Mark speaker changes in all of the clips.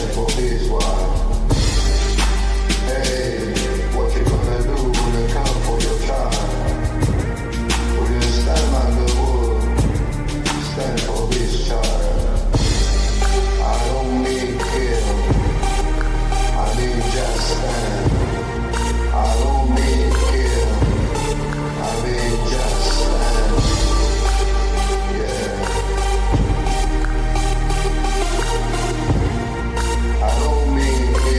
Speaker 1: stand for peace, why? Hey, what you gonna do when they come for your child? Will you stand like the wood? Stand for this child. I don't need kill. I need just stand. I don't need kill. I need just stand. Yeah. I don't need kill.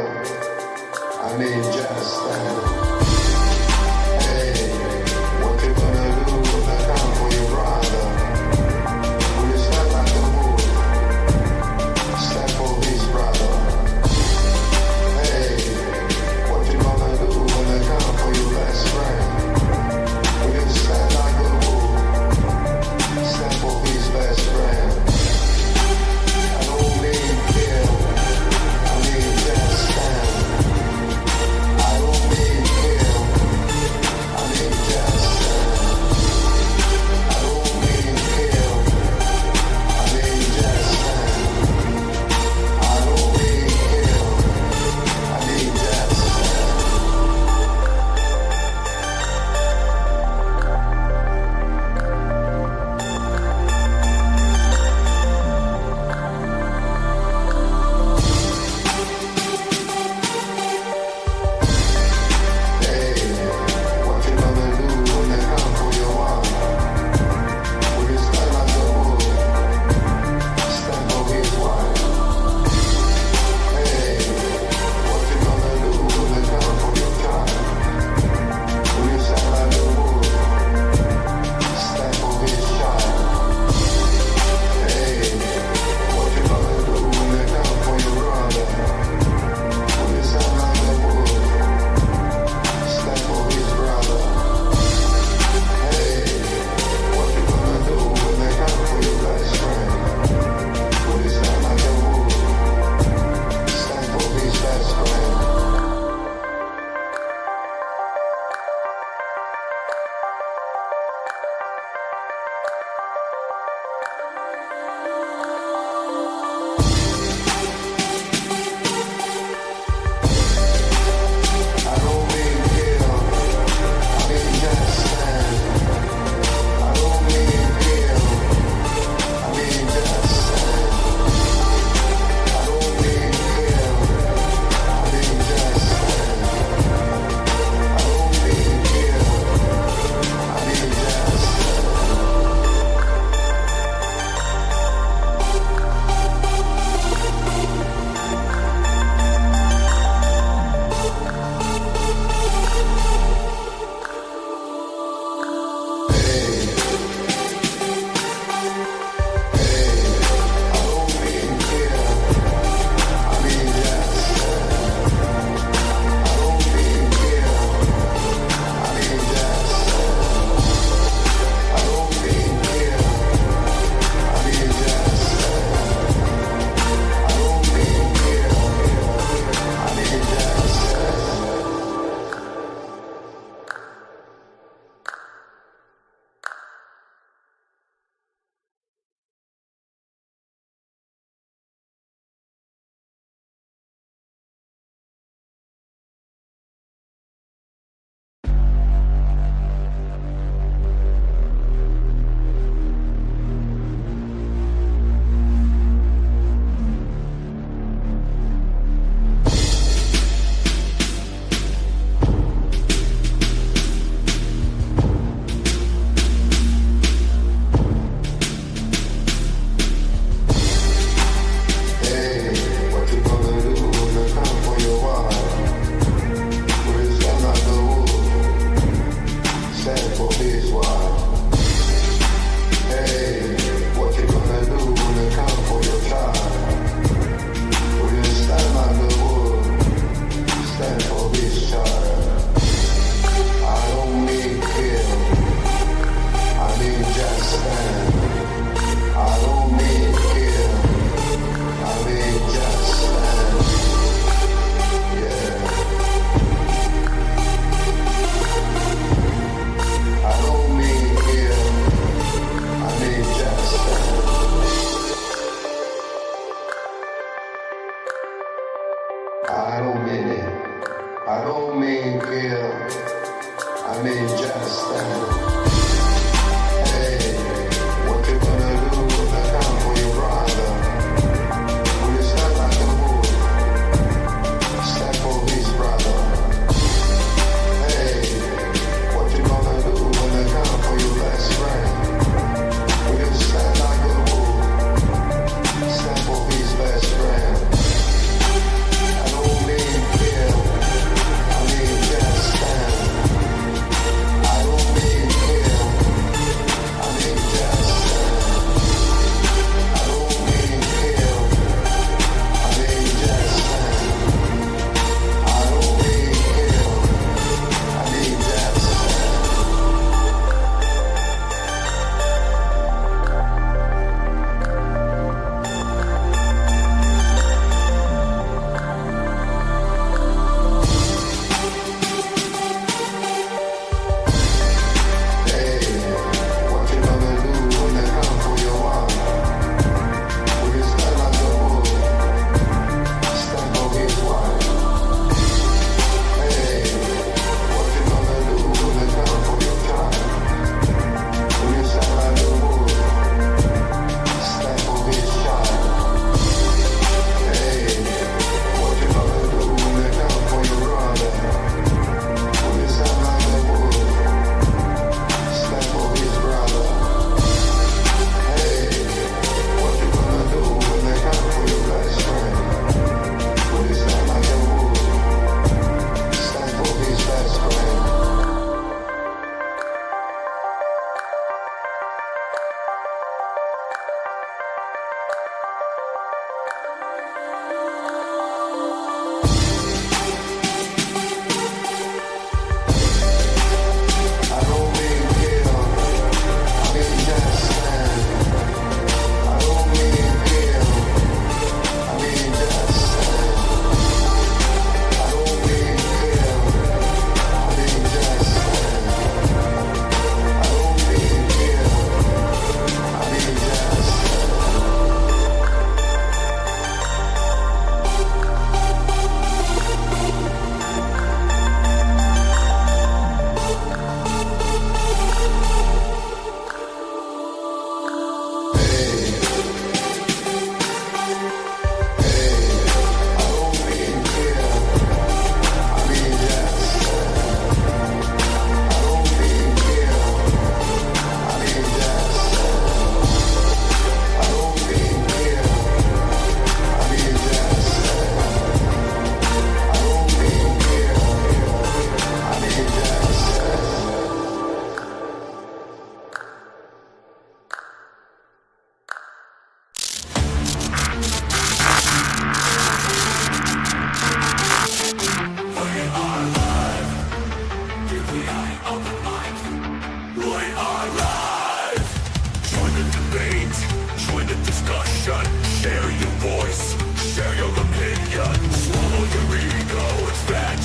Speaker 1: I mean just stand. Hey, what you gonna do when I come for your brother? Will you stand like a bull? Stand for his brother. Hey, what you gonna do when I come for your best friend? Will you stand like a bull? Stand for his best friend. I don't mean kill, I mean just stand. I don't mean kill.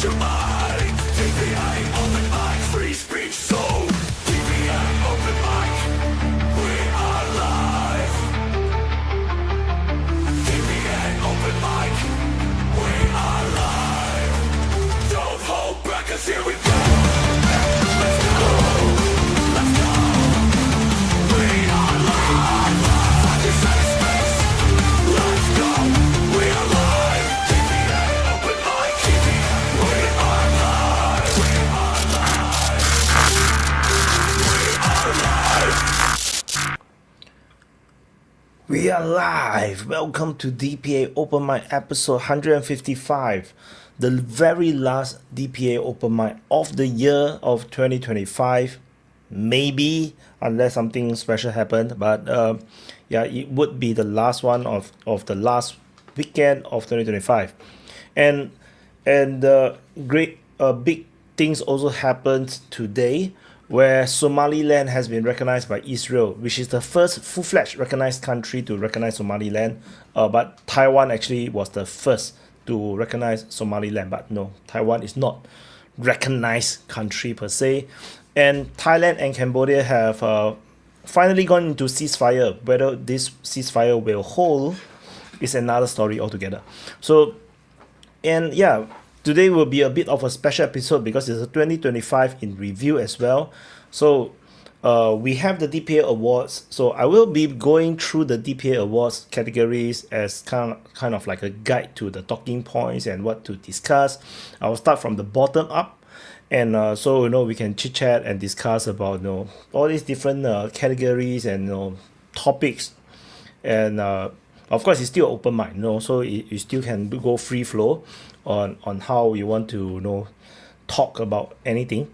Speaker 2: your mind. DPA, open mic, free speech zone. DPA, open mic, we are live. DPA, open mic, we are live. Don't hold back, 'cause here we go. Let's go, let's go. We are live. Find your safe space. Let's go, we are live. DPA, open mic, DPA, we are live. We are live. We are live.
Speaker 3: We are live. Welcome to DPA Open Mic episode 155, the very last DPA Open Mic of the year of 2025. Maybe, unless something special happened, but yeah, it would be the last one of the last weekend of 2025, and great big things also happened today, where Somaliland has been recognized by Israel, which is the first full-fledged recognized country to recognize Somaliland. But Taiwan actually was the first to recognize Somaliland. But no, Taiwan is not recognized country per se. And Thailand and Cambodia have finally gone into ceasefire. Whether this ceasefire will hold is another story altogether. So, and yeah, today will be a bit of a special episode because it's a 2025 in review as well. So we have the DPA awards. So I will be going through the DPA awards categories as kind of like a guide to the talking points and what to discuss. I will start from the bottom up. And so, you know, we can chit chat and discuss about, you know, all these different categories and, you know, topics. And of course, it's still open mind, you know, so you still can go free flow on how you want to, you know, talk about anything.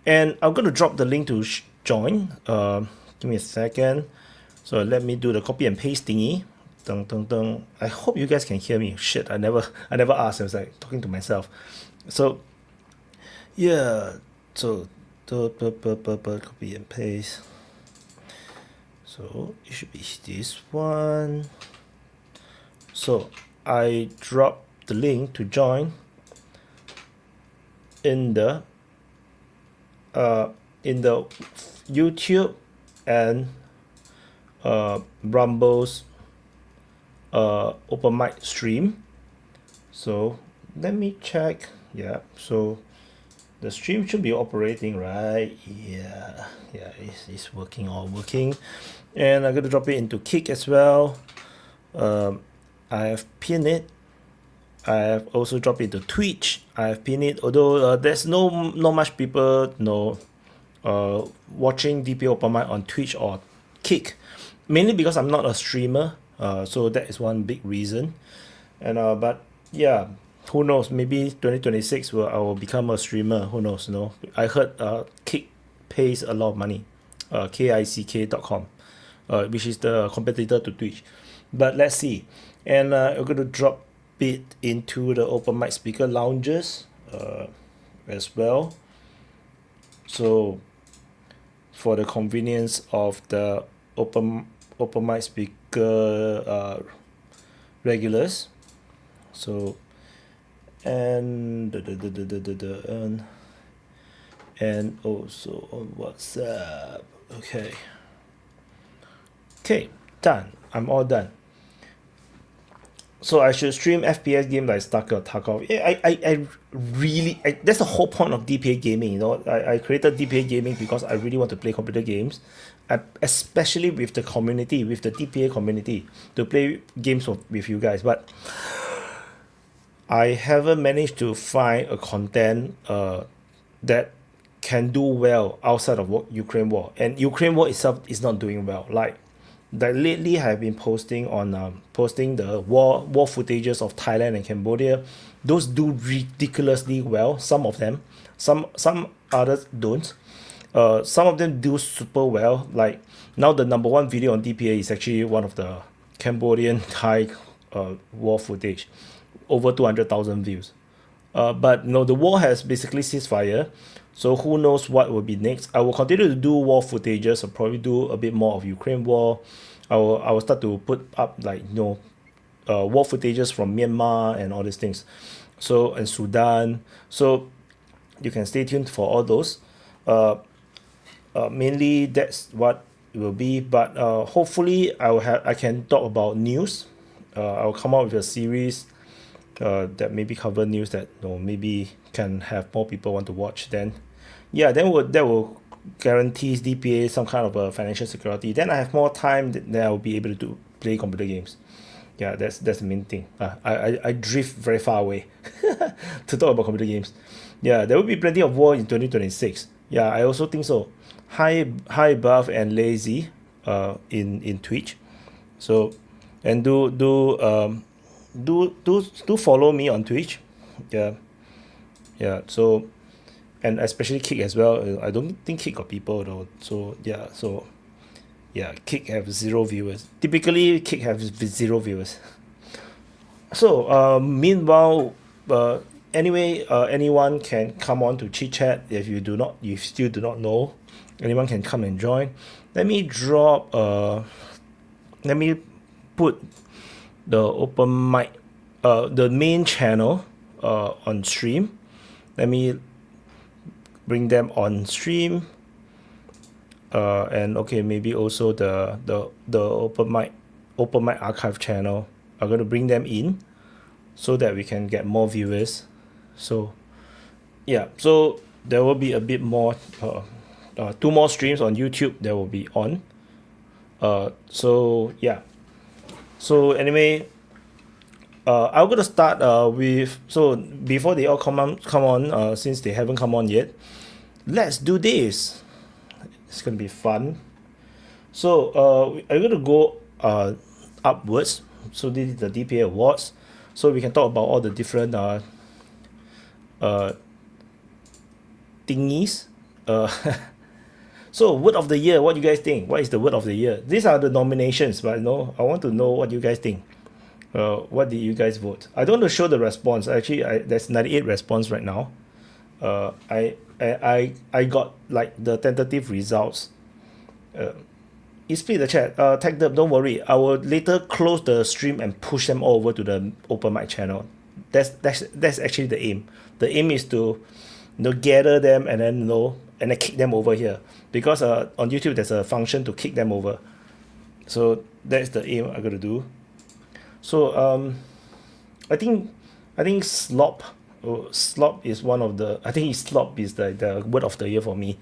Speaker 3: And I'm going to drop the link to join. Give me a second. So let me do the copy and paste thingy. Dun, dun, dun. I hope you guys can hear me. Shit, I never asked. I was like talking to myself. So yeah, so copy and paste. So it should be this one. So I drop the link to join in the YouTube and Rumble's open mic stream. So let me check. Yeah, so the stream should be operating, right? Yeah, it's working, all working. And I'm going to drop it into Kick as well. I have pinned it. I have also dropped it to Twitch. I have pinned it, although there's not much people watching DPA Open Mic on Twitch or Kick, mainly because I'm not a streamer. So that is one big reason. And but yeah, who knows? Maybe 2026 I will become a streamer. Who knows? No, I heard Kick pays a lot of money. kick.com, which is the competitor to Twitch. But let's see. And I'm going to drop it into the open mic speaker lounges as well. So for the convenience of the open mic speaker regulars. So and also on WhatsApp. Okay, done. I'm all done. So I should stream FPS game like StarCraft or Tarkov. I really, that's the whole point of DPA gaming, you know. I created DPA gaming because I really want to play computer games, especially with the community, with the DPA community, to play games with you guys. But I haven't managed to find a content that can do well outside of Ukraine war. And Ukraine war itself is not doing well. Like lately, I have been posting the war footages of Thailand and Cambodia. Those do ridiculously well. Some of them, some others don't. Some of them do super well. Like now, the number one video on DPA is actually one of the Cambodian Thai war footage, over 200,000 views. But you know, the war has basically ceasefire. So who knows what will be next. I will continue to do war footages. I'll probably do a bit more of Ukraine war. I will start to put up, like, you know, war footages from Myanmar and all these things. So and Sudan. So you can stay tuned for all those. Mainly that's what it will be. But hopefully I can talk about news. I'll come out with a series that maybe cover news that maybe can have more people want to watch. Then that will guarantees DPA some kind of a financial security. Then I have more time. Then I will be able to play computer games. Yeah, that's the main thing. I drift very far away to talk about computer games. Yeah, there will be plenty of war in 2026. Yeah, I also think so. Hi Buff and Lazy in Twitch. So and do follow me on Twitch. Yeah. Yeah, so and especially Kick as well. I don't think Kick got people though. So Kick have 0 viewers. Typically Kick have 0 viewers. So meanwhile, anyway, anyone can come on to chit chat. If you still do not know, anyone can come and join. Let me put the open mic, the main channel on stream. Let me bring them on stream. And okay, maybe also the open mic archive channel. I'm going to bring them in so that we can get more viewers. So yeah, so there will be a bit more 2 more streams on YouTube that will be on. So yeah, so anyway, I'm gonna start with, so before they all come on, since they haven't come on yet, let's do this. It's gonna be fun. So I'm gonna go upwards. So this is the DPA awards. So we can talk about all the different thingies. So word of the year, what you guys think? What is the word of the year? These are the nominations, but I want to know what you guys think. What did you guys vote? I don't want to show the response. Actually, there's 98 response right now. I got like the tentative results. You split the chat. Tag them. Don't worry. I will later close the stream and push them all over to the open mic channel. That's actually the aim. The aim is to gather them and then and then kick them over here, because on YouTube there's a function to kick them over. So that's the aim I'm gonna do. So I think slop is one of the, I think slop is the word of the year for me.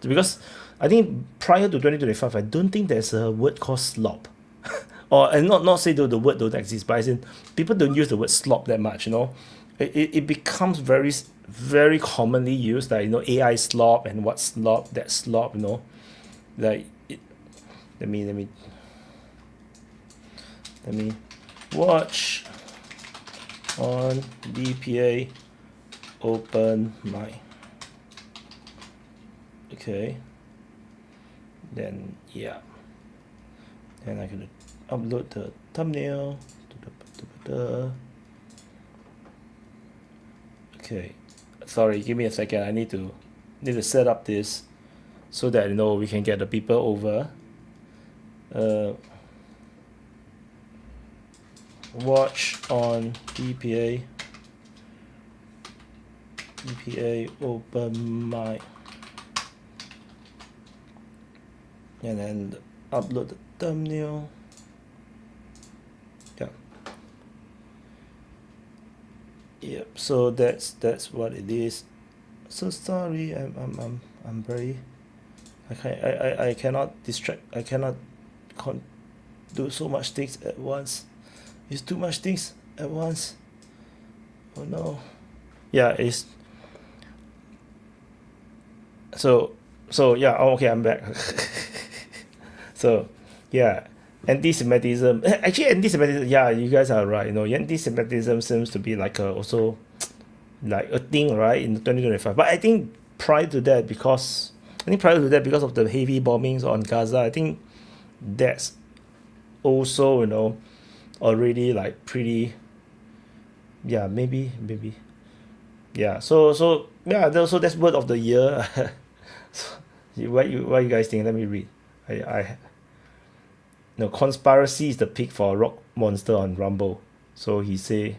Speaker 3: Because I think prior to 2025, I don't think there's a word called slop. And not say the word don't exist, but as in people don't use the word slop that much, It becomes very, very commonly used, like AI slop and what slop, that slop, like let me watch on DPA open mic. Okay, then yeah, then I can upload the thumbnail. Okay, sorry, give me a second. I need to set up this so that we can get the people over. Watch on DPA open mic, and then upload the thumbnail. Yeah. Yep. So that's what it is. So sorry, I'm very, I cannot distract. I cannot do so much things at once. It's too much things at once. Oh no. Yeah, it's so yeah. Oh, okay, I'm back. So yeah, anti-Semitism. Actually, anti-Semitism. Yeah, you guys are right. Anti-Semitism seems to be like also like a thing, right, in 2025. But I think prior to that, because of the heavy bombings on Gaza, I think that's also already like pretty. Yeah, maybe. Yeah. So yeah. So that's word of the year. What you guys think? Let me read. Conspiracy is the pick for a rock monster on Rumble. So he say,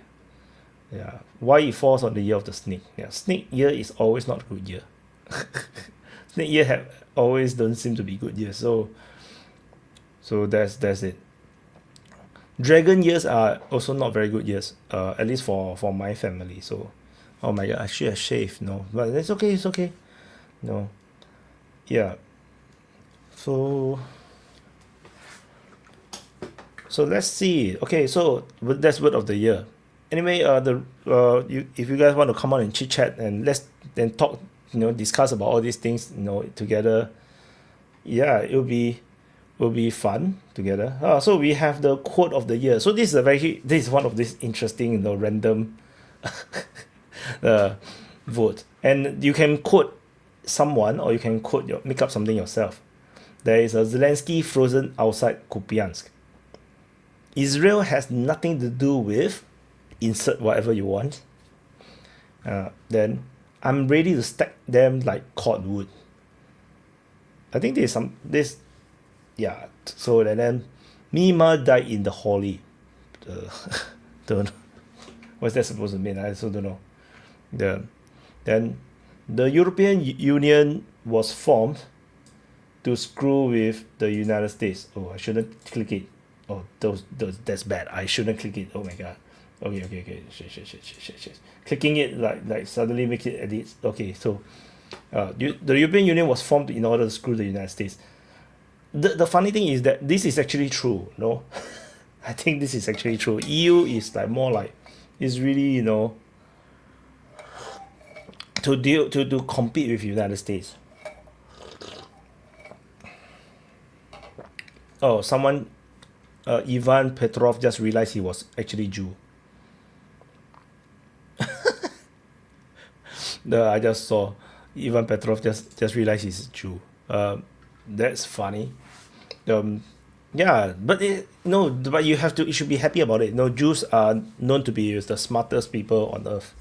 Speaker 3: Yeah. Why it falls on the year of the snake? Yeah, snake year is always not a good year. Snake year have always don't seem to be good year. So that's it. Dragon years are also not very good years. At least for my family. So, oh my god, I should have shaved. No, but it's okay. It's okay. No, yeah. So let's see. Okay, so that's word of the year. Anyway, if you guys want to come on and chit chat and let's then talk, discuss about all these things, together. Yeah, will be fun together. So we have the quote of the year. So this is one of these interesting, random uh, vote, and you can quote someone or you can make up something yourself. There is a Zelensky frozen outside Kupiansk. Israel has nothing to do with, insert whatever you want. Then I'm ready to stack them like cordwood. I think yeah. So and then Mima died in the Holly. Don't know. What's that supposed to mean? I also don't know. Then the European Union was formed to screw with the United States. Oh, I shouldn't click it. Oh, that's bad. I shouldn't click it. Oh my god. Okay. Shit. Clicking it like suddenly makes it edit. Okay, so the European Union was formed in order to screw the United States. The funny thing is that this is actually true, no? I think this is actually true. EU is like more like is really, to compete with United States. Oh, someone Ivan Petrov just realized he was actually Jew. I just saw Ivan Petrov just realized he's Jew. That's funny. Yeah, but but you should be happy about it. No, Jews are known to be the smartest people on earth.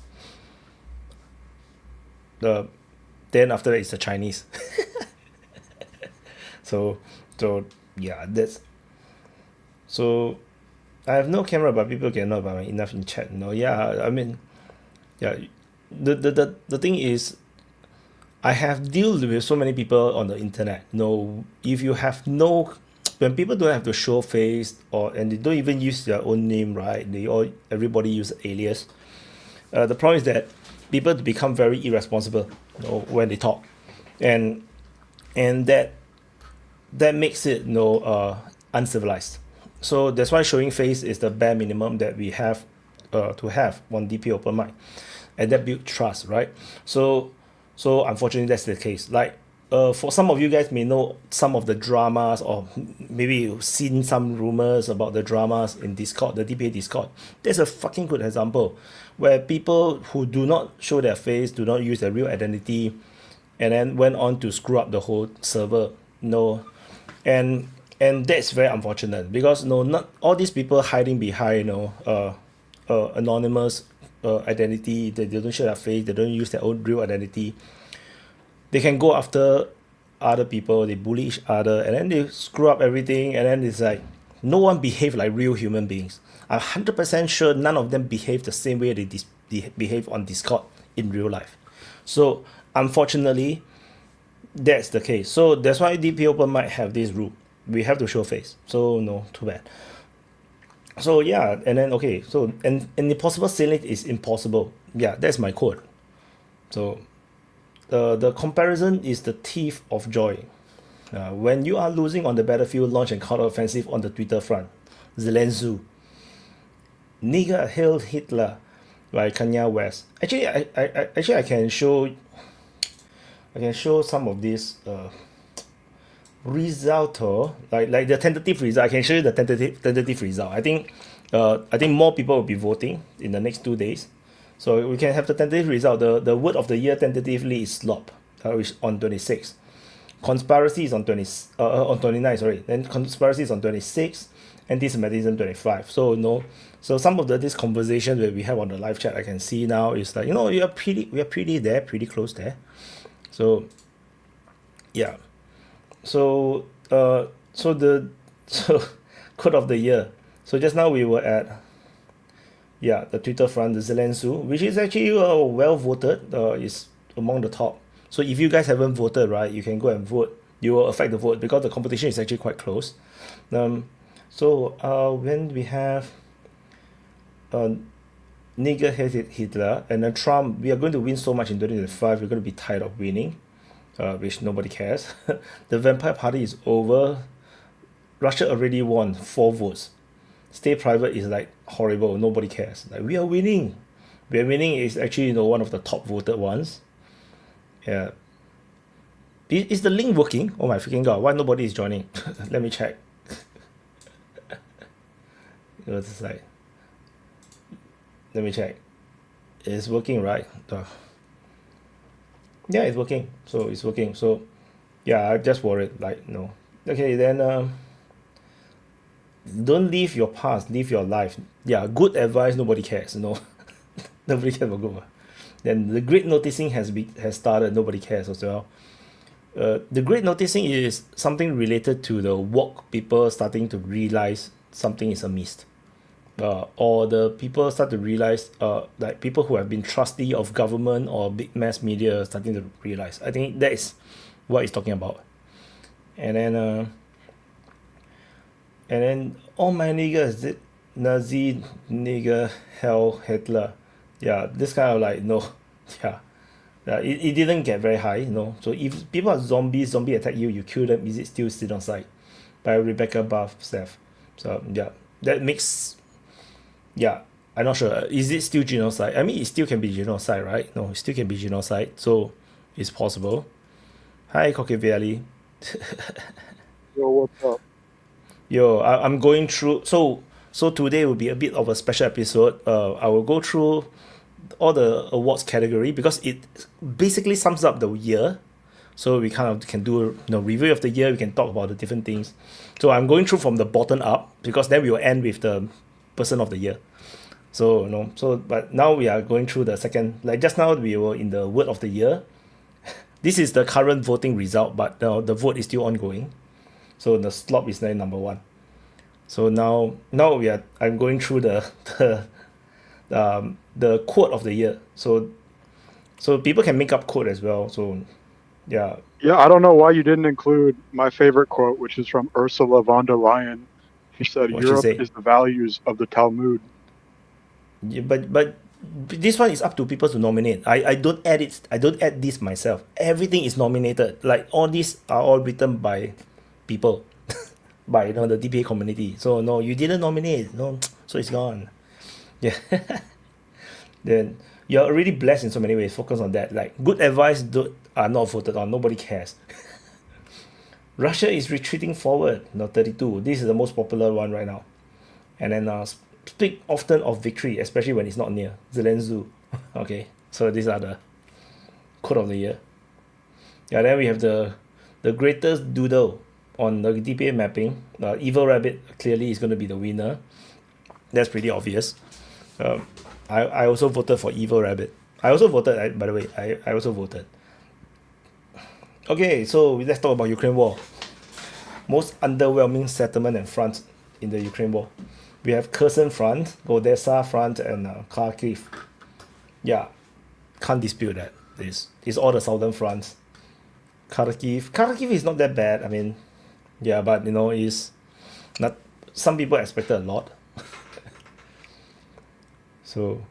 Speaker 3: Then after that it's the Chinese. so yeah, that's so I have no camera, but people can know about me enough in chat. Yeah, I mean, yeah, the thing is, I have dealt with so many people on the internet. If you have when people don't have to show face and they don't even use their own name, right? Everybody use alias. The problem is that people become very irresponsible, when they talk, and that makes it uncivilized. So that's why showing face is the bare minimum that we have to have on DPA open mic, and that build trust, right? So unfortunately that's the case. Like for some of you guys may know some of the dramas, or maybe you've seen some rumors about the dramas in Discord, the DPA Discord. There's a fucking good example where people who do not show their face, do not use their real identity, and then went on to screw up the whole server. And that's very unfortunate, because not all these people hiding behind anonymous identity. They don't show their face, they don't use their own real identity. They can go after other people, they bully each other, and then they screw up everything, and then it's like no one behave like real human beings. I'm 100% sure none of them behave the same way they behave on Discord in real life. So unfortunately that's the case. So that's why DPA Open might have this rule. We have to show face. So no, too bad. So yeah, and then okay, so and impossible sailing is impossible. Yeah, that's my quote. So the comparison is the thief of joy. When you are losing on the battlefield, launch and counter-offensive on the Twitter front. Zelensky. Nigger hail Hitler by Kanye West. Actually, I can show some of this result, like the tentative result. I can show you the tentative result. I think more people will be voting in the next 2 days, so we can have the tentative result. The word of the year tentatively is slop, which on 26. Conspiracy is on 29. Sorry, then conspiracy is on 26. Anti-Semitism 25. So some of this conversation that we have on the live chat, I can see now is like, we are pretty close there. So yeah. So quote of the year. So just now we were at Yeah, the Twitter front, the Zelensky, which is actually well voted, is among the top. So if you guys haven't voted, right, you can go and vote. You will affect the vote because the competition is actually quite close. When we have uh, nigger hated Hitler and then Trump, we are going to win so much in 2025, we're going to be tired of winning, which nobody cares. The Vampire Party is over. Russia already won 4 votes. Stay private is like horrible. Nobody cares. Like we are winning. We are winning is actually one of the top voted ones. Yeah. Is the link working? Oh my freaking god! Why nobody is joining? Let me check. It's like, let me check. It's working, right? Yeah, it's working. So it's working. So yeah, I just worried. Like no. Okay, then don't live your past, live your life. Yeah, good advice, nobody cares, Nobody cares about good. Then the great noticing has started, nobody cares as well. The great noticing is something related to the woke people starting to realize something is amiss. Or the people start to realize, like people who have been trustee of government or big mass media starting to realize. I think that is what he's talking about. And then all my niggas, Nazi, nigger, hell, Hitler. Yeah, this kind of like, no. Yeah. It didn't get very high, So if people are zombies, zombie attack you, you kill them, is it still genocide? By Rebecca Buff, Steph. So yeah, that makes, yeah, I'm not sure. Is it still genocide? I mean, it still can be genocide, right? No, it still can be genocide. So it's possible. Hi, Cocky Valley.
Speaker 4: Yo, what's up?
Speaker 3: Yo, I'm going through. So today will be a bit of a special episode. I will go through all the awards category because it basically sums up the year. So we kind of can do review of the year. We can talk about the different things. So I'm going through from the bottom up because then we will end with the person of the year. So but now we are going through the second. Like just now we were in the word of the year. This is the current voting result, but the vote is still ongoing. So the slot is then number 1. So now I'm going through the quote of the year. So people can make up quote as well. So yeah.
Speaker 4: Yeah, I don't know why you didn't include my favorite quote, which is from Ursula von der Leyen. She said,
Speaker 3: What she
Speaker 4: "Europe
Speaker 3: say?
Speaker 4: is the values of the Talmud."
Speaker 3: Yeah, but this one is up to people to nominate. I don't add it. I don't add this myself. Everything is nominated. Like all these are all written by people, by the DPA community. So no, you didn't nominate. No, so it's gone. Yeah. Then you're already blessed in so many ways. Focus on that. Like good advice are not voted on. Nobody cares. Russia is retreating forward. 32. This is the most popular one right now. And then speak often of victory, especially when it's not near. Zelensky. Okay. So these are the quote of the year. Yeah. Then we have the greatest doodle on the DPA mapping. Evil Rabbit clearly is going to be the winner. That's pretty obvious. I also voted for Evil Rabbit. I also voted, by the way. I also voted. Okay, so let's talk about Ukraine war. Most underwhelming settlement and front in the Ukraine war. We have Kherson front, Odessa front, and Kharkiv. Yeah, can't dispute that. It's all the southern fronts. Kharkiv is not that bad. I mean, yeah, but it's not. Some people expected a lot. So,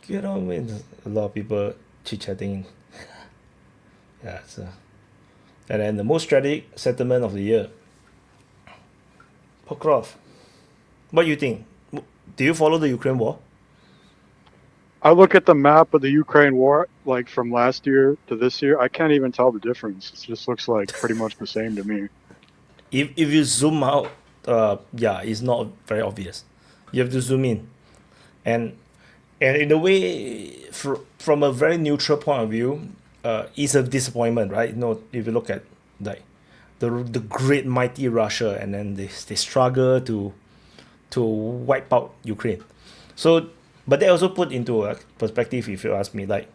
Speaker 3: when a lot of people chit-chatting. Yeah, so. And then the most strategic settlement of the year. Pokrov. What do you think? Do you follow the Ukraine war?
Speaker 4: I look at the map of the Ukraine war, like from last year to this year. I can't even tell the difference. It just looks like pretty much the same to me.
Speaker 3: If you zoom out, yeah, it's not very obvious. You have to zoom in. And in a way, from a very neutral point of view, it's a disappointment, right? If you look at like the great mighty Russia, and then they struggle to wipe out Ukraine. So, but they also put into a perspective, if you ask me, like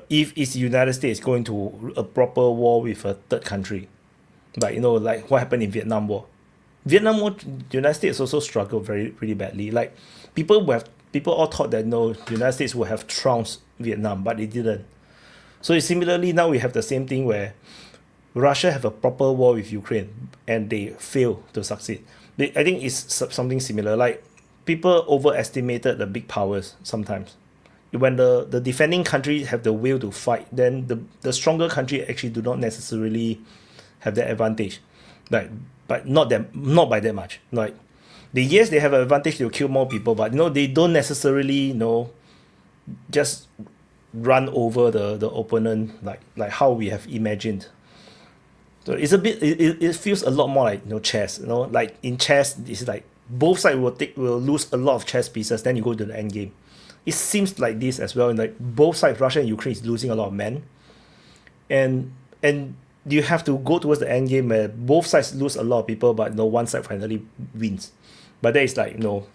Speaker 3: if it's the United States going to a proper war with a third country, like like what happened in Vietnam War, Vietnam War, the United States also struggled really badly. Like people all thought that no, the United States would have trounced Vietnam, but it didn't. So similarly, now we have the same thing where Russia have a proper war with Ukraine and they fail to succeed. I think it's something similar. Like people overestimated the big powers sometimes. When the defending country have the will to fight, then the stronger country actually do not necessarily have that advantage. Like, but not by that much. Like, yes, they have an advantage to kill more people, but they don't necessarily just run over the opponent like how we have imagined. So it's a bit it feels a lot more like chess. Like in chess, it's like both sides will lose a lot of chess pieces, then you go to the end game. It seems like this as well. Like both sides, Russia and Ukraine, is losing a lot of men, and you have to go towards the end game where both sides lose a lot of people, but one side finally wins. But that is like you'll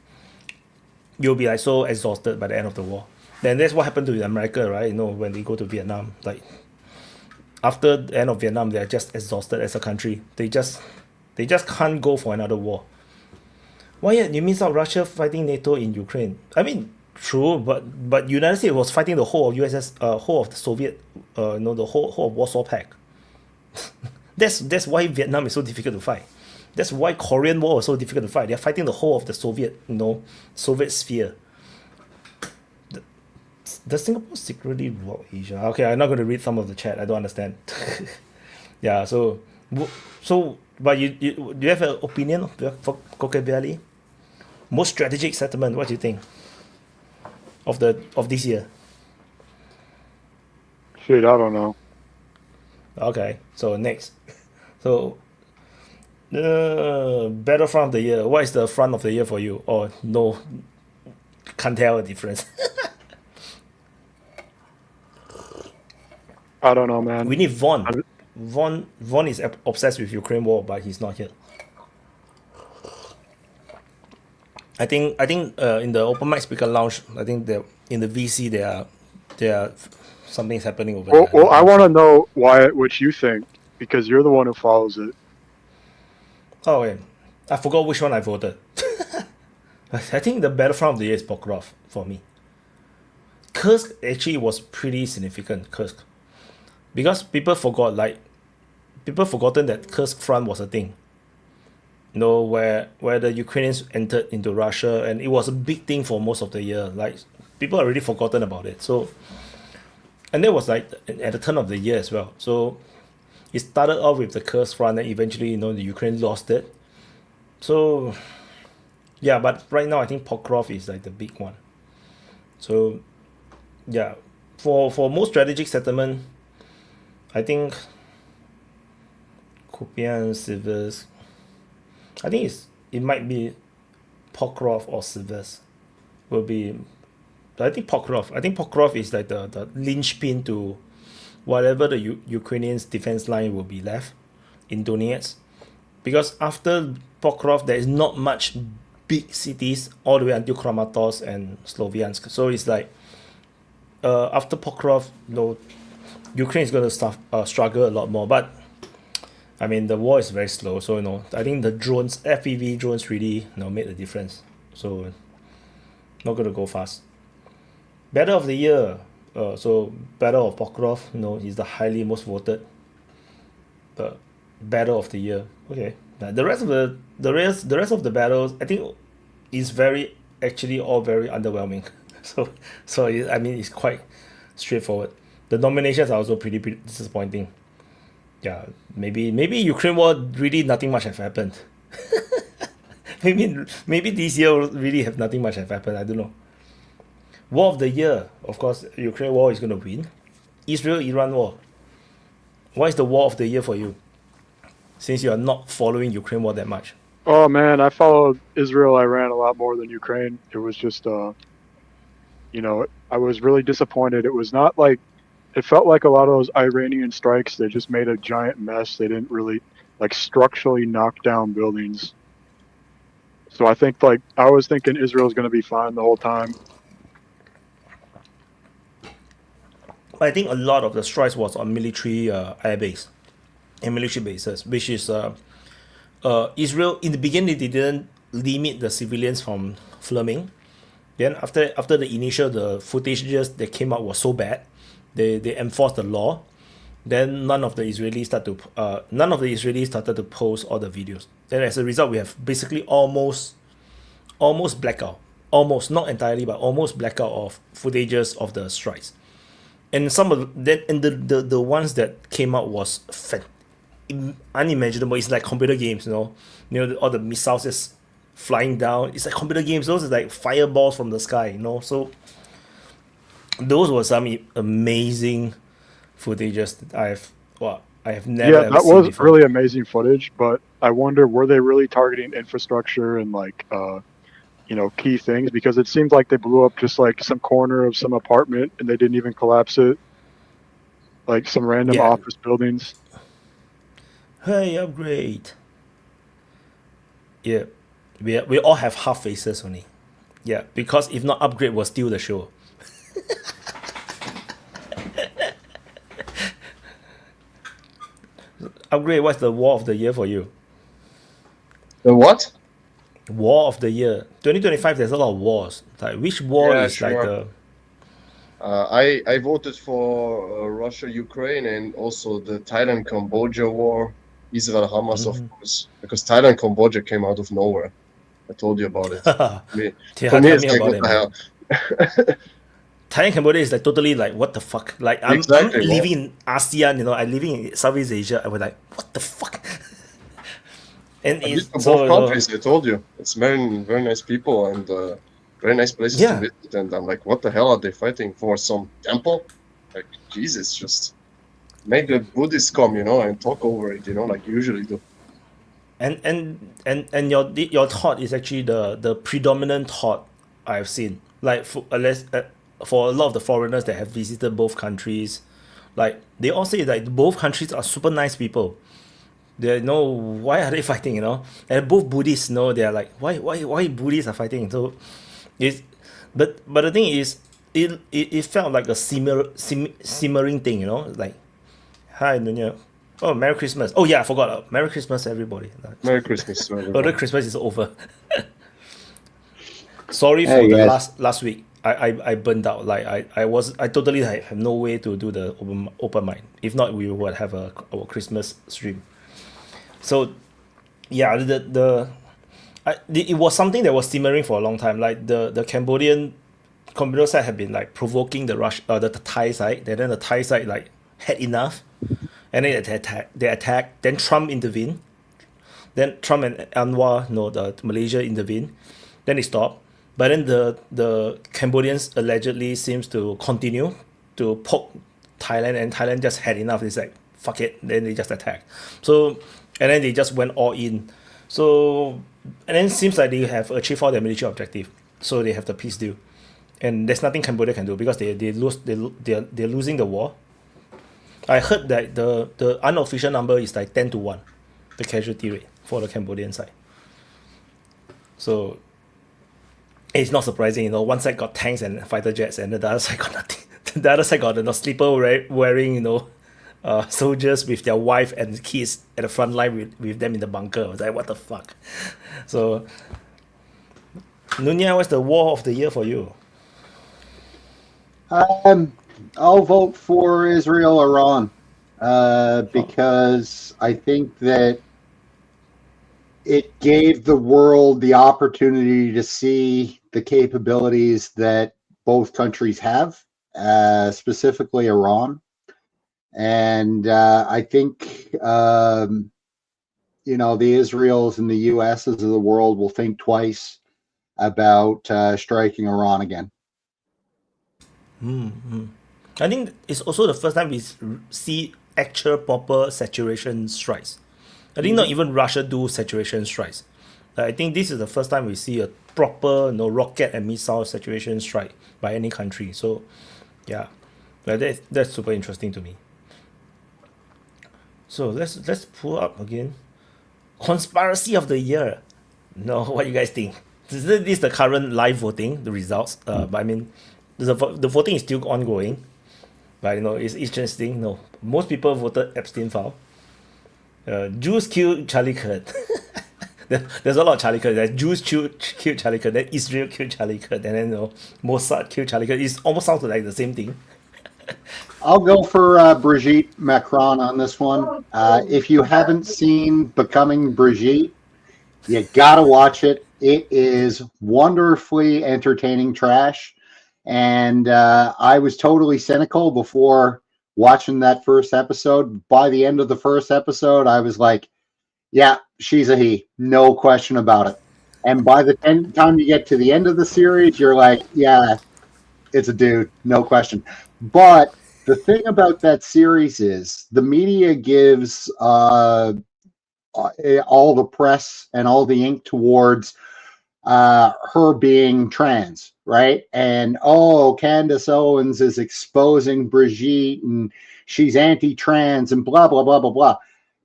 Speaker 3: be like so exhausted by the end of the war. Then that's what happened to America, right? When they go to Vietnam, like after the end of Vietnam, they're just exhausted as a country. They just can't go for another war. Why you miss out Russia fighting NATO in Ukraine? I mean, true, but United States was fighting the whole of whole of the Soviet, the whole of Warsaw Pact. That's why Vietnam is so difficult to fight. That's why Korean War was so difficult to fight. They're fighting the whole of the Soviet sphere. Does Singapore secretly rule Asia? Okay, I'm not going to read some of the chat. I don't understand. Yeah, but you do you have an opinion for Kokebeli? Most strategic settlement, what do you think of this year?
Speaker 4: Shit, I don't know.
Speaker 3: Okay, so next. So Battlefront of the year. What is the front of the year for you? Or no, can't tell a difference.
Speaker 4: I don't know, man.
Speaker 3: We need Vaughn. Vaughn is obsessed with Ukraine war, but he's not here. I think in the open mic speaker lounge, I think that in the VC there are something's happening over there.
Speaker 4: Well, I want to know which you think, because you're the one who follows it.
Speaker 3: Oh wait, I forgot which one I voted. I think the Battlefront of the year is Pokrov for me. Kursk actually was pretty significant. Kursk. Because people forgotten that Kursk front was a thing. Where the Ukrainians entered into Russia, and it was a big thing for most of the year. Like people already forgotten about it. So, and that was like at the turn of the year as well. So, it started off with the Kursk front, and eventually the Ukraine lost it. So, yeah, but right now I think Pokrov is like the big one. So, yeah, for most strategic settlement, I think Kupian, Sivers. I think it might be Pokrov or Sivers. Will be. I think Pokrov. I think Pokrov is like the linchpin to whatever the Ukrainians' defense line will be left in Donetsk, because after Pokrov there is not much big cities all the way until Kramatorsk and Sloviansk. So it's like after Pokrov, Ukraine is going to struggle a lot more. But I mean, the war is very slow, so I think the drones, FPV drones, really made a difference. So not going to go fast. Battle of the year. So Battle of Pokrov, is the highly most voted Battle of the year. Okay. Now, the rest of the battles, I think, is all very underwhelming. So I mean, it's quite straightforward. The nominations are also pretty disappointing. Yeah, maybe Ukraine war, really nothing much have happened. maybe this year really have nothing much have happened. I don't know. War of the year, of course, Ukraine war is going to win. Israel-Iran war. What is the war of the year for you? Since you are not following Ukraine war that much.
Speaker 4: Oh man, I followed Israel-Iran a lot more than Ukraine. It was just, I was really disappointed. It was not like, it felt like a lot of those Iranian strikes, they just made a giant mess. They didn't really structurally knock down buildings. So I think I was thinking Israel's going to be fine the whole time.
Speaker 3: I think a lot of the strikes was on military airbase and military bases, which is Israel in the beginning they didn't limit the civilians from filming. Then after the initial the footages that came out was so bad, they enforced the law. Then none of the Israelis started to post all the videos. Then as a result, we have basically almost blackout, almost not entirely, but almost blackout of footages of the strikes. And some of that, and the ones that came out was unimaginable. It's like computer games, all the missiles just flying down. It's like computer games. Those are like fireballs from the sky, So those were some amazing footages that I have never
Speaker 4: Yeah,
Speaker 3: ever
Speaker 4: that
Speaker 3: seen
Speaker 4: was
Speaker 3: before.
Speaker 4: really amazing footage, but I wonder, were they really targeting infrastructure and key things? Because it seemed like they blew up just like some corner of some apartment and they didn't even collapse it, like some random
Speaker 3: Yeah.
Speaker 4: office buildings.
Speaker 3: Hey, upgrade. Yeah, we all have half faces only. Yeah, because if not upgrade, will steal the show. Upgrade, what's the war of the year for you?
Speaker 5: The what?
Speaker 3: War of the year. 2025, there's a lot of wars. Like, which war
Speaker 5: Yeah,
Speaker 3: is like
Speaker 5: sure.
Speaker 3: the...
Speaker 5: I voted for Russia, Ukraine, and also the Thailand-Cambodia war, Israel, Hamas, of course, because Thailand, Cambodia came out of nowhere. I told you about it. Me,
Speaker 3: Yeah,
Speaker 5: for me,
Speaker 3: tell
Speaker 5: it's
Speaker 3: me
Speaker 5: like,
Speaker 3: about
Speaker 5: what
Speaker 3: it,
Speaker 5: the
Speaker 3: man.
Speaker 5: hell?
Speaker 3: Thailand, Cambodia is like totally like, what the fuck? Like, I'm
Speaker 5: Exactly,
Speaker 3: living in ASEAN, I'm living in Southeast Asia. I was like, what the fuck? And
Speaker 5: I've
Speaker 3: it's
Speaker 5: been to both countries, I told you. It's very, very nice people and very nice places to
Speaker 3: Yeah.
Speaker 5: visit. And I'm like, what the hell are they fighting for? Some temple? Like, Jesus, just make the Buddhists come, and talk over it, like you usually do.
Speaker 3: And your thought is actually the predominant thought I've seen. Like for a lot of the foreigners that have visited both countries, like they all say that both countries are super nice people. They know why are they fighting, And both Buddhists know they're like why Buddhists are fighting. So it's but the thing is it felt like a simmering thing, like hi Nunya. Oh, Merry Christmas. Oh yeah, I forgot. Merry Christmas everybody.
Speaker 5: Merry Christmas to
Speaker 3: Although
Speaker 5: everyone.
Speaker 3: Christmas is over. Sorry for
Speaker 6: Hey,
Speaker 3: the
Speaker 6: guys.
Speaker 3: last week. I burned out. Like I totally have no way to do the open mic. If not, we would have our Christmas stream. So yeah, it was something that was simmering for a long time. Like the Cambodian computer side had been like provoking the Thai side. And then the Thai side like had enough, and then they attacked. Then Trump intervened. Then Trump and Anwar, the Malaysia intervened. Then it stopped. But then the Cambodians allegedly seems to continue to poke Thailand, and Thailand just had enough. It's like fuck it. Then they just attacked. So and then they just went all in. So and then it seems like they have achieved all their military objective. So they have the peace deal, and there's nothing Cambodia can do because they're losing the war. I heard that the unofficial number is like 10-1, the casualty rate for the Cambodian side. So it's not surprising, one side got tanks and fighter jets, and the other side got nothing. The other side got the sleeper wearing, soldiers with their wife and kids at the front line with them in the bunker. I was like, what the fuck? So, Nunya, what's the war of the year for you?
Speaker 6: I'll vote for Israel Iran because I think that it gave the world the opportunity to see the capabilities that both countries have, specifically Iran. And I think, the Israels and the USs of the world will think twice about striking Iran again.
Speaker 3: I think it's also the first time we see actual proper saturation strikes. I think not even Russia do saturation strikes. I think this is the first time we see a proper rocket and missile saturation strike by any country. So yeah, that's super interesting to me. So let's pull up again. Conspiracy of the year. No, what you guys think? This is the current live voting, the results. But I mean, the voting is still ongoing. But it's interesting. No, most people voted abstain file. Jews killed Charlie Kirk. There's a lot of Charlie Kirk. There's Jews killed Charlie Kirk, then Israel killed Charlie Kirk, and then Mossad killed Charlie Kirk. It almost sounds like the same thing.
Speaker 6: I'll go for Brigitte Macron on this one. If you haven't seen Becoming Brigitte, you gotta watch it. It is wonderfully entertaining trash. And I was totally cynical before watching that first episode. By the end of the first episode, I was like, yeah, she's a he. No question about it. And by the time you get to the end of the series, you're like, yeah, it's a dude. No question. But the thing about that series is the media gives all the press and all the ink towards her being trans, right? And Candace Owens is exposing Brigitte and she's anti-trans and blah, blah, blah, blah, blah.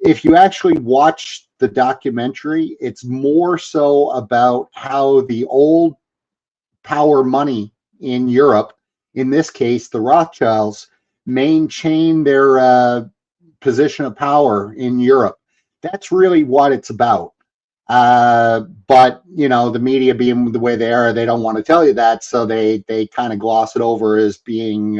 Speaker 6: If you actually watch the documentary, it's more so about how the old power money in Europe, in this case, the Rothschilds, maintain their position of power in Europe. That's really what it's about. But the media being the way they are, they don't want to tell you that, so they kind of gloss it over as being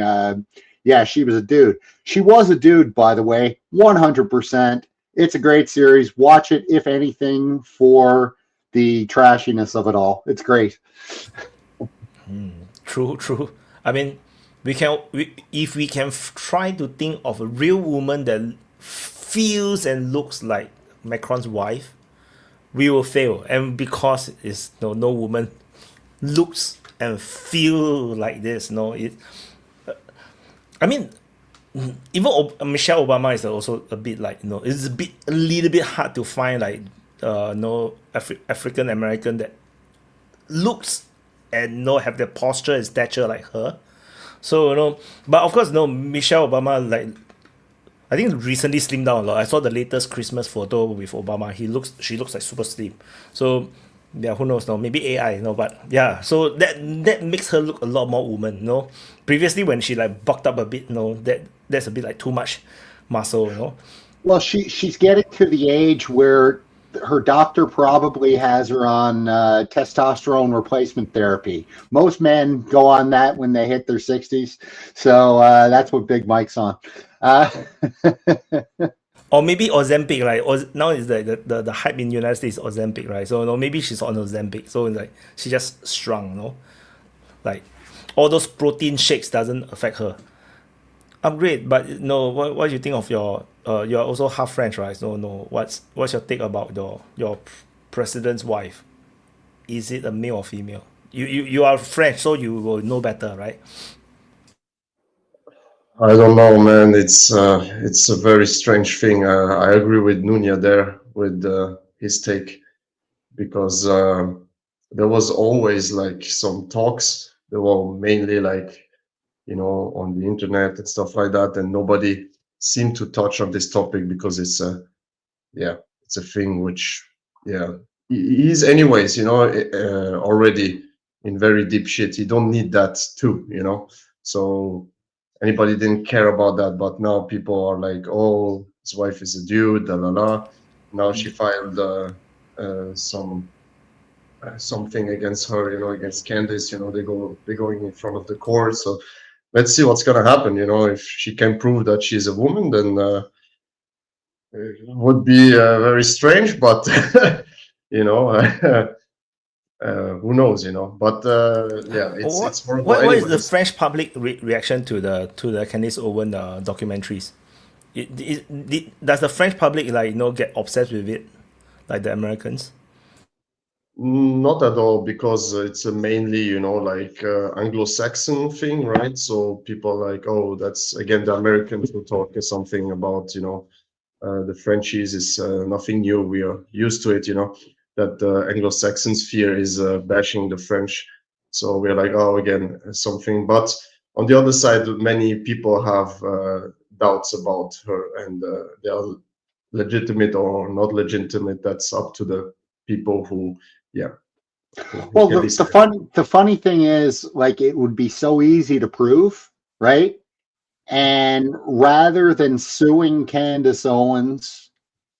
Speaker 6: yeah, she was a dude. She was a dude, by the way, 100%. It's a great series. Watch it, if anything, for the trashiness of it all. It's great.
Speaker 3: True. I mean, if we can try to think of a real woman that feels and looks like Macron's wife, we will fail. And because it's no woman looks and feel like this. I mean, even Michelle Obama is also a bit like it's a little bit hard to find like African American that looks and have the posture and stature like her. So but of course Michelle Obama, like, I think recently slimmed down a lot. I saw the latest Christmas photo with Obama. She looks like super slim. So yeah, who knows? Maybe AI. But yeah. So that makes her look a lot more woman. Previously when she like bulked up a bit, that's a bit like too much muscle.
Speaker 6: Well, she's getting to the age where her doctor probably has her on testosterone replacement therapy. Most men go on that when they hit their 60s. So that's what Big Mike's on.
Speaker 3: Or maybe Ozempic, right? Now is the hype in the United States is Ozempic, right? So maybe she's on Ozempic. So like she just shrunk, like all those protein shakes doesn't affect her. Upgrade, but what do you think of your? You're also half French, right? So what's your take about your president's wife? Is it a male or female? You are French, so you will know better, right?
Speaker 5: I don't know, man. It's a very strange thing. I agree with Nunia there with his take, because there was always like some talks. They were mainly like on the internet and stuff like that, and nobody seemed to touch on this topic because it's a thing which he's anyways already in very deep shit. You don't need that too, so anybody didn't care about that, but now people are like, oh, his wife is a dude, la la la. Now she filed something against her, against Candace. They're going in front of the court. So let's see what's gonna happen. If she can prove that she's a woman, then it would be very strange. But who knows? But it's more.
Speaker 3: What is the French public reaction to the Candace Owen documentaries? Does the French public get obsessed with it, like the Americans?
Speaker 5: Not at all, because it's a mainly Anglo-Saxon thing, right? So people are like, oh, that's again the Americans who talk something about the Frenchies is nothing new. We are used to it, that the Anglo-Saxon sphere is bashing the French. So we're like, oh, again something. But on the other side, many people have doubts about her, and they are legitimate or not legitimate. That's up to the people who. Yeah.
Speaker 6: Well, the funny thing is, like, it would be so easy to prove, right? And rather than suing Candace Owens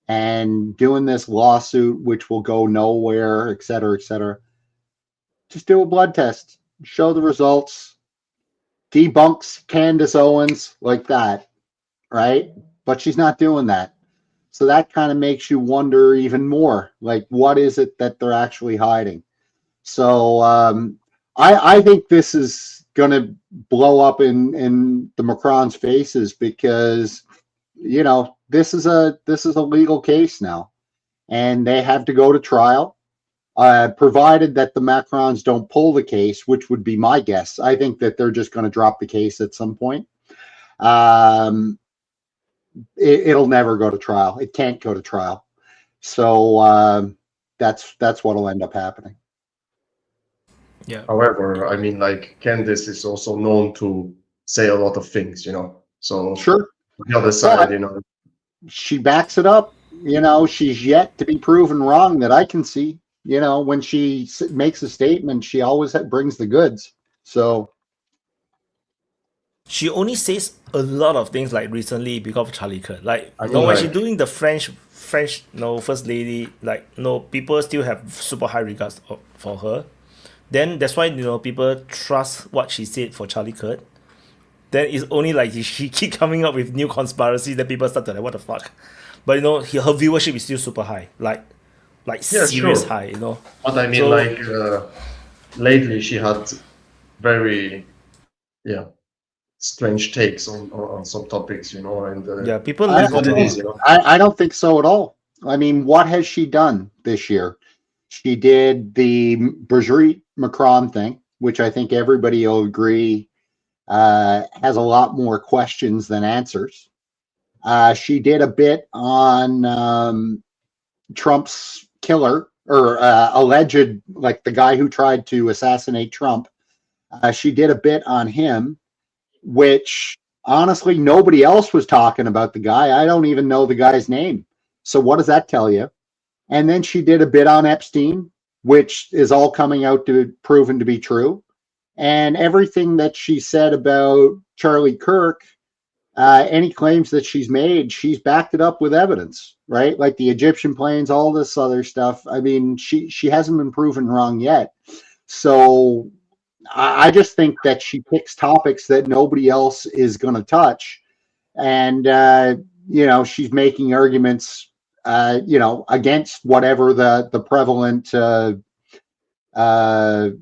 Speaker 6: and doing this lawsuit, which will go nowhere, et cetera, et cetera. Just do a blood test, show the results, debunks Candace Owens like that, right? But she's not doing that. So that kind of makes you wonder even more, like, what is it that they're actually hiding? So I think this is going to blow up in the Macron's faces because, you know, this is a legal case now, and they have to go to trial. Provided that the Macrons don't pull the case, which would be my guess. I think that they're just going to drop the case at some point. It'll never go to trial. It can't go to trial. So that's what'll end up happening.
Speaker 3: Yeah.
Speaker 5: However, I mean, like, Candace is also known to say a lot of things, you know. So
Speaker 6: Sure.
Speaker 5: the other side, you know.
Speaker 6: She backs it up. You know, she's yet to be proven wrong that I can see. You know, when she makes a statement, she always brings the goods. So
Speaker 3: She only says a lot of things like recently because of Charlie Kirk. Like,
Speaker 5: I
Speaker 3: you
Speaker 5: mean,
Speaker 3: know, when
Speaker 5: like-
Speaker 3: she's doing the French, first lady, like, people still have super high regards for her. Then that's why, people trust what she said for Charlie Kirk. Then it's only like she keep coming up with new conspiracies that people start to like, what the fuck? But, her viewership is still super high. Like
Speaker 5: Yeah,
Speaker 3: serious
Speaker 5: sure.
Speaker 3: high,
Speaker 5: But I mean,
Speaker 3: So-
Speaker 5: lately she had very, strange takes on some topics, you know, and
Speaker 3: Yeah, people
Speaker 6: I
Speaker 3: live
Speaker 5: what
Speaker 3: on
Speaker 5: it
Speaker 3: it.
Speaker 5: is, you know.
Speaker 6: I don't think so at all. I mean, what has she done this year? She did the Brigitte Macron thing, which I think everybody will agree has a lot more questions than answers. She did a bit on Trump's killer, or alleged, like the guy who tried to assassinate Trump. She did a bit on him, which honestly nobody else was talking about the guy. I don't even know the guy's name. So what does that tell you? And then she did a bit on Epstein, which is all coming out to proven to be true. And everything that she said about Charlie Kirk, any claims that she's made, she's backed it up with evidence, right? Like the Egyptian planes, all this other stuff. I mean, she hasn't been proven wrong yet. So I just think that she picks topics that nobody else is going to touch. And, she's making arguments, against whatever the prevalent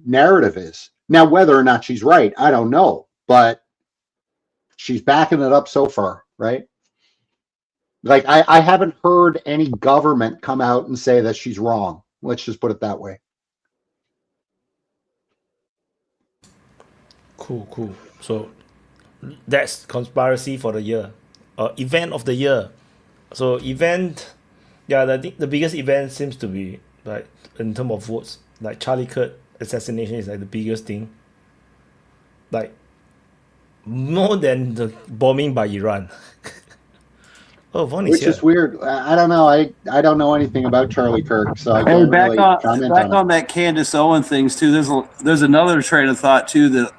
Speaker 6: narrative is. Now, whether or not she's right, I don't know, but she's backing it up so far, right? Like, I haven't heard any government come out and say that she's wrong. Let's just put it that way.
Speaker 3: Cool. So that's conspiracy for the year. Event of the year. So I think the biggest event seems to be, like, in terms of votes, like Charlie Kirk assassination is like the biggest thing. Like, more than the bombing by Iran. Oh, Vaughn is
Speaker 6: Which
Speaker 3: here.
Speaker 6: is weird. I don't know. I don't know anything about Charlie Kirk, so I
Speaker 7: Hey,
Speaker 6: can't
Speaker 7: back
Speaker 6: really
Speaker 7: on
Speaker 6: comment
Speaker 7: back
Speaker 6: on it.
Speaker 7: on that Candace Owen things too. There's another train of thought too that,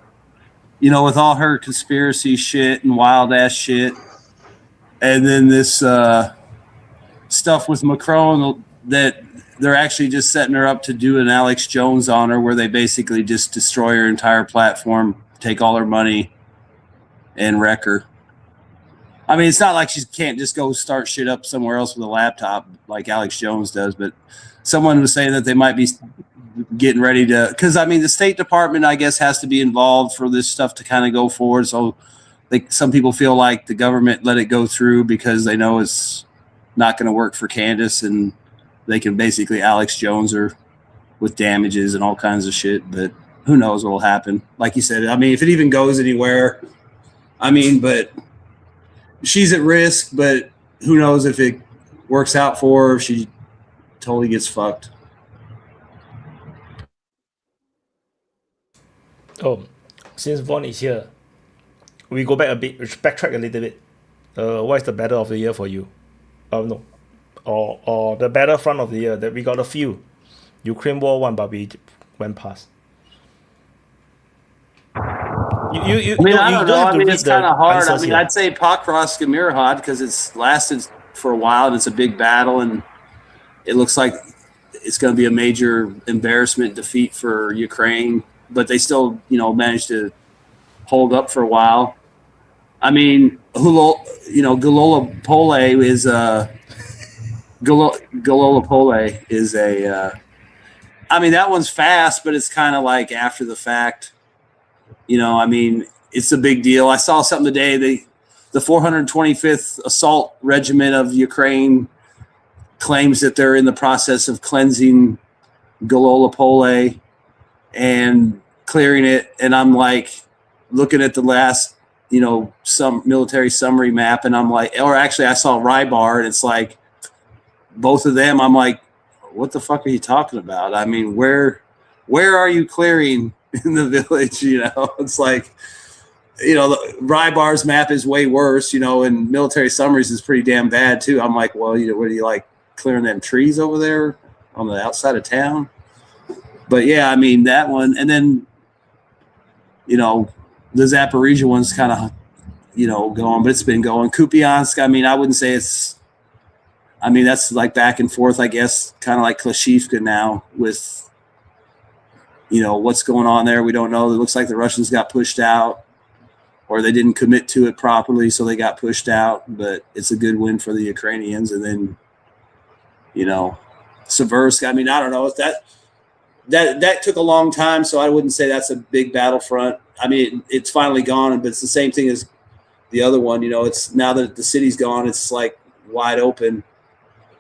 Speaker 7: with all her conspiracy shit and wild ass shit, and then this stuff with Macron, that they're actually just setting her up to do an Alex Jones on her, where they basically just destroy her entire platform, take all her money, and wreck her. I mean, it's not like she can't just go start shit up somewhere else with a laptop like Alex Jones does, but someone was saying that they might be getting ready to, because I mean, the State Department, I guess, has to be involved for this stuff to kind of go forward. So some people feel like the government let it go through because they know it's not going to work for Candace, and they can basically Alex Jones her with damages and all kinds of shit. But who knows what will happen? Like you said, I mean, if it even goes anywhere, I mean, but she's at risk, but who knows if it works out for her, if she totally gets fucked.
Speaker 3: Oh, since Vaughn is here, we go back a bit, backtrack a little bit. What is the battle of the year for you? No. Or the battlefront of the year that we got a few. Ukraine War 1, but we went past.
Speaker 7: I mean, I don't know. I mean, it's kind of hard. I mean, I'd say Pokrovsk and Mirahad because it's lasted for a while, and it's a big battle, and it looks like it's going to be a major embarrassment defeat for Ukraine, but they still, managed to hold up for a while. I mean, Galolapole is Galolapole is I mean, that one's fast, but it's kind of like after the fact. I mean, it's a big deal. I saw something today. The 425th Assault Regiment of Ukraine claims that they're in the process of cleansing Galolapole and clearing it. And I'm like looking at the last, some military summary map, and I'm like, or actually I saw Rybar, and it's like both of them. I'm like, what the fuck are you talking about? I mean, where are you clearing in the village? It's like, the Rybar's map is way worse, and military summaries is pretty damn bad too. I'm like, well, what do you like clearing them trees over there on the outside of town? But yeah, I mean that one, and then the Zaporizhia one's kind of going, but it's been going. Kupiansk, I mean, I wouldn't say it's. I mean, that's like back and forth, I guess, kind of like Klashivka now with what's going on there. We don't know. It looks like the Russians got pushed out, or they didn't commit to it properly, so they got pushed out. But it's a good win for the Ukrainians. And then, Seversk. I mean, I don't know. That took a long time, so I wouldn't say that's a big battlefront. I mean, it's finally gone, but it's the same thing as the other one. It's now that the city's gone, it's like wide open.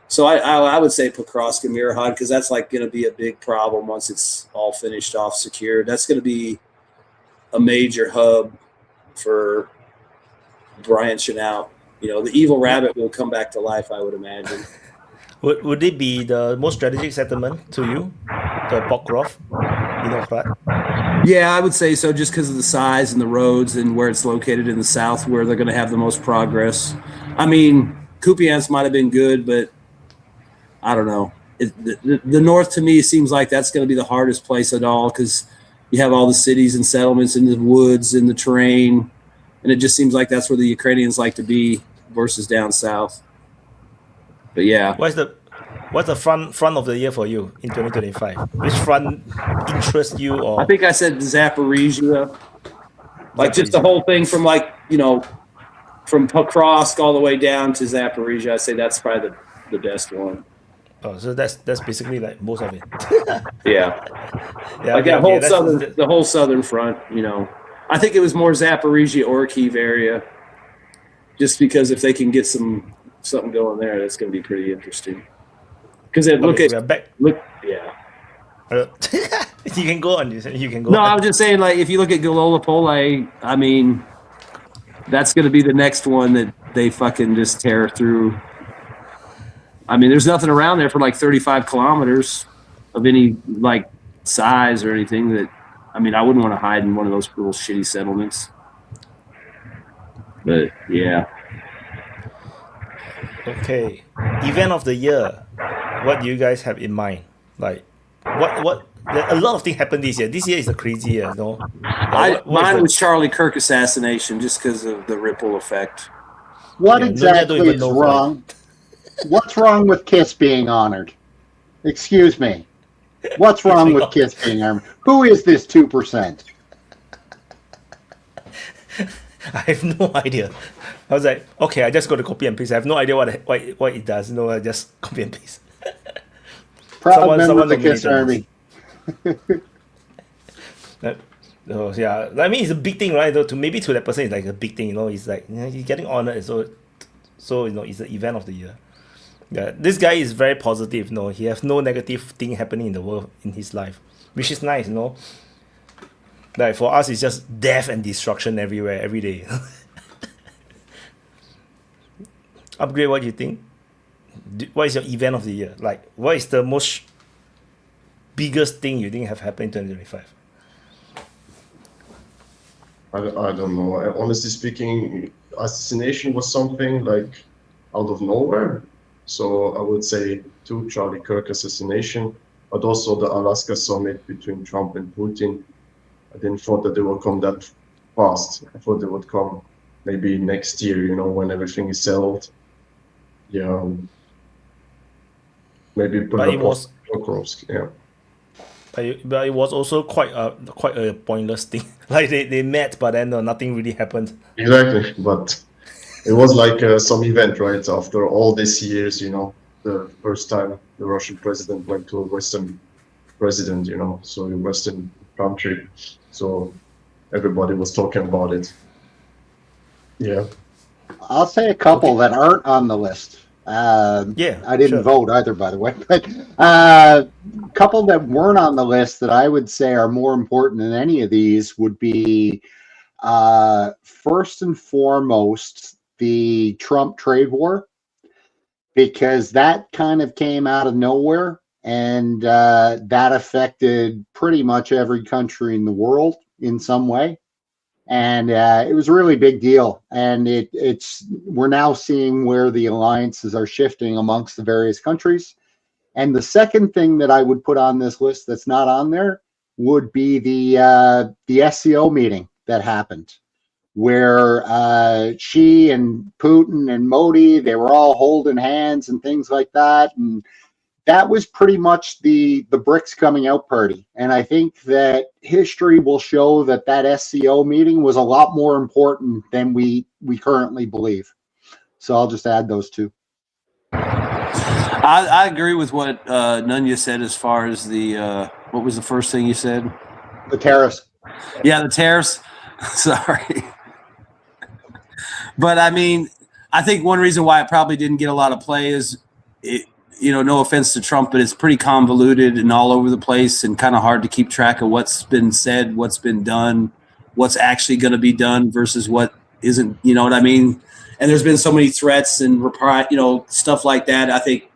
Speaker 7: So I would say Pokrovsk and Mirahad, because that's like going to be a big problem once it's all finished off, secured. That's going to be a major hub for branching out. The evil rabbit will come back to life, I would imagine.
Speaker 3: Would it be the most strategic settlement to you, the Pokrov,
Speaker 7: Yeah, I would say so, just because of the size and the roads and where it's located in the south, where they're going to have the most progress. I mean, Kupiansk might have been good, but I don't know. The north, to me, seems like that's going to be the hardest place at all, because you have all the cities and settlements in the woods and the terrain, and it just seems like that's where the Ukrainians like to be versus down south. But yeah.
Speaker 3: What's the front of the year for you in 2025? Which front interests you? Or
Speaker 7: I think I said Zaporizhia. Like just the whole thing from from Pokrovsk all the way down to Zaporizhia. I say that's probably the best one.
Speaker 3: Oh, so that's basically like most of it.
Speaker 7: Yeah.
Speaker 3: Yeah,
Speaker 7: like the whole southern front, I think it was more Zaporizhia or Kyiv area, just because if they can get something going there, that's going to be pretty interesting. Because yeah.
Speaker 3: You can go on. You can go.
Speaker 7: No,
Speaker 3: on.
Speaker 7: I was just saying, like, if you look at Galolapole, I mean, that's going to be the next one that they fucking just tear through. I mean, there's nothing around there for like 35 kilometers of any like size or anything that, I mean, I wouldn't want to hide in one of those little shitty settlements. But yeah.
Speaker 3: Okay. Event of the year. What do you guys have in mind? Like, what? A lot of things happened this year. This year is a crazy year, no?
Speaker 7: Mine was Charlie Kirk assassination, just because of the ripple effect.
Speaker 6: What exactly is wrong? What's wrong with Kiss being honored? Excuse me. What's wrong with Kiss being honored? Who is this 2%?
Speaker 3: I have no idea. I was like, okay, I just go to copy and paste. I have no idea what it does. No, I just copy and paste.
Speaker 6: Proud member of the Kiss Army.
Speaker 3: Yeah, I mean, it's a big thing, right? Though to that person, it's like a big thing. It's like he's getting honored, so it's the event of the year. Yeah, this guy is very positive. He has no negative thing happening in the world in his life, which is nice. Like for us, it's just death and destruction everywhere, every day. Upgrade, what do you think? What is your event of the year? Like, what is the most biggest thing you think have happened in 2025?
Speaker 5: I don't know. Honestly speaking, assassination was something like out of nowhere. So I would say to Charlie Kirk assassination, but also the Alaska summit between Trump and Putin. I didn't thought that they would come that fast. I thought they would come maybe next year, when everything is settled. Yeah, maybe
Speaker 3: But it was
Speaker 5: Pokrovsk. Yeah.
Speaker 3: but it was also quite a pointless thing. Like they met, but then nothing really happened.
Speaker 5: Exactly, but it was like some event, right? After all these years, the first time the Russian president went to a Western president, so a Western country. So everybody was talking about it. Yeah.
Speaker 6: I'll say a couple that aren't on the list.
Speaker 3: Yeah,
Speaker 6: I didn't
Speaker 3: sure.
Speaker 6: vote either, by the way. But a couple that weren't on the list that I would say are more important than any of these would be first and foremost the Trump trade war, because that kind of came out of nowhere, and that affected pretty much every country in the world in some way. And it was a really big deal. And we're now seeing where the alliances are shifting amongst the various countries. And the second thing that I would put on this list that's not on there would be the SCO meeting that happened, where Xi and Putin and Modi, they were all holding hands and things like that. And that was pretty much the BRICS coming out party. And I think that history will show that SCO meeting was a lot more important than we currently believe. So I'll just add those two.
Speaker 7: I agree with what Nunya said as far as the what was the first thing you said?
Speaker 6: The tariffs.
Speaker 7: Yeah, the tariffs. Sorry. But I mean, I think one reason why it probably didn't get a lot of play is no offense to Trump, but it's pretty convoluted and all over the place and kind of hard to keep track of what's been said, what's been done, what's actually going to be done versus what isn't, you know what I mean? And there's been so many threats and stuff like that. I think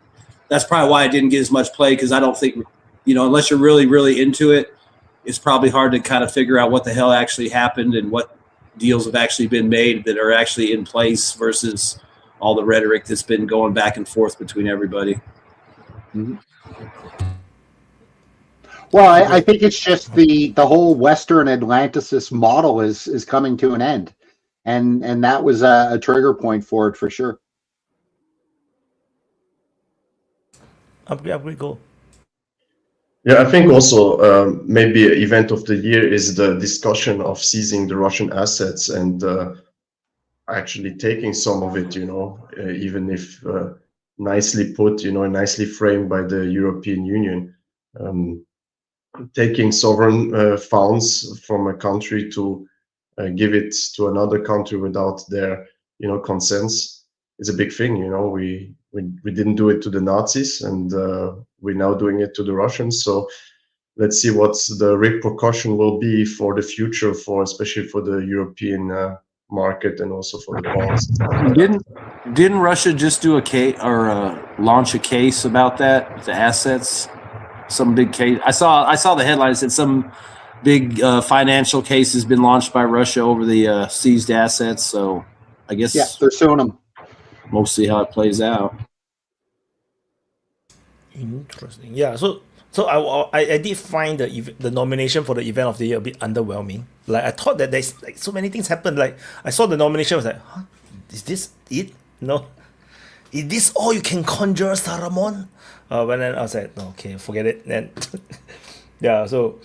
Speaker 7: that's probably why it didn't get as much play, because I don't think, unless you're really, really into it, it's probably hard to kind of figure out what the hell actually happened and what deals have actually been made that are actually in place versus all the rhetoric that's been going back and forth between everybody.
Speaker 6: Mm-hmm. Well, I think it's just the whole Western Atlanticist model is coming to an end, and that was a trigger point for it for sure.
Speaker 3: We go.
Speaker 5: Yeah, I think also maybe event of the year is the discussion of seizing the Russian assets and actually taking some of it, even if nicely put, nicely framed by the European Union. Taking sovereign funds from a country to give it to another country without their, consent is a big thing. We didn't do it to the Nazis, and we're now doing it to the Russians. So let's see what the repercussion will be for the future, especially for the European market and also for the bonds.
Speaker 7: Didn't Russia just do a case or launch a case about that, the assets? Some big case. I saw the headlines that some big financial case has been launched by Russia over the seized assets. So I guess
Speaker 6: they're suing them.
Speaker 7: We'll see how it plays out.
Speaker 3: Interesting. Yeah. So I did find the nomination for the event of the year a bit underwhelming. Like I thought that there's like so many things happened. Like I saw the nomination, I was like, huh? Is this it? No. Is this all you can conjure, Saramon? But then I was like, no, okay, forget it. Then yeah, so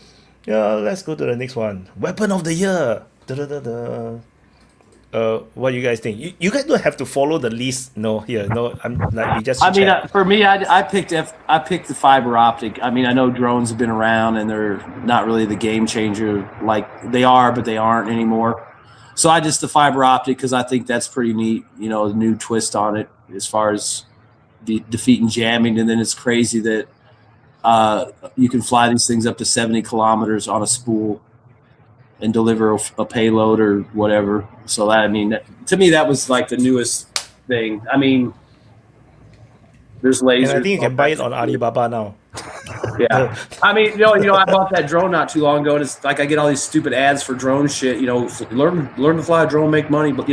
Speaker 3: let's go to the next one. Weapon of the year. What do you guys think? You guys don't have to follow the list. No, I'm like we just.
Speaker 7: I mean, for me, I picked the fiber optic. I mean, I know drones have been around and they're not really the game changer like they are, but they aren't anymore. So the fiber optic, because I think that's pretty neat. The new twist on it as far as defeating jamming, and then it's crazy that you can fly these things up to 70 kilometers on a spool and deliver a payload or whatever. So to me, that was like the newest thing. I mean, there's lasers.
Speaker 3: And I think you can buy it on Alibaba now.
Speaker 7: Yeah. I mean, I bought that drone not too long ago, and it's like I get all these stupid ads for drone shit. Learn to fly a drone, make money. But,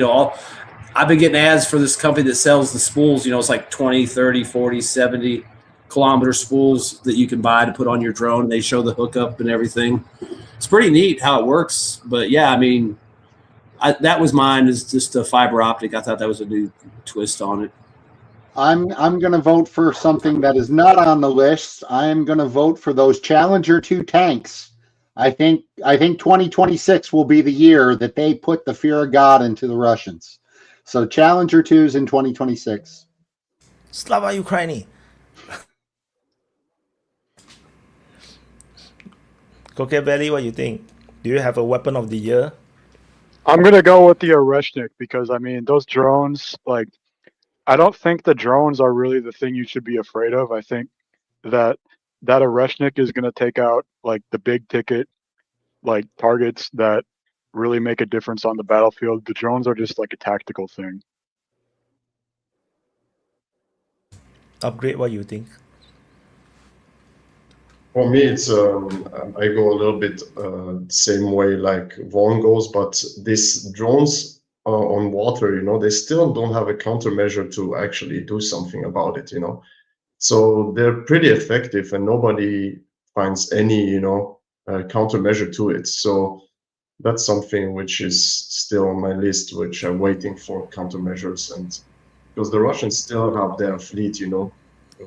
Speaker 7: I've been getting ads for this company that sells the spools. It's like 20, 30, 40, 70 kilometer spools that you can buy to put on your drone. They show the hookup and everything. It's pretty neat how it works. But, yeah, I mean, that was mine, is just a fiber optic. I thought that was a new twist on it.
Speaker 6: I'm going to vote for something that is not on the list. I'm going to vote for those Challenger 2 tanks. I think 2026 will be the year that they put the fear of God into the Russians. So Challenger 2s in 2026.
Speaker 3: Slava Ukraini. Coquette Valley, what you think? Do you have a weapon of the year?
Speaker 4: I'm gonna go with the Oreshnik because I mean those drones, like I don't think the drones are really the thing you should be afraid of. I think that Oreshnik is gonna take out like the big ticket like targets that really make a difference on the battlefield. The drones are just like a tactical thing.
Speaker 3: Upgrade, what you think?
Speaker 5: For me, it's I go a little bit same way like Vaughn goes, but these drones on water, they still don't have a countermeasure to actually do something about it, So they're pretty effective, and nobody finds any, countermeasure to it. So that's something which is still on my list, which I'm waiting for countermeasures, and because the Russians still have their fleet,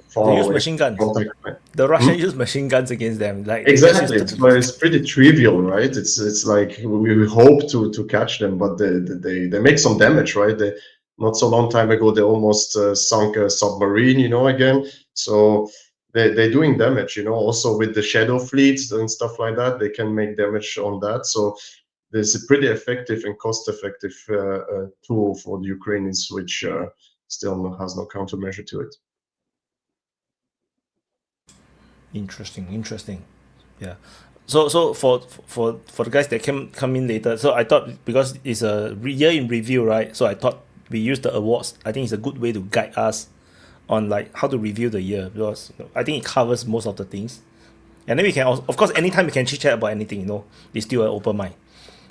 Speaker 5: far
Speaker 3: They use
Speaker 5: away
Speaker 3: machine guns.
Speaker 5: from contact point.
Speaker 3: The Russians use machine guns against them. Like they just
Speaker 5: Exactly,
Speaker 3: use
Speaker 5: but it's pretty trivial, right? It's like we hope to catch them, but they make some damage, right? They not so long time ago they almost sunk a submarine, again. So they're doing damage, Also with the shadow fleets and stuff like that, they can make damage on that. So there's a pretty effective and cost-effective tool for the Ukrainians, which still has no countermeasure to it.
Speaker 3: Interesting. Yeah. So for the guys that come in later, so I thought because it's a year in review, right? So I thought we use the awards. I think it's a good way to guide us on like how to review the year, because I think it covers most of the things. And then we can also, of course, anytime we can chit chat about anything, it's still an open mind.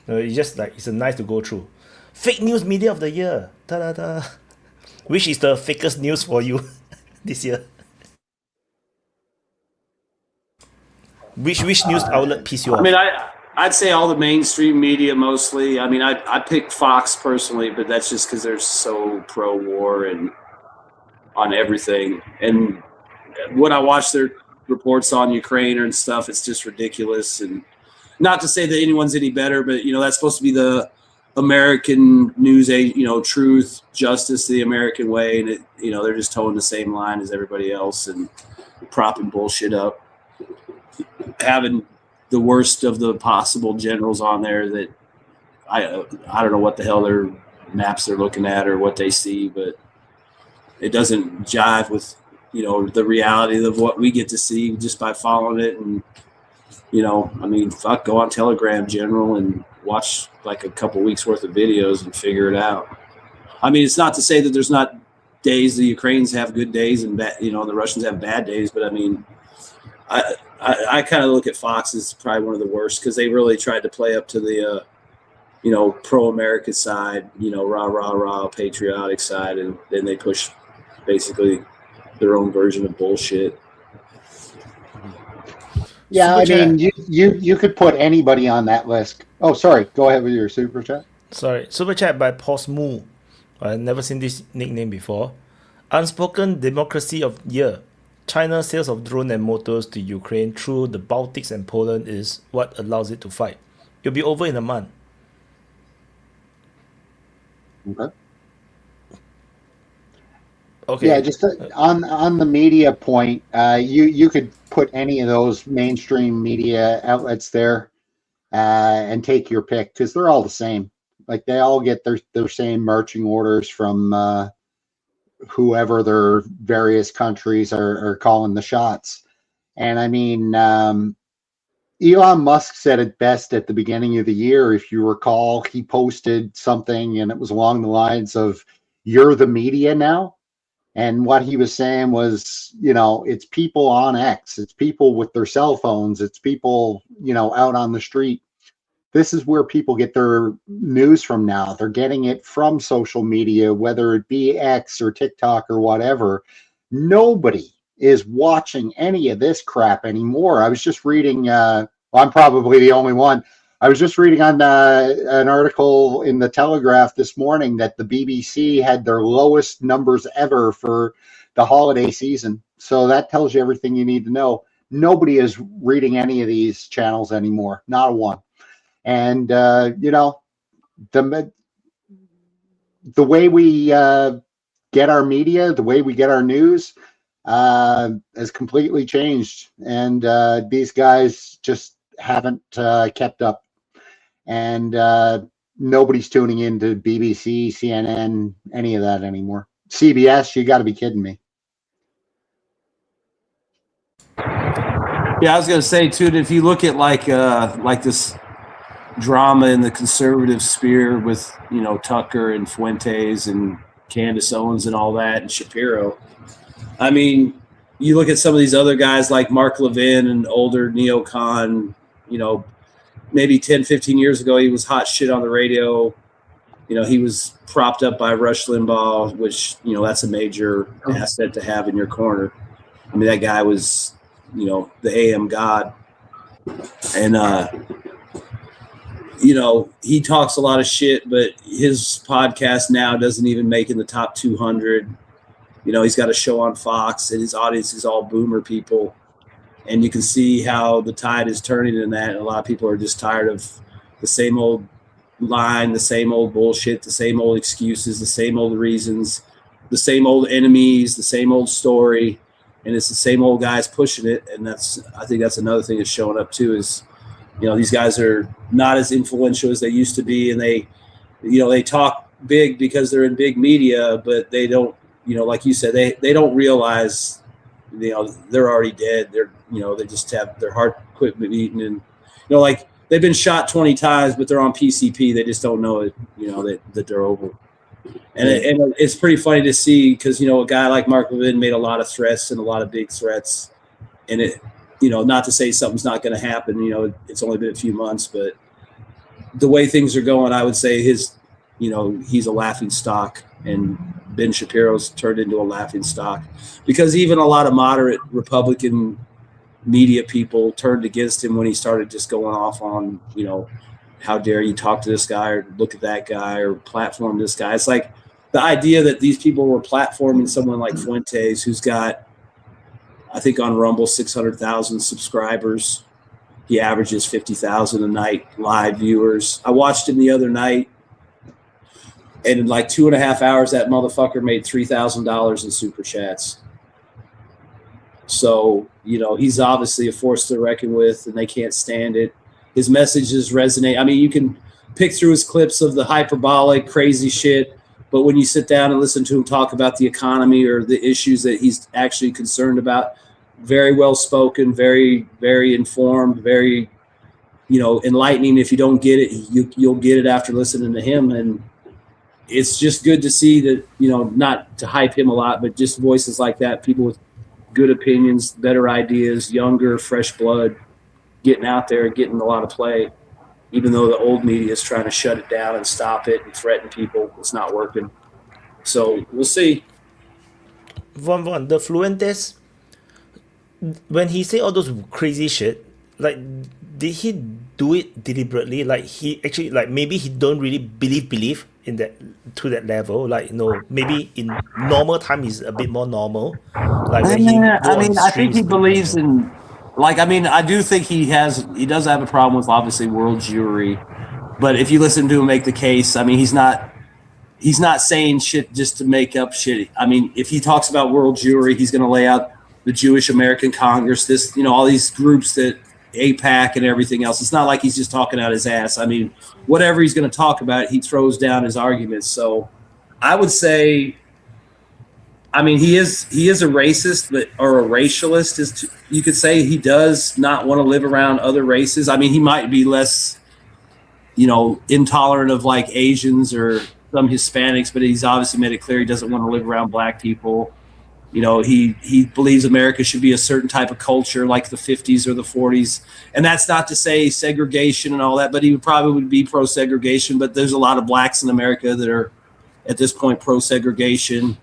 Speaker 3: It's just like it's nice to go through. Fake news media of the year. Ta-da-da. Which is the fakest news for you this year? Which news outlet piss you off?
Speaker 7: I mean, I'd say all the mainstream media mostly. I mean, I picked Fox personally, but that's just because they're so pro-war and on everything. And when I watch their reports on Ukraine and stuff, it's just ridiculous. And not to say that anyone's any better, but that's supposed to be the American news, truth, justice, the American way, and they're just towing the same line as everybody else and propping bullshit up. Having the worst of the possible generals on there that I don't know what the hell their maps they're looking at or what they see, but it doesn't jive with the reality of what we get to see just by following it. And I mean, fuck, go on Telegram General and watch like a couple weeks worth of videos and figure it out. I mean, it's not to say that there's not days the Ukrainians have good days and bad, the Russians have bad days, but I mean, I kind of look at Fox as probably one of the worst because they really tried to play up to the, pro-American side, rah, patriotic side, and then they push basically their own version of bullshit.
Speaker 6: Yeah, I mean, you could put anybody on that list. Oh, sorry. Go ahead with your super chat.
Speaker 3: Sorry, super chat by Posmu. I've never seen this nickname before. Unspoken democracy of year. China's sales of drone and motors to Ukraine through the Baltics and Poland is what allows it to fight. It'll be over in a month. Okay.
Speaker 6: Yeah, just on the media point, you could put any of those mainstream media outlets there and take your pick because they're all the same. Like they all get their same marching orders from whoever their various countries are calling the shots. And I mean, Elon Musk said it best at the beginning of the year. If you recall, he posted something and it was along the lines of, "You're the media now." And what he was saying was, it's people on X, it's people with their cell phones, it's people, out on the street. This is where people get their news from now. They're getting it from social media, whether it be X or TikTok or whatever. Nobody is watching any of this crap anymore. I was just reading, I'm probably the only one. I was just reading on an article in the Telegraph this morning that the BBC had their lowest numbers ever for the holiday season. So that tells you everything you need to know. Nobody is reading any of these channels anymore, not a one. And, you know, the way we get our media, the way we get our news has completely changed. And these guys just haven't kept up. And nobody's tuning into BBC, CNN, any of that anymore. CBS, you got to be kidding me.
Speaker 7: Yeah, I was going to say too, that if you look at like this drama in the conservative sphere with, you know, Tucker and Fuentes and Candace Owens and all that and Shapiro, I mean, you look at some of these other guys like Mark Levin and older neocon, you know, maybe 10, 15 years ago, he was hot shit on the radio. You know, he was propped up by Rush Limbaugh, which, you know, that's a major asset to have in your corner. I mean, that guy was, you know, the AM god. And, you know, he talks a lot of shit, but his podcast now doesn't even make in the top 200. You know, he's got a show on Fox, and his audience is all boomer people. And you can see how the tide is turning in that. And a lot of people are just tired of the same old line, the same old bullshit, the same old excuses, the same old reasons, the same old enemies, the same old story. And it's the same old guys pushing it. And I think that's another thing that's showing up too is, you know, these guys are not as influential as they used to be. And they, you know, they talk big because they're in big media, but they don't, you know, like you said, they don't realize, you know, they're already dead. They're, you know, they just have their heart quit beating, and, you know, like they've been shot 20 times, but they're on PCP. They just don't know it, you know, that they're over. And it's pretty funny to see because, you know, a guy like Mark Levin made a lot of threats and a lot of big threats, and it, you know, not to say something's not going to happen. You know, it's only been a few months, but the way things are going, I would say you know, he's a laughing stock, and Ben Shapiro's turned into a laughing stock because even a lot of moderate Republican media people turned against him when he started just going off on, you know, how dare you talk to this guy or look at that guy or platform this guy. It's like the idea that these people were platforming someone like Fuentes, who's got, I think on Rumble, 600,000 subscribers. He averages 50,000 a night live viewers. I watched him the other night, and in like 2.5 hours, that motherfucker made $3,000 in super chats. So, you know, he's obviously a force to reckon with, and they can't stand it. His messages resonate. I mean, you can pick through his clips of the hyperbolic, crazy shit, but when you sit down and listen to him talk about the economy or the issues that he's actually concerned about, very well spoken, very, very informed, very, you know, enlightening. If you don't get it, you'll get it after listening to him. And it's just good to see that, you know, not to hype him a lot, but just voices like that, people with good opinions, better ideas, younger, fresh blood, getting out there, getting a lot of play, even though the old media is trying to shut it down and stop it and threaten people. It's not working. So we'll see.
Speaker 3: Von, the Fuentes, when he say all those crazy shit, like, did he do it deliberately? Like, he actually, like, maybe he don't really believe in that, to that level. Like, you know, maybe in normal time he's a bit more normal. Like, when he
Speaker 7: I think he believes in, like, I mean, I do think he does have a problem with obviously world Jewry, but if you listen to him make the case, I mean, he's not saying shit just to make up shit. I mean, if he talks about world Jewry, he's going to lay out the Jewish American Congress, this, you know, all these groups that AIPAC and everything else. It's not like he's just talking out his ass. I mean, whatever he's going to talk about, he throws down his arguments. So I would say, I mean, he is a racist, or a racialist. You could say he does not want to live around other races. I mean, he might be less, you know, intolerant of like Asians or some Hispanics, but he's obviously made it clear he doesn't want to live around black people. You know, he believes America should be a certain type of culture like the 50s or the 40s. And that's not to say segregation and all that, but he would probably be pro-segregation. But there's a lot of blacks in America that are at this point pro-segregation.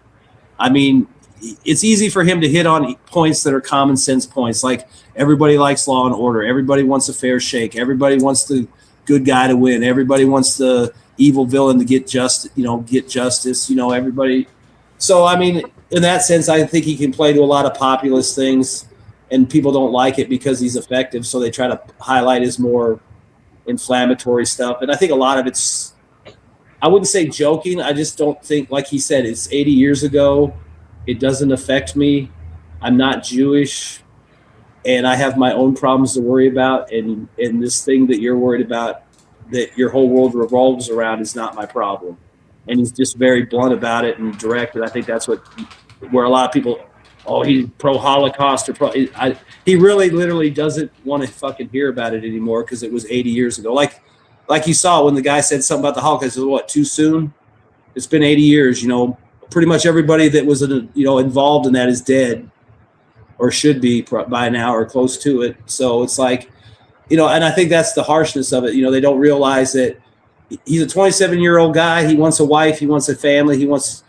Speaker 7: I mean, it's easy for him to hit on points that are common sense points, like everybody likes law and order. Everybody wants a fair shake. Everybody wants to good guy to win. Everybody wants the evil villain to get justice. Everybody. So I mean, in that sense, I think he can play to a lot of populist things, and people don't like it because he's effective. So they try to highlight his more inflammatory stuff. And I think a lot of it's, I wouldn't say joking. I just don't think, like he said, it's 80 years ago. It doesn't affect me. I'm not Jewish, and I have my own problems to worry about. And this thing that you're worried about, that your whole world revolves around, is not my problem. And he's just very blunt about it and direct. And I think that's where a lot of people, oh, he's pro-Holocaust or he really literally doesn't want to fucking hear about it anymore because it was 80 years ago. Like you saw when the guy said something about the Holocaust, what, too soon? It's been 80 years, pretty much everybody that was involved in that is dead or should be by now or close to it. So it's like, and I think that's the harshness of it. They don't realize that he's a 27-year-old guy. He wants a wife. He wants a family. He wants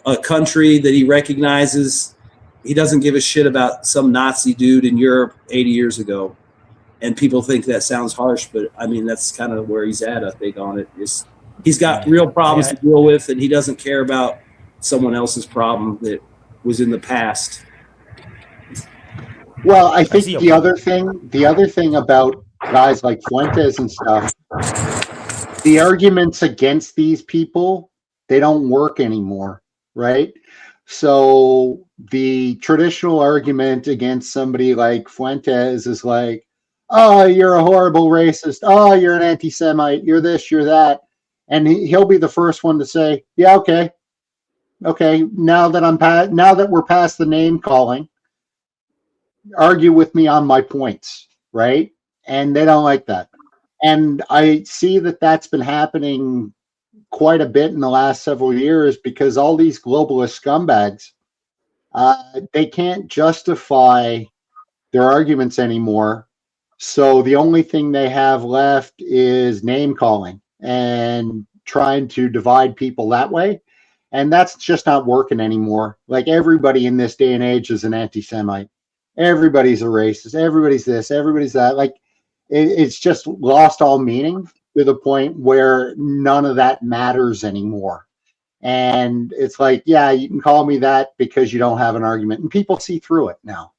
Speaker 7: a country that he recognizes. He doesn't give a shit about some Nazi dude in Europe 80 years ago. And people think that sounds harsh, but I mean, that's kind of where he's at, I think, on it. He's got real problems to deal with, and he doesn't care about someone else's problem that was in the past.
Speaker 6: Well, I think the other thing about guys like Fuentes and stuff, the arguments against these people, they don't work anymore, right? So the traditional argument against somebody like Fuentes is like, oh, you're a horrible racist. Oh, you're an anti-Semite. You're this, you're that. And he'll be the first one to say, yeah, okay. Now that we're past the name calling, argue with me on my points, right? And they don't like that. And I see that that's been happening quite a bit in the last several years because all these globalist scumbags, they can't justify their arguments anymore. So the only thing they have left is name calling and trying to divide people that way. And that's just not working anymore. Like, everybody in this day and age is an anti-Semite. Everybody's a racist. Everybody's this, everybody's that. Like, it's just lost all meaning to the point where none of that matters anymore. And it's like, yeah, you can call me that because you don't have an argument. And people see through it now,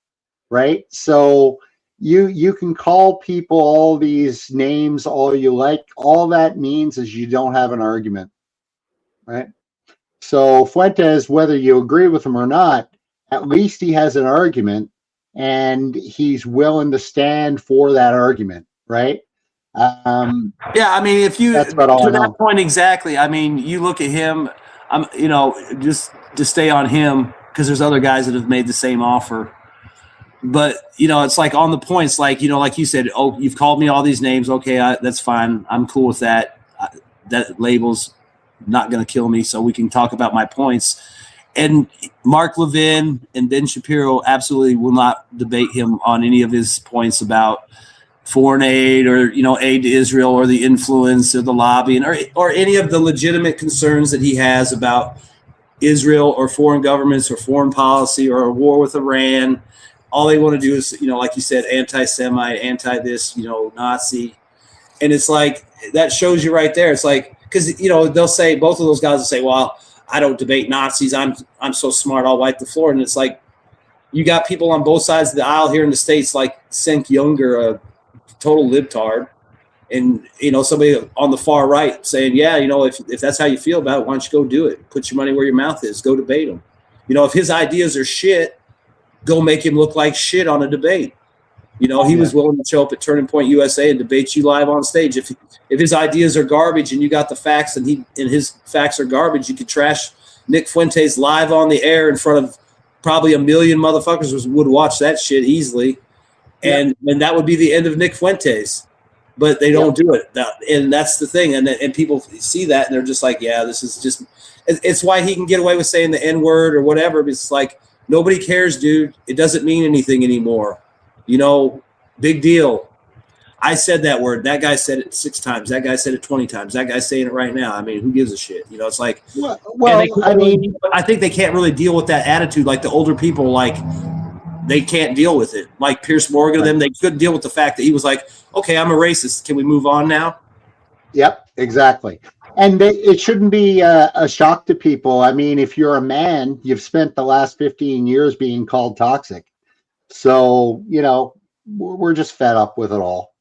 Speaker 6: right? So you can call people all these names all you like. All that means is you don't have an argument, right? So Fuentes, whether you agree with him or not, at least he has an argument, and he's willing to stand for that argument, right?
Speaker 7: Yeah, I mean, if you
Speaker 6: that's about all
Speaker 7: to
Speaker 6: I know.
Speaker 7: that point exactly, I mean, you look at him, just to stay on him, because there's other guys that have made the same offer. But, it's like on the points, like, like you said, oh, you've called me all these names. Okay, that's fine. I'm cool with that. That label's not going to kill me, so we can talk about my points. And Mark Levin and Ben Shapiro absolutely will not debate him on any of his points about foreign aid or, aid to Israel or the influence or the lobbying or any of the legitimate concerns that he has about Israel or foreign governments or foreign policy or a war with Iran. All they want to do is, like you said, anti-Semite, anti-this, Nazi. And it's like, that shows you right there. It's like, because, they'll say, both of those guys will say, well, I don't debate Nazis. I'm so smart, I'll wipe the floor. And it's like, you got people on both sides of the aisle here in the States, like Cenk Younger, a total libtard. And, somebody on the far right saying, yeah, if that's how you feel about it, why don't you go do it? Put your money where your mouth is. Go debate him. If his ideas are shit, go make him look like shit on a debate. He was willing to show up at Turning Point USA and debate you live on stage. If his ideas are garbage and you got the facts and his facts are garbage, you could trash Nick Fuentes live on the air in front of probably 1 million motherfuckers would watch that shit easily. And that would be the end of Nick Fuentes. But they don't do it. And that's the thing. And people see that and they're just like, yeah, this is just – it's why he can get away with saying the N-word or whatever. But it's like, nobody cares, dude. It doesn't mean anything anymore. Big deal. I said that word. That guy said it 6 times. That guy said it 20 times. That guy's saying it right now. I mean, who gives a shit? It's like,
Speaker 6: well,
Speaker 7: I think they can't really deal with that attitude. Like the older people, like they can't deal with it. Like Pierce Morgan and them, they couldn't deal with the fact that he was like, okay, I'm a racist. Can we move on now?
Speaker 6: Yep, exactly. And it shouldn't be a shock to people. I mean, if you're a man, you've spent the last 15 years being called toxic. So, you know, we're just fed up with it all.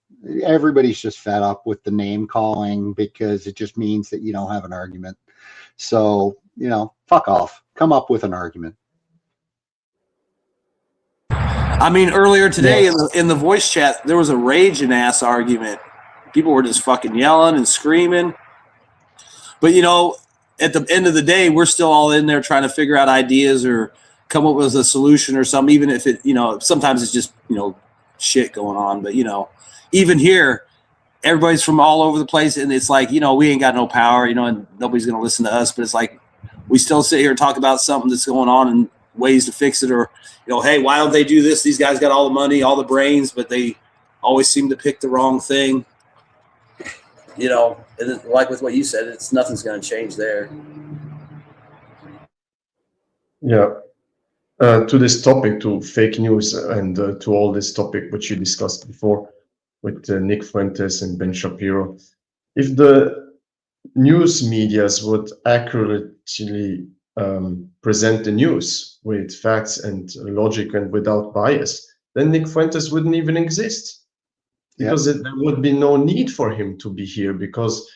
Speaker 6: Everybody's just fed up with the name calling because it just means that you don't have an argument. So, you know, fuck off. Come up with an argument.
Speaker 7: I mean, earlier today in the voice chat, there was a raging ass argument. People were just fucking yelling and screaming. But, you know, at the end of the day, we're still all in there trying to figure out ideas or come up with a solution or something, even if it, you know, sometimes it's just, you know, shit going on. But, you know, even here, everybody's from all over the place. And it's like, you know, we ain't got no power, you know, and nobody's going to listen to us. But it's like we still sit here and talk about something that's going on and ways to fix it, or, you know, hey, why don't they do this? These guys got all the money, all the brains, but they always seem to pick the wrong thing. You know, and like with what you said, it's nothing's going to change there.
Speaker 8: Yeah. To this topic, to fake news, and to all this topic which you discussed before with Nick Fuentes and Ben Shapiro, if the news medias would accurately present the news with facts and logic and without bias, then Nick Fuentes wouldn't even exist, because there would be no need for him to be here, because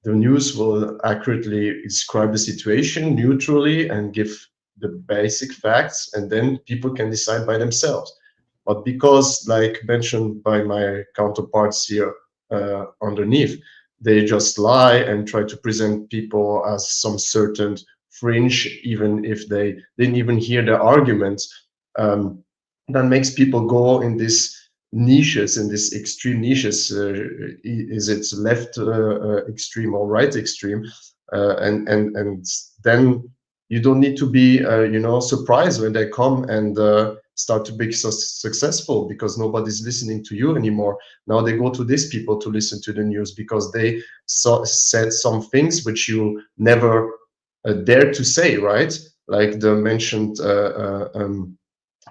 Speaker 8: the news will accurately describe the situation neutrally and give the basic facts, and then people can decide by themselves. But because, like mentioned by my counterparts here underneath, they just lie and try to present people as some certain fringe, even if they didn't even hear the arguments, that makes people go in this niches, in this extreme niches. Is it left extreme or right extreme? And then you don't need to be you know, surprised when they come and start to be so successful, because nobody's listening to you anymore. Now they go to these people to listen to the news because they said some things which you never dared to say, right? Like the mentioned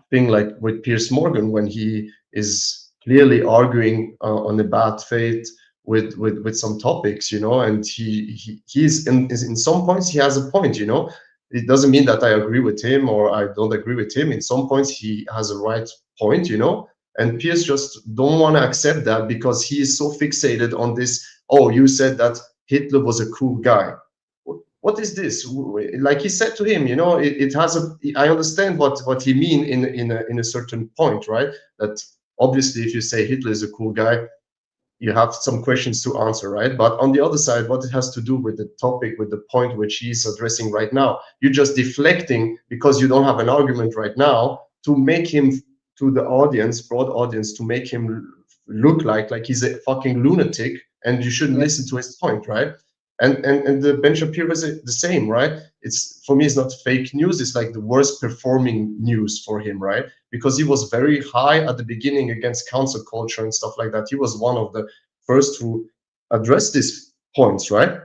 Speaker 8: thing, like with Pierce Morgan, when he is clearly arguing on the bad faith with some topics, you know, and he's in some points he has a point, you know. It doesn't mean that I agree with him or I don't agree with him. In some points he has a right point, you know, and Pierce just don't want to accept that because he is so fixated on this. Oh, you said that Hitler was a cool guy. What is this? Like he said to him, you know, it has a, I understand what he mean in a certain point, right? That obviously if you say Hitler is a cool guy, you have some questions to answer, right? But on the other side, what it has to do with the topic, with the point which he's addressing right now, you're just deflecting because you don't have an argument right now to make him, to the audience, broad audience, to make him look like he's a fucking lunatic and you shouldn't listen to his point, right? And the Ben Shapiro is the same, right? It's, for me, it's not fake news. It's like the worst performing news for him, right? Because he was very high at the beginning against cancel culture and stuff like that. He was one of the first to address these points, right?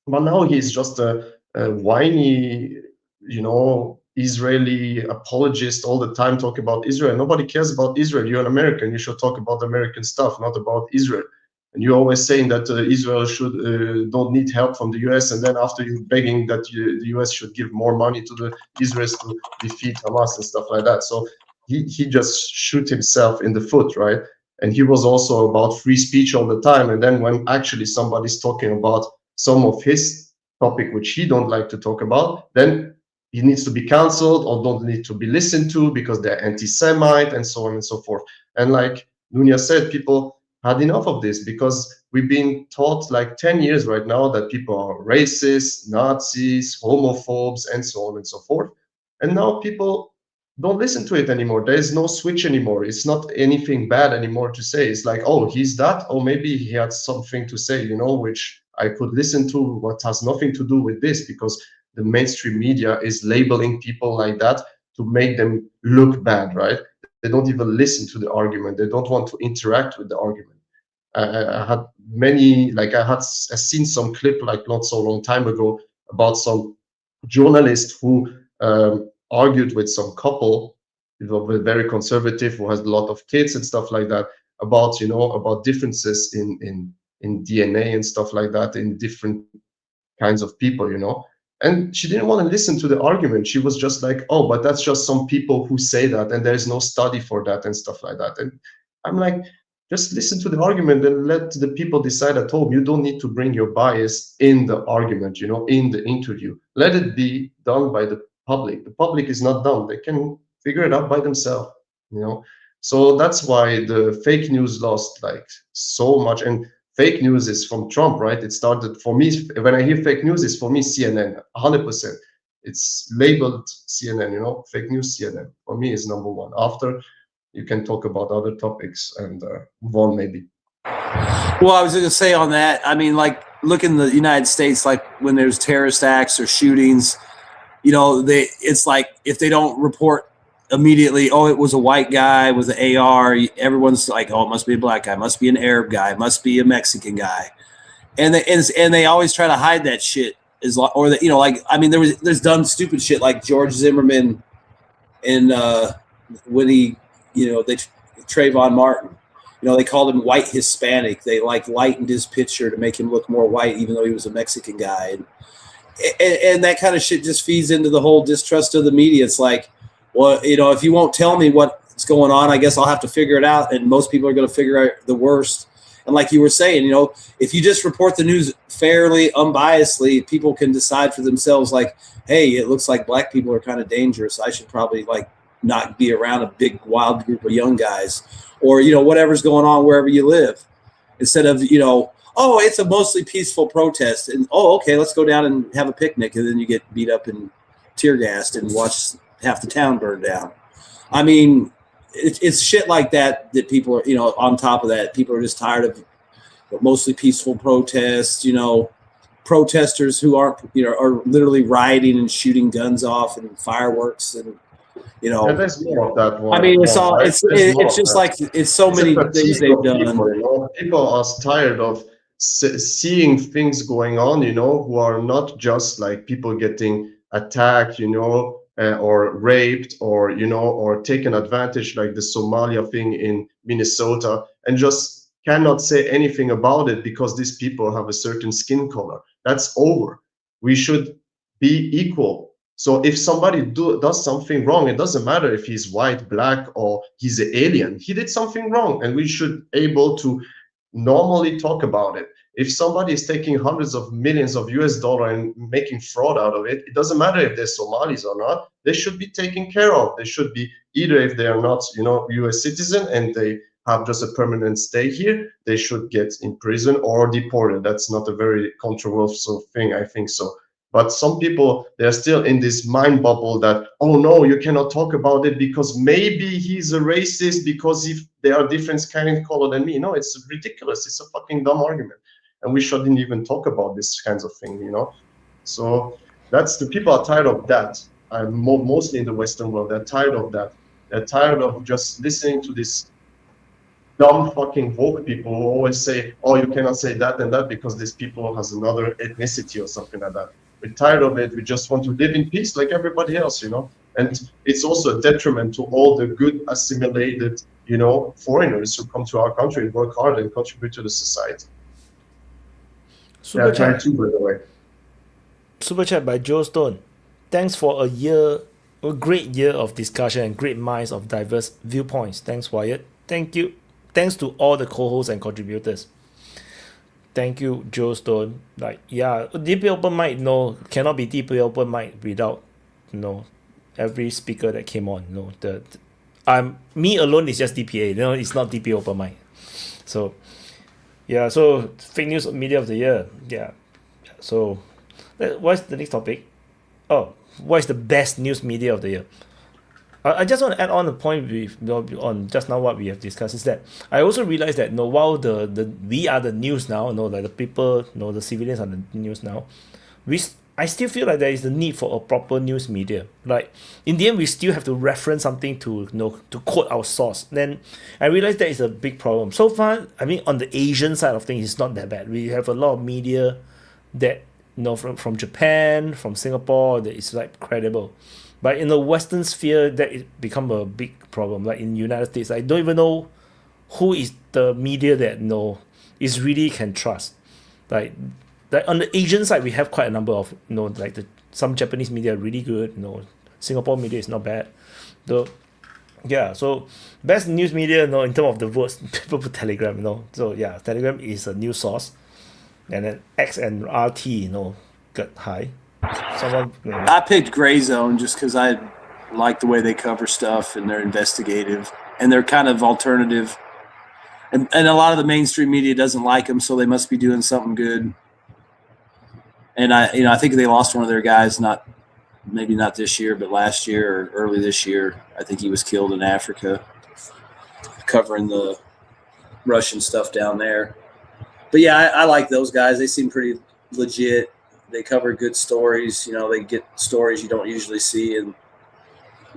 Speaker 8: But now he's just a whiny, you know, Israeli apologist all the time, talking about Israel. Nobody cares about Israel. You're an American. You should talk about American stuff, not about Israel. And you're always saying that Israel should don't need help from the US, and then after you begging that the US should give more money to the Israelis to defeat Hamas and stuff like that. So he just shoot himself in the foot, right? And he was also about free speech all the time. And then when actually somebody's talking about some of his topic which he don't like to talk about, then he needs to be cancelled or don't need to be listened to because they're anti-Semite and so on and so forth. And like Nunia said, people had enough of this because we've been taught like 10 years right now that people are racist, Nazis, homophobes, and so on and so forth. And now people don't listen to it anymore. There is no switch anymore. It's not anything bad anymore to say. It's like, oh, he's that, or maybe he had something to say, you know, which I could listen to, what has nothing to do with this, because the mainstream media is labeling people like that to make them look bad, right? They don't even listen to the argument. They don't want to interact with the argument. I had many, like I seen some clip like not so long time ago about some journalist who argued with some couple very conservative, who has a lot of kids and stuff like that, about about differences in DNA and stuff like that in different kinds of people. And she didn't want to listen to the argument. She was just like, oh, but that's just some people who say that, and there's no study for that and stuff like that. And I'm like, just listen to the argument and let the people decide at home. You don't need to bring your bias in the argument, in the interview. Let it be done by the public. The public is not dumb. They can figure it out by themselves. So that's why the fake news lost like so much. And fake news is from Trump, right? It started for me, when I hear fake news, it's for me CNN, 100%. It's labeled CNN, fake news CNN. For me is number one. After, you can talk about other topics and move on maybe.
Speaker 7: Well, I was going to say on that, I mean, like, look in the United States, like when there's terrorist acts or shootings, it's like if they don't report immediately, oh, it was a white guy with an AR, everyone's like, oh, it must be a black guy, must be an Arab guy, must be a Mexican guy, and they always try to hide that shit, there's done stupid shit like George Zimmerman and when he, Trayvon Martin, they called him white Hispanic. They like lightened his picture to make him look more white, even though he was a Mexican guy, and that kind of shit just feeds into the whole distrust of the media. It's like, well, if you won't tell me what's going on, I guess I'll have to figure it out. And most people are going to figure out the worst. And like you were saying, if you just report the news fairly, unbiasedly, people can decide for themselves, like, hey, it looks like black people are kind of dangerous. I should probably not be around a big wild group of young guys, or, whatever's going on wherever you live, instead of, oh, it's a mostly peaceful protest. And, oh, okay, let's go down and have a picnic. And then you get beat up and tear gassed and watch half the town burn down. I mean, it's shit like that people are, on top of that, people are just tired of mostly peaceful protests, protesters who aren't, are literally rioting and shooting guns off and fireworks and,
Speaker 8: And there's more of that one.
Speaker 7: I mean, it's just like, it's so many things they've done.
Speaker 8: People are tired of seeing things going on, who are not just like people getting attacked, or raped, or or taken advantage, like the Somalia thing in Minnesota, and just cannot say anything about it because these people have a certain skin color. That's over. We should be equal. So if somebody does something wrong, it doesn't matter if he's white, black, or he's an alien. He did something wrong, and we should able to normally talk about it. If somebody is taking hundreds of millions of US dollars and making fraud out of it, it doesn't matter if they're Somalis or not. They should be taken care of. They should be, either if they are not, US citizen and they have just a permanent stay here, they should get in prison or deported. That's not a very controversial thing, I think so. But some people, they're still in this mind bubble that, oh no, you cannot talk about it because maybe he's a racist because if they are different skin color than me. No, it's ridiculous. It's a fucking dumb argument. And we shouldn't even talk about this kinds of thing, So that's, the people are tired of that. Mostly in the Western world, they're tired of that. They're tired of just listening to this dumb fucking woke people who always say, oh, you cannot say that and that because this people has another ethnicity or something like that. We're tired of it. We just want to live in peace like everybody else, And it's also a detriment to all the good assimilated, foreigners who come to our country and work hard and contribute to the society.
Speaker 3: Super
Speaker 8: trying
Speaker 3: chat.
Speaker 8: to, by the way.
Speaker 3: Super chat by Joe Stone. Thanks for a great year of discussion and great minds of diverse viewpoints. Thanks, Wyatt. Thank you. Thanks to all the co-hosts and contributors. Thank you, Joe Stone. DPA Open Mic, cannot be DPA Open Mic without, every speaker that came on. Me alone is just DPA. It's not DPA Open Mic. So, so fake news media of the year. Yeah. So, what's the next topic? Oh, what is the best news media of the year? I just want to add on the point on just now what we have discussed is that I also realized that while we are the news now, like the people, the civilians are the news now, I still feel like there is a need for a proper news media. Like in the end, we still have to reference something to to quote our source. Then I realized that is a big problem. So far, I mean, on the Asian side of things, it's not that bad. We have a lot of media that from Japan, from Singapore, that is like credible. But in the Western sphere, that it become a big problem. Like in United States, I don't even know who is the media that is really can trust. Like on the Asian side, we have quite a number of like some Japanese media are really good. Singapore media is not bad. The yeah, so best news media, in terms of the votes, people put Telegram, So yeah, Telegram is a news source, and then X and RT, got high. Someone,
Speaker 7: I picked Gray Zone just because I like the way they cover stuff and they're investigative and they're kind of alternative. And a lot of the mainstream media doesn't like them, so they must be doing something good. And I think they lost one of their guys, maybe not this year, but last year or early this year. I think he was killed in Africa, covering the Russian stuff down there. But yeah, I like those guys. They seem pretty legit. They cover good stories. They get stories you don't usually see, and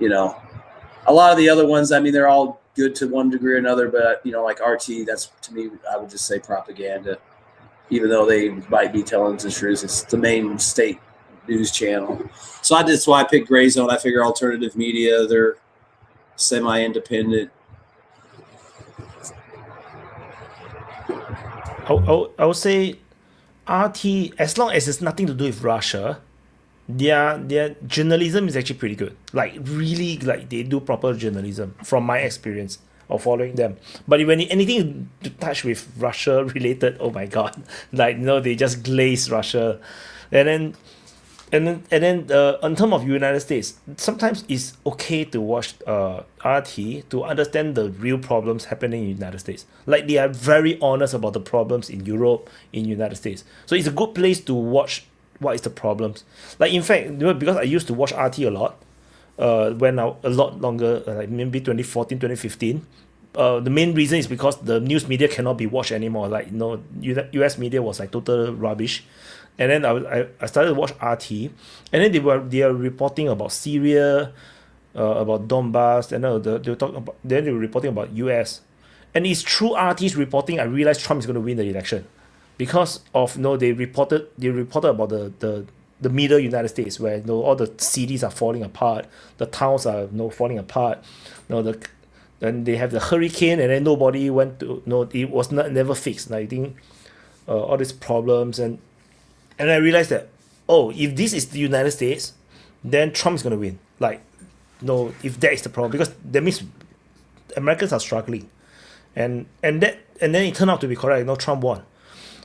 Speaker 7: a lot of the other ones. I mean, they're all good to one degree or another, but like RT, that's, to me, I would just say propaganda. Even though they might be telling the truth, it's the main state news channel. So that's why I picked Gray Zone. I figure alternative media, they're semi-independent.
Speaker 3: I would say RT, as long as it's nothing to do with Russia, their journalism is actually pretty good. Like really, like they do proper journalism from my experience of following them. But when anything to touch with Russia related, oh my god, like they just glaze Russia, and then in terms of United States, sometimes it's okay to watch RT to understand the real problems happening in United States. Like they are very honest about the problems in Europe, in United States. So it's a good place to watch what is the problems. Like in fact, because I used to watch RT a lot, when a lot longer, like maybe 2014, 2015. The main reason is because the news media cannot be watched anymore. Like US media was like total rubbish. And then I started to watch RT, and then they are reporting about Syria, about Donbass, and they were reporting about US, and it's through RT's reporting I realized Trump is going to win the election, because of they reported about the middle United States where all the cities are falling apart, the towns are falling apart, then they have the hurricane, and then nobody went to it was never fixed. And I think all these problems and I realized that, if this is the United States, then Trump is going to win. Like, if that is the problem, because that means Americans are struggling, and then it turned out to be correct. Trump won.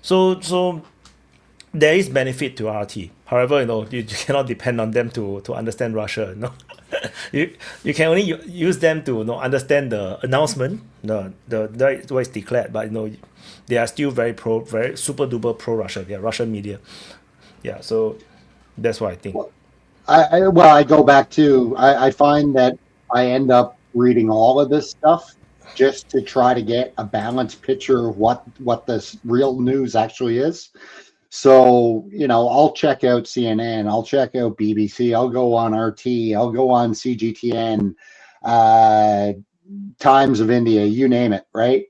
Speaker 3: So there is benefit to RT. However, you cannot depend on them to understand Russia. You can only use them to understand the announcement, the what is declared. But they are still very super duper pro Russia. They are Russian media. Yeah, so that's what I think.
Speaker 6: I go back to I find that I end up reading all of this stuff just to try to get a balanced picture of what this real news actually is. So, I'll check out CNN, I'll check out BBC, I'll go on RT, I'll go on CGTN, Times of India, you name it, right?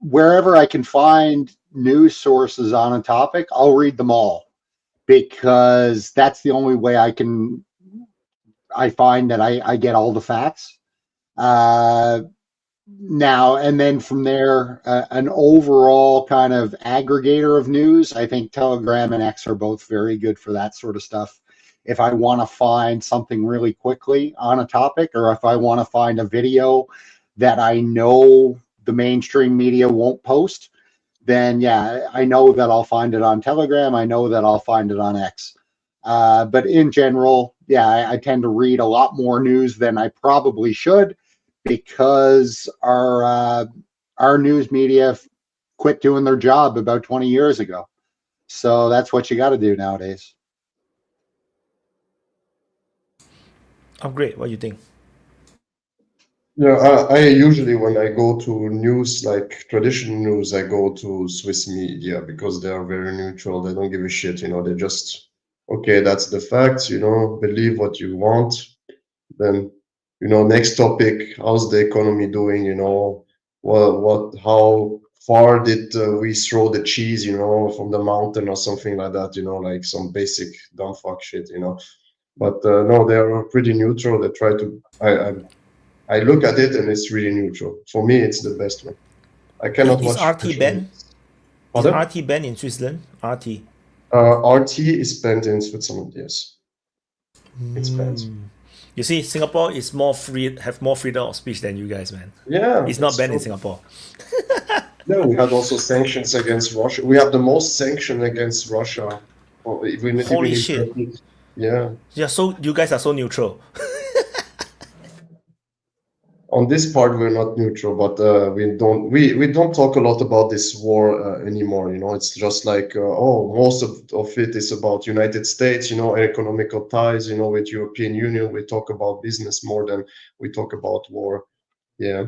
Speaker 6: Wherever I can find news sources on a topic, I'll read them all, because that's the only way I find that I get all the facts. Now and then from there, an overall kind of aggregator of news. I think Telegram and X are both very good for that sort of stuff. If I want to find something really quickly on a topic, or if I want to find a video that I know the mainstream media won't post, then yeah, I know that I'll find it on Telegram. I know that I'll find it on X. But in general, yeah, I tend to read a lot more news than I probably should, because our news media quit doing their job about 20 years ago. So that's what you got to do nowadays.
Speaker 3: Oh, great. What do you think?
Speaker 8: Yeah, I usually, when I go to news, like traditional news, I go to Swiss media, because they are very neutral. They don't give a shit, they just, okay, that's the facts, believe what you want. Then, next topic, how's the economy doing, how far did we throw the cheese, from the mountain or something like that, like some basic dumb fuck shit,
Speaker 5: But no, they are pretty neutral. They try to. I look at it and it's really neutral. For me, it's the best one. I cannot
Speaker 3: Is
Speaker 5: watch.
Speaker 3: RT banned? Is
Speaker 5: Pardon?
Speaker 3: RT banned in Switzerland? RT.
Speaker 5: RT is banned in Switzerland. Yes, it's banned.
Speaker 3: You see, Singapore is more free, have more freedom of speech than you guys, man.
Speaker 5: Yeah,
Speaker 3: It's not banned in
Speaker 5: true.
Speaker 3: Singapore.
Speaker 5: No, we had also sanctions against Russia. We have the most sanctions against Russia.
Speaker 3: Holy shit.
Speaker 5: Yeah.
Speaker 3: Yeah, so you guys are so neutral.
Speaker 5: On this part, we're not neutral, but we don't talk a lot about this war anymore. You know, it's just like most of it is about United States. You know, economical ties. You know, with European Union, we talk about business more than we talk about war. Yeah.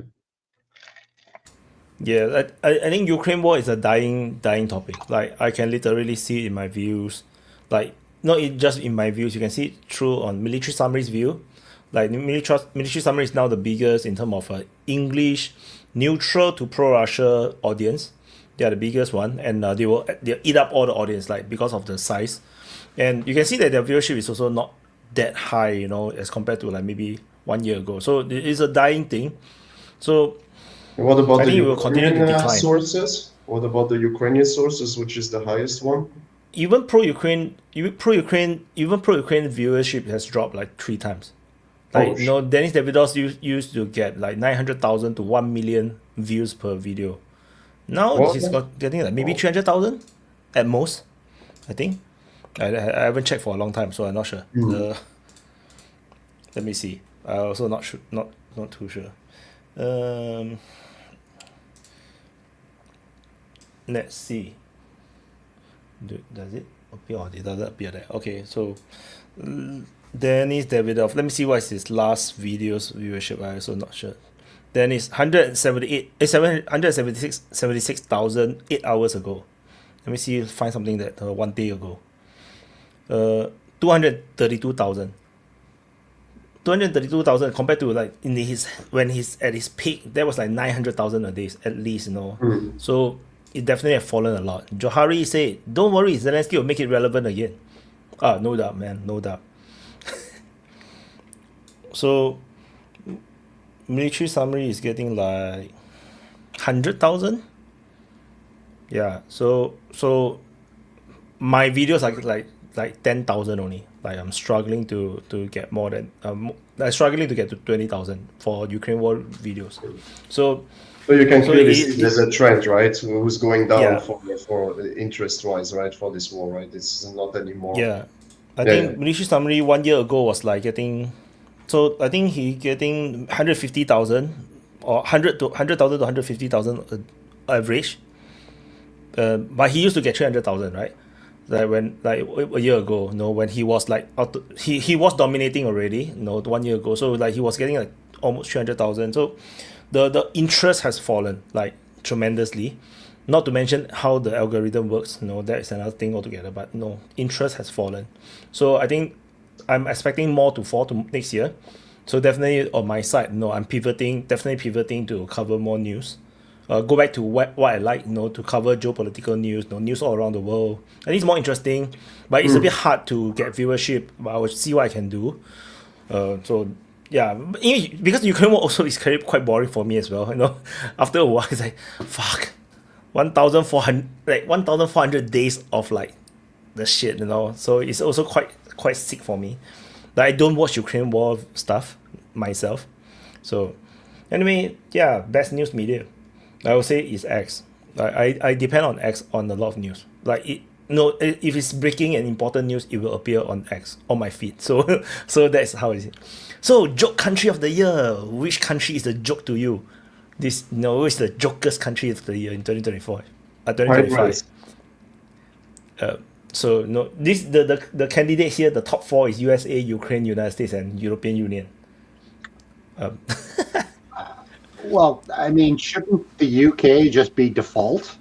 Speaker 3: Yeah, I think Ukraine war is a dying topic. Like I can literally see it in my views, like not just in my views. You can see it through on military summaries view. Like military summary is now the biggest in terms of English neutral to pro-Russia audience. They are the biggest one, and they eat up all the audience like because of the size, and you can see that their viewership is also not that high, you know, as compared to like maybe 1 year ago. So it is a dying thing. So
Speaker 5: And what about
Speaker 3: I
Speaker 5: the
Speaker 3: think it will continue to
Speaker 5: Ukrainian
Speaker 3: decline.
Speaker 5: sources? What about the Ukrainian sources, which is the highest one?
Speaker 3: Even pro-Ukraine viewership has dropped like 3 times. Like, you know, Dennis Davidos used to get like 900,000 to 1 million views per video. Now
Speaker 5: What?
Speaker 3: he's getting like maybe 300,000 at most, I think. I haven't checked for a long time, so I'm not sure. Let me see. I also not too sure. Let's see. Does it appear? Or it doesn't appear there. Okay, so Dennis Davidoff. Let me see what is his last video's viewership. I'm also not sure. Dennis 76,000 8 hours ago. Let me see, find something that 1 day ago. 232,000. 232,000 compared to like when he's at his peak, that was like 900,000 a day at least, you know. So it definitely have fallen a lot. Johari said, "Don't worry, Zelensky will make it relevant again." No doubt, man, no doubt. So military summary is getting like 100,000. Yeah, so my videos are like 10,000 only. Like I'm struggling to get more than I'm struggling to get to 20,000 for Ukraine war videos. So
Speaker 5: you can clearly see
Speaker 3: it-
Speaker 5: there's a trend, right? Who's going down
Speaker 3: Yeah.
Speaker 5: for interest-wise, right? For this war, right? It's not anymore.
Speaker 3: yeah, I
Speaker 5: Yeah,
Speaker 3: think military summary 1 year ago was like getting, so I think he getting 150,000 or 100,000 to 150,000 average. But he used to get 300,000, right? Like when like a year ago, you know, when he was like he was dominating already, you know, 1 year ago. So like he was getting like almost 300,000. So the interest has fallen like tremendously. Not to mention how the algorithm works, you know, that is another thing altogether. But no, interest has fallen. So I think I'm expecting more to fall to next year. So definitely on my side, no, I'm definitely pivoting to cover more news. Go back to what I like, you know, to cover geopolitical news, you know, news all around the world. I think it's more interesting, but it's a bit hard to get viewership. But I will see what I can do. So yeah, because Ukraine war also is quite boring for me as well. You know, after a while, it's like fuck, 1,400 days of like the shit, you know. So it's also quite sick for me. Like I don't watch Ukraine war stuff myself. So anyway, yeah, best news media, I would say is X. I depend on X on a lot of news. Like if it's breaking and important news, it will appear on X on my feed. So that's how it is. So joke country of the year. Which country is the joke to you? Which is the jokest country of the year in 2024? 2025. So no, this the candidates here. The top 4 is USA, Ukraine, United States, and European Union.
Speaker 6: Well, I mean, shouldn't the UK just be default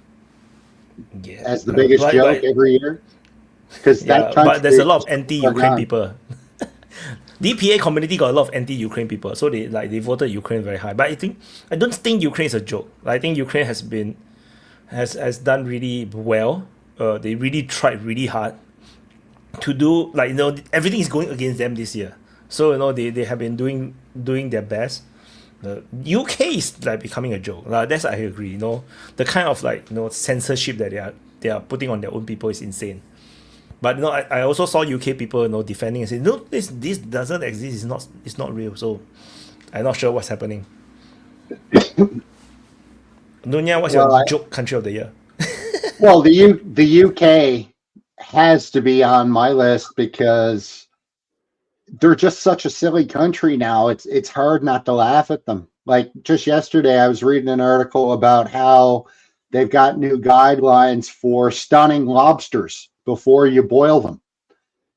Speaker 3: Yeah,
Speaker 6: as the biggest joke every year? Because
Speaker 3: yeah, but there's a lot of anti-Ukraine people. DPA community got a lot of anti-Ukraine people, so they voted Ukraine very high. But I don't think Ukraine is a joke. I think Ukraine has done really well. They really tried really hard. to do, like, everything is going against them this year. So they have been doing their best. The UK is like becoming a joke. That's, I agree. The kind of, like, censorship that they are putting on their own people is insane. But I also saw UK people defending and saying, no, this doesn't exist. It's not real. So I'm not sure what's happening. Nunya, what's
Speaker 6: Well,
Speaker 3: your joke country of the year?
Speaker 6: Well, the UK has to be on my list because they're just such a silly country now. It's hard not to laugh at them. Like just yesterday, I was reading an article about how they've got new guidelines for stunning lobsters before you boil them.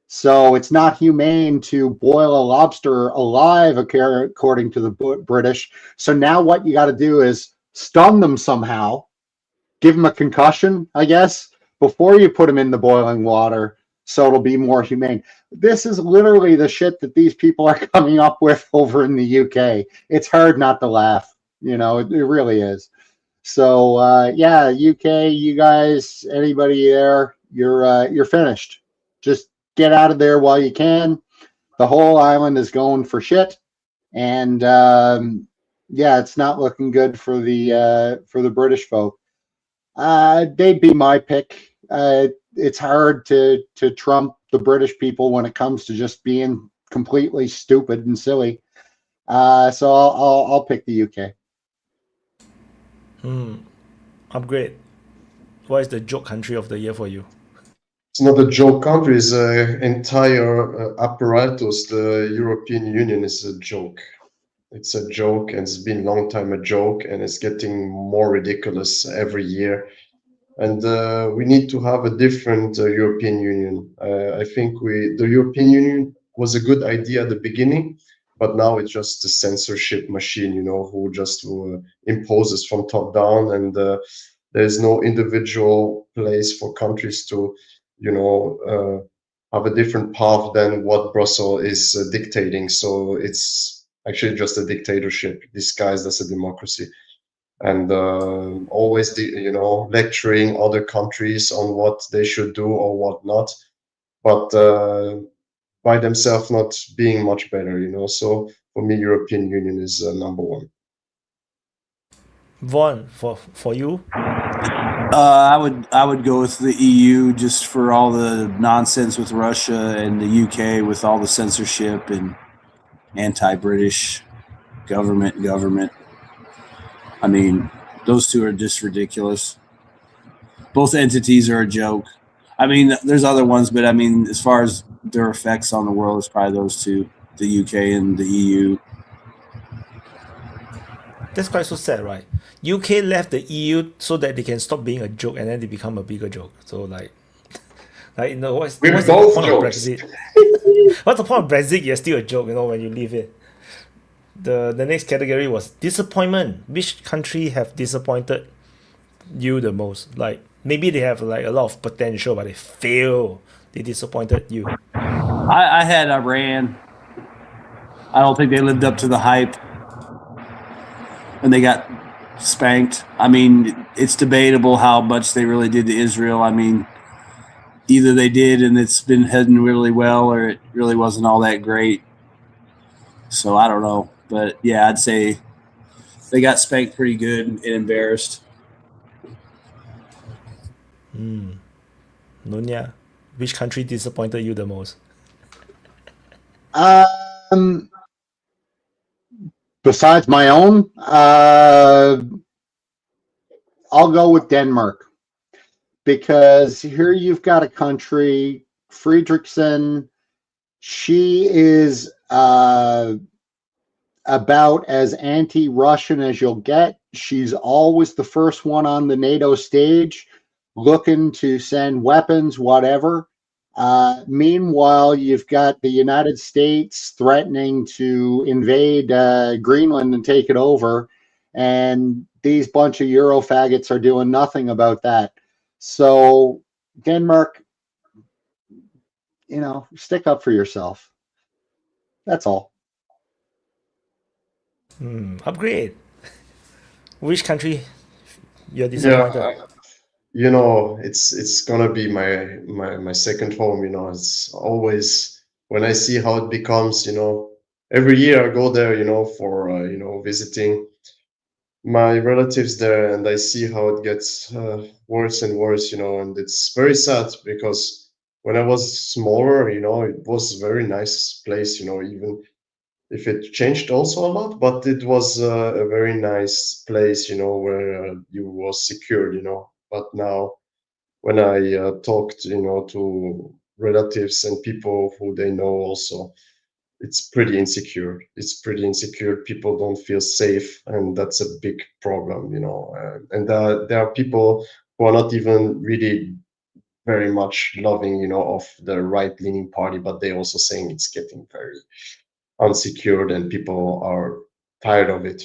Speaker 6: So it's not humane to boil a lobster alive, according to the British. So now what you got to do is stun them somehow, give them a concussion, I guess, before you put them in the boiling water, so it'll be more humane. This is literally the shit that these people are coming up with over in the UK. It's hard not to laugh. It really is. So yeah, UK, you guys, anybody there, you're finished. Just get out of there while you can. The whole island is going for shit, and yeah, it's not looking good for the British folk. They'd be my pick. It's hard to trump the British people when it comes to just being completely stupid and silly. So I'll pick the UK.
Speaker 3: Upgrade. What is the joke country of the year for you?
Speaker 8: It's not a joke country, it's an entire apparatus. The European Union is a joke. It's a joke, and it's been a long time a joke, and it's getting more ridiculous every year. And we need to have a different European Union. I think the European Union was a good idea at the beginning, but now it's just a censorship machine, who just imposes from top down, and there's no individual place for countries to, have a different path than what Brussels is dictating. So it's actually just a dictatorship disguised as a democracy. And always, lecturing other countries on what they should do or what not, but by themselves not being much better, So for me, European Union is number one.
Speaker 3: Vaughn, for you?
Speaker 7: I would go with the EU just for all the nonsense with Russia, and the UK with all the censorship and anti-British government. I mean, those two are just ridiculous. Both entities are a joke. I mean, there's other ones, but I mean, as far as their effects on the world, it's probably those two, the UK and the EU.
Speaker 3: That's quite so sad, right? UK left the EU so that they can stop being a joke, and then they become a bigger joke. So what's the
Speaker 8: both
Speaker 3: point
Speaker 8: jokes.
Speaker 3: of Brexit? What's the point of Brexit? You're still a joke, when you leave it. The next category was disappointment. Which country have disappointed you the most? Like, maybe they have like a lot of potential, but they fail. They disappointed you.
Speaker 7: I had Iran. I don't think they lived up to the hype, and they got spanked. I mean, it's debatable how much they really did to Israel. I mean, either they did and it's been heading really well, or it really wasn't all that great. So I don't know. But yeah, I'd say they got spanked pretty good and embarrassed.
Speaker 3: Nunya, which country disappointed you the most?
Speaker 6: Besides my own, I'll go with Denmark, because here you've got a country, Friedrichsen, she is about as anti-Russian as you'll get. She's always the first one on the NATO stage, looking to send weapons, whatever. Meanwhile, you've got the United States threatening to invade Greenland and take it over, and these bunch of Euro faggots are doing nothing about that. So Denmark, stick up for yourself. That's all.
Speaker 3: Upgrade. Which country you're disappointed?
Speaker 5: it's gonna be my second home. It's always when I see how it becomes. Every year I go there, for visiting my relatives there, and I see how it gets worse and worse. And it's very sad because when I was smaller, it was a very nice place. Even if it changed also a lot, but it was a very nice place, where you was secured. But now when I talked, to relatives and people who they know also, it's pretty insecure. It's pretty insecure. People don't feel safe, and that's a big problem, and there are people who are not even really very much loving, of the right-leaning party, but they also saying it's getting very unsecured, and people are tired of it,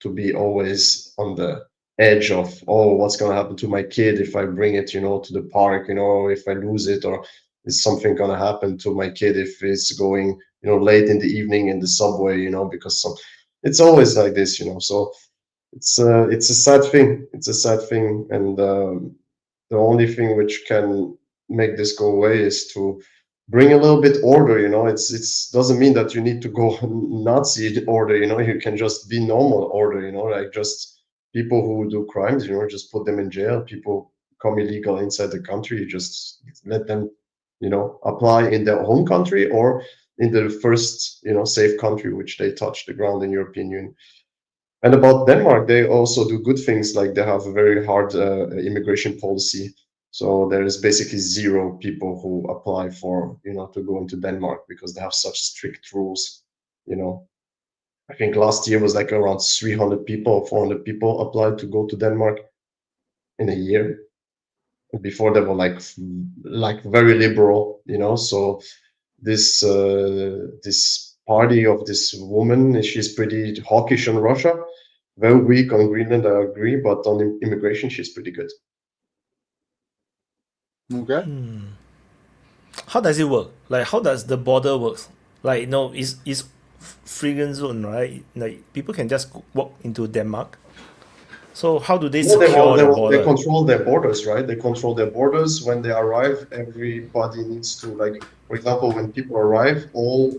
Speaker 5: to be always on the edge of, oh, what's going to happen to my kid if I bring it, to the park, if I lose it, or is something going to happen to my kid if it's going, late in the evening in the subway, because it's always like this, so it's a sad thing. It's a sad thing, and the only thing which can make this go away is to bring a little bit order. It's doesn't mean that you need to go Nazi order. You can just be normal order. Like just people who do crimes. Just put them in jail. People come illegal inside the country, you just let them, apply in their home country or in the first, safe country which they touch the ground in European Union. And about Denmark, they also do good things, like they have a very hard immigration policy. So there is basically zero people who apply for, to go into Denmark because they have such strict rules. I think last year was like around 300 people, 400 people applied to go to Denmark in a year. Before they were like very liberal, So this this party of this woman, she's pretty hawkish on Russia, very weak on Greenland, I agree, but on immigration, she's pretty good.
Speaker 6: Okay.
Speaker 3: How does it work? Like, how does the border work? Like, it's freegan zone, right? Like, people can just walk into Denmark. So how do they secure the border?
Speaker 5: They control their borders, right? They control their borders. When they arrive, everybody needs to, like, for example, when people arrive, all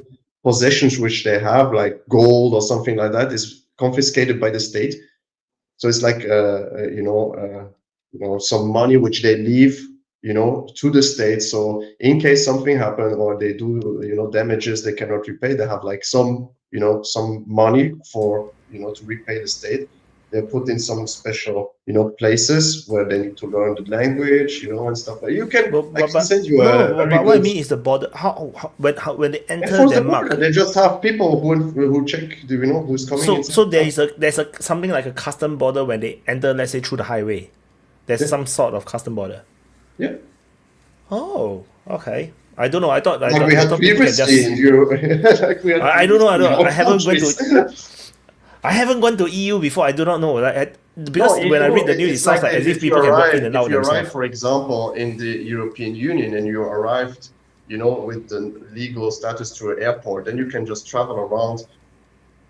Speaker 5: possessions which they have, like gold or something like that, is confiscated by the state. So it's like, some money which they leave, to the state. So in case something happened or they do, damages they cannot repay, they have like some money for, to repay the state. They're put in some special, places where they need to learn the language, and stuff like that. You can, send you
Speaker 3: but what I mean is the border. When they enter Denmark,
Speaker 5: they just have people who check, who's coming.
Speaker 3: So there's a something like a custom border when they enter, let's say, through the highway. There's some sort of custom border.
Speaker 5: Yeah.
Speaker 3: Oh, okay. I don't know. I thought
Speaker 5: we had previously in Europe.
Speaker 3: I don't know. I haven't gone to EU before. I do not know. Because when I read the news, it sounds like as if people can walk in and out.
Speaker 5: If you arrive, for example, in the European Union and you arrived, with the legal status to an airport, then you can just travel around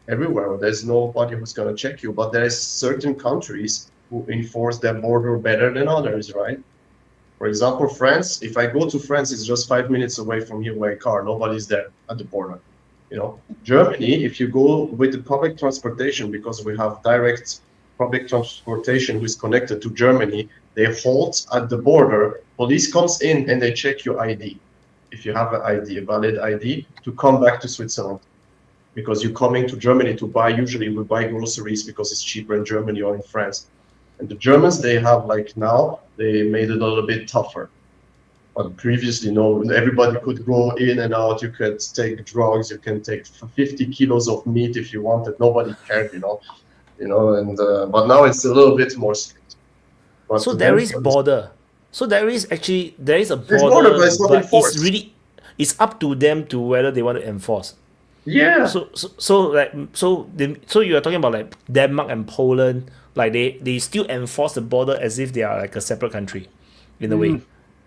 Speaker 5: everywhere. There's nobody who's going to check you. But there's certain countries who enforce their border better than others, right? For example, France. If I go to France, it's just 5 minutes away from here by car. Nobody's there at the border. Germany, if you go with the public transportation, because we have direct public transportation who is connected to Germany, they halt at the border. Police comes in and they check your ID. If you have an ID, a valid ID, to come back to Switzerland. Because you're coming to Germany to buy, usually we buy groceries because it's cheaper in Germany or in France. And the Germans, they have now, they made it a little bit tougher. But previously, everybody could go in and out. You could take drugs. You can take 50 kilos of meat if you wanted. Nobody cared, And but now it's a little bit more strict. But
Speaker 3: so there is border. So there is a border,
Speaker 5: but it's not enforced.
Speaker 3: It's up to them to whether they want to enforce.
Speaker 5: Yeah.
Speaker 3: So you are talking about like Denmark and Poland, like they still enforce the border as if they are like a separate country, in a way.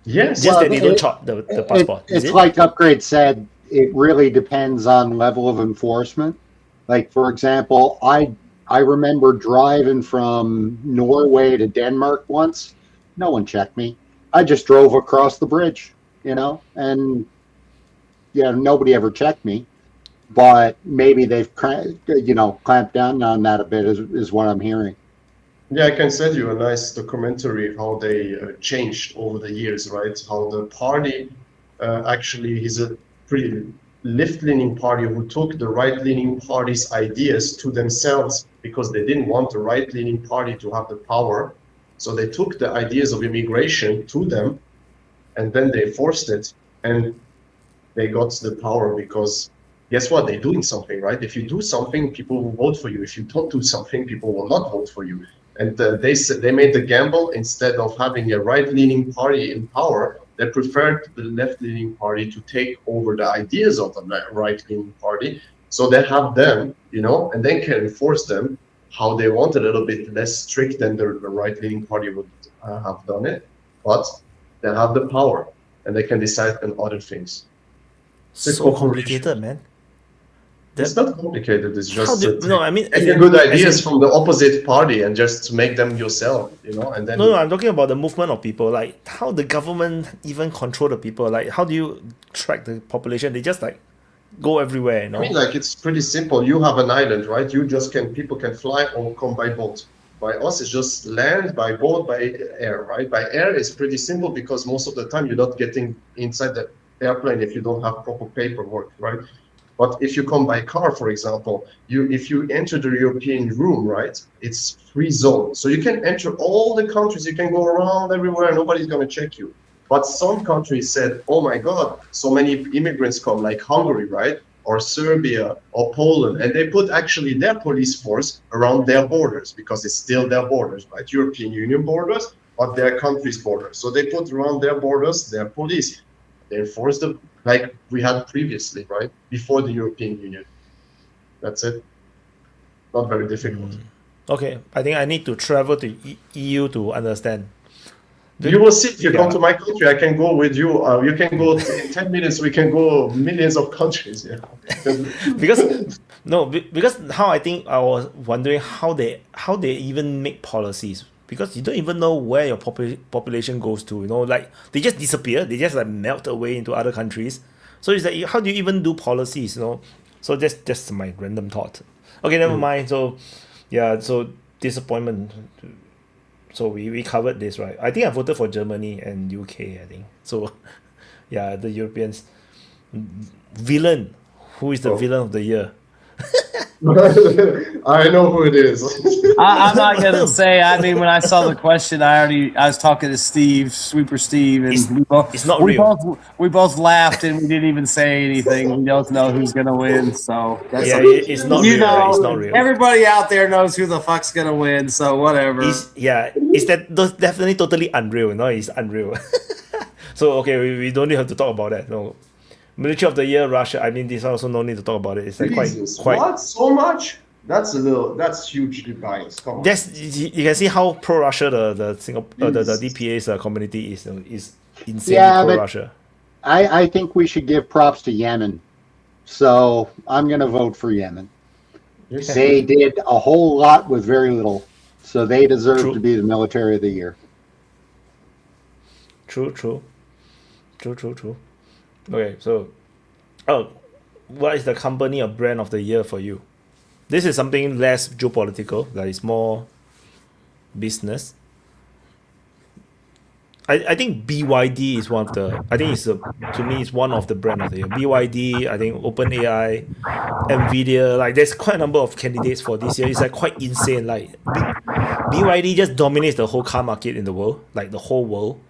Speaker 5: Yes.
Speaker 3: Just that they don't chart the passport.
Speaker 6: It's like Upgrade said, it really depends on level of enforcement. Like, for example, I remember driving from Norway to Denmark once, No one checked me. I just drove across the bridge, and nobody ever checked me. But maybe they've clamped down on that a bit, is what I'm hearing.
Speaker 8: Yeah, I can send you a nice documentary how they changed over the years, right? How the party actually is a pretty left-leaning party who took the right-leaning party's ideas to themselves because they didn't want the right-leaning party to have the power. So they took the ideas of immigration to them, and then they forced it, and they got the power because guess what? They're doing something, right? If you do something, people will vote for you. If you don't do something, people will not vote for you. And they made the gamble. Instead of having a right-leaning party in power, they preferred the left-leaning party to take over the ideas of the right-leaning party. So they have them, and then can enforce them how they want, a little bit less strict than the right-leaning party would have done it. But they have the power, and they can decide on other things.
Speaker 3: So complicated, man.
Speaker 8: It's not complicated. It's just
Speaker 3: taking
Speaker 8: good ideas from the opposite party and just make them yourself, and then.
Speaker 3: No, I'm talking about the movement of people. Like how the government even control the people. Like how do you track the population? They just go everywhere.
Speaker 8: I mean, it's pretty simple. You have an island, right? People can fly or come by boat. By us, it's just land, by boat, by air, right? By air, it's pretty simple because most of the time you're not getting inside the airplane if you don't have proper paperwork, right? But if you come by car, for example, if you enter the European room, right, it's free zone. So you can enter all the countries, you can go around everywhere, nobody's going to check you. But some countries said, oh my God, so many immigrants come, like Hungary, right, or Serbia, or Poland, and they put actually their police force around their borders because it's still their borders, right, European Union borders, but their country's borders. So they put around their borders their police. They enforce them like we had previously, right? Before the European Union. That's it. Not very difficult.
Speaker 3: Okay, I think I need to travel to EU to understand.
Speaker 8: You will see if you come to my country. I can go with you. You can go in 10 minutes. We can go millions of countries. Yeah.
Speaker 3: because how I think I was wondering how they even make policies. Because you don't even know where your population goes to, they just disappear, they just melt away into other countries. So it's how do you even do policies, So that's just my random thought. Okay, never mind. So so disappointment. So we covered this, right? I think I voted for Germany and UK, I think. So the Europeans. Villain. Who is the villain of the year?
Speaker 8: I know who it is.
Speaker 7: I'm not gonna say. I mean, when I saw the question, I was talking to Steve, Sweeper Steve, and we both laughed and we didn't even say anything. We don't know who's gonna win, so
Speaker 3: it's not real. It's not real.
Speaker 7: Everybody out there knows who the fuck's gonna win, so whatever.
Speaker 3: It's definitely totally unreal. It's unreal. So okay, we don't have to talk about that. No. Military of the Year, Russia. I mean, this also no need to talk about it. It's quite.
Speaker 8: What? So much? That's hugely biased. Come on.
Speaker 3: You can see how pro Russia the Singapore the DPA's community is insanely pro Russia.
Speaker 6: I think we should give props to Yemen. So I'm going to vote for Yemen. They did a whole lot with very little, so they deserve to be the Military of the Year.
Speaker 3: True. Okay, so, what is the company or brand of the year for you? This is something less geopolitical, that is more business. I think BYD is one of the. I think to me it's one of the brand of the year. BYD, I think OpenAI, Nvidia. There's quite a number of candidates for this year. It's quite insane. BYD just dominates the whole car market in the world, the whole world.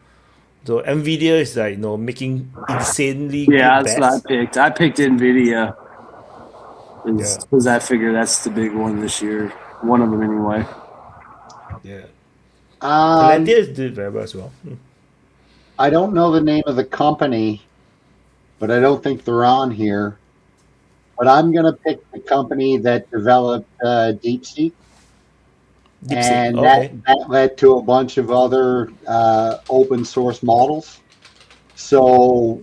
Speaker 3: So Nvidia is making insanely good
Speaker 7: that's
Speaker 3: bets.
Speaker 7: what I picked. I picked Nvidia because I figure that's the big one this year. One of them anyway.
Speaker 3: Yeah. Palantir did very well as well.
Speaker 6: I don't know the name of the company, but I don't think they're on here. But I'm going to pick the company that developed DeepSeek. And that led to a bunch of other open source models. So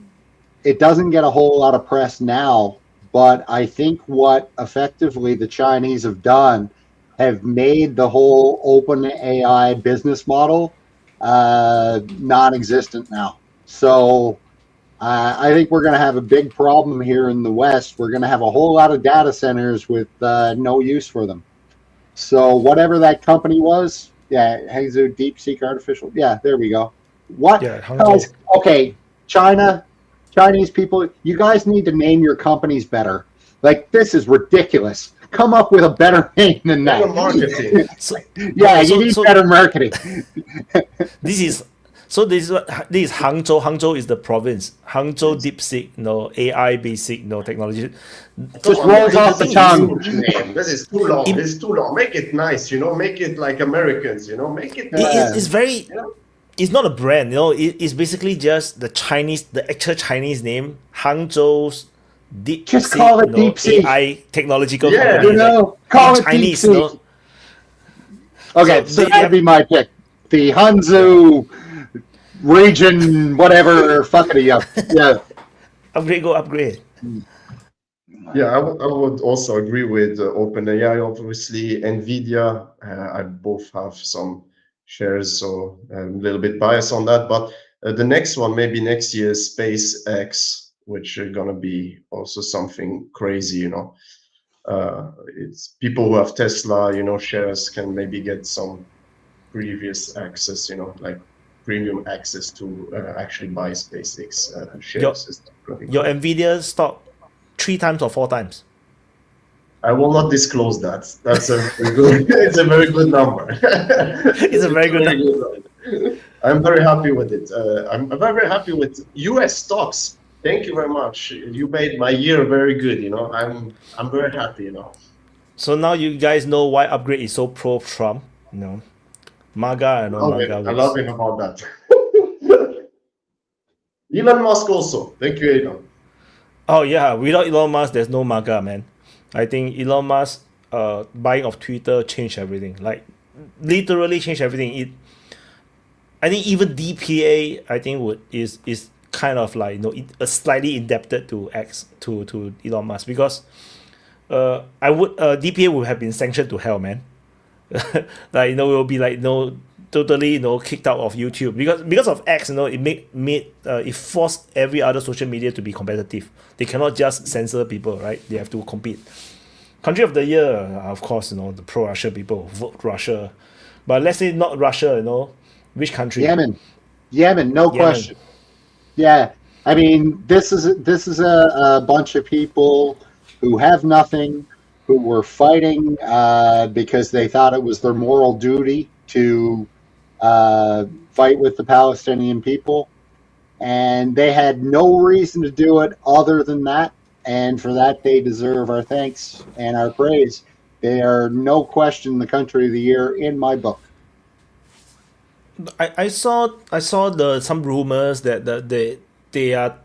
Speaker 6: it doesn't get a whole lot of press now, but I think what effectively the Chinese have done have made the whole open AI business model non-existent now. So I think we're going to have a big problem here in the West. We're going to have a whole lot of data centers with no use for them. So whatever that company was, yeah, Hangzhou DeepSeek Artificial. Yeah, there we go. What?
Speaker 3: Yeah,
Speaker 6: Guys, okay, Chinese people, you guys need to name your companies better. Like, this is ridiculous. Come up with a better name than that.
Speaker 8: Better marketing.
Speaker 3: So,
Speaker 6: Yeah, you need better marketing.
Speaker 3: this is Hangzhou. Hangzhou is the province. Hangzhou DeepSeek, AI basic, technology.
Speaker 6: Just rolls off the tongue.
Speaker 8: This is too long. It's too long. Make it nice, Make it like Americans, Make it.
Speaker 3: It's very. It's not a brand, it's basically just the actual Chinese name, Hangzhou's DeepSeek.
Speaker 6: Just call it DeepSeek.
Speaker 3: AI technological
Speaker 8: Yeah,
Speaker 3: company.
Speaker 6: Call it
Speaker 3: Chinese,
Speaker 6: DeepSeek. Okay, so
Speaker 3: they
Speaker 6: that'd be my pick. The Hangzhou region, whatever, fucking yeah.
Speaker 3: Go upgrade.
Speaker 8: Yeah, I would also agree with OpenAI, obviously. NVIDIA, I both have some shares, so I'm a little bit biased on that. But the next one, maybe next year, is SpaceX, which are going to be also something crazy, It's people who have Tesla, shares can maybe get some previous access, like premium access to actually buy SpaceX shares.
Speaker 3: Your NVIDIA stock 3 times or 4 times?
Speaker 8: I will not disclose that. That's a very good. It's a very good number.
Speaker 3: It's a very good number.
Speaker 8: I'm very happy with it. I'm very happy with U.S. stocks. Thank you very much. You made my year very good. I'm very happy.
Speaker 3: So now you guys know why Upgrade is so pro Trump. MAGA and all MAGA.
Speaker 8: I love him about that. Elon Musk also. Thank you, Elon.
Speaker 3: Oh yeah, without Elon Musk, there's no MAGA, man. I think Elon Musk buying of Twitter changed everything. Like literally changed everything. I think even DPA I think is kind of like slightly indebted to to Elon Musk, because DPA would have been sanctioned to hell, man. Like it will be like totally kicked out of YouTube because of X. It forced every other social media to be competitive. They cannot just censor people, right? They have to compete. Country of the year, of course, the pro-Russia people vote Russia. But let's say not Russia, which country?
Speaker 6: Yemen, no question. Yeah, I mean, this is a bunch of people who have nothing, who were fighting because they thought it was their moral duty to fight with the Palestinian people, and they had no reason to do it other than that, and for that they deserve our thanks and our praise. They are no question the country of the year in my book.
Speaker 3: I saw some rumors that they are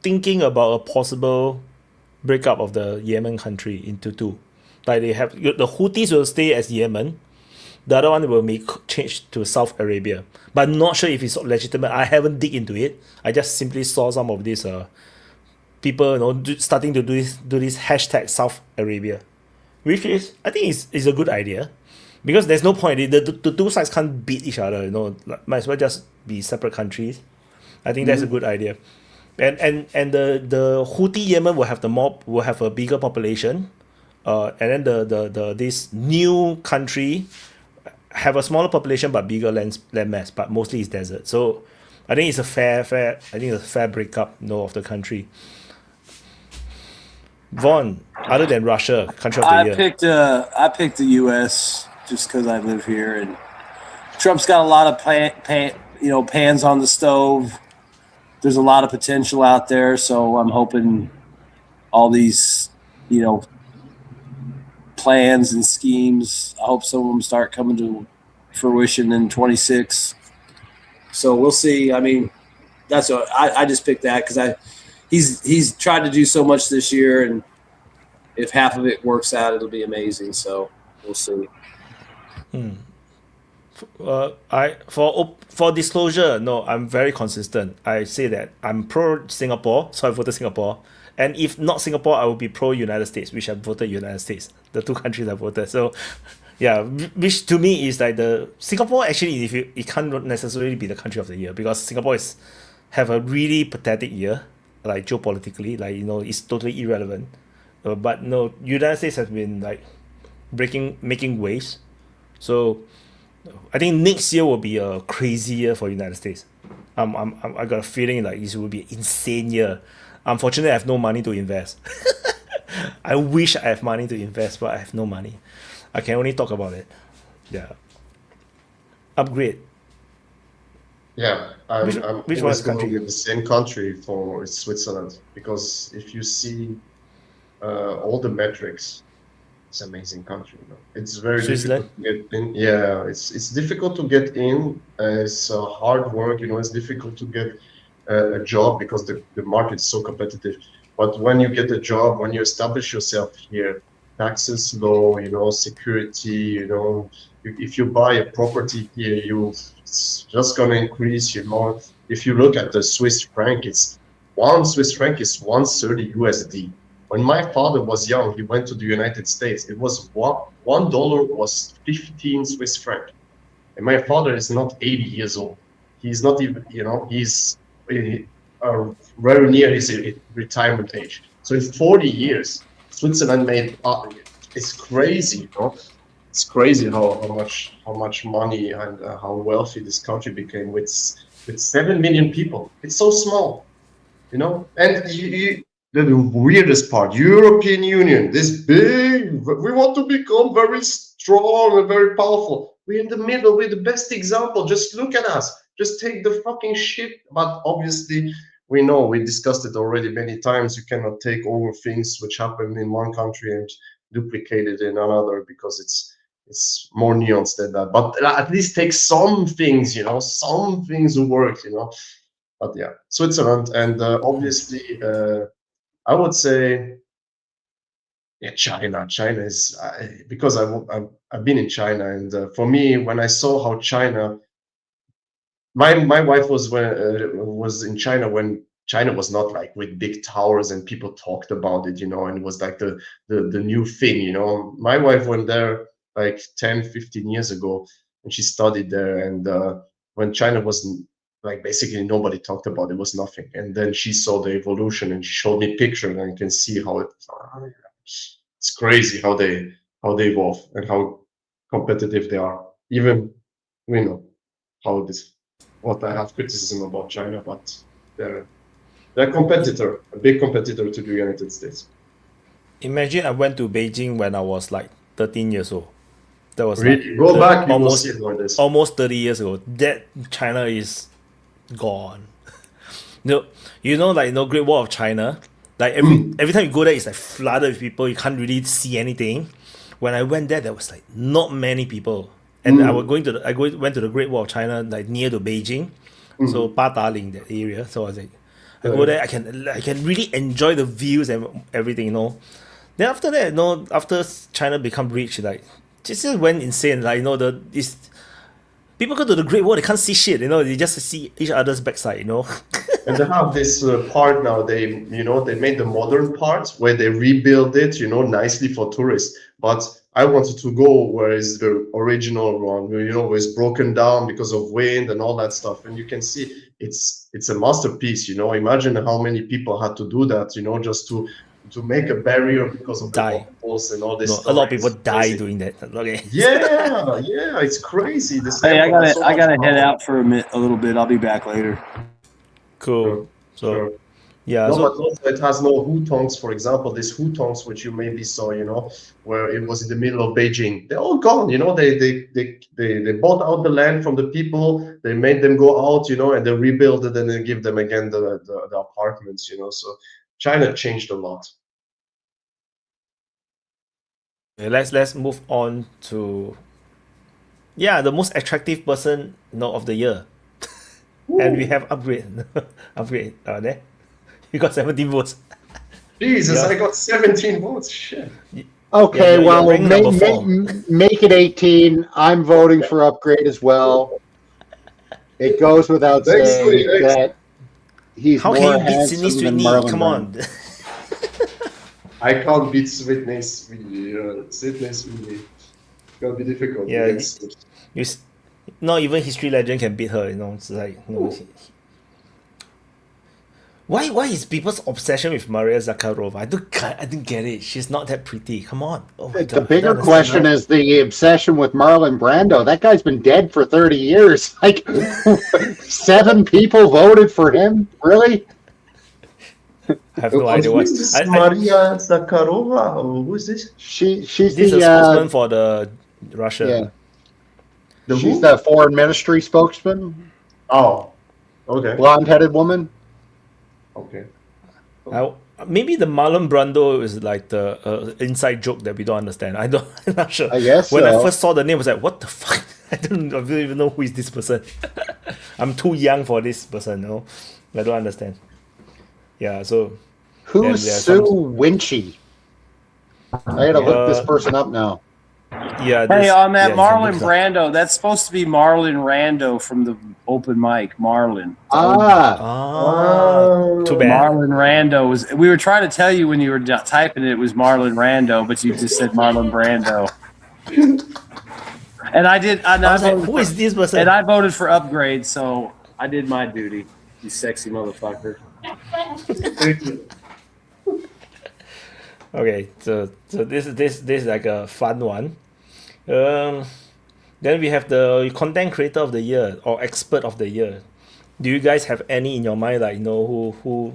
Speaker 3: thinking about a possible breakup of the Yemen country into two. Like they have the Houthis will stay as Yemen, the other one will be changed to South Arabia. But I'm not sure if it's legitimate. I haven't dig into it. I just simply saw some of these people starting to do this hashtag South Arabia, which is I think is a good idea. Because there's no point. The two sides can't beat each other. Might as well just be separate countries. I think that's a good idea. And the Houthi Yemen will have a bigger population. And then the this new country have a smaller population but bigger land mass, but mostly it's desert. So I think it's a fair breakup of the country. Vaughn, other than Russia, country of the year.
Speaker 7: I picked the U.S. just because I live here, and Trump's got a lot of pans on the stove. There's a lot of potential out there, so I'm hoping all these plans and schemes, I hope some of them start coming to fruition in 26. So we'll see. I mean, that's what I just picked that because he's tried to do so much this year, and if half of it works out, it'll be amazing. So we'll see.
Speaker 3: For disclosure, no, I'm very consistent. I say that I'm pro Singapore, so I voted Singapore. And if not Singapore, I will be pro United States, which I voted United States. The two countries I voted. So Yeah, which to me is like the Singapore actually, if you it can't necessarily be the country of the year because Singapore is have a really pathetic year, like geopolitically, like it's totally irrelevant. But no, United States has been like making waves. So I think next year will be a crazy year for United States. I got a feeling like this will be an insane year. Unfortunately, I have no money to invest. I wish I have money to invest, but I have no money. I can only talk about it. Yeah. Upgrade.
Speaker 5: Yeah,
Speaker 3: Which-
Speaker 5: I'm
Speaker 3: which
Speaker 5: always
Speaker 3: one's country?
Speaker 5: going with the same country for Switzerland because if you see all the metrics, it's an amazing country. It's very
Speaker 3: Switzerland?
Speaker 5: difficult to get in. Yeah, it's difficult to get in. It's hard work. It's difficult to get a job because the market is so competitive. But when you get a job, when you establish yourself here, taxes low, security, if you buy a property here, it's just gonna increase, If you look at the Swiss franc, one Swiss franc is 130 USD. When my father was young, he went to the United States. It was $1 was 15 Swiss franc. And my father is not 80 years old. He's not even, he's very near his retirement age. So in 40 years, Switzerland made it's crazy, It's crazy how much money and how wealthy this country became with 7 million people. It's so small, And the weirdest part, European Union, this big, we want to become very strong and very powerful. We're in the middle. We're the best example. Just look at us. Just take the fucking shit. But obviously, we know, we discussed it already many times. You cannot take over things which happen in one country and duplicate it in another because it's more nuanced than that. But at least take some things, some things will work, But yeah, Switzerland and obviously, I would say, yeah, China. China is because I've been in China, and for me, when I saw how China, my wife was in China when China was not like with big towers and people talked about it, and it was like the new thing, My wife went there like 10, 15 years ago, and she studied there, and when China wasn't like basically nobody talked about it, was nothing, and then she saw the evolution and she showed me pictures, and I can see how it's crazy how they evolve and how competitive they are. Even we know how this. What I have criticism about China, but they're a competitor, a big competitor to the United States.
Speaker 3: Imagine I went to Beijing when I was like 13 years old. That was
Speaker 5: Really,
Speaker 3: like
Speaker 5: go back, you will
Speaker 3: almost
Speaker 5: see it like this.
Speaker 3: almost 30 years ago. That China is gone. Great Wall of China. Like every time you go there, it's like flooded with people. You can't really see anything. When I went there was like not many people. And I went to the Great Wall of China, like near to Beijing, so Pataling, that area. So I was like, I go there, I can really enjoy the views and everything, Then after that, after China become rich, like just went insane. Like people go to the Great Wall, they can't see shit, They just see each other's backside,
Speaker 5: And they have this part now. They made the modern part where they rebuild it, nicely for tourists. But I wanted to go where is the original one, where it's broken down because of wind and all that stuff. And you can see it's a masterpiece. Imagine how many people had to do that, just to make a barrier because of the walls and all this.
Speaker 3: A lot of people die doing that. Okay.
Speaker 5: Yeah, it's crazy.
Speaker 7: Hey, I gotta head out for a little bit. I'll be back later.
Speaker 3: Cool.
Speaker 5: Sure.
Speaker 3: Yeah.
Speaker 5: No,
Speaker 3: So
Speaker 5: but also it has no hutongs, for example. These hutongs, which you maybe saw, where it was in the middle of Beijing, they're all gone. They bought out the land from the people. They made them go out, and they rebuild it and then give them again the apartments, So China changed a lot.
Speaker 3: let's move on to the most attractive person of the year. And we have upgrade there. You got 17 votes.
Speaker 5: Jesus,
Speaker 3: Yeah.
Speaker 5: I got 17 votes. Shit.
Speaker 6: Okay,
Speaker 3: you're
Speaker 6: well,
Speaker 3: ranked number 4.
Speaker 6: make it 18. I'm voting for upgrade as well. It goes without
Speaker 5: Thanks,
Speaker 6: saying
Speaker 5: Louis.
Speaker 6: that he's
Speaker 3: How
Speaker 6: more
Speaker 3: can you beat
Speaker 6: handsome
Speaker 3: Sydney
Speaker 6: than
Speaker 3: Sweeney?
Speaker 6: Marlon
Speaker 3: Come
Speaker 6: Brando.
Speaker 3: on.
Speaker 5: I can't beat Sydney Sweeney. Sydney Sweeney.
Speaker 8: gonna be difficult.
Speaker 3: Yeah,
Speaker 8: against
Speaker 3: not even history legend can beat her. It's like why is people's obsession with Maria Zakharova? I didn't get it. She's not that pretty. Come on. Oh my
Speaker 6: The
Speaker 3: God, I
Speaker 6: bigger
Speaker 3: don't
Speaker 6: question
Speaker 3: understand
Speaker 6: is the obsession with Marlon Brando. That guy's been dead for 30 years. Like 7 people voted for him. Really?
Speaker 3: that. I have no idea
Speaker 8: Who
Speaker 3: what.
Speaker 8: is this
Speaker 3: I-
Speaker 8: Maria Zakharova? Or who is this?
Speaker 6: She's
Speaker 3: This is a
Speaker 6: the
Speaker 3: spokesman for the Russia.
Speaker 6: yeah.
Speaker 8: The
Speaker 6: She's
Speaker 8: who?
Speaker 6: the foreign ministry spokesman,
Speaker 8: Oh, okay.
Speaker 6: blonde-headed woman.
Speaker 8: Okay.
Speaker 3: Maybe the Marlon Brando is like the inside joke that we don't understand. I'm not sure.
Speaker 6: I guess
Speaker 3: when I
Speaker 6: so.
Speaker 3: first saw the name, I was like, "What the fuck?" I don't even know who is this person. I'm too young for this person. No, I don't understand. Yeah, so
Speaker 6: Who's
Speaker 3: there are
Speaker 6: Sue
Speaker 3: some-
Speaker 6: Winchy? I gotta look this person up now.
Speaker 3: yeah.
Speaker 7: Hey,
Speaker 3: this-
Speaker 7: on that
Speaker 3: yeah,
Speaker 7: Marlon
Speaker 3: it's a-
Speaker 7: Brando, that's supposed to be Marlon Rando from the open mic. Marlon.
Speaker 3: Ah, too bad.
Speaker 7: Marlon Rando was. We were trying to tell you when you were typing it was Marlon Rando, but you just said Marlon Brando. And I did. And
Speaker 3: I
Speaker 7: I
Speaker 3: was like,
Speaker 7: voted
Speaker 3: who
Speaker 7: for-
Speaker 3: is this person?
Speaker 7: And I voted for upgrade, so I did my duty. You sexy motherfucker.
Speaker 3: Okay, so this is like a fun one. Then we have the content creator of the year or expert of the year. Do you guys have any in your mind, like who?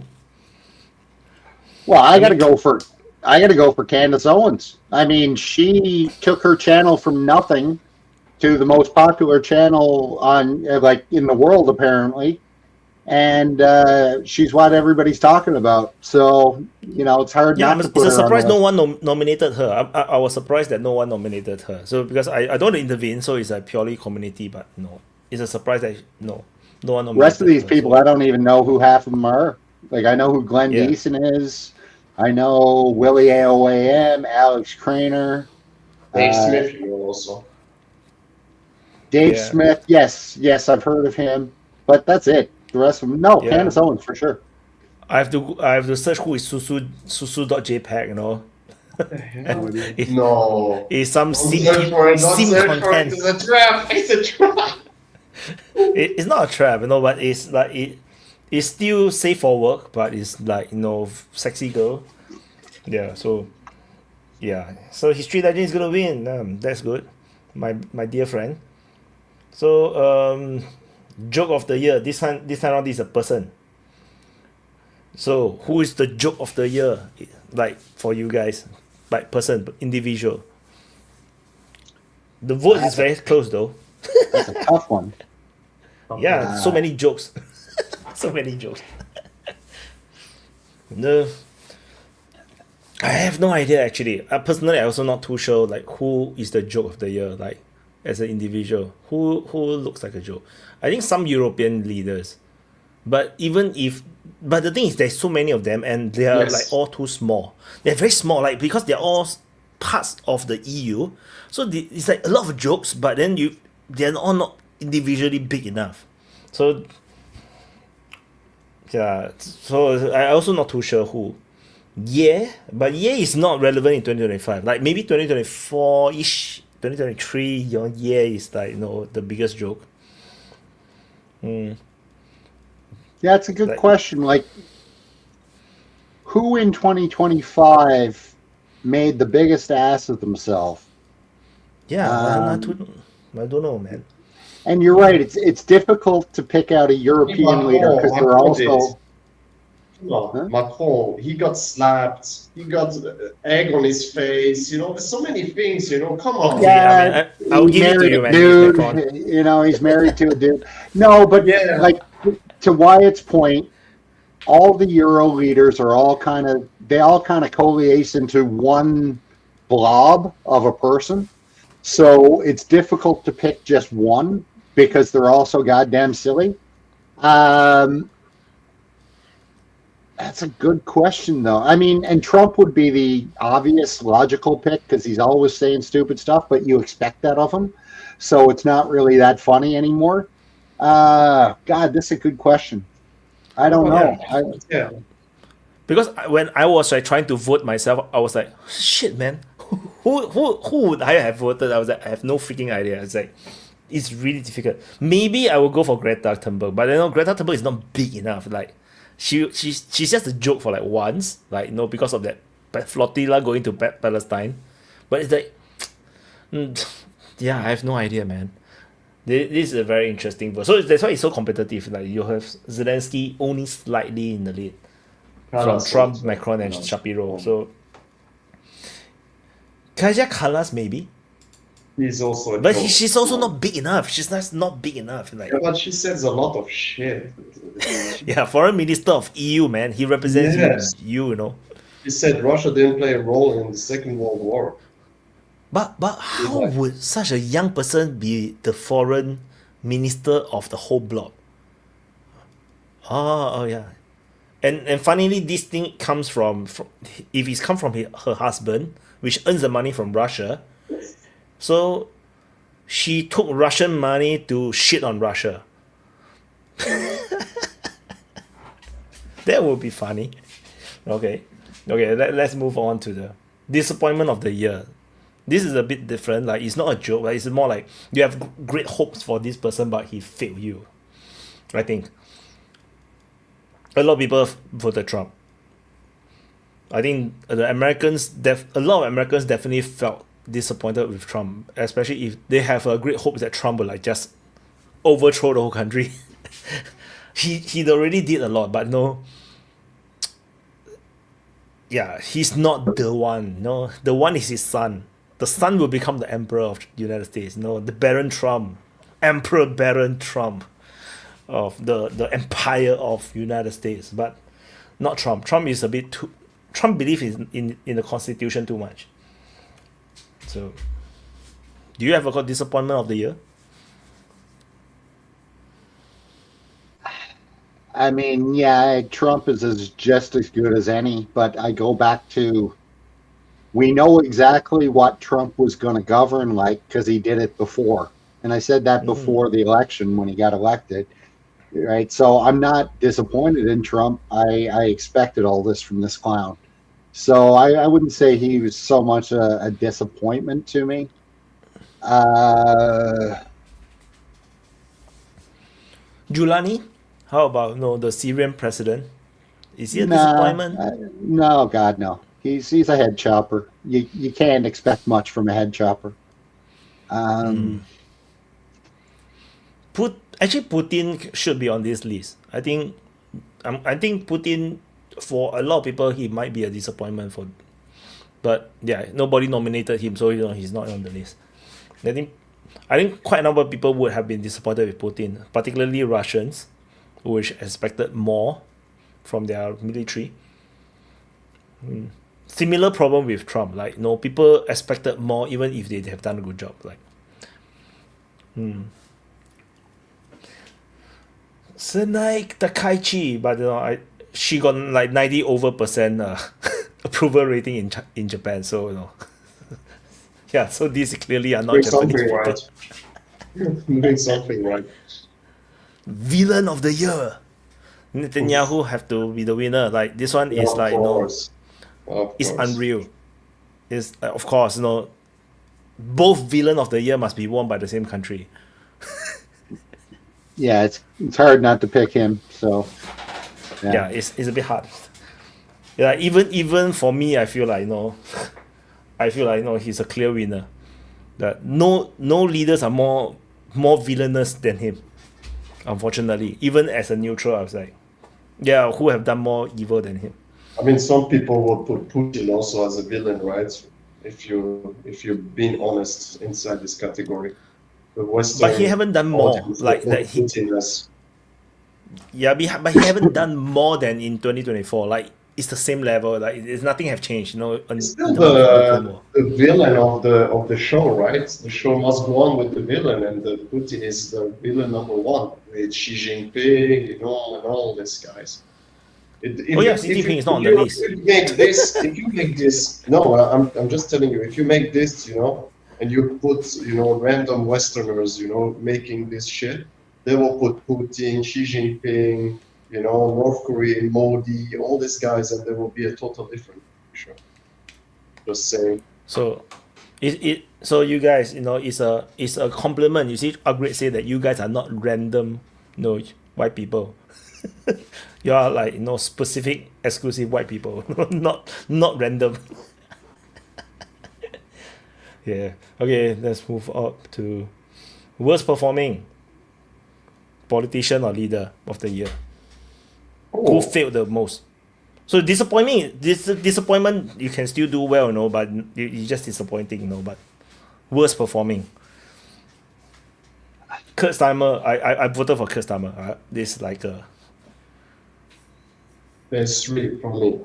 Speaker 6: Well, I gotta go for Candace Owens. I mean, she took her channel from nothing to the most popular channel on like in the world apparently, and she's what everybody's talking about. So it's hard
Speaker 3: Yeah,
Speaker 6: not to
Speaker 3: it's
Speaker 6: put
Speaker 3: a
Speaker 6: her on
Speaker 3: surprise
Speaker 6: the-
Speaker 3: no one nominated her. I was surprised that no one nominated her. So because I don't want to intervene, so it's like purely community. But no, it's a surprise that no one nominated.
Speaker 6: rest of these
Speaker 3: her,
Speaker 6: people,
Speaker 3: so-
Speaker 6: I don't even know who half of them are. Like I know who Glenn
Speaker 3: Yeah.
Speaker 6: Deason is. I know Willie AOAM, Alex Craner,
Speaker 5: Dave
Speaker 6: Uh,
Speaker 5: Smith, you know, also.
Speaker 6: Dave
Speaker 3: Yeah.
Speaker 6: Smith. Yes, I've heard of him, but that's it. The rest of them, no.
Speaker 3: Yeah.
Speaker 6: Candace Owens for sure.
Speaker 3: I have to search who is susu.jpg.
Speaker 5: No.
Speaker 3: It's some
Speaker 5: Don't
Speaker 3: sim
Speaker 5: search for it. Don't
Speaker 3: sim
Speaker 5: search for it.
Speaker 3: content.
Speaker 5: It's a trap. It's a trap.
Speaker 3: It's not a trap, but it's like it's still safe for work, but it's like sexy girl. Yeah, so History Legend is gonna win. That's good, my dear friend. So joke of the year. This time around, this is a person. So who is the joke of the year? Like for you guys, like person, individual. The vote is very close though.
Speaker 6: That's a tough one.
Speaker 3: Yeah, so many jokes. So many jokes. No, I have no idea actually. Personally, I also not too sure like who is the joke of the year. Like as an individual, who looks like a joke. I think some European leaders, but but the thing is, there's so many of them, and they are
Speaker 5: Yes.
Speaker 3: like all too small. They're very small, like because they're all parts of the EU. So it's like a lot of jokes, but then they're all not individually big enough. So yeah, so I also not too sure who. Yeah, but is not relevant in 2025. Like maybe 2024-ish, 2023, yeah is like the biggest joke.
Speaker 6: Yeah, it's a good
Speaker 3: Like-
Speaker 6: question. Like, who in 2025 made the biggest ass of themselves?
Speaker 3: Yeah,
Speaker 6: Um,
Speaker 3: I don't know, man.
Speaker 6: And you're right. It's difficult to pick out a European leader because they're also.
Speaker 5: No,
Speaker 6: Huh?
Speaker 5: Macron, he got slapped. He got egg on his face. There's so many things. Come on.
Speaker 6: Yeah,
Speaker 3: I'll
Speaker 6: he
Speaker 3: give it to
Speaker 6: married
Speaker 3: you,
Speaker 6: a
Speaker 3: man.
Speaker 6: dude.
Speaker 3: Macron.
Speaker 6: He's married to a dude. No, but
Speaker 5: Yeah.
Speaker 6: like to Wyatt's point, all the Euro leaders are all kind of coalesce into one blob of a person. So it's difficult to pick just one because they're all so goddamn silly. That's a good question, though. I mean, and Trump would be the obvious logical pick because he's always saying stupid stuff, but you expect that of him. So it's not really that funny anymore. God, this is a good question. I don't know.
Speaker 5: Yeah.
Speaker 3: Because when I was like trying to vote myself, I was like, shit, man, who would I have voted? I was like, I have no freaking idea. It's like, it's really difficult. Maybe I will go for Greta Thunberg, but Greta Thunberg is not big enough. Like, she's just a joke for like once, like because of that flotilla going to Palestine. But it's like, yeah, I have no idea, man. This is a very interesting vote. So that's why it's so competitive. Like you have Zelensky only slightly in the lead from Trump, Macron, and Shapiro. So Kaja Kallas maybe.
Speaker 8: He's also.
Speaker 3: But she's also not big enough. She's not big enough. Like,
Speaker 8: yeah, but she says a lot of shit.
Speaker 3: yeah, foreign minister of EU, man. He represents you, you know.
Speaker 8: He said Russia didn't play a role in the Second World War.
Speaker 3: But how would such a young person be the foreign minister of the whole bloc? Oh yeah. And funnily, this thing comes from if it's come from her husband, which earns the money from Russia. So she took Russian money to shit on Russia. That would be funny. Okay, let's move on to the disappointment of the year. This is a bit different. Like, it's not a joke. Like, it's more like you have great hopes for this person, but he failed you. I think a lot of people voted Trump. I think a lot of Americans definitely felt disappointed with Trump, especially if they have a great hope that Trump will like just overthrow the whole country. he already did a lot, but no. Yeah, he's not the one. No, the one is his son. The son will become the emperor of the United States. No, the Baron Trump, Emperor Baron Trump of the empire of United States, but not Trump. Trump is a bit too. Trump believes in the Constitution too much. So, do you have a disappointment of the year?
Speaker 6: I mean, yeah, Trump is just as good as any, but I go back to, we know exactly what Trump was going to govern like because he did it before. And I said that before the election when he got elected, right? So I'm not disappointed in Trump. I expected all this from this clown. So I wouldn't say he was so much a disappointment to me.
Speaker 3: Giuliani? How about the Syrian president? Is he a disappointment?
Speaker 6: No, God, no. He's a head chopper. You can't expect much from a head chopper.
Speaker 3: Actually, Putin should be on this list. I think Putin, for a lot of people, he might be a disappointment for. But yeah, nobody nominated him, so he's not on the list. I think quite a number of people would have been disappointed with Putin, particularly Russians, which expected more from their military. Similar problem with Trump. Like, people expected more even if they have done a good job. Like, Senai Takaichi, but she got like 90% approval rating in Japan. So yeah. So these clearly are not Japanese people.
Speaker 8: Right. Doing something right.
Speaker 3: Villain of the year. Netanyahu have to be the winner. Like, this one is like it's unreal. It's of course both villain of the year must be won by the same country.
Speaker 6: Yeah, it's hard not to pick him. So
Speaker 3: yeah, it's a bit hard. Yeah, even for me, I feel like he's a clear winner. That no leaders are more villainous than him. Unfortunately, even as a neutral, I was like, yeah, who have done more evil than him?
Speaker 8: I mean, some people would put Putin also as a villain, right? If you're being honest inside this category.
Speaker 3: But he haven't done more like that. But he haven't done more than in 2024. Like, it's the same level. Like, nothing have changed.
Speaker 8: It's still the villain of the show, right? The show must go on with the villain, and Putin is the villain number one with Xi Jinping, and all these guys.
Speaker 3: Xi Jinping is not on the list.
Speaker 8: If you make this, no, I'm just telling you, if you make this, and you put, random Westerners, making this shit, they will put Putin, Xi Jinping, North Korea, Modi, all these guys, and there will be a total different picture. Just saying.
Speaker 3: So so you guys, it's a compliment. You see, Upgrade say that you guys are not random, white people. You are like, specific, exclusive white people, not random. Yeah. Okay, let's move up to worst performing politician or leader of the year. Who failed the most? So disappointment, you can still do well, but you just disappointing, but worst performing. Kurt Starmer, I voted for Kurt Starmer. This like a.
Speaker 5: There's three for me.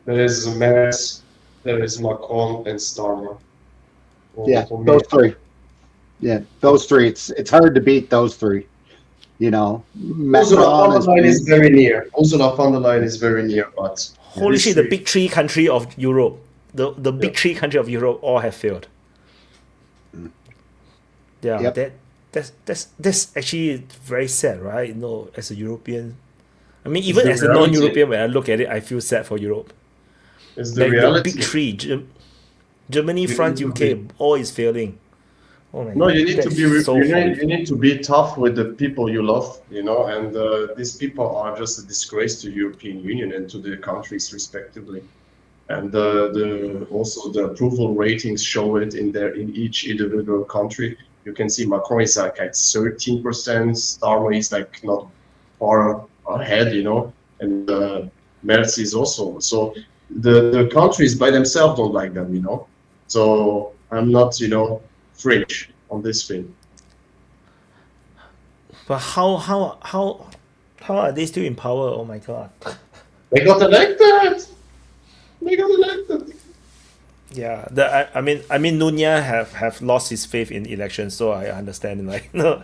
Speaker 5: There is Merz, there is Macron, and Starmer.
Speaker 6: Yeah,
Speaker 5: For me,
Speaker 6: those three. Yeah, those three. It's hard to beat those three.
Speaker 5: Ursula
Speaker 6: Macron
Speaker 5: von der Leyen is very near. Ursula von der Leyen is very near, but
Speaker 3: Holy
Speaker 5: these
Speaker 3: shit, the
Speaker 5: three-
Speaker 3: big three country of Europe. The big three country of Europe all have failed. Yeah,
Speaker 6: Yep.
Speaker 3: that's actually very sad, right? As a European. I mean, even
Speaker 5: the
Speaker 3: as a
Speaker 5: reality.
Speaker 3: non-European, when I look at it, I feel sad for Europe.
Speaker 5: It's the
Speaker 3: Like
Speaker 5: reality.
Speaker 3: the big three, Germany, France,
Speaker 5: need to
Speaker 3: UK, all is failing. Oh my
Speaker 5: No,
Speaker 3: God,
Speaker 5: you need to
Speaker 3: that's
Speaker 5: be
Speaker 3: so
Speaker 5: you need to be tough with the people you love, and these people are just a disgrace to European Union and to the countries respectively. And also the approval ratings show it in each individual country. You can see Macron is like at 13%, Starmer is like not far ahead, and Merz is also. So the countries by themselves don't like them, So I'm not, fringe on this thing.
Speaker 3: But how are they still in power? Oh my God.
Speaker 5: They got elected.
Speaker 3: Yeah, I mean Nunya have lost his faith in elections, so I understand. Like, no.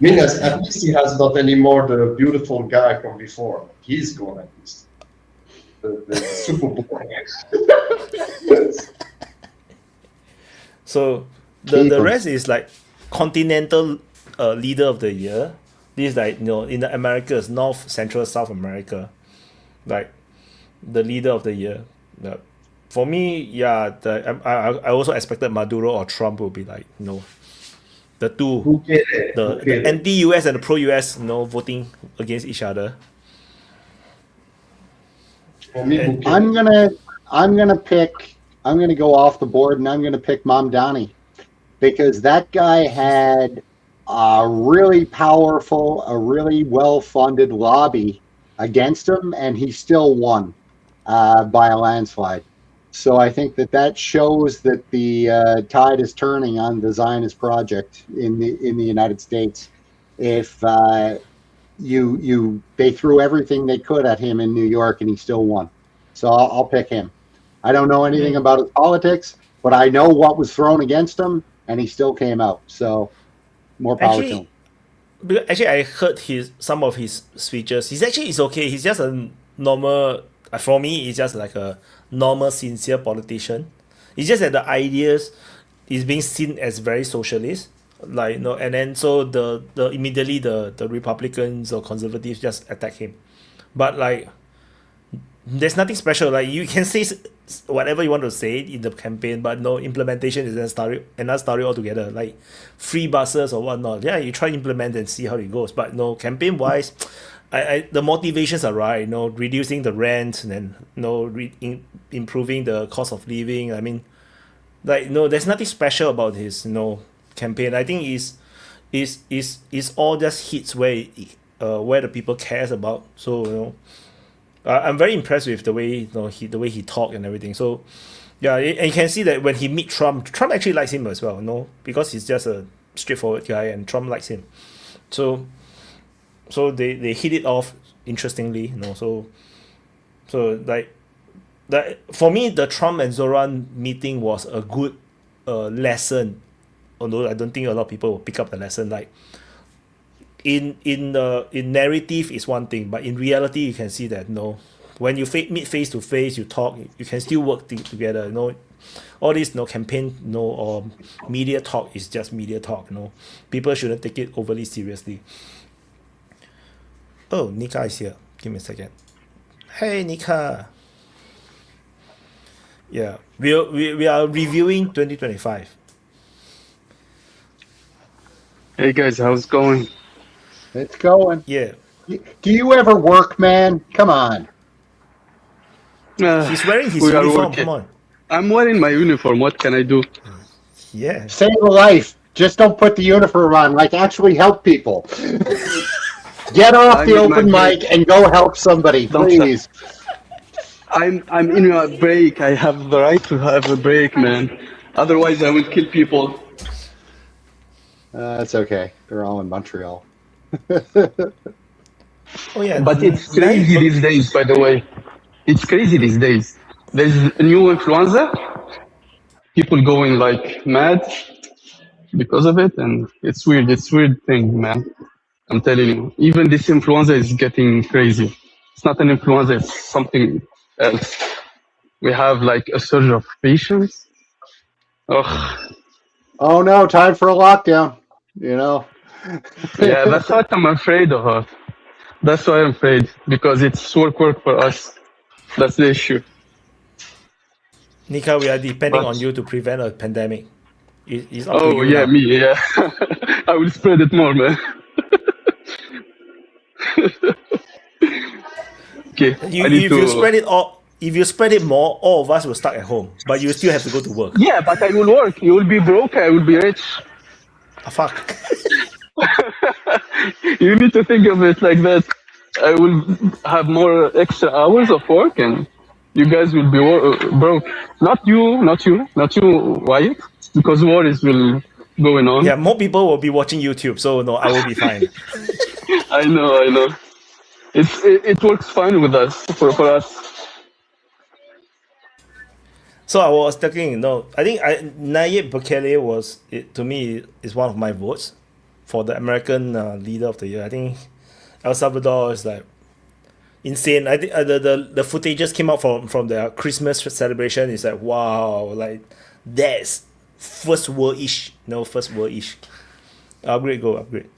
Speaker 5: Minas, at least he has not anymore the beautiful guy from before. He's gone at least. The Super Bowl.
Speaker 3: So the rest is like continental leader of the year. This is like, in the Americas, North, Central, South America, like the leader of the year. For me, yeah, I also expected Maduro or Trump would be like, the two, the anti-US and the pro-US, voting against each other.
Speaker 5: For me,
Speaker 6: I'm gonna go off the board and I'm gonna pick Mamdani because that guy had a really powerful, a really well-funded lobby against him, and he still won by a landslide. So I think that shows that the tide is turning on the Zionist project in the United States. If they threw everything they could at him in New York, and he still won. So I'll pick him. I don't know anything about his politics, but I know what was thrown against him, and he still came out. So more power to him.
Speaker 3: Actually, I heard some of his speeches. It's okay. He's just a normal. For me, he's just like a normal, sincere politician. It's just that the ideas is being seen as very socialist, like and then so the immediately the Republicans or conservatives just attack him, but like there's nothing special. Like you can say whatever you want to say in the campaign, but no implementation is another story altogether. Like free buses or whatnot. Yeah, you try to implement and see how it goes. But no, campaign wise, the motivations are right. Reducing the rent and then improving the cost of living. I mean, like there's nothing special about his campaign. I think is all just hits where the people cares about. So I'm very impressed with the way he talked and everything. So yeah, and you can see that when he meet Trump actually likes him as well. Because he's just a straightforward guy and Trump likes him. So they hit it off interestingly. So like that for me, the Trump and Zoran meeting was a good lesson. Although I don't think a lot of people will pick up the lesson. Like in narrative is one thing, but in reality you can see that when you meet face to face, you talk, you can still work together. All this campaign or media talk is just media talk. People shouldn't take it overly seriously. Oh, Nika is here. Give me a second. Hey, Nika. Yeah, we are reviewing 2025.
Speaker 9: Hey guys, how's it going?
Speaker 6: It's going.
Speaker 3: Yeah,
Speaker 6: Do you ever work, man? Come on.
Speaker 3: he's wearing his
Speaker 9: We are
Speaker 3: uniform.
Speaker 9: working.
Speaker 3: Come on.
Speaker 9: I'm wearing my uniform. What can I do?
Speaker 3: Yeah.
Speaker 6: Save a life. Just don't put the uniform on. Like, actually help people. Get off
Speaker 9: I'm
Speaker 6: the
Speaker 9: in my
Speaker 6: open
Speaker 9: break.
Speaker 6: mic and go help somebody,
Speaker 9: Don't
Speaker 6: please.
Speaker 9: I'm in a break. I have the right to have a break, man. Otherwise, I will kill people.
Speaker 6: That's okay. They're all in Montreal.
Speaker 3: Oh yeah.
Speaker 9: But it's crazy these days, by the way. It's crazy these days. There's a new influenza. People going like mad because of it, and it's weird. It's weird thing, man. I'm telling you. Even this influenza is getting crazy. It's not an influenza. It's something else. We have like a surge of patients. Ugh.
Speaker 6: Oh no, time for a lockdown. You know.
Speaker 9: Yeah, that's what I'm afraid of. That's why I'm afraid, because it's work for us. That's the issue.
Speaker 3: Nika, we are depending
Speaker 9: But-
Speaker 3: on you to prevent a pandemic. It's up to
Speaker 9: Oh
Speaker 3: you
Speaker 9: yeah,
Speaker 3: now.
Speaker 9: me, yeah. I will spread it more, man. Okay, I need
Speaker 3: If
Speaker 9: to.
Speaker 3: you spread it all, if you spread it more, all of us will stuck at home. But you still have to go to work.
Speaker 9: Yeah, but I will work. You will be broke. I will be rich.
Speaker 3: Ah, fuck.
Speaker 9: You need to think of it like that. I will have more extra hours of work, and you guys will be broke. Not you, Wyatt, because war is will going on.
Speaker 3: Yeah, more people will be watching YouTube, so no, I will be fine.
Speaker 9: I know. It works fine with us for us.
Speaker 3: So I was thinking, I think Nayib Bukele to me, is one of my votes for the American leader of the year. I think El Salvador is like insane. I think the footages came out from their Christmas celebration. It's like, wow, like that's first world-ish. Upgrade.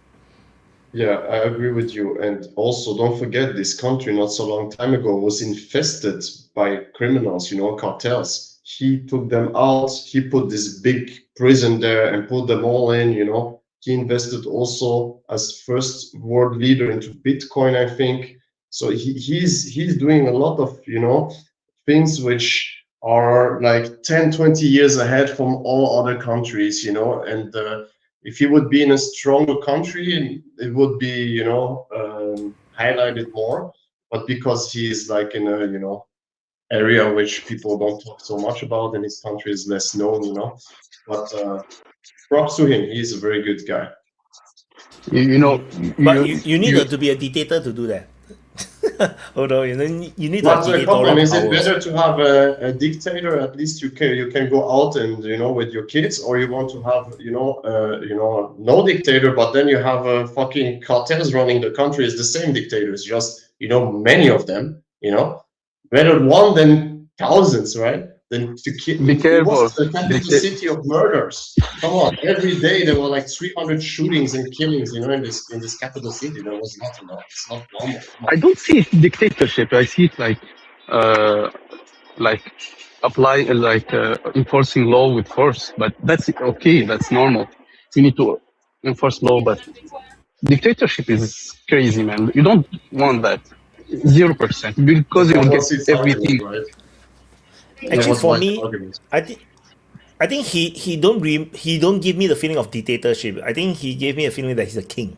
Speaker 5: Yeah, I agree with you. And also, don't forget, this country not so long time ago was infested by criminals, cartels. He took them out. He put this big prison there and put them all in, He invested also as first world leader into Bitcoin, I think. So he's doing a lot of, things which are like 10, 20 years ahead from all other countries, and if he would be in a stronger country, it would be, highlighted more. But because he is like in a, area which people don't talk so much about, and his country is less known, But props to him. He's a very good guy.
Speaker 3: But you need to be a dictator to do that. Although you need to have
Speaker 5: What's the problem?
Speaker 3: dictatorial
Speaker 5: Is it
Speaker 3: powers.
Speaker 5: better to have a dictator? At least you can go out and with your kids, or you want to have no dictator, but then you have fucking cartels running the country. It's the same dictators, just many of them. Better one than thousands, right? Than to kill.
Speaker 9: Be careful.
Speaker 5: What's the capital city of murders? Come on, every day there were like 300 shootings and killings, in this capital city. That was not enough. It's not normal.
Speaker 9: I don't see it dictatorship. I see it like enforcing law with force. But that's okay. That's normal. You need to enforce law, but dictatorship is crazy, man. You don't want that. 0%, because you will
Speaker 5: What's
Speaker 9: get
Speaker 5: its
Speaker 9: everything.
Speaker 5: argument, right?
Speaker 3: Actually,
Speaker 5: What's
Speaker 3: for
Speaker 5: my
Speaker 3: me,
Speaker 5: argument?
Speaker 3: I think he don't give me the feeling of dictatorship. I think he gave me a feeling that he's a king.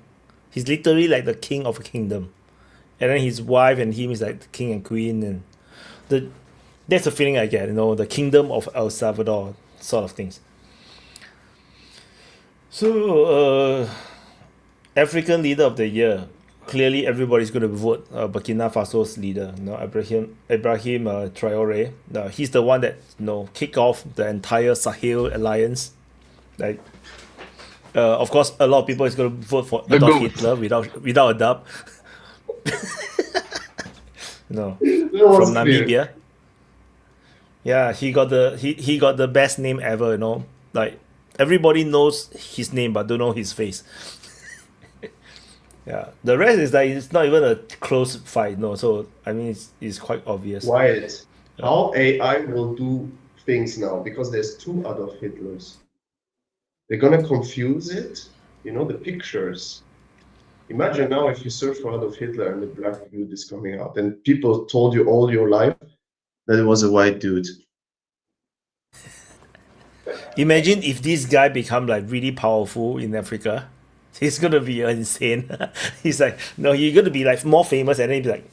Speaker 3: He's literally like the king of a kingdom, and then his wife and him is like the king and queen, and that's the feeling I get. The kingdom of El Salvador sort of things. So African leader of the year. Clearly, everybody's going to vote Burkina Faso's leader, Ibrahim Traore. He's the one that kicked off the entire Sahel alliance. Like, of course, a lot of people is going to vote for
Speaker 9: The
Speaker 3: Adolf
Speaker 9: goat.
Speaker 3: Hitler without a doubt.
Speaker 5: That
Speaker 3: From
Speaker 5: was clear.
Speaker 3: Namibia. Yeah, he got the best name ever. Like everybody knows his name but don't know his face. Yeah, the rest is like it's not even a close fight. No, so I mean it's quite obvious.
Speaker 5: Wyatt. how AI will do things now, because there's two Adolf Hitlers. They're gonna confuse it, you know, the pictures. Imagine now if you search for Adolf Hitler and the black dude is coming out, and people told you all your life that it was a white dude.
Speaker 3: Imagine if this guy become like really powerful in Africa. He's gonna be insane. He's like, no, you're gonna be like more famous, and then he'll be like,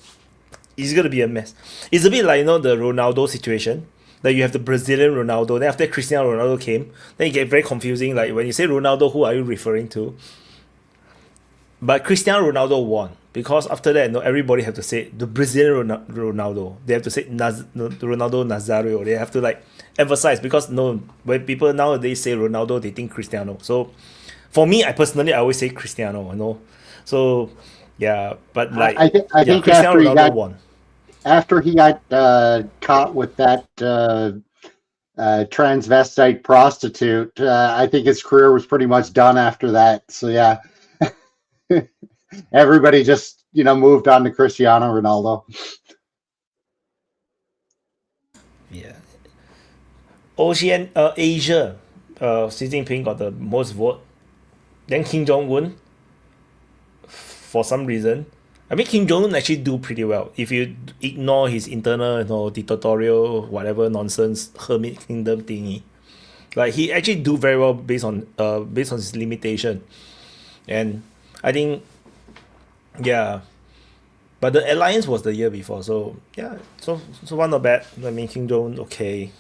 Speaker 3: it's gonna be a mess. It's a bit like, you know, the Ronaldo situation. Like you have the Brazilian Ronaldo, then after Cristiano Ronaldo came, then it get very confusing. Like when you say Ronaldo, who are you referring to? But Cristiano Ronaldo won because after that, no, everybody have to say the Brazilian Ronaldo. They have to say Ronaldo Nazario. They have to like emphasize, because no, when people nowadays say Ronaldo, they think Cristiano. So for me, I personally, I always say Cristiano. You know, so yeah, but like
Speaker 6: I think
Speaker 3: Cristiano
Speaker 6: after he
Speaker 3: Ronaldo
Speaker 6: got
Speaker 3: won.
Speaker 6: after he got caught with that transvestite prostitute, I think his career was pretty much done after that. So yeah, everybody just moved on to Cristiano Ronaldo.
Speaker 3: Yeah. Asia, Xi Jinping got the most vote. Then Kim Jong Un, for some reason, I mean Kim Jong Un actually do pretty well if you ignore his internal, dictatorial whatever nonsense hermit kingdom thingy. Like he actually do very well based on his limitation, and I think, yeah. But the alliance was the year before, so yeah, so one not bad. I mean Kim Jong Un okay.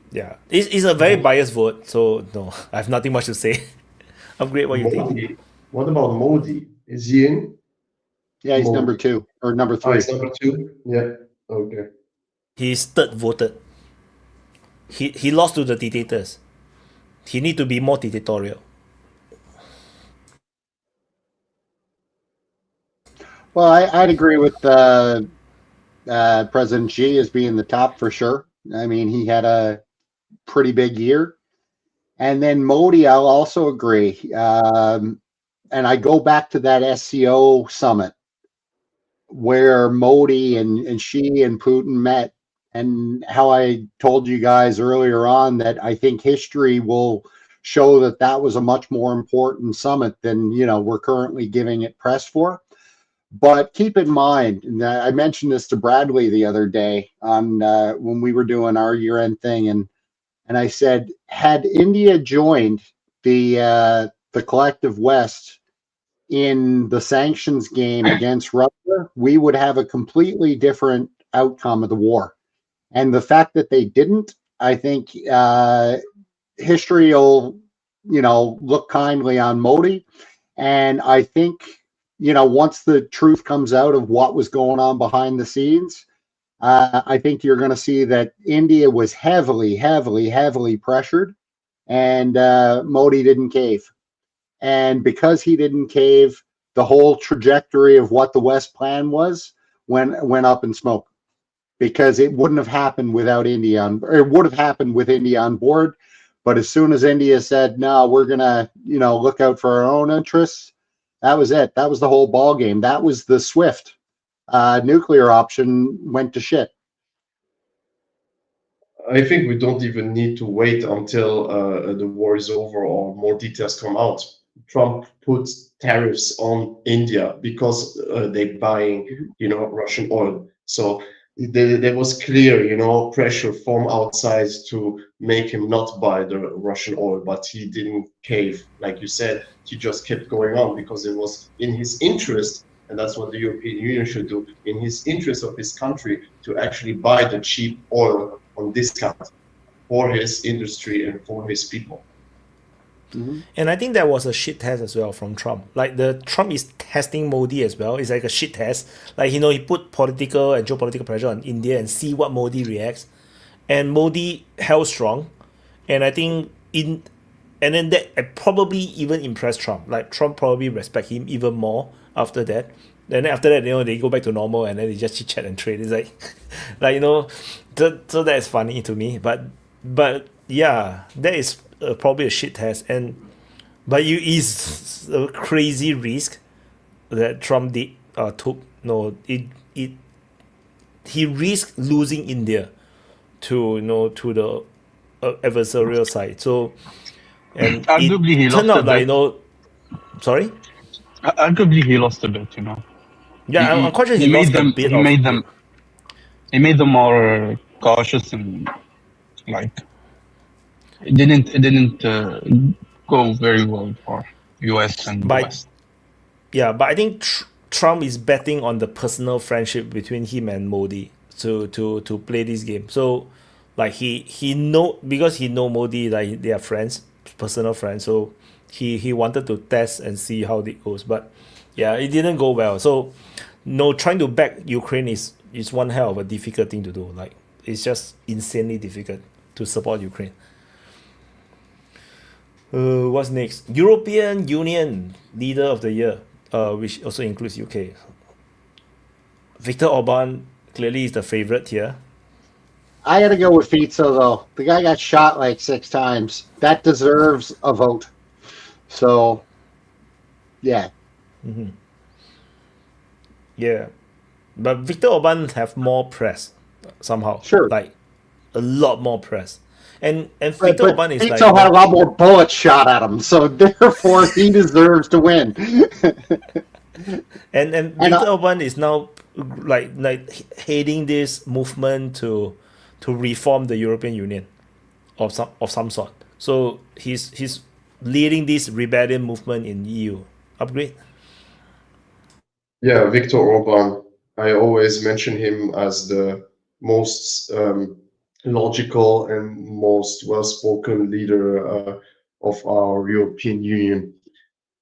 Speaker 3: Yeah, it's a very biased vote, so no, I have nothing much to say. Upgrade, what you think?
Speaker 5: Modi. What about Modi? Is he in?
Speaker 6: Yeah, he's
Speaker 5: Modi.
Speaker 6: number 2 or number 3.
Speaker 5: He's number 2. Yeah. Okay.
Speaker 3: He's third voted. He lost to the dictators. He need to be more dictatorial.
Speaker 6: Well, I'd agree with President Xi as being the top for sure. I mean, he had a pretty big year. And then Modi, I'll also agree. And I go back to that SCO summit where Modi and Xi and Putin met, and how I told you guys earlier on that I think history will show that that was a much more important summit than, we're currently giving it press for. But keep in mind, and I mentioned this to Bradley the other day on when we were doing our year-end thing, and I said, had India joined the collective West in the sanctions game against Russia, we would have a completely different outcome of the war. And the fact that they didn't, I think history will, look kindly on Modi. And I think, once the truth comes out of what was going on behind the scenes, I think you're going to see that India was heavily pressured, and Modi didn't cave. And because he didn't cave, the whole trajectory of what the West plan was went up in smoke, because it wouldn't have happened without India it would have happened with India on board. But as soon as India said, no, we're going to, look out for our own interests, that was it. That was the whole ball game. That was the SWIFT. Nuclear option went to shit.
Speaker 5: I think we don't even need to wait until the war is over or more details come out. Trump put tariffs on India because they're buying, Russian oil. So there was clear, pressure from outside to make him not buy the Russian oil, but he didn't cave. Like you said, he just kept going on because it was in his interest. And that's what the European Union should do, in his interest of his country, to actually buy the cheap oil on discount for his industry and for his people.
Speaker 3: Mm-hmm. And I think that was a shit test as well from Trump. Like Trump is testing Modi as well. It's like a shit test. Like, he put political and geopolitical pressure on India and see what Modi reacts. And Modi held strong. And I think and then that probably even impressed Trump. Like Trump probably respect him even more after that. And then after that, they go back to normal, and then they just chit chat and trade. It's like, so that is funny to me. But yeah, that is probably a shit test. But is a crazy risk that Trump took. No, it he risked losing India to to the adversarial side. So and
Speaker 9: Arguably, he
Speaker 3: it turned
Speaker 9: lost a
Speaker 3: out like
Speaker 9: bet.
Speaker 3: sorry.
Speaker 9: Arguably, he lost a bet.
Speaker 3: Yeah, I'm quite sure he lost a bit
Speaker 9: He
Speaker 3: of.
Speaker 9: made them. He made them more cautious and like it didn't go very well for US and the
Speaker 3: But
Speaker 9: West.
Speaker 3: yeah, but I think Trump is betting on the personal friendship between him and Modi to play this game. So like he know, because he know Modi, like they are friends, personal friends. So he wanted to test and see how it goes. But yeah, it didn't go well. So trying to back Ukraine is one hell of a difficult thing to do. Like it's just insanely difficult to support Ukraine. What's next? European Union Leader of the Year, which also includes UK. Viktor Orban clearly is the favorite here.
Speaker 6: I got to go with Fico, though. The guy got shot like 6 times. That deserves a vote. So, yeah.
Speaker 3: Yeah, but Viktor Orban have more press somehow.
Speaker 6: Sure.
Speaker 3: Like a lot more press. And Viktor
Speaker 6: But
Speaker 3: Orban is
Speaker 6: Fico had a lot more bullets shot at him, so therefore he deserves to win.
Speaker 3: and Viktor Orban is now like heading this movement to reform the European Union of some sort. So he's leading this rebellion movement in EU. Upgrade.
Speaker 8: Yeah, Viktor Orban. I always mention him as the most logical and most well-spoken leader of our European Union.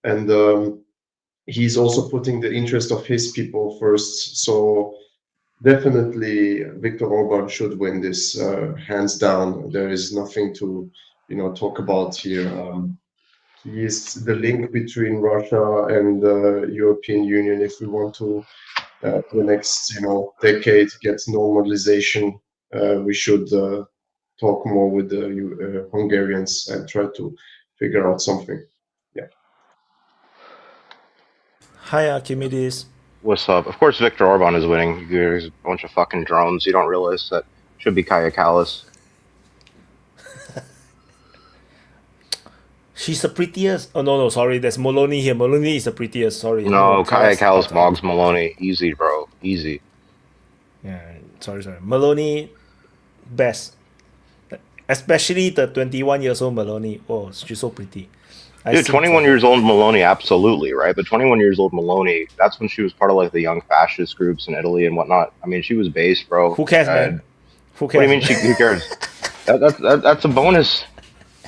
Speaker 8: And he's also putting the interest of his people first. So definitely Viktor Orban should win this, hands down. There is nothing to talk about here. He is the link between Russia and the European Union. If we want to, the next decade, get normalization, we should talk more with the Hungarians and try to figure out something. Yeah.
Speaker 3: Hi, Archimedes.
Speaker 10: What's up? Of course, Viktor Orban is winning. There's a bunch of fucking drones. You don't realize that should be Kaya Kallas.
Speaker 3: She's the prettiest. Oh no, sorry. There's Maloney here. Maloney is the prettiest. Sorry.
Speaker 10: No, Kaya Kallas, Moggs Maloney. Easy, bro. Easy.
Speaker 3: Yeah, sorry. Maloney, best. Especially the 21 years old Maloney. Oh, she's so pretty.
Speaker 10: Dude, 21 years old Maloney, absolutely, right? But 21 years old Maloney, that's when she was part of like the young fascist groups in Italy and whatnot. I mean, she was based, bro.
Speaker 3: Who cares, man? Who cares?
Speaker 10: What do you mean? Who cares? That's a bonus.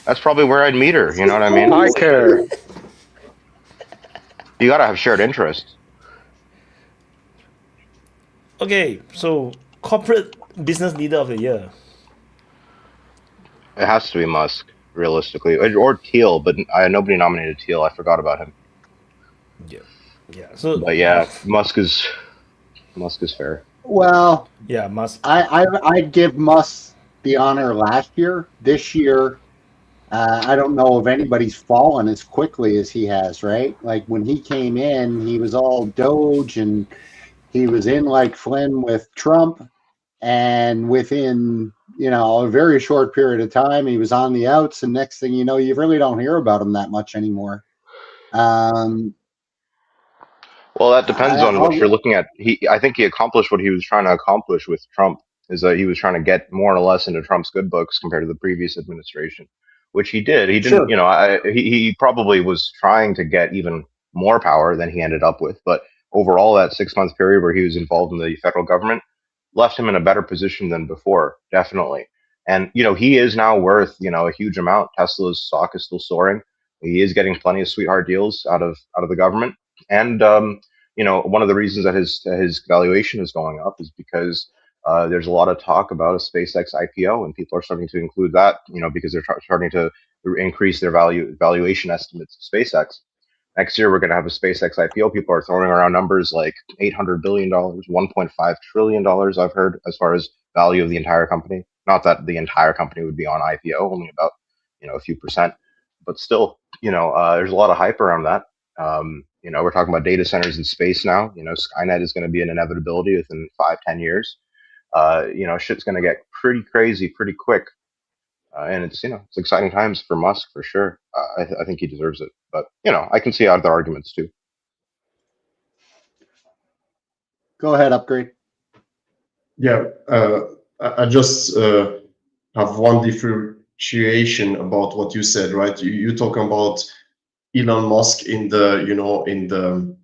Speaker 10: That's probably where I'd meet her. You know what I mean?
Speaker 4: I care.
Speaker 10: You gotta have shared interests.
Speaker 3: Okay, so corporate business leader of the year.
Speaker 10: It has to be Musk, realistically, or Thiel, but nobody nominated Thiel. I forgot about him.
Speaker 3: Yeah. So,
Speaker 10: but yeah, Musk is fair.
Speaker 6: Well,
Speaker 3: yeah, Musk.
Speaker 6: I'd give Musk the honor last year. This year, I don't know if anybody's fallen as quickly as he has, right? Like when he came in, he was all Doge and he was in like Flynn with Trump. And within, a very short period of time, he was on the outs. And next thing you know, you really don't hear about him that much anymore.
Speaker 10: Well, that depends on what you're looking at. I think he accomplished what he was trying to accomplish with Trump, is that he was trying to get more or less into Trump's good books compared to the previous administration, which he did. He didn't, he probably was trying to get even more power than he ended up with. But overall, that 6-month period where he was involved in the federal government left him in a better position than before, definitely. And, he is now worth, a huge amount. Tesla's stock is still soaring. He is getting plenty of sweetheart deals out of the government. And, one of the reasons that his valuation is going up is because there's a lot of talk about a SpaceX IPO, and people are starting to include that, because they're starting to increase their valuation estimates of SpaceX. Next year, we're going to have a SpaceX IPO. People are throwing around numbers like $800 billion, $1.5 trillion, I've heard, as far as value of the entire company. Not that the entire company would be on IPO, only about, a few percent. But still, there's a lot of hype around that. We're talking about data centers in space now. Skynet is going to be an inevitability within 5-10 years. shit's gonna get pretty crazy pretty quick. And it's it's exciting times for Musk for sure. I think he deserves it, but I can see other arguments too.
Speaker 6: Go ahead, Upgrade.
Speaker 8: Yeah, I just have one differentiation about what you said, right? You talking about Elon Musk in the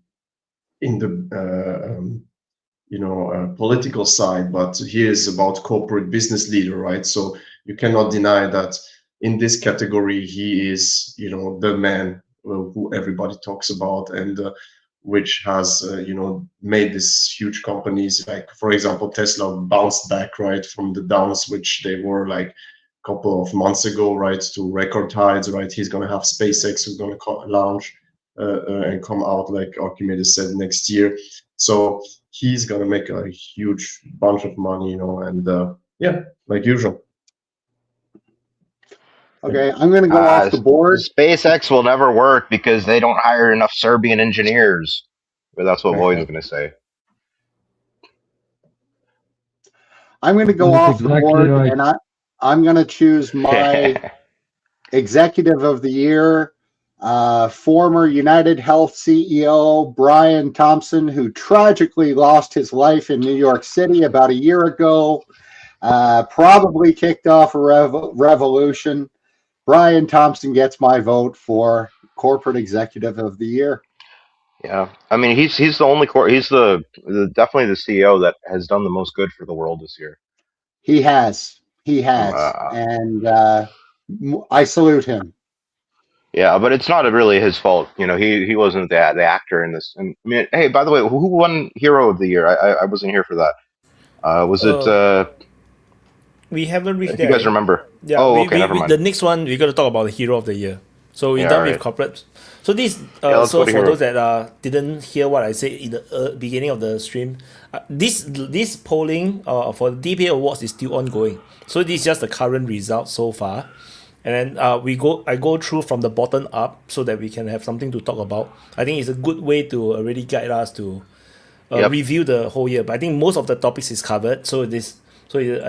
Speaker 8: political side, but he is about corporate business leader, right? So you cannot deny that in this category he is the man who everybody talks about, and which has made these huge companies, like for example Tesla, bounced back right from the downs which they were like a couple of months ago, right, to record highs, right? He's going to have SpaceX who's going to launch and come out, like Archimedes said, next year. So he's going to make a huge bunch of money, and yeah, like usual.
Speaker 6: Okay, I'm going to go off the board.
Speaker 10: SpaceX will never work because they don't hire enough Serbian engineers. But that's what Void's going to say.
Speaker 6: I'm going to go off the board, right. And I'm going to choose my executive of the year, former United Health CEO Brian Thompson, who tragically lost his life in New York City about a year ago. Probably kicked off a revolution. Brian Thompson gets my vote for corporate executive of the year.
Speaker 10: Yeah, I mean he's the only he's the definitely the CEO that has done the most good for the world this year.
Speaker 6: He has, and I salute him.
Speaker 10: Yeah, but it's not really his fault. He wasn't the actor in this. And I mean, hey, by the way, who won Hero of the Year? I wasn't here for that. Was it?
Speaker 3: We haven't reached there.
Speaker 10: You guys remember?
Speaker 3: Yeah. Never mind. The next one, we're going to talk about the Hero of the Year. So we're done with corporate. So this, so for those that didn't hear what I said in the beginning of the stream, this polling for the DPA awards is still ongoing. So this is just the current result so far, and then I go through from the bottom up so that we can have something to talk about. I think it's a good way to already guide us to review the whole year. But I think most of the topics is covered. So I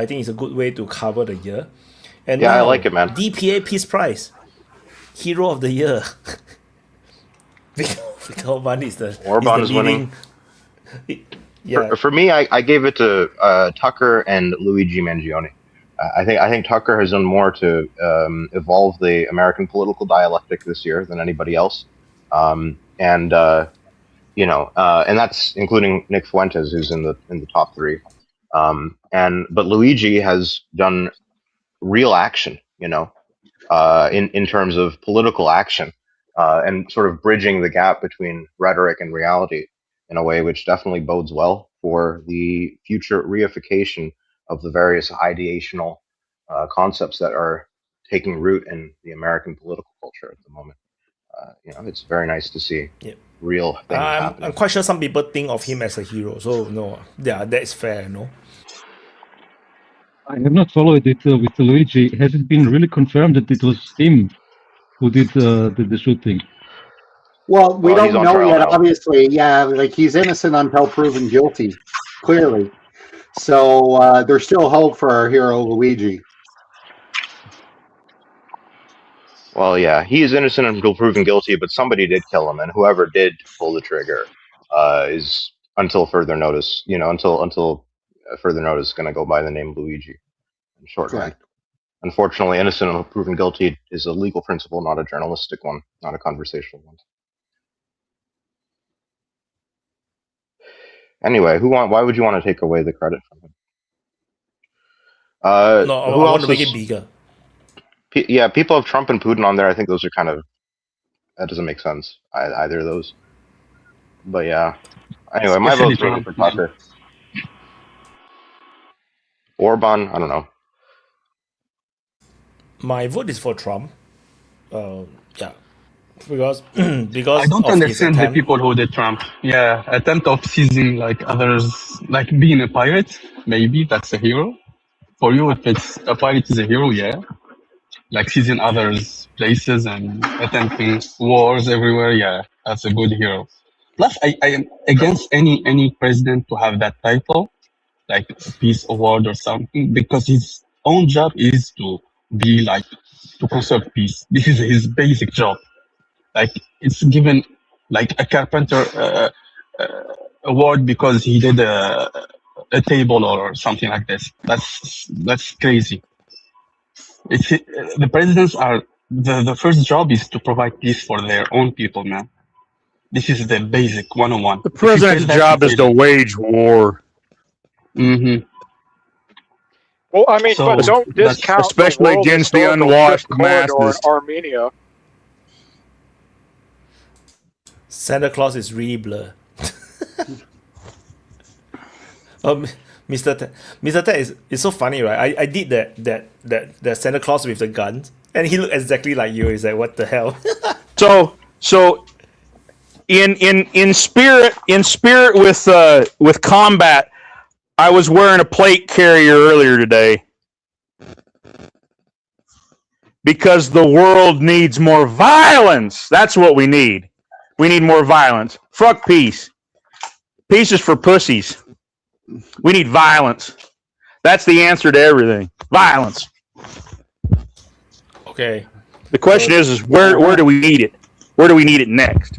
Speaker 3: think it's a good way to cover the year. And
Speaker 10: yeah, now, I like it, man.
Speaker 3: DPA Peace Prize, Hero of the Year. Because Orban is the
Speaker 10: winning.
Speaker 3: Yeah.
Speaker 10: For me, I gave it to Tucker and Luigi Mangione. I think Tucker has done more to evolve the American political dialectic this year than anybody else, and that's including Nick Fuentes, who's in the top three. But Luigi has done real action, in terms of political action, and sort of bridging the gap between rhetoric and reality in a way which definitely bodes well for the future reification of the various ideational concepts that are taking root in the American political culture at the moment. It's very nice to see real things happening.
Speaker 3: I'm quite sure some people think of him as a hero, so no, yeah, that's fair, no?
Speaker 11: I have not followed it with Luigi. Has it been really confirmed that it was him who did the shooting?
Speaker 6: Well, we don't know yet, obviously. Yeah, like he's innocent until proven guilty, clearly. So there's still hope for our hero Luigi.
Speaker 10: Well, yeah, he is innocent until proven guilty, but somebody did kill him, and whoever did pull the trigger is, until further notice, until further notice, going to go by the name Luigi. In shorthand. Unfortunately, innocent until proven guilty is a legal principle, not a journalistic one, not a conversational one. Anyway, why would you want to take away the credit from him?
Speaker 3: I want to make it bigger.
Speaker 10: Yeah, people have Trump and Putin on there. I think those are that doesn't make sense, either of those. But yeah. Anyway, my vote's for Tucker. Orban, I don't know.
Speaker 3: My vote is for Trump. Yeah. Because
Speaker 9: I don't understand the people who did Trump. Yeah, attempt of seizing others, being a pirate. Maybe that's a hero. For you, if it's a pirate is a hero, yeah. Seizing others' places and attempting wars everywhere, yeah, that's a good hero. Plus, I am against any president to have that title, like a peace award or something, because his own job is to be like to conserve peace. This is his basic job. Like it's given like a carpenter award because he did a table or something like this. That's crazy. It's the presidents are the first job is to provide peace for their own people, man. This is the basic 101.
Speaker 12: The president's job is to wage war.
Speaker 9: Mm-hmm.
Speaker 4: Well, I mean,
Speaker 9: So
Speaker 4: but don't
Speaker 9: that's
Speaker 4: discount
Speaker 12: especially
Speaker 4: the world
Speaker 12: against the
Speaker 4: historical
Speaker 12: unwashed
Speaker 4: trip corridor in
Speaker 12: masses.
Speaker 4: Armenia.
Speaker 3: Santa Claus is really blur. Mr. Ted is so funny, right? I did that Santa Claus with the guns, and he looked exactly like you. He's like, what the hell?
Speaker 12: So in spirit with combat, I was wearing a plate carrier earlier today because the world needs more violence. That's what we need. We need more violence. Fuck peace. Peace is for pussies. We need violence. That's the answer to everything. Violence.
Speaker 3: Okay.
Speaker 12: The question is where do we need it? Where do we need it next?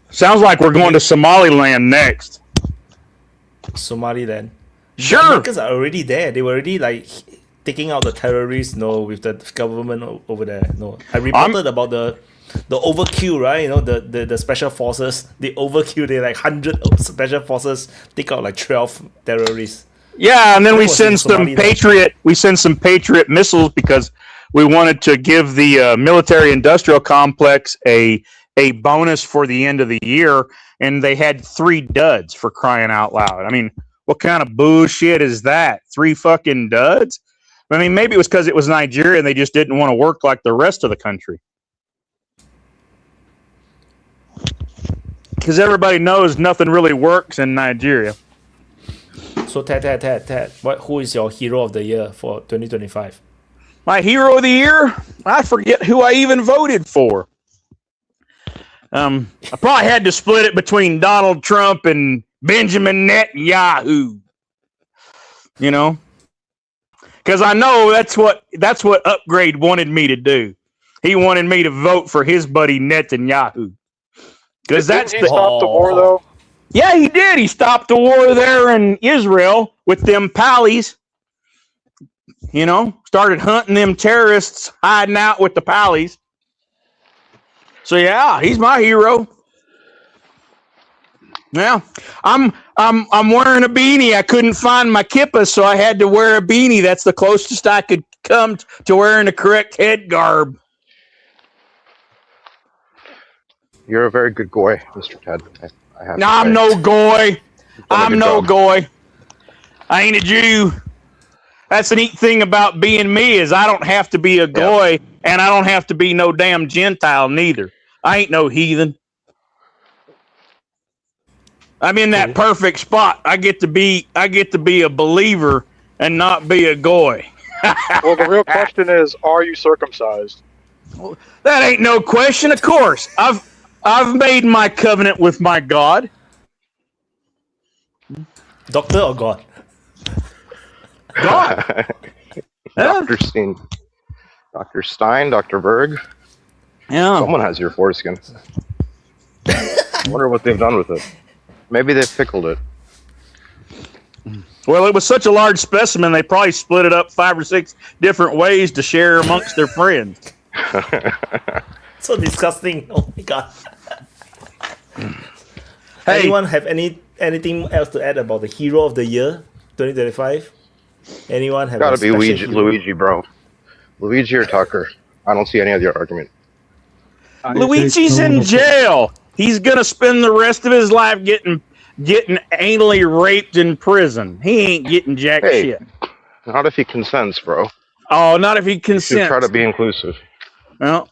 Speaker 12: Sounds like we're going to Somaliland next.
Speaker 3: Somaliland.
Speaker 12: Sure.
Speaker 3: The Americans are already there. They were already like taking out the terrorists. No, with the government over there. No, I reported about the overkill, right? You know, the special forces. The overkill. They like 100 special forces take out like 12 terrorists.
Speaker 12: Yeah, and then
Speaker 3: That
Speaker 12: we
Speaker 3: was
Speaker 12: send
Speaker 3: in
Speaker 12: some
Speaker 3: Somaliland.
Speaker 12: Patriot. We send some Patriot missiles because we wanted to give the military-industrial complex a bonus for the end of the year, and they had 3 duds, for crying out loud. I mean, what kind of bullshit is that? 3 fucking duds? I mean, maybe it was because it was Nigeria and they just didn't want to work like the rest of the country. Because everybody knows nothing really works in Nigeria.
Speaker 3: So Ted, who is your hero of the year for 2025?
Speaker 12: My hero of the year? I forget who I even voted for. I probably had to split it between Donald Trump and Benjamin Netanyahu. You know? Because I know that's what Upgrade wanted me to do. He wanted me to vote for his buddy Netanyahu. Because that's
Speaker 4: Didn't he stop the war though?
Speaker 12: Yeah, he did. He stopped the war there in Israel with them pallies. You know, started hunting them terrorists hiding out with the pallies. So yeah, he's my hero. Yeah, I'm wearing a beanie. I couldn't find my kippah, so I had to wear a beanie. That's the closest I could come to wearing the correct head garb.
Speaker 10: You're a very good goy, Mr. Ted. I have
Speaker 12: No,
Speaker 10: to
Speaker 12: I'm
Speaker 10: say.
Speaker 12: no goy.
Speaker 10: You've done a
Speaker 12: I'm
Speaker 10: good
Speaker 12: no
Speaker 10: job.
Speaker 12: goy. I ain't a Jew. That's the neat thing about being me is I don't have to be a goy, and I don't have to be no damn Gentile neither. I ain't no heathen. I'm in that perfect spot. I get to be a believer and not be a goy.
Speaker 4: Well, the real question is, are you circumcised?
Speaker 12: That ain't no question. Of course, I've made my covenant with my God.
Speaker 3: Doctor or God?
Speaker 12: God.
Speaker 10: Dr. Stein. Dr. Stein, Dr. Berg.
Speaker 12: Yeah.
Speaker 10: Someone has your foreskin. I wonder what they've done with it. Maybe they've pickled it.
Speaker 12: Well, it was such a large specimen, they probably split it up 5 or 6 different ways to share amongst their friends.
Speaker 3: So disgusting. Oh my god.
Speaker 12: Hey.
Speaker 3: Anyone have anything else to add about the hero of the year 2025? Anyone have
Speaker 10: Gotta
Speaker 3: a
Speaker 10: be
Speaker 3: special
Speaker 10: Luigi,
Speaker 3: hero?
Speaker 10: Luigi, bro. Luigi or Tucker. I don't see any other argument.
Speaker 12: Luigi's in jail. He's gonna spend the rest of his life getting anally raped in prison. He ain't getting jack
Speaker 10: Hey,
Speaker 12: shit.
Speaker 10: not if he consents, bro.
Speaker 12: Oh, not if he
Speaker 10: You should
Speaker 12: consents.
Speaker 10: try to be inclusive.
Speaker 12: Well,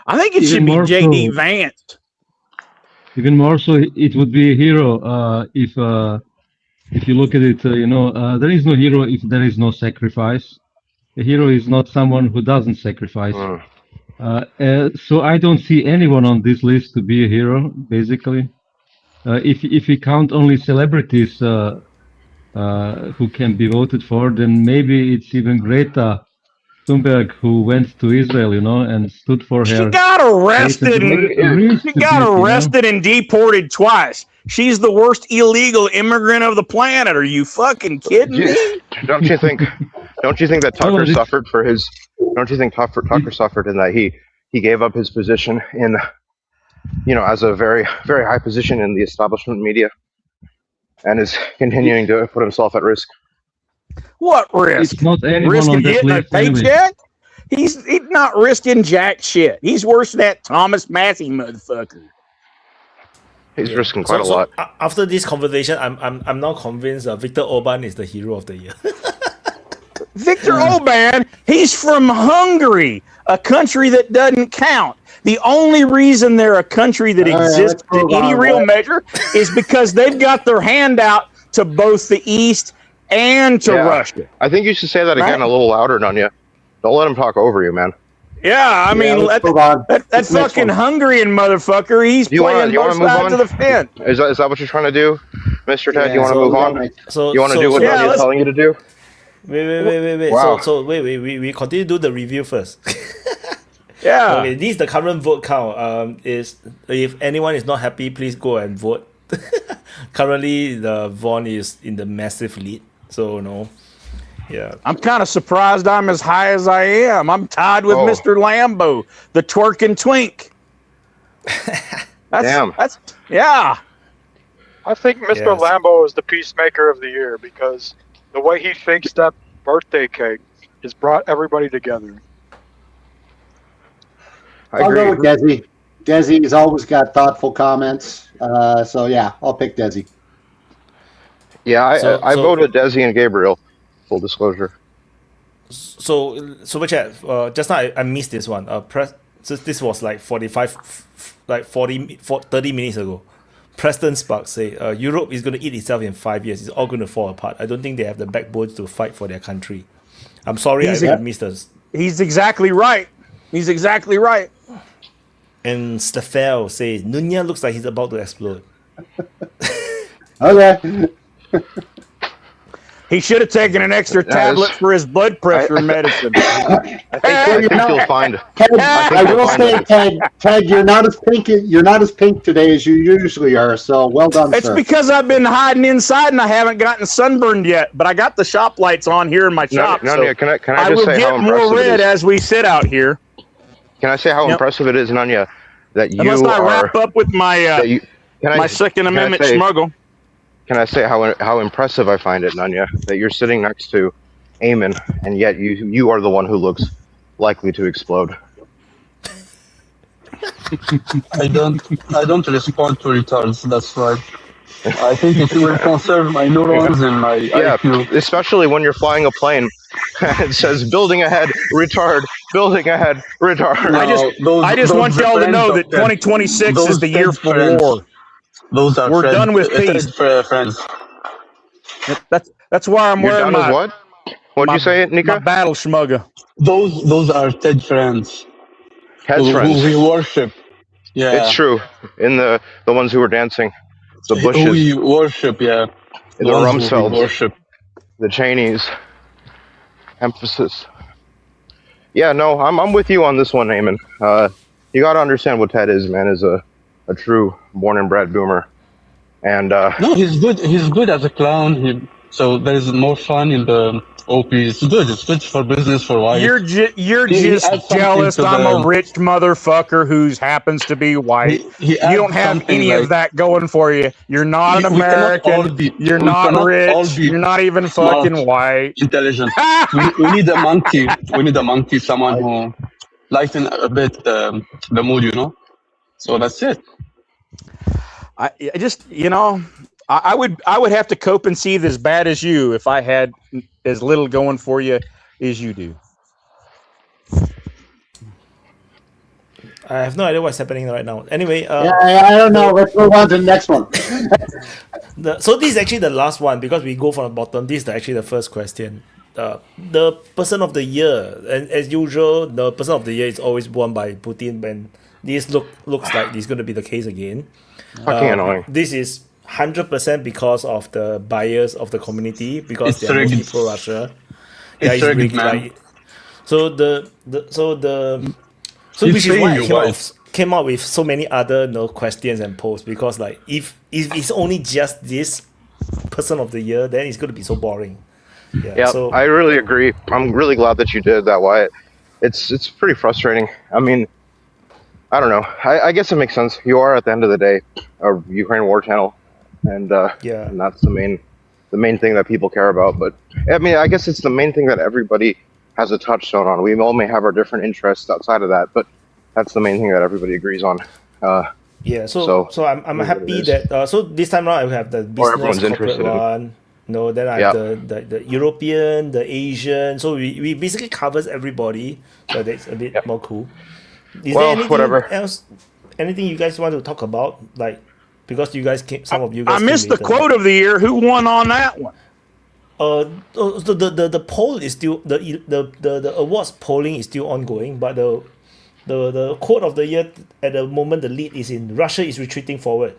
Speaker 12: I think it
Speaker 11: Even
Speaker 12: should be
Speaker 11: more
Speaker 12: J.D.
Speaker 11: so-
Speaker 12: Vance.
Speaker 11: Even more so, it would be a hero if you look at it. There is no hero if there is no sacrifice. A hero is not someone who doesn't sacrifice. So I don't see anyone on this list to be a hero, basically. if we count only celebrities who can be voted for, then maybe it's even Greta Thunberg who went to Israel, and stood for
Speaker 12: She
Speaker 11: her.
Speaker 12: got arrested. She got arrested and deported twice. She's the worst illegal immigrant of the planet. Are you fucking kidding me?
Speaker 10: Don't you think that Tucker suffered for his? Don't you think Tucker suffered in that he gave up his position in, as a very, very high position in the establishment media, and is continuing to put himself at risk?
Speaker 12: What risk?
Speaker 11: It's not anyone
Speaker 12: Risk
Speaker 11: on
Speaker 12: of
Speaker 11: that
Speaker 12: getting a
Speaker 11: list anyway.
Speaker 12: paycheck? He's not risking jack shit. He's worse than that Thomas Massey motherfucker.
Speaker 10: He's risking quite a lot.
Speaker 3: After this conversation, I'm now convinced Viktor Orban is the hero of the year.
Speaker 12: Viktor Orban, he's from Hungary, a country that doesn't count. The only reason they're a country that exists in any real measure is because they've got their hand out to both the East and to Russia.
Speaker 10: I think you should say that again a little louder, Nunya. Don't let him talk over you, man.
Speaker 12: Yeah, I mean, that fucking Hungarian motherfucker, he's playing both sides of the fence.
Speaker 10: Is that what you're trying to do, Mr. Ted? You want to move on? You want to
Speaker 3: so-
Speaker 10: do what
Speaker 3: so-
Speaker 10: Nunya's telling you to do?
Speaker 3: Wait.
Speaker 10: Wow.
Speaker 3: So we continue to do the review first.
Speaker 12: Yeah.
Speaker 3: Okay, this is the current vote count. Is if anyone is not happy, please go and vote. Currently, the Vaughn is in the massive lead. So no. Yeah.
Speaker 12: I'm kind of surprised I'm as high as I am. I'm tied with Mr. Lambo, the twerking twink.
Speaker 10: Damn.
Speaker 12: Yeah.
Speaker 4: I think Mr. Lambo is the peacemaker of the year because the way he fakes that birthday cake has brought everybody together.
Speaker 6: I'll go with Desi. Desi has always got thoughtful comments. So yeah, I'll pick Desi.
Speaker 10: Yeah, I voted Desi and Gabriel. Full disclosure.
Speaker 3: So super chat. Just now I missed this one. So this was like 30 minutes ago. Preston Sparks say Europe is going to eat itself in 5 years. It's all going to fall apart. I don't think they have the backbone to fight for their country. I'm sorry I missed this.
Speaker 12: He's exactly right. He's exactly right.
Speaker 3: And Stefel says Nunya looks like he's about to explode.
Speaker 6: Okay.
Speaker 12: He should have taken an extra tablet for his blood pressure medicine.
Speaker 10: I think you'll find.
Speaker 6: Ted, I will say, Ted, you're not as pink today as you usually are. So well done,
Speaker 12: It's
Speaker 6: sir.
Speaker 12: because I've been hiding inside and I haven't gotten sunburned yet. But I got the shop lights on here in my shop.
Speaker 10: Nunya, can I
Speaker 12: will
Speaker 10: just say
Speaker 12: get
Speaker 10: how
Speaker 12: more
Speaker 10: impressive it
Speaker 12: red
Speaker 10: is?
Speaker 12: as we sit out here.
Speaker 10: Can I say how impressive it is, Nunya, that you
Speaker 12: Unless I
Speaker 10: are?
Speaker 12: wrap up with my my Second Amendment smuggle.
Speaker 10: Can I say how impressive I find it, Nunya, that you're sitting next to Eamon, and yet you are the one who looks likely to explode.
Speaker 9: I don't respond to retards. That's right. I think it will conserve my neurons and my IQ.
Speaker 10: Especially when you're flying a plane. It says building ahead, retard, building ahead, retard.
Speaker 12: I just want y'all to know that 2026 is the year for war.
Speaker 9: Those are
Speaker 12: We're done with peace.
Speaker 9: Friends.
Speaker 12: That's why I'm
Speaker 10: You're
Speaker 12: wearing
Speaker 10: done
Speaker 12: my
Speaker 10: with what? What'd you say, Nika?
Speaker 12: my battle schmugger.
Speaker 9: Those are Ted friends.
Speaker 10: Ted's friends.
Speaker 9: Who we worship. Yeah.
Speaker 10: It's true. In the ones who were dancing, the Bushes,
Speaker 9: Who we worship, yeah.
Speaker 10: the
Speaker 9: ones who we
Speaker 10: Rumsfelds,
Speaker 9: worship.
Speaker 10: the Cheneys. Emphasis. Yeah, no, I'm with you on this one, Eamon. You got to understand what Ted is, man. Is a true born and bred boomer, and
Speaker 9: No, he's good. He's good as a clown. So there is more fun in the OP. It's good. It's good for business, for life.
Speaker 12: You're
Speaker 9: He
Speaker 12: just
Speaker 9: adds something
Speaker 12: jealous.
Speaker 9: to
Speaker 12: I'm
Speaker 9: the-
Speaker 12: a rich motherfucker who happens to be white.
Speaker 9: He
Speaker 12: You don't
Speaker 9: adds
Speaker 12: have
Speaker 9: something
Speaker 12: any
Speaker 9: like-
Speaker 12: of that going for you. You're not an
Speaker 9: We cannot all
Speaker 12: American.
Speaker 9: be-
Speaker 12: You're
Speaker 9: we
Speaker 12: not
Speaker 9: cannot all
Speaker 12: rich.
Speaker 9: be
Speaker 12: You're not even
Speaker 9: smart.
Speaker 12: fucking white.
Speaker 9: Intelligent. we need a monkey. We need a monkey, someone who lighten a bit the mood, you know. So that's it.
Speaker 12: I just, I would have to cope and seethe as bad as you if I had as little going for you as you do.
Speaker 3: I have no idea what's happening right now. Anyway,
Speaker 6: I don't know. Let's move on to the next one.
Speaker 3: so this is actually the last one because we go from the bottom. This is actually the first question. The person of the year, and as usual, the person of the year is always won by Putin. When this looks like this is going to be the case again.
Speaker 10: Fucking annoying.
Speaker 3: This is 100% because of the bias of the community, because
Speaker 9: It's
Speaker 3: they are mostly
Speaker 9: rigged.
Speaker 3: pro-Russia.
Speaker 9: It's rigged, man.
Speaker 3: Like, so which is why I came out with so many other questions and posts, because like if it's only just this person of the year, then it's going to be so boring.
Speaker 10: Yeah,
Speaker 3: so
Speaker 10: I really agree. I'm really glad that you did that, Wyatt. It's pretty frustrating. I mean, I don't know. I guess it makes sense. You are, at the end of the day, a Ukraine war channel, and and that's the main thing that people care about. But I mean, I guess it's the main thing that everybody has a touchstone on. We all may have our different interests outside of that, but that's the main thing that everybody agrees on.
Speaker 3: So I'm happy that so this time around I have the business corporate one. Then I have the European, the Asian. So we basically covers everybody. So that's a bit more cool. Is there anything else? Anything you guys want to talk about? Like, because you guys some of you guys.
Speaker 12: I missed the quote of the year. Who won on that one?
Speaker 3: The poll is still the awards polling is still ongoing, but the quote of the year at the moment, the lead is in Russia is retreating forward.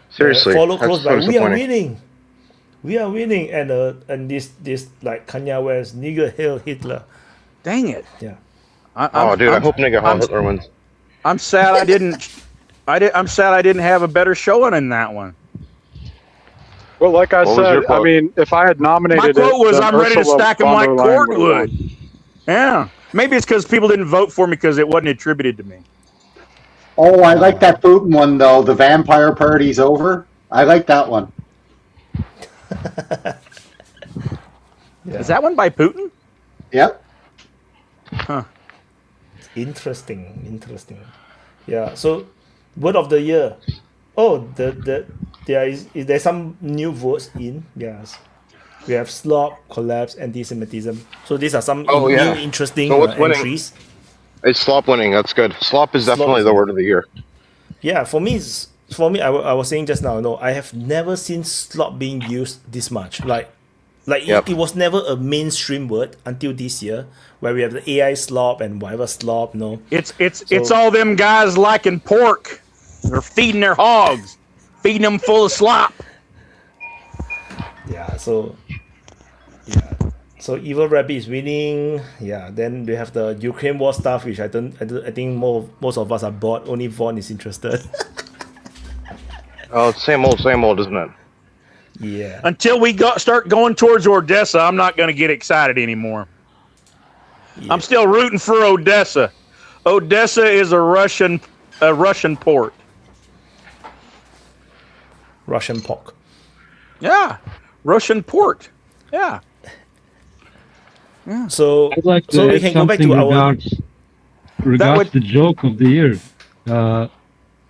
Speaker 10: Seriously,
Speaker 3: followed close by we are winning, and this like Kanye West, nigger hail Hitler.
Speaker 12: Dang it!
Speaker 3: Yeah.
Speaker 10: I hope nigger hail Hitler wins.
Speaker 12: I'm sad I didn't. I'm sad I didn't have a better showing in that one.
Speaker 4: Well, like I said, I mean, if I had nominated
Speaker 12: my quote was,
Speaker 4: then
Speaker 12: "I'm ready to
Speaker 4: Ursula
Speaker 12: stack them
Speaker 4: von
Speaker 12: like
Speaker 4: der Leyen would've
Speaker 12: cordwood."
Speaker 4: won.
Speaker 12: Yeah, maybe it's because people didn't vote for me because it wasn't attributed to me.
Speaker 6: Oh, I like that Putin one though. The vampire party's over. I like that one.
Speaker 12: Is that one by Putin?
Speaker 6: Yep.
Speaker 12: Huh.
Speaker 3: Interesting. Yeah. So, word of the year. Oh, there's some new votes in. Yes. We have slop, collapse, anti-Semitism. So these are some new interesting entries.
Speaker 10: It's slop winning. That's good. Slop is definitely the word of the year.
Speaker 3: Yeah, for me, I was saying just now. No, I have never seen slop being used this much. It was never a mainstream word until this year, where we have the AI slop and whatever slop. No,
Speaker 12: it's all them guys liking pork. They're feeding their hogs, feeding them full of slop.
Speaker 3: Yeah. So Evil Rabbit is winning. Yeah. Then we have the Ukraine war stuff, which I think most of us are bored. Only Vaughn is interested.
Speaker 10: Oh, it's same old, isn't it?
Speaker 3: Yeah.
Speaker 12: Until we start going towards Odessa, I'm not going to get excited anymore. Yeah. I'm still rooting for Odessa. Odessa is a Russian port.
Speaker 3: Russian pork.
Speaker 12: Yeah, Russian port. Yeah.
Speaker 3: So
Speaker 11: I'd like to add something regards the joke of the year,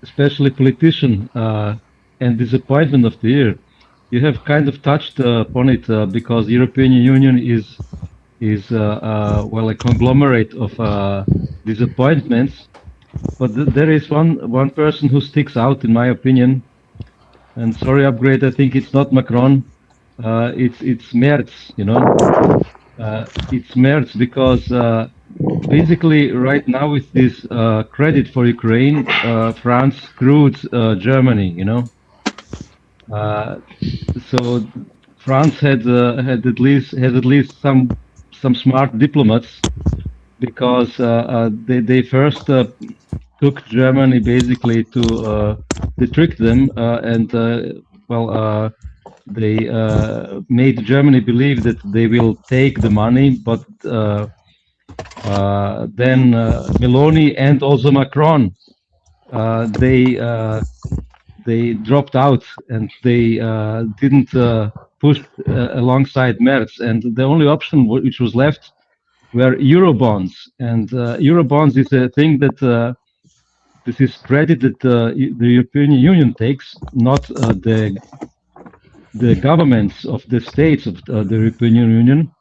Speaker 11: especially politician and disappointment of the year. You have kind of touched upon it because European Union is a conglomerate of disappointments. But there is one person who sticks out, in my opinion. And sorry, Upgrade, I think it's not Macron. It's Merz, it's Merz because basically right now with this credit for Ukraine, France screwed Germany, so France has at least some smart diplomats because they first took Germany basically to they tricked them they made Germany believe that they will take the money, but then Meloni and also Macron they dropped out and they didn't push alongside Merz, and the only option which was left were Eurobonds, and Eurobonds is a thing that this is credit that the European Union takes, not the governments of the states of the European Union,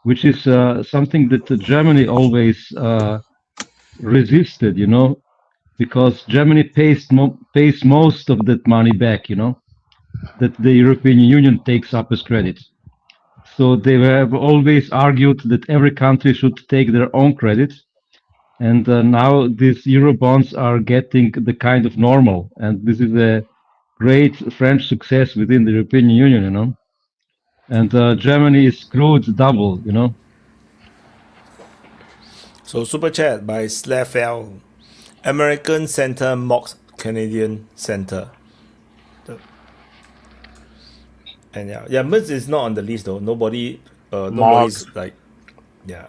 Speaker 11: which is something that Germany always resisted, because Germany pays most of that money back, that the European Union takes up as credit. So they have always argued that every country should take their own credit. And now these Eurobonds are getting the kind of normal. And this is great French success within the European Union, you know, and Germany is screwed double, you know.
Speaker 3: So super chat by Slafel. American center mocks Canadian center. And yeah, Merz is not on the list though. Nobody's like, yeah.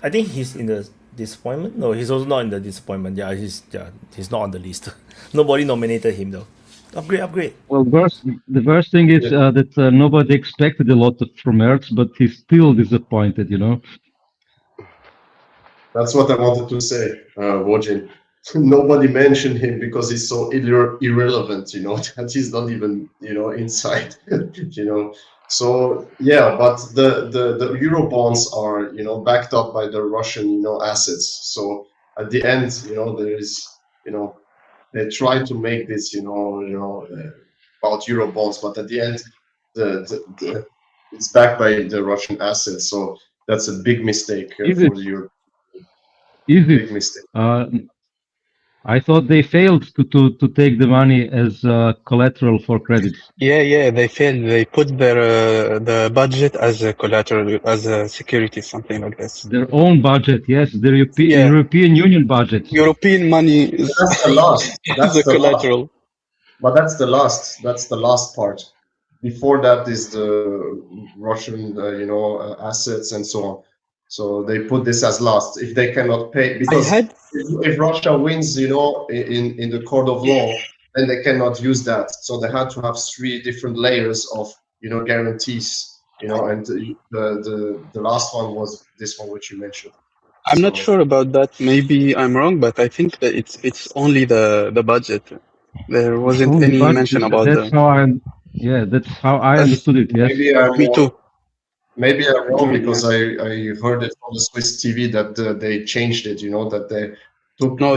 Speaker 3: I think he's in the disappointment. No, he's also not in the disappointment. Yeah, he's not on the list. Nobody nominated him though. Upgrade.
Speaker 11: Well, the worst thing is that nobody expected a lot from Merz, but he's still disappointed, you know.
Speaker 8: That's what I wanted to say, Wojin. Nobody mentioned him because he's so irrelevant, you know, that he's not even, you know, inside, you know. So yeah, but the euro bonds are, you know, backed up by the Russian, you know, assets. So at the end, you know, there is, you know, they try to make this, you know, about euro bonds, but at the end, it's backed by the Russian assets. So that's a big mistake for the Euro. Big mistake.
Speaker 11: I thought they failed to take the money as collateral for credits.
Speaker 9: Yeah, they failed. They put their the budget as a collateral, as a security, something like this.
Speaker 11: Their own budget, yes, the European Union budget.
Speaker 9: European money is
Speaker 8: that's the last. That's
Speaker 9: the
Speaker 8: collateral. Last. But that's the last. That's the last part. Before that is the Russian, you know, assets and so on. So they put this as last if they cannot pay, because if Russia wins, you know, in the court of law, then they cannot use that. So they had to have 3 different layers of, you know, guarantees, you know, and the last one was this one which you mentioned.
Speaker 9: I'm not sure about that. Maybe I'm wrong, but I think that it's only the budget. There wasn't any mention about
Speaker 11: that's how I understood it. Yes.
Speaker 9: Me too.
Speaker 8: Maybe I'm wrong because I heard it on the Swiss TV that they changed it. You know, that they took.
Speaker 9: No,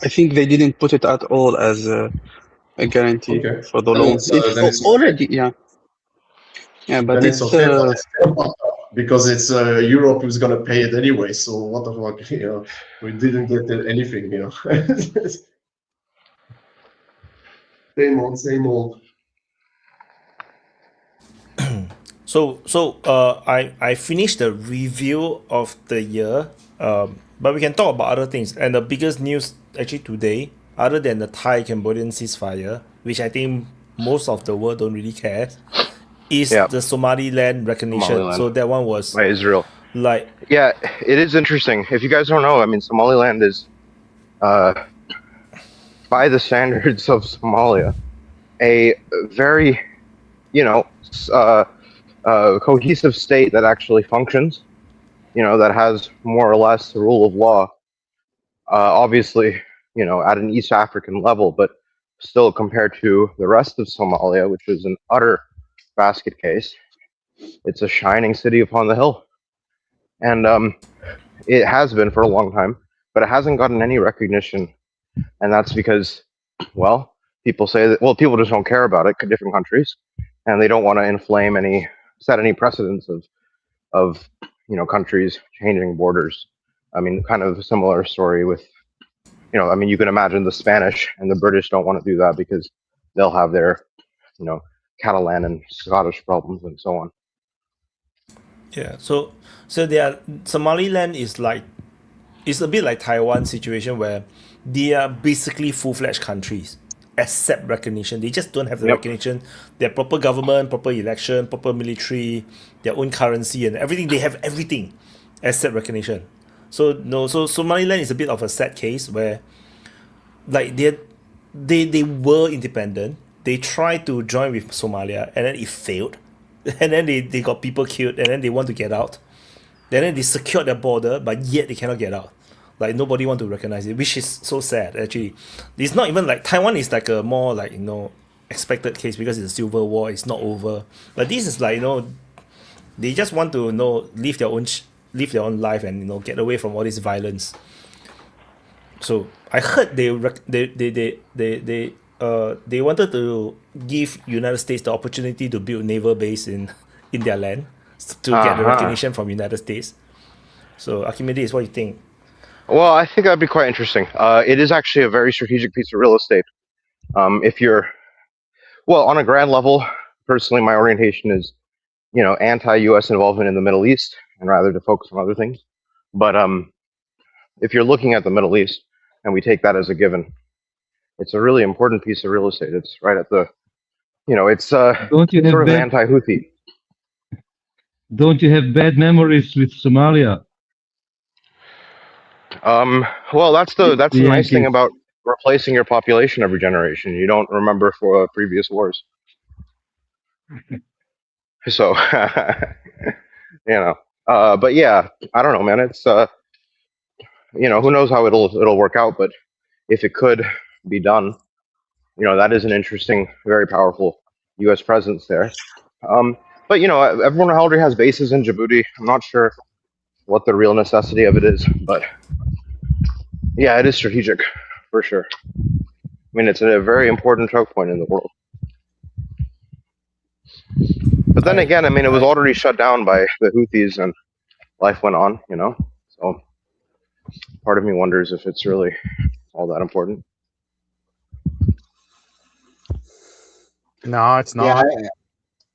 Speaker 9: I think they didn't put it at all as a guarantee for the loan. It's already, yeah, but it's
Speaker 8: okay, because it's Europe who's gonna pay it anyway. So what the fuck, you know, we didn't get anything, you know. Same old.
Speaker 3: So I finished the review of the year, but we can talk about other things. And the biggest news actually today, other than the Thai-Cambodian ceasefire, which I think most of the world don't really care, is the Somaliland recognition. So that one was
Speaker 10: by Israel.
Speaker 3: Like,
Speaker 10: yeah, it is interesting. If you guys don't know, I mean, Somaliland is, by the standards of Somalia, a very, you know, cohesive state that actually functions, you know, that has more or less the rule of law, obviously, you know, at an East African level, but still compared to the rest of Somalia, which is an utter basket case, it's a shining city upon the hill. And it has been for a long time, but it hasn't gotten any recognition. And that's because, well, people say that, well, people just don't care about it, different countries, and they don't want to set any precedents of you know, countries changing borders. I mean, kind of a similar story with, you know, I mean, you can imagine the Spanish and the British don't want to do that because they'll have their, you know, Catalan and Scottish problems and so on.
Speaker 3: Yeah, so Somaliland is like, it's a bit like Taiwan situation where they are basically full-fledged countries, accept recognition. They just don't have the recognition. Their proper government, proper election, proper military, their own currency and everything. They have everything except recognition. So Somaliland is a bit of a sad case where, like, they were independent. They tried to join with Somalia and then it failed. And then they got people killed and then they want to get out. And then they secured their border, but yet they cannot get out. Like, nobody want to recognize it, which is so sad, actually. It's not even like, Taiwan is like a more, like, you know, expected case because it's a civil war, it's not over. But this is like, you know, they just want to, you know, live their own life and, you know, get away from all this violence. So I heard they wanted to give United States the opportunity to build naval base in their land to get the recognition from United States. So Archimedes, what do you think?
Speaker 10: Well, I think that'd be quite interesting. It is actually a very strategic piece of real estate. If you're, well, on a grand level, personally, my orientation is, anti-U.S. involvement in the Middle East, and rather to focus on other things. But if you're looking at the Middle East, and we take that as a given, it's a really important piece of real estate. It's right at the, it's
Speaker 11: Don't you have
Speaker 10: sort of an
Speaker 11: bad,
Speaker 10: anti-Houthi.
Speaker 11: don't you have bad memories with Somalia?
Speaker 10: Well, that's the nice thing
Speaker 11: Yankees.
Speaker 10: about replacing your population every generation. You don't remember for previous wars. So, but yeah, I don't know, man. It's who knows how it'll work out, but if it could be done, that is an interesting, very powerful U.S. presence there. But everyone already has bases in Djibouti. I'm not sure what the real necessity of it is, but yeah, it is strategic for sure. I mean, it's a very important choke point in the world. But then again, I mean, it was already shut down by the Houthis, and life went on. So part of me wonders if it's really all that important.
Speaker 12: No, it's
Speaker 6: Yeah,
Speaker 12: not.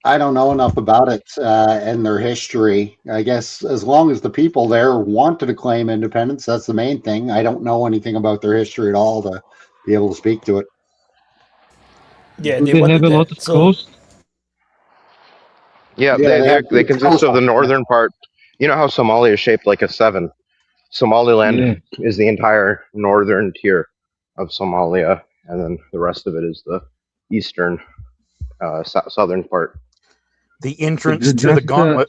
Speaker 6: I don't know enough about it and their history. I guess as long as the people there wanted to claim independence, that's the main thing. I don't know anything about their history at all to be able to speak to it.
Speaker 3: Yeah,
Speaker 11: Do
Speaker 3: they
Speaker 11: they have
Speaker 3: wanted
Speaker 11: a lot
Speaker 3: that.
Speaker 11: of
Speaker 3: So
Speaker 11: coast?
Speaker 10: Yeah,
Speaker 6: Yeah, they have
Speaker 10: they
Speaker 6: big
Speaker 10: consist of the
Speaker 6: coastline.
Speaker 10: northern part. You know how Somalia is shaped like a 7? Somaliland
Speaker 11: Yeah.
Speaker 10: is the entire northern tier of Somalia, and then the rest of it is the eastern, southern part.
Speaker 12: The entrance
Speaker 11: Ju-
Speaker 12: to the
Speaker 11: Just
Speaker 12: gauntlet.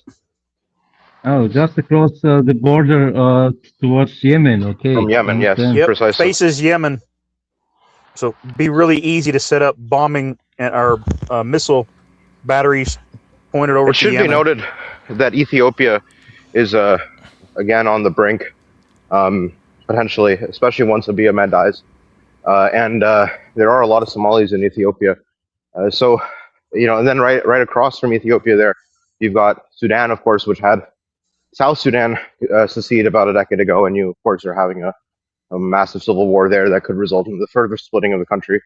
Speaker 11: just across the border towards Yemen. Okay,
Speaker 10: From Yemen, yes,
Speaker 11: understand.
Speaker 12: Yep,
Speaker 10: precisely.
Speaker 12: faces Yemen. So be really easy to set up bombing or missile batteries pointed over
Speaker 10: It
Speaker 12: to
Speaker 10: should be
Speaker 12: Yemen.
Speaker 10: noted that Ethiopia is again on the brink, potentially, especially once Abiy Ahmed dies, and there are a lot of Somalis in Ethiopia. So, and then right across from Ethiopia, there you've got Sudan, of course, which had South Sudan secede about a decade ago, and you, of course, are having a massive civil war there that could result in the further splitting of the country.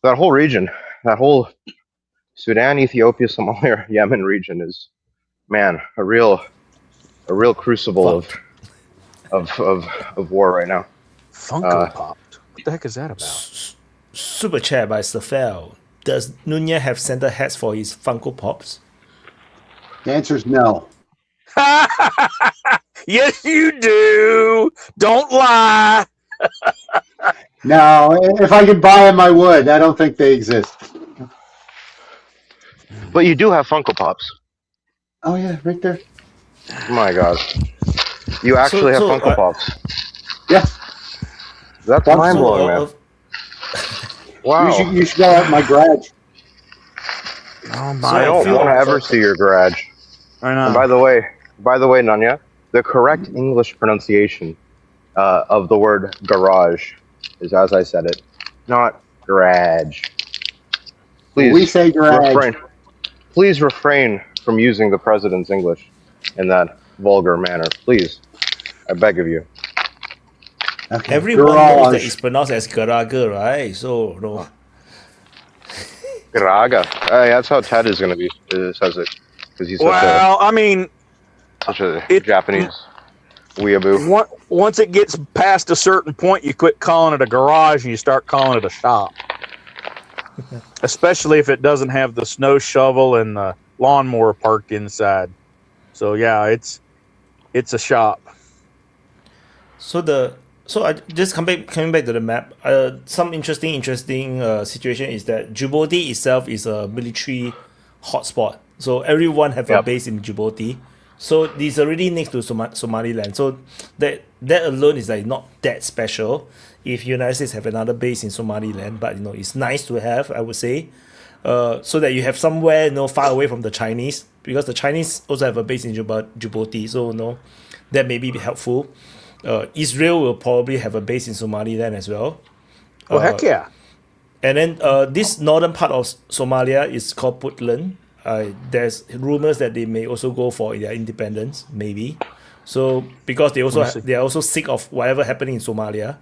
Speaker 10: That whole region, that whole Sudan, Ethiopia, Somalia, Yemen region is, man, a real crucible of war right now.
Speaker 12: Funko Popped. What the heck is that about?
Speaker 3: Super chat by Safel. Does Nunez have center hats for his Funko Pops?
Speaker 6: The answer is no.
Speaker 12: Yes, you do. Don't lie.
Speaker 6: No, if I could buy them, I would. I don't think they exist.
Speaker 10: But you do have Funko Pops.
Speaker 6: Oh, yeah, right there.
Speaker 10: My God. You actually have Funko Pops.
Speaker 6: Yeah.
Speaker 10: That's mind blowing, man. Wow.
Speaker 6: You should go out in my garage.
Speaker 12: Oh
Speaker 10: I don't want to ever see your garage.
Speaker 12: I know.
Speaker 10: And by the way, Nanya, the correct English pronunciation of the word garage is as I said it, not garage. Please,
Speaker 6: we say garage.
Speaker 10: Please refrain from using the president's English in that vulgar manner. Please, I beg of you.
Speaker 6: Okay.
Speaker 3: Everyone knows that it's pronounced as Garaga, right? So, no.
Speaker 10: Garaga. That's how Ted is going to be, says it. Because he's such a Japanese weeaboo.
Speaker 12: Once it gets past a certain point, you quit calling it a garage and you start calling it a shop. Especially if it doesn't have the snow shovel and the lawnmower parked inside. So yeah, it's a shop.
Speaker 3: So I just coming back to the map. Some interesting situation is that Djibouti itself is a military hotspot. So everyone have a base in Djibouti. So it's already next to Somaliland. So that alone is like not that special. If United States have another base in Somaliland, but it's nice to have, I would say, so that you have somewhere far away from the Chinese, because the Chinese also have a base in Djibouti. So that may be helpful. Israel will probably have a base in Somaliland as well.
Speaker 12: Oh heck yeah!
Speaker 3: And then this northern part of Somalia is called Puntland. There's rumors that they may also go for their independence, maybe. So because they are also sick of whatever happening in Somalia.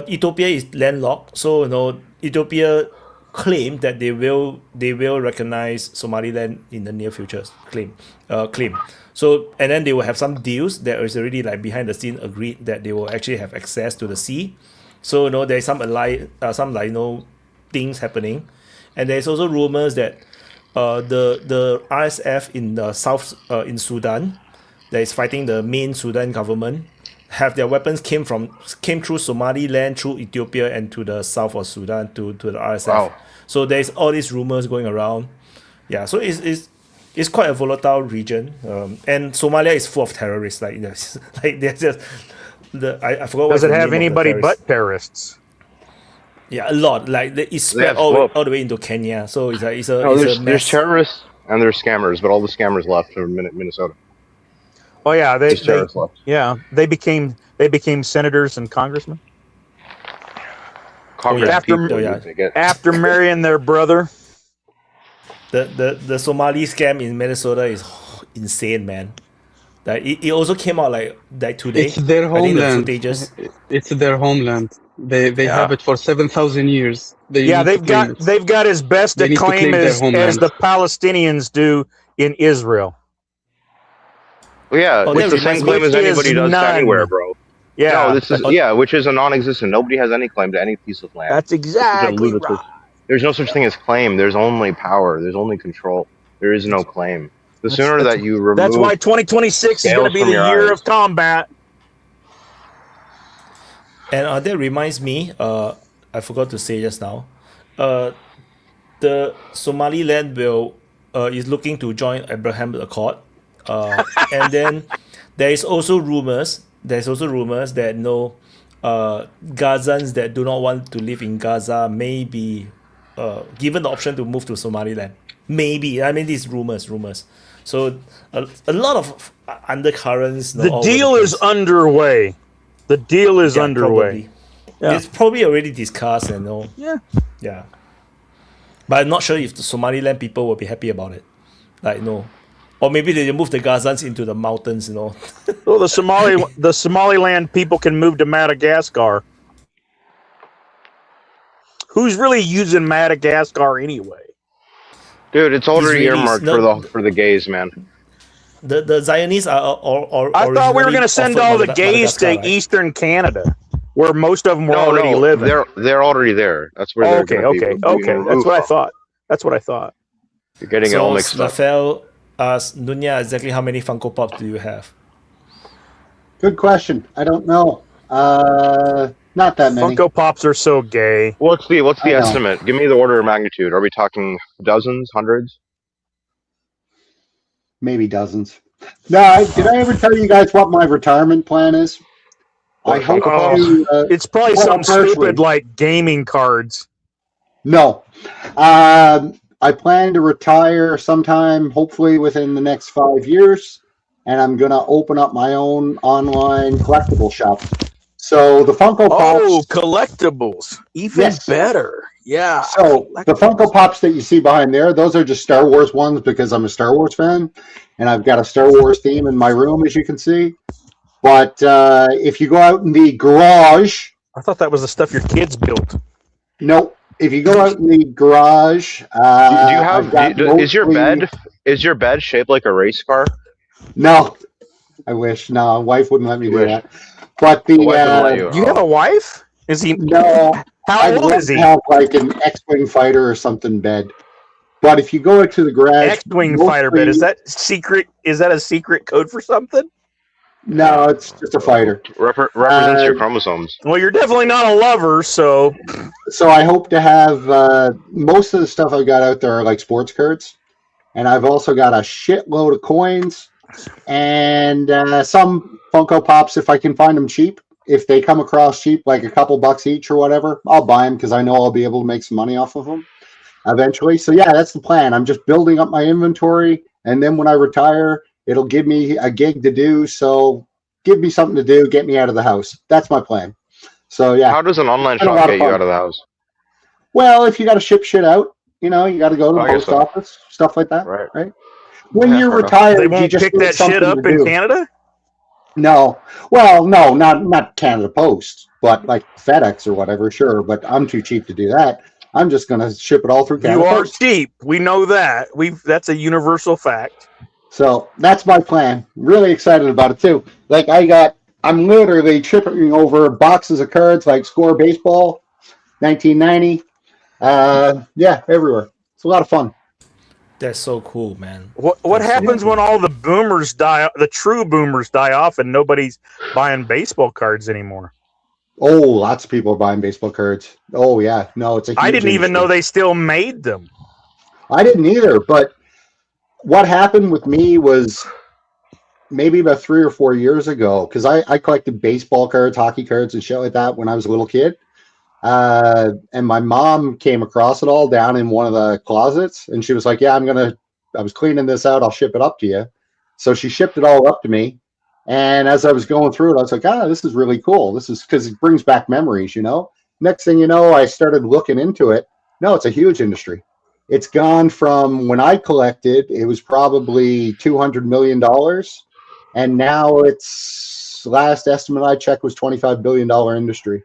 Speaker 3: Ethiopia is landlocked, so Ethiopia claim that they will recognize Somaliland in the near future. Claim. So and then they will have some deals that is already like behind the scene agreed that they will actually have access to the sea. So there's some things happening, and there's also rumors that the RSF in the south in Sudan that is fighting the main Sudan government have their weapons came through Somaliland, through Ethiopia, and to the south of Sudan to the RSF.
Speaker 10: Wow.
Speaker 3: So there's all these rumors going around. Yeah, so it's quite a volatile region, and Somalia is full of terrorists. Like like there's just I forgot.
Speaker 12: Does it have anybody but terrorists?
Speaker 3: Yeah, a lot. Like it's spread all the way into Kenya. So it's a
Speaker 10: there's terrorists and there's scammers, but all the scammers left from Minnesota.
Speaker 12: Oh yeah, they became senators and congressmen. After marrying their brother.
Speaker 3: The Somali scam in Minnesota is insane, man. Like it also came out like today.
Speaker 9: It's their homeland. It's their homeland. They have it for 7,000 years. They've
Speaker 12: got as best a claim as the Palestinians do in Israel.
Speaker 10: Well, yeah, it's the same claim as anybody does to anywhere, bro.
Speaker 12: Yeah,
Speaker 10: no, this is which is a non-existent. Nobody has any claim to any piece of land.
Speaker 12: That's exactly right.
Speaker 10: There's no such thing as claim. There's only power. There's only control. There is no claim. The sooner that you remove,
Speaker 12: that's why 2026 is going to be the year of combat.
Speaker 3: And that reminds me, I forgot to say just now, the Somaliland is looking to join Abraham Accord, and then there is also rumors. There's also rumors that Gazans that do not want to live in Gaza may be given the option to move to Somaliland. Maybe. I mean, these rumors. So a lot of undercurrents.
Speaker 12: The deal is underway. The deal is underway.
Speaker 3: Yeah. It's probably already discussed and all.
Speaker 12: Yeah.
Speaker 3: Yeah. But I'm not sure if the Somaliland people will be happy about it. Like, no. Or maybe they move the Gazans into the mountains, Well,
Speaker 12: the Somaliland people can move to Madagascar. Who's really using Madagascar anyway?
Speaker 10: Dude, it's already earmarked for the gays, man.
Speaker 3: The Zionists are
Speaker 12: I thought we were going to send all the gays to Eastern Canada, where most of them were already living.
Speaker 10: They're already there. That's where they're going to be.
Speaker 12: Okay. That's what I thought.
Speaker 10: You're getting it all mixed up.
Speaker 3: Rafael asks, Nunya, exactly how many Funko Pops do you have?
Speaker 6: Good question. I don't know. Not that many.
Speaker 12: Funko Pops are so gay.
Speaker 10: What's the estimate? Give me the order of magnitude. Are we talking dozens, hundreds?
Speaker 6: Maybe dozens. No, did I ever tell you guys what my retirement plan is? I hope
Speaker 12: it's probably something stupid like gaming cards.
Speaker 6: No. I plan to retire sometime, hopefully within the next 5 years, and I'm going to open up my own online collectible shop. So the Funko Pops...
Speaker 12: Oh, collectibles. Even better. Yeah.
Speaker 6: So the Funko Pops that you see behind there, those are just Star Wars ones because I'm a Star Wars fan, and I've got a Star Wars theme in my room, as you can see. But if you go out in the garage...
Speaker 12: I thought that was the stuff your kids built.
Speaker 6: Nope. If you go out in the garage...
Speaker 10: Is your bed shaped like a race car?
Speaker 6: No. I wish. No, wife wouldn't let me do that. But
Speaker 12: you have a wife? Is he?
Speaker 6: No.
Speaker 12: How old is he?
Speaker 6: Have like an X-wing fighter or something bed. But if you go into the garage,
Speaker 12: X-wing fighter bed, is that secret? Is that a secret code for something?
Speaker 6: No, it's just a fighter.
Speaker 10: Represents your chromosomes.
Speaker 12: Well, you're definitely not a lover, so.
Speaker 6: So I hope to have most of the stuff I've got out there are like sports cards, and I've also got a shitload of coins and some Funko Pops if I can find them cheap. If they come across cheap, like a couple bucks each or whatever, I'll buy them because I know I'll be able to make some money off of them eventually. So yeah, that's the plan. I'm just building up my inventory, and then when I retire, it'll give me a gig to do. So give me something to do, get me out of the house. That's my plan. So yeah.
Speaker 10: How does an online shop get you out of the house?
Speaker 6: Well, if you got to ship shit out, you got to go to the post office, stuff like that. Right. When you're retired,
Speaker 12: they won't pick that shit up in Canada.
Speaker 6: No, well, no, not Canada Post, but like FedEx or whatever. Sure, but I'm too cheap to do that. I'm just going to ship it all through Canada
Speaker 12: You are
Speaker 6: Post.
Speaker 12: cheap. We know that. That's a universal fact.
Speaker 6: So that's my plan. Really excited about it too. Like I'm literally tripping over boxes of cards like Score Baseball, 1990. Yeah, everywhere. It's a lot of fun.
Speaker 3: That's so cool, man.
Speaker 12: What
Speaker 3: That's so
Speaker 12: happens
Speaker 3: cool.
Speaker 12: when all the boomers die? The true boomers die off, and nobody's buying baseball cards anymore.
Speaker 6: Oh, lots of people are buying baseball cards. Oh yeah, no, it's a huge
Speaker 12: I didn't even
Speaker 6: industry.
Speaker 12: know they still made them.
Speaker 6: I didn't either, but what happened with me was maybe about 3 or 4 years ago, because I collected baseball cards, hockey cards, and shit like that when I was a little kid. And my mom came across it all down in one of the closets, and she was like, "Yeah, I was cleaning this out. I'll ship it up to you." So she shipped it all up to me. And as I was going through it, I was like, this is really cool. This is because it brings back memories, Next thing you know, I started looking into it. No, it's a huge industry. It's gone from when I collected, it was probably $200 million. And now it's, last estimate I checked, was $25 billion industry.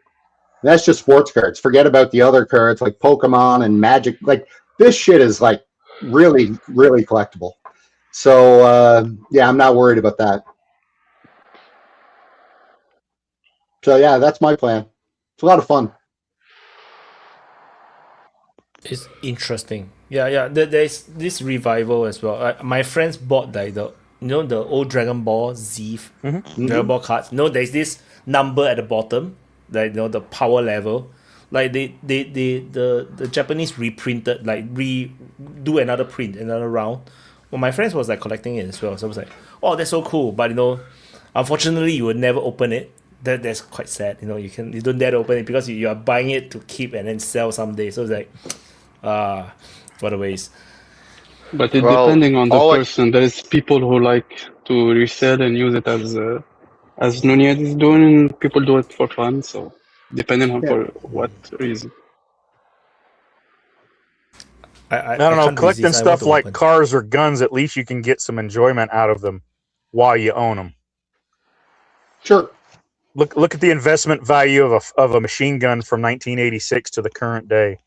Speaker 6: And that's just sports cards. Forget about the other cards like Pokemon and Magic. Like this shit is like really, really collectible. So yeah, I'm not worried about that. So yeah, that's my plan. It's a lot of fun.
Speaker 3: It's interesting. Yeah. There's this revival as well. My friends bought like the old Dragon Ball Z, Dragon Ball cards. There's this number at the bottom, like the power level. Like the Japanese reprinted, like do another print, another round. Well, my friends was like collecting it as well. So I was like, oh, that's so cool. But unfortunately, you would never open it. That's quite sad. You don't dare to open it because you are buying it to keep and then sell someday. So it's like, what a waste.
Speaker 9: But it depending on the person. There's people who like to resell and use it as Nunez is doing, and people do it for fun. So depending on for what reason.
Speaker 12: I don't know. Collecting stuff like cars or guns, at least you can get some enjoyment out of them while you own them.
Speaker 6: Sure.
Speaker 12: Look at the investment value of a machine gun from 1986 to the current day.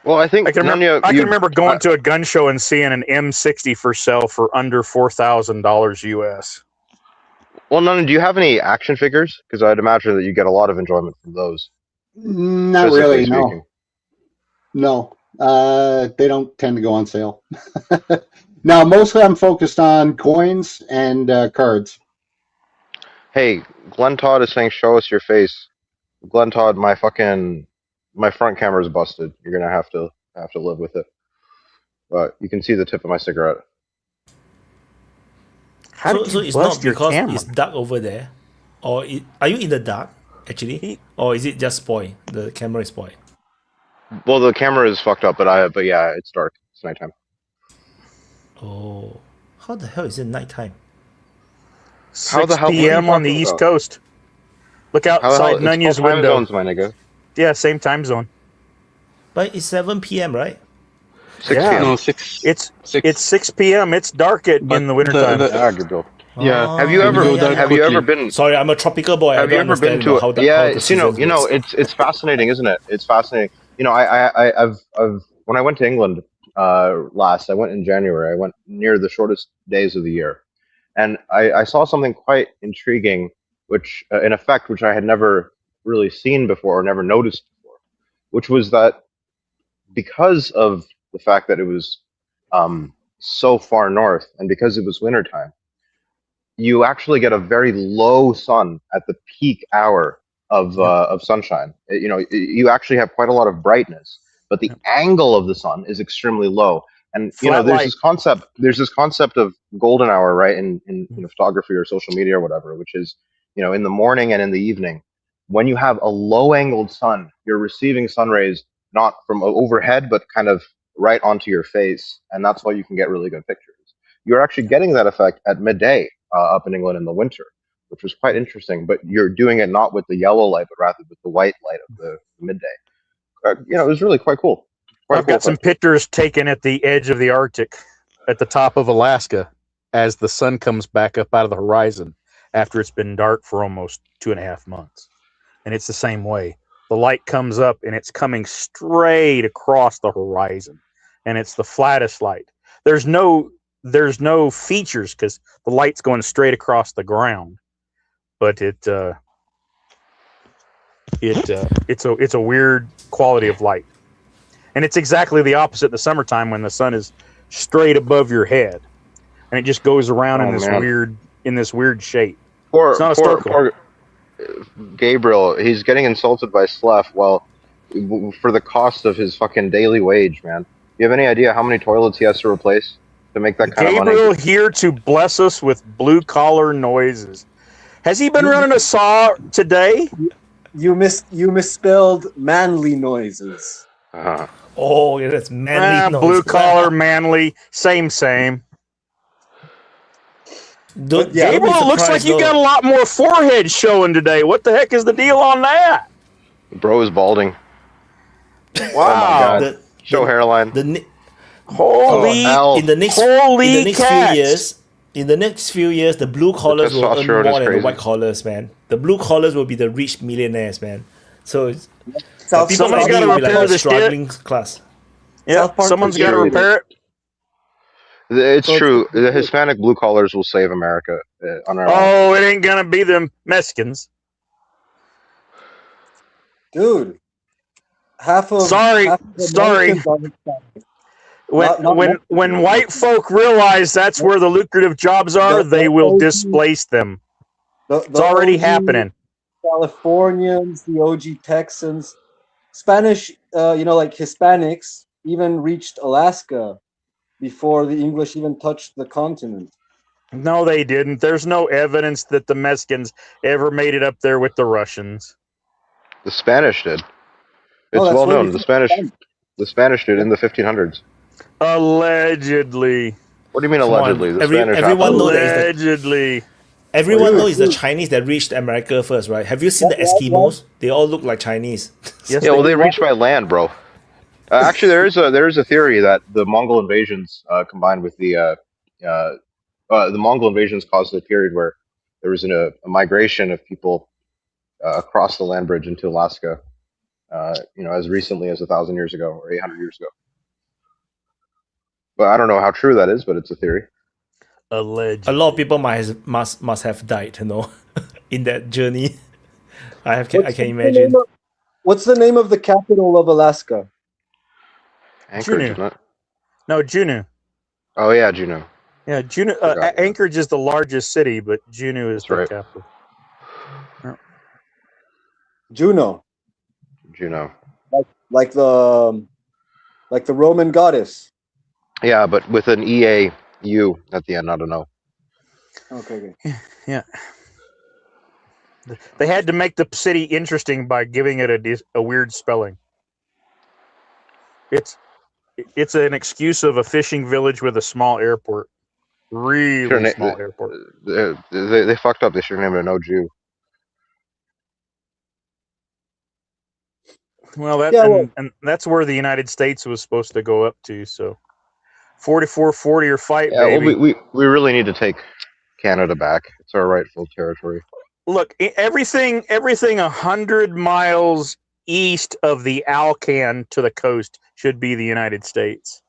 Speaker 10: Well, I think
Speaker 12: I can remember going to a gun show and seeing an M60 for sale for under $4,000 US.
Speaker 10: Well, Nana, do you have any action figures? Because I'd imagine that you get a lot of enjoyment from those.
Speaker 6: Not really, no. No, they don't tend to go on sale. Now, mostly I'm focused on coins and cards.
Speaker 10: Hey, Glenn Todd is saying, "Show us your face." Glenn Todd, my front camera is busted. You're gonna have to live with it. But you can see the tip of my cigarette.
Speaker 3: So it's not because it's dark over there, or are you in the dark actually, or is it just spoiled? The camera is spoiled.
Speaker 10: Well, the camera is fucked up, but yeah, it's dark. It's nighttime.
Speaker 3: Oh, how the hell is it nighttime?
Speaker 12: 6 p.m. on the East Coast. Look outside Nunya's window.
Speaker 10: Zones, my nigga.
Speaker 12: Yeah, same time zone.
Speaker 3: But it's 7 p.m., right?
Speaker 10: 6 p.m.
Speaker 9: No, 6.
Speaker 12: It's 6 p.m. It's dark in the wintertime.
Speaker 9: Yeah.
Speaker 10: Have you ever been?
Speaker 3: Sorry, I'm a tropical boy.
Speaker 10: Have you ever been to? It's fascinating, isn't it? It's fascinating. I've when I went to England last, I went in January. I went near the shortest days of the year, and I saw something quite intriguing, which I had never really seen before or never noticed before, which was that because of the fact that it was so far north and because it was wintertime, you actually get a very low sun at the peak hour of sunshine. You actually have quite a lot of brightness, but the angle of the sun is extremely low. And there's this concept of golden hour, right, in photography or social media or whatever, which is in the morning and in the evening. When you have a low-angled sun, you're receiving sun rays not from overhead, but kind of right onto your face, and that's why you can get really good pictures. You're actually getting that effect at midday up in England in the winter, which was quite interesting. But you're doing it not with the yellow light, but rather with the white light of the midday. It was really quite cool.
Speaker 12: I've got some pictures taken at the edge of the Arctic, at the top of Alaska, as the sun comes back up out of the horizon. after it's been dark for almost 2.5 months. And it's the same way. The light comes up and it's coming straight across the horizon, and it's the flattest light. There's no features because the light's going straight across the ground, but it's a weird quality of light, and it's exactly the opposite in the summertime when the sun is straight above your head, and it just goes around in this weird shape. It's not a circle.
Speaker 10: Gabriel, he's getting insulted by Slef for the cost of his fucking daily wage, man. You have any idea how many toilets he has to replace to make that kind of money?
Speaker 12: Gabriel here to bless us with blue-collar noises. Has he been running a saw today?
Speaker 13: You misspelled manly noises.
Speaker 3: Oh, yeah, that's manly noise.
Speaker 12: Blue-collar, manly, same. Gabriel, it looks like you got a lot more forehead showing today. What the heck is the deal on that?
Speaker 10: Bro is balding.
Speaker 12: Wow.
Speaker 10: Oh my God. Show hairline.
Speaker 12: Holy
Speaker 3: in the next few years, the blue collars will earn more than the white collars, man. The blue collars will be the rich millionaires, man. So
Speaker 12: someone's got to repair this
Speaker 3: struggling class.
Speaker 12: Yeah, someone's got to repair it.
Speaker 10: It's true. The Hispanic blue collars will save America on our
Speaker 12: own. It ain't gonna be them Mexicans,
Speaker 13: dude.
Speaker 12: Sorry. When white folk realize that's where the lucrative jobs are, they will displace them. It's already happening.
Speaker 13: Californians, the OG Texans, Spanish, like Hispanics, even reached Alaska before the English even touched the continent.
Speaker 12: No, they didn't. There's no evidence that the Mexicans ever made it up there with the Russians.
Speaker 10: The Spanish did. It's well known. The Spanish did in the 1500s.
Speaker 12: Allegedly.
Speaker 10: What do you mean allegedly?
Speaker 3: Everyone knows
Speaker 12: allegedly.
Speaker 3: Everyone knows the Chinese that reached America first, right? Have you seen the Eskimos? They all look like Chinese.
Speaker 10: Yes, yeah, well, they reached by land, bro. Actually, there is a theory that the Mongol invasions combined with the Mongol invasions caused a period where there was a migration of people across the land bridge into Alaska, as recently as 1,000 years ago or 800 years ago. But I don't know how true that is, but it's a theory.
Speaker 12: Allegedly.
Speaker 3: A lot of people must have died, in that journey. I can imagine.
Speaker 13: What's the name of the capital of Alaska?
Speaker 10: Anchorage, isn't it?
Speaker 12: No, Juneau.
Speaker 10: Oh yeah, Juneau.
Speaker 12: Yeah, Juneau. Anchorage is the largest city, but Juneau is the capital.
Speaker 13: Juneau. Like the Roman goddess.
Speaker 10: Yeah, but with an EAU at the end. I don't know.
Speaker 13: Okay.
Speaker 12: Yeah. They had to make the city interesting by giving it a weird spelling. It's an excuse of a fishing village with a small airport. Really small airport.
Speaker 10: They fucked up. They should have named it No Jew.
Speaker 12: Well, and that's where the United States was supposed to go up to. So, 44-40 or fight, baby.
Speaker 10: Well, we really need to take Canada back. It's our rightful territory.
Speaker 12: Look, everything 100 miles east of the Alcan to the coast should be the United States.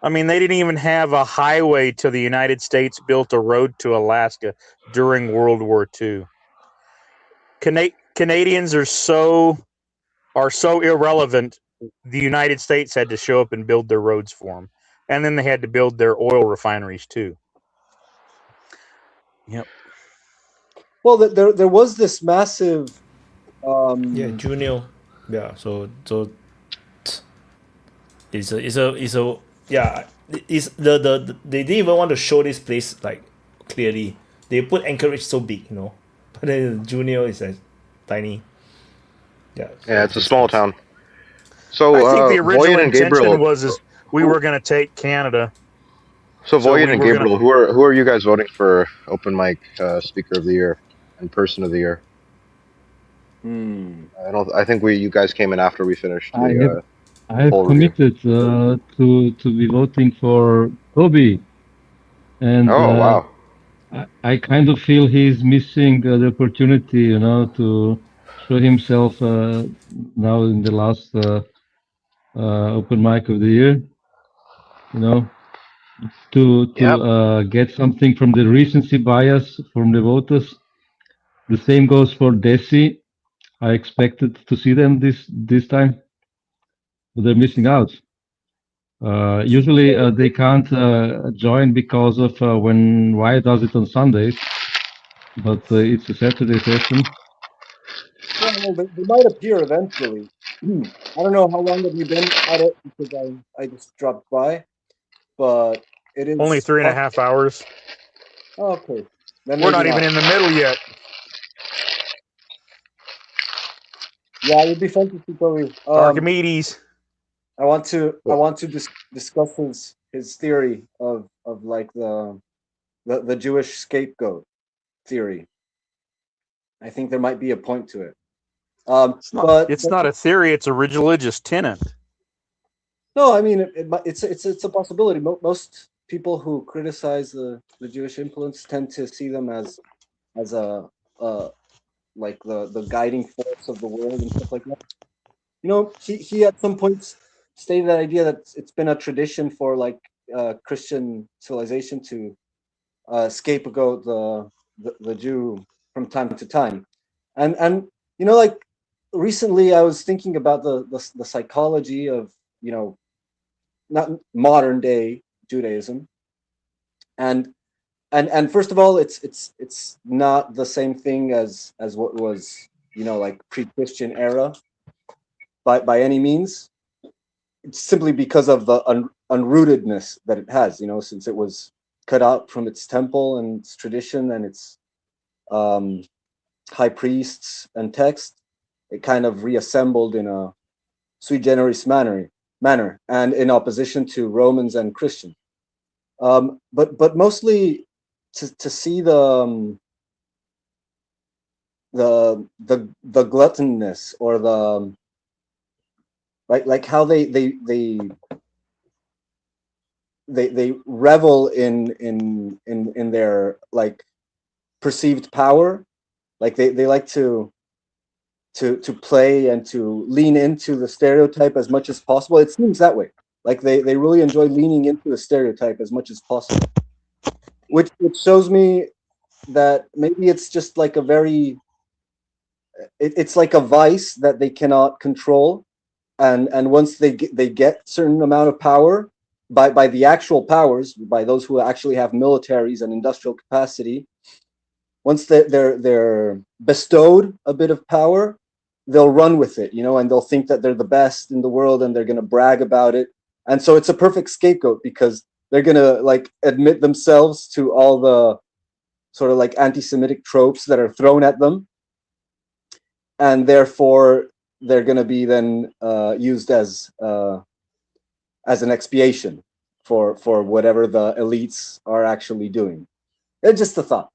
Speaker 12: I mean, they didn't even have a highway to the United States, built a road to Alaska during World War II. Canadians are so irrelevant, the United States had to show up and build their roads for them. And then they had to build their oil refineries too. Yep.
Speaker 13: Well, there was this massive...
Speaker 3: Juneau. Yeah, so they didn't even want to show this place like clearly. They put Anchorage so big, but then Juneau is tiny. Yeah,
Speaker 10: it's a small town. So
Speaker 12: I think the original
Speaker 10: Voyen and Gabriel
Speaker 12: was we were going to take Canada.
Speaker 10: So Voyen and Gabriel, who are you guys voting for open mic speaker of the year and person of the year? I think you guys came in after we finished.
Speaker 11: I have committed to be voting for Toby, and
Speaker 10: wow.
Speaker 11: I kind of feel he's missing the opportunity, you know, to show himself now in the last open mic of the year, you know, to get something from the recency bias from the voters. The same goes for Desi. I expected to see them this time, but they're missing out. Usually they can't join because of when Wyatt does it on Sundays, but it's a Saturday session.
Speaker 13: Yeah, well, they might appear eventually. I don't know how long have you been at it because I just dropped by, but it is
Speaker 12: Only 3.5 hours.
Speaker 13: Oh, okay. Then
Speaker 12: We're not
Speaker 13: maybe
Speaker 12: even in the middle yet.
Speaker 13: Yeah, it would be fun to see Toby.
Speaker 12: Archimedes.
Speaker 13: I want to discuss his theory of like the Jewish scapegoat theory. I think there might be a point to it.
Speaker 12: It's not a theory; it's a religious tenet.
Speaker 13: No, I mean it's a possibility. Most people who criticize the Jewish influence tend to see them as a like the guiding force of the world and stuff like that. You know, he at some point stated that idea that it's been a tradition for like Christian civilization to scapegoat the Jew from time to time, and you know, like recently I was thinking about the psychology of, you know, not modern day Judaism, and first of all, it's not the same thing as what was, you know, like pre-Christian era by any means. It's simply because of the unrootedness that it has, you know, since it was cut out from its temple and its tradition and its high priests and text. It kind of reassembled in a sui generis manner and in opposition to Romans and Christians. But mostly to see the gluttonness or the like how they revel in their like perceived power, like they like to play and to lean into the stereotype as much as possible. It seems that way. Like they really enjoy leaning into the stereotype as much as possible, which shows me that maybe it's just like a very it's like a vice that they cannot control, and once they get certain amount of power by the actual powers, by those who actually have militaries and industrial capacity, once they're bestowed a bit of power, they'll run with it, you know, and they'll think that they're the best in the world and they're going to brag about it. And so it's a perfect scapegoat because they're going to like admit themselves to all the sort of like anti-Semitic tropes that are thrown at them. And therefore they're going to be then used as an expiation for whatever the elites are actually doing. It's just a thought.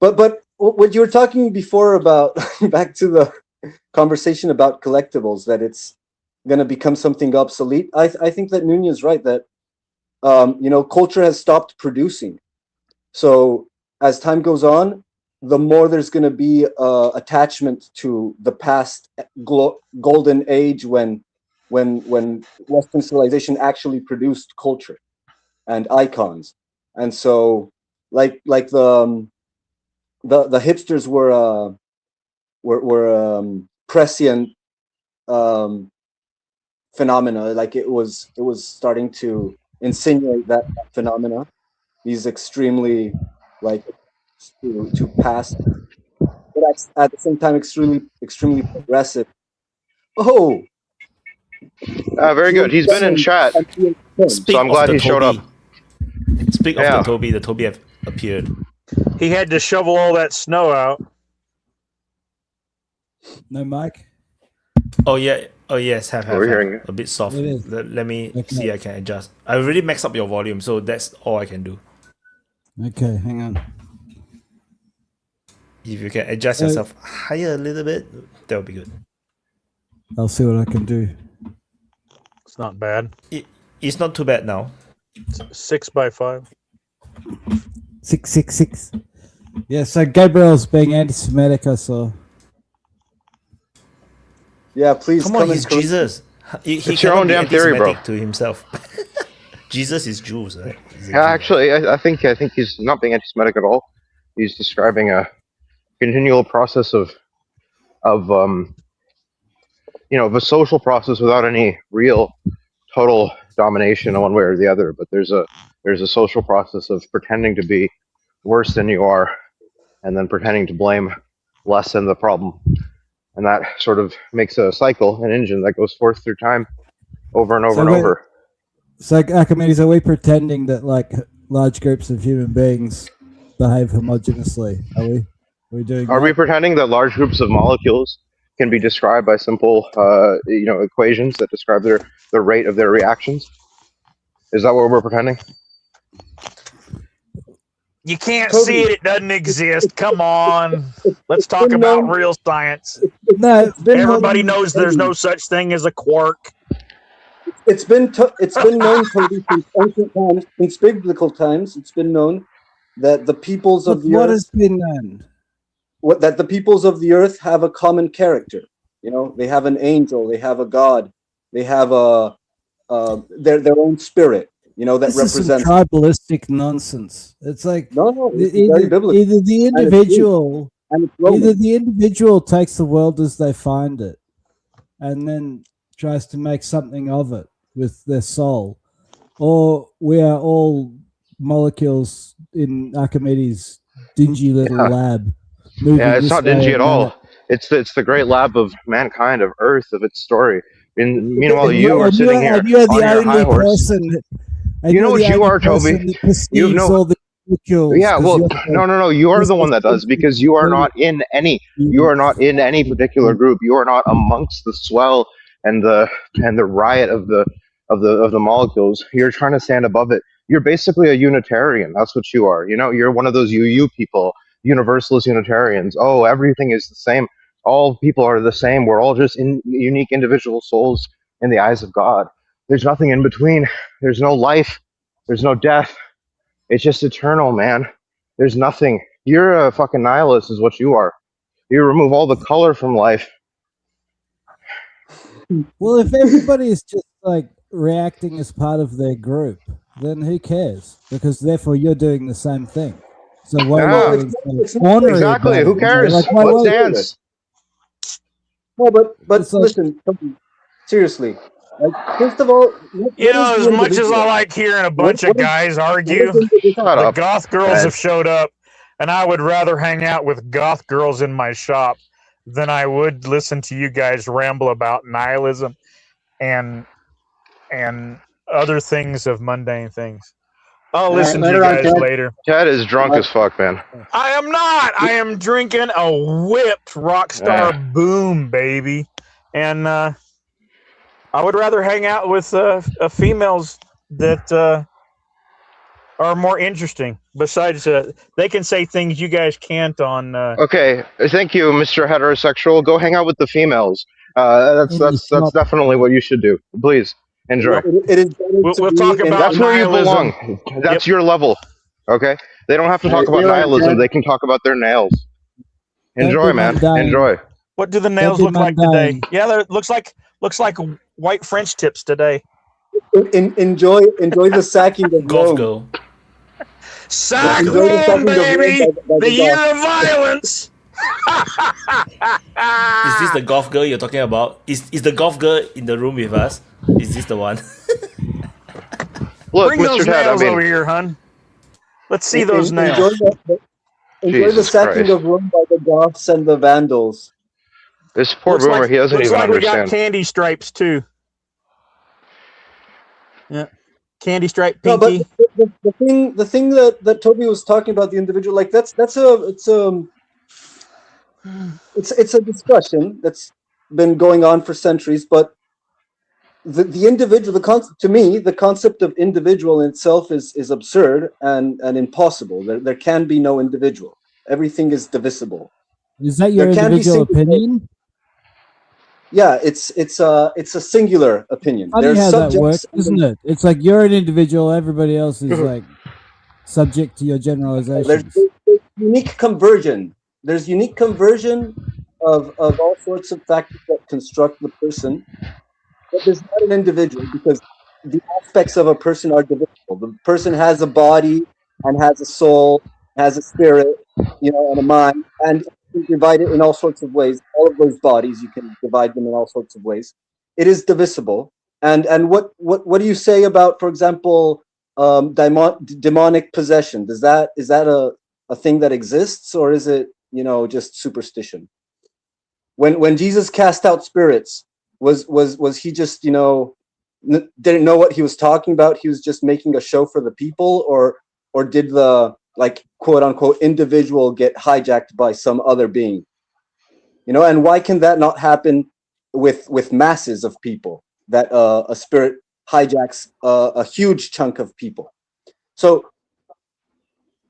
Speaker 13: But what you were talking before about, back to the conversation about collectibles, that it's going to become something obsolete. I think that Nunya is right, that you know, culture has stopped producing. So as time goes on, the more there's going to be attachment to the past golden age when Western civilization actually produced culture and icons. And so like the hipsters were prescient phenomena. Like it was starting to insinuate that phenomena, these extremely like to pass, but at the same time extremely progressive. Oh,
Speaker 10: very good. He's been in chat, so I'm glad he showed up.
Speaker 3: Speak of the Toby have appeared.
Speaker 12: He had to shovel all that snow out.
Speaker 14: No mic?
Speaker 3: Oh yeah. Oh yes, have
Speaker 10: We're hearing you.
Speaker 3: a bit soft.
Speaker 14: It is.
Speaker 3: Let me
Speaker 14: Okay.
Speaker 3: see. I can adjust. I already maxed up your volume, so that's all I can do.
Speaker 14: Okay, hang on.
Speaker 3: If you can adjust yourself higher a little bit, that would be good.
Speaker 14: I'll see what I can do.
Speaker 12: It's not bad.
Speaker 3: It's not too bad now.
Speaker 12: 6 by 5.
Speaker 14: 666. Yeah, so Gabriel's being anti-Semitic, I saw.
Speaker 13: Yeah, please
Speaker 3: Come on,
Speaker 13: and
Speaker 3: he's
Speaker 13: correct-
Speaker 3: Jesus. He
Speaker 10: It's your
Speaker 3: cannot
Speaker 10: own
Speaker 3: be
Speaker 10: damn theory, bro.
Speaker 3: anti-Semitic to himself. Jesus is Jews, right? He's a
Speaker 10: Yeah,
Speaker 3: Jew.
Speaker 10: actually, I think he's not being anti-Semitic at all. He's describing a continual process of of a social process without any real total domination in one way or the other. But there's a social process of pretending to be worse than you are, and then pretending to blame less than the problem, and that sort of makes a cycle, an engine that goes forth through time, over and over
Speaker 14: So
Speaker 10: and
Speaker 14: wait-
Speaker 10: over.
Speaker 14: So, Archimedes, are we pretending that like large groups of human beings behave homogeneously? Are we doing?
Speaker 10: Are
Speaker 14: that?
Speaker 10: we pretending that large groups of molecules can be described by simple, equations that describe the rate of their reactions? Is that what we're pretending?
Speaker 12: You can't see it; it doesn't exist. Come on, let's talk about real science.
Speaker 14: No,
Speaker 12: Everybody knows there's no such thing as a quark.
Speaker 13: It's been known, Toby, since ancient times, since biblical times. It's been known that the peoples of the
Speaker 14: What
Speaker 13: earth,
Speaker 14: has been known?
Speaker 13: that the peoples of the earth have a common character. You know, they have an angel, they have a god, they have their own spirit. You know, that
Speaker 14: This is some
Speaker 13: represents
Speaker 14: tribalistic nonsense. It's like
Speaker 13: no, it's very biblical.
Speaker 14: either the
Speaker 13: And it's
Speaker 14: individual,
Speaker 13: and it's Roman.
Speaker 14: either the individual takes the world as they find it, and then tries to make something of it with their soul, or we are all molecules in Archimedes' dingy little lab.
Speaker 10: Yeah, it's not dingy at all. It's the great lab of mankind, of Earth, of its story. And meanwhile, you are sitting here on your high horse. You know what you are, Toby? You know. Yeah, well, no. You are the one that does, because you are not in any. You are not in any particular group. You are not amongst the swell and the riot of the molecules. You're trying to stand above it. You're basically a Unitarian. That's what you are. You know, you're one of those UU people, Universalist Unitarians. Oh, everything is the same. All people are the same. We're all just unique individual souls in the eyes of God. There's nothing in between. There's no life. There's no death. It's just eternal, man. There's nothing. You're a fucking nihilist is what you are. You remove all the color from life.
Speaker 14: Well, if everybody is just like reacting as part of their group, then who cares? Because therefore you're doing the same thing. So why are you ornery
Speaker 10: Exactly.
Speaker 14: about
Speaker 10: Who
Speaker 14: it?
Speaker 10: cares?
Speaker 14: Like, why
Speaker 10: Let's
Speaker 14: would-
Speaker 10: dance.
Speaker 13: No, but
Speaker 14: It's like-
Speaker 13: listen, seriously. Like, first of all,
Speaker 12: You know, as much as I like hearing a bunch of guys argue, the goth girls have showed up, and I would rather hang out with goth girls in my shop than I would listen to you guys ramble about nihilism and other things of mundane things. I'll listen to you guys later.
Speaker 10: Ted is drunk as fuck, man.
Speaker 12: I am not. I am drinking a whipped Rockstar Boom, baby. And I would rather hang out with females that are more interesting. Besides, they can say things you guys can't on...
Speaker 10: Okay, thank you, Mr. Heterosexual. Go hang out with the females. That's definitely what you should do. Please, enjoy.
Speaker 12: We'll talk about
Speaker 10: That's where you
Speaker 12: nihilism.
Speaker 10: belong. That's your level. Okay? They don't have to talk about nihilism. They can talk about their nails. Enjoy, man. Enjoy.
Speaker 12: What do the nails look like today? Yeah, it looks like white French tips today.
Speaker 13: Enjoy the sacking of
Speaker 3: Golf
Speaker 13: Rome.
Speaker 3: girl.
Speaker 12: Sack
Speaker 13: Enjoy the
Speaker 12: Rome,
Speaker 13: sacking of
Speaker 12: baby!
Speaker 13: Rome by
Speaker 12: The year
Speaker 13: goth.
Speaker 12: of violence!
Speaker 3: Is this the golf girl you're talking about? Is the golf girl in the room with us? Is this the one?
Speaker 10: Look,
Speaker 12: Bring
Speaker 10: Mr.
Speaker 12: those
Speaker 10: Ted,
Speaker 12: nails
Speaker 10: I mean,
Speaker 12: over here, hun. Let's see those nails.
Speaker 13: Enjoy the
Speaker 10: Jesus
Speaker 13: sacking
Speaker 10: Christ.
Speaker 13: of Rome by the Goths and the Vandals.
Speaker 10: This poor boomer, he doesn't
Speaker 12: looks
Speaker 10: even
Speaker 12: like we got
Speaker 10: understand.
Speaker 12: candy stripes too. Yeah, candy stripe
Speaker 13: No,
Speaker 12: pinky.
Speaker 13: but the thing that Toby was talking about, the individual, like it's a discussion that's been going on for centuries, but the individual, to me, the concept of individual in itself is absurd and impossible. There can be no individual. Everything is divisible.
Speaker 14: Is that your
Speaker 13: There can be
Speaker 14: individual
Speaker 13: single-
Speaker 14: opinion?
Speaker 13: Yeah, it's a singular opinion.
Speaker 14: Funny
Speaker 13: There's
Speaker 14: how that
Speaker 13: subjects,
Speaker 14: works, isn't it? It's like you're an individual, everybody else is like subject to your generalizations.
Speaker 13: unique conversion. There's unique conversion of all sorts of factors that construct the person, but there's not an individual because the aspects of a person are divisible. The person has a body and has a soul, has a spirit, and a mind, and you can divide it in all sorts of ways. All of those bodies, you can divide them in all sorts of ways. It is divisible. And what do you say about, for example, demonic possession? Is that a thing that exists, or is it just superstition? When Jesus cast out spirits, was he just didn't know what he was talking about? He was just making a show for the people, or did the quote unquote individual get hijacked by some other being? And why can that not happen with masses of people? That a spirit hijacks a huge chunk of people. So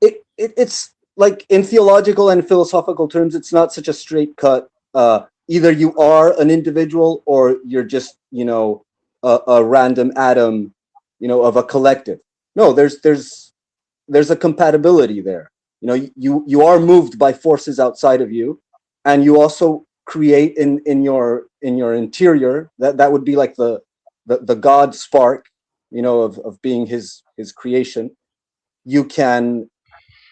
Speaker 13: it's like in theological and philosophical terms, it's not such a straight cut. Either you are an individual or you're just a random atom of a collective. No, there's a compatibility there. You are moved by forces outside of you, and you also create in your interior. That would be like the God spark, of being his creation. You can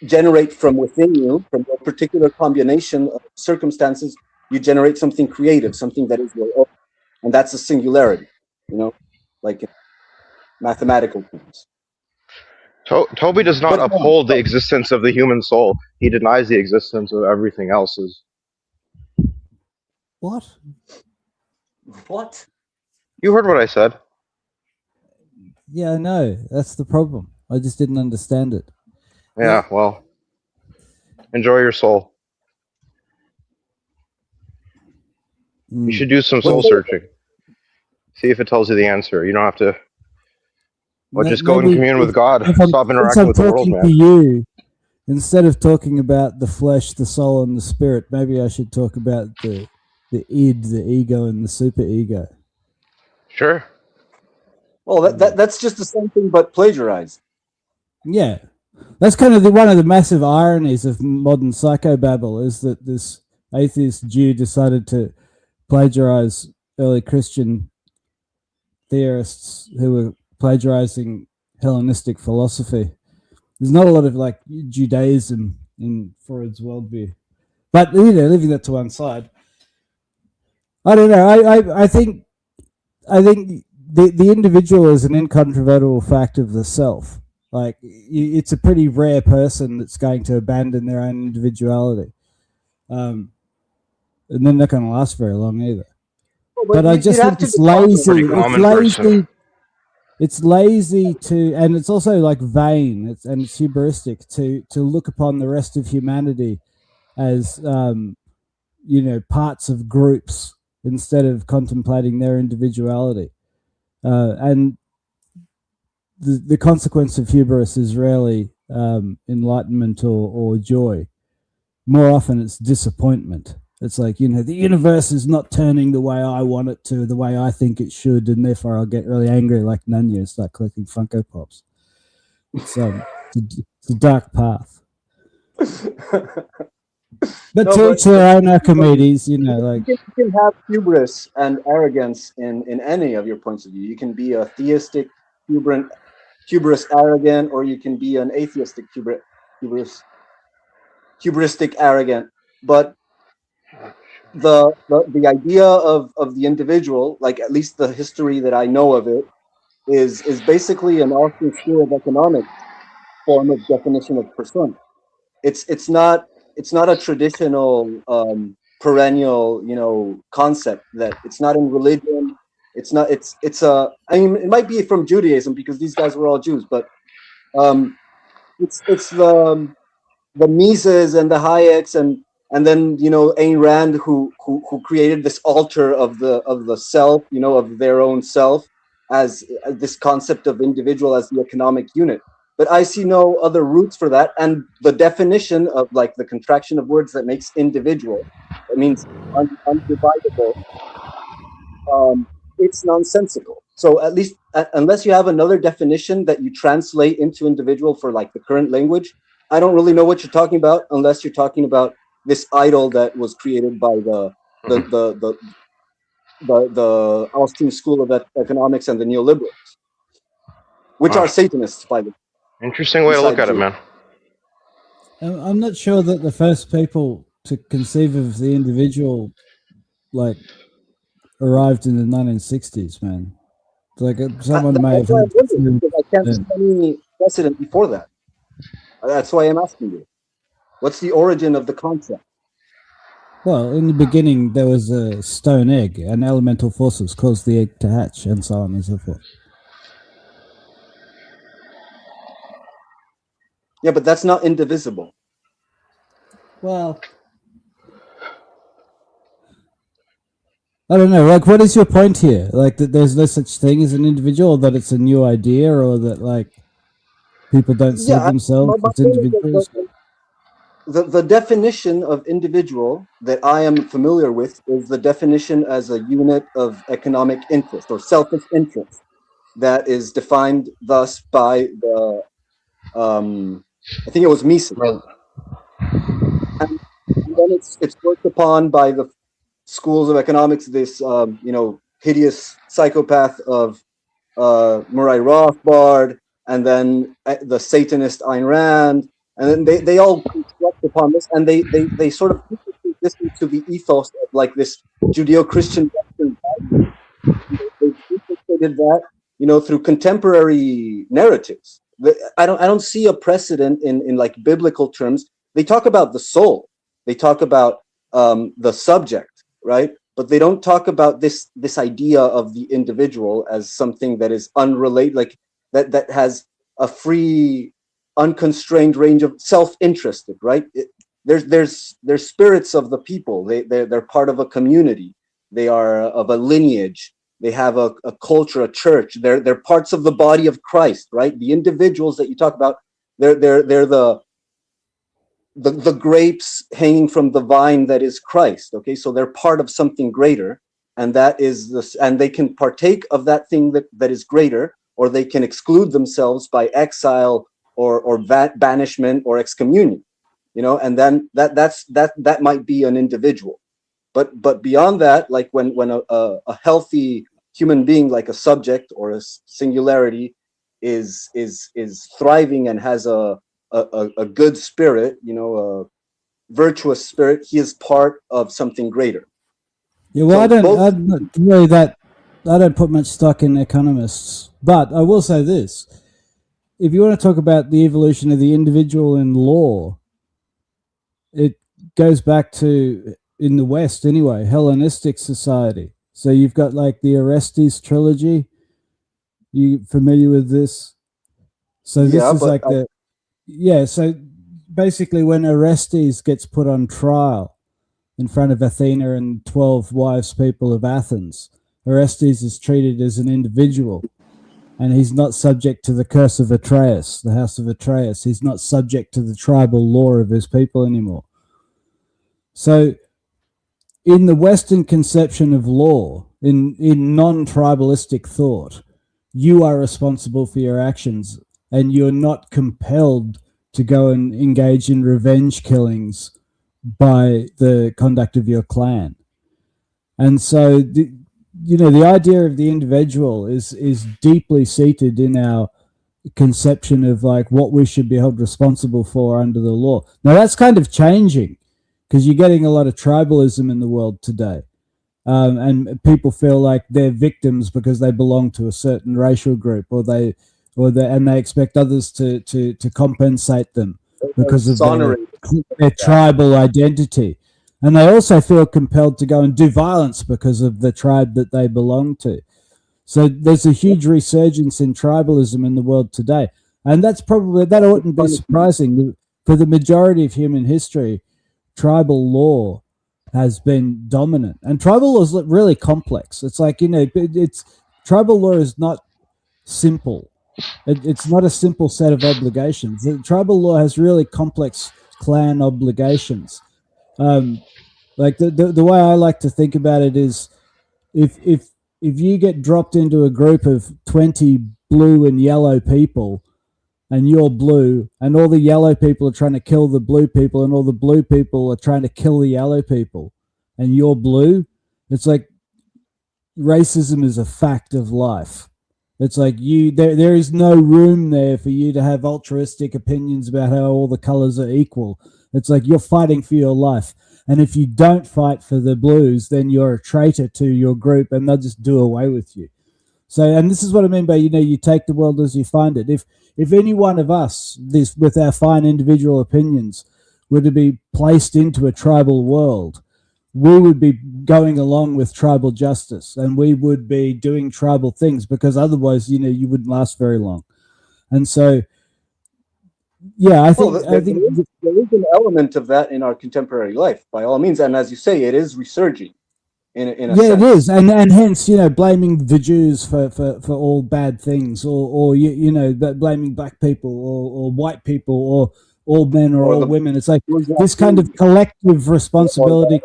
Speaker 13: generate from within you, from a particular combination of circumstances, you generate something creative, something that is your own, and that's a singularity, like in mathematical terms.
Speaker 10: Toby does not uphold the existence of the human soul. He denies the existence of everything else's.
Speaker 14: What?
Speaker 13: What?
Speaker 10: You heard what I said.
Speaker 14: Yeah, I know. That's the problem. I just didn't understand it.
Speaker 10: Yeah, well, enjoy your soul. You should do some soul searching. See if it tells you the answer. You don't have to. Well, just go and commune with God. Stop interacting with the world, man.
Speaker 14: To you, instead of talking about the flesh, the soul, and the spirit, maybe I should talk about the id, the ego, and the superego.
Speaker 10: Sure.
Speaker 13: Well, that's just the same thing, but plagiarized.
Speaker 14: Yeah, that's kind of one of the massive ironies of modern psychobabble is that this atheist Jew decided to plagiarize early Christian theorists who were plagiarizing Hellenistic philosophy. There's not a lot of Judaism in Freud's worldview, but leaving that to one side, I don't know. I think the individual is an incontrovertible fact of the self. Like it's a pretty rare person that's going to abandon their own individuality, and they're not going to last very long either. But I just think it's lazy. It's lazy to, and it's also vain. It's hubristic to look upon the rest of humanity as parts of groups instead of contemplating their individuality. And the consequence of hubris is rarely enlightenment or joy. More often, it's disappointment. It's like, the universe is not turning the way I want it to, the way I think it should, and therefore I'll get really angry like Nanya and start collecting Funko Pops. It's a dark path. But to each their own, Archimedes, You
Speaker 13: can have hubris and arrogance in any of your points of view. You can be a theistic hubris arrogant, or you can be an atheistic hubristic arrogant. But the idea of the individual, at least the history that I know of it, is basically an Austrian school of economics form of definition of persona. It's not a traditional perennial concept that it's not in religion. It's it might be from Judaism because these guys were all Jews, but it's the Mises and the Hayeks and then Ayn Rand who created this altar of the self, of their own self as this concept of individual as the economic unit. But I see no other roots for that, and the definition of the contraction of words that makes individual, it means undividable. It's nonsensical. So at least unless you have another definition that you translate into individual for the current language, I don't really know what you're talking about unless you're talking about this idol that was created by the Austrian School of Economics and the neoliberals, which
Speaker 10: Wow.
Speaker 13: are Satanists, by the way.
Speaker 10: Interesting way to look at it, man.
Speaker 14: I'm not sure that the first people to conceive of the individual, like, arrived in the 1960s, man. Like, someone may have had.
Speaker 13: I can't see any precedent before that. That's why I'm asking you. What's the origin of the concept?
Speaker 14: Well, in the beginning, there was a stone egg, and elemental forces caused the egg to hatch, and so on and so forth.
Speaker 13: Yeah, but that's not indivisible.
Speaker 14: Well, I don't know. Like, what is your point here? Like, that there's no such thing as an individual, or that it's a new idea, or that, like, people don't see themselves as individuals?
Speaker 13: The definition of individual that I am familiar with is the definition as a unit of economic interest or selfish interest that is defined thus by the, I think it was Mises. And then it's worked upon by the schools of economics, this, hideous psychopath of Murray Rothbard, and then the Satanist Ayn Rand, and then they all construct upon this, and they sort of this into the ethos of like this Judeo-Christian Western value. They've infiltrated that, through contemporary narratives. I don't see a precedent in like biblical terms. They talk about the soul, they talk about the subject, right? But they don't talk about this idea of the individual as something that is unrelated, like that has a free, unconstrained range of self-interested, right? There's spirits of the people. They're part of a community. They are of a lineage. They have a culture, a church. They're parts of the body of Christ, right? The individuals that you talk about, they're the grapes hanging from the vine that is Christ. Okay, so they're part of something greater, and that is this, and they can partake of that thing that is greater, or they can exclude themselves by exile or banishment or excommunion, and then that might be an individual. But beyond that, like when a healthy human being, like a subject or a singularity, is thriving and has a good spirit, a virtuous spirit, he is part of something greater.
Speaker 14: Yeah, well, I don't put much stock in economists, but I will say this: if you want to talk about the evolution of the individual in law, it goes back to, in the West anyway, Hellenistic society. So you've got like the Orestes trilogy. You familiar with this? So this is like so basically when Orestes gets put on trial in front of Athena and 12 wives people of Athens, Orestes is treated as an individual, and he's not subject to the curse of Atreus, the house of Atreus. He's not subject to the tribal law of his people anymore. So in the Western conception of law, in non-tribalistic thought, you are responsible for your actions, and you're not compelled to go and engage in revenge killings by the conduct of your clan. And so, the idea of the individual is deeply seated in our conception of like what we should be held responsible for under the law. Now that's kind of changing, because you're getting a lot of tribalism in the world today. And people feel like they're victims because they belong to a certain racial group, or they expect others to compensate them because of their tribal identity. And they also feel compelled to go and do violence because of the tribe that they belong to. So there's a huge resurgence in tribalism in the world today. And that oughtn't be surprising. For the majority of human history, tribal law has been dominant. And tribal law is really complex. It's like, tribal law is not simple. It's not a simple set of obligations. The tribal law has really complex clan obligations. Like the way I like to think about it is, if you get dropped into a group of 20 blue and yellow people, and you're blue, and all the yellow people are trying to kill the blue people, and all the blue people are trying to kill the yellow people, and you're blue, it's like racism is a fact of life. It's like there is no room there for you to have altruistic opinions about how all the colors are equal. It's like you're fighting for your life. And if you don't fight for the blues, then you're a traitor to your group, and they'll just do away with you. So, and this is what I mean by, you take the world as you find it. If any one of us, with our fine individual opinions, were to be placed into a tribal world, we would be going along with tribal justice, and we would be doing tribal things, because otherwise, you wouldn't last very long. And so, yeah, I think
Speaker 13: there is an element of that in our contemporary life, by all means, and as you say, it is resurging. In a
Speaker 14: yeah,
Speaker 13: sense.
Speaker 14: it is, and hence, blaming the Jews for all bad things, or blaming black people or white people or all men or all women. It's like this kind of collective responsibility,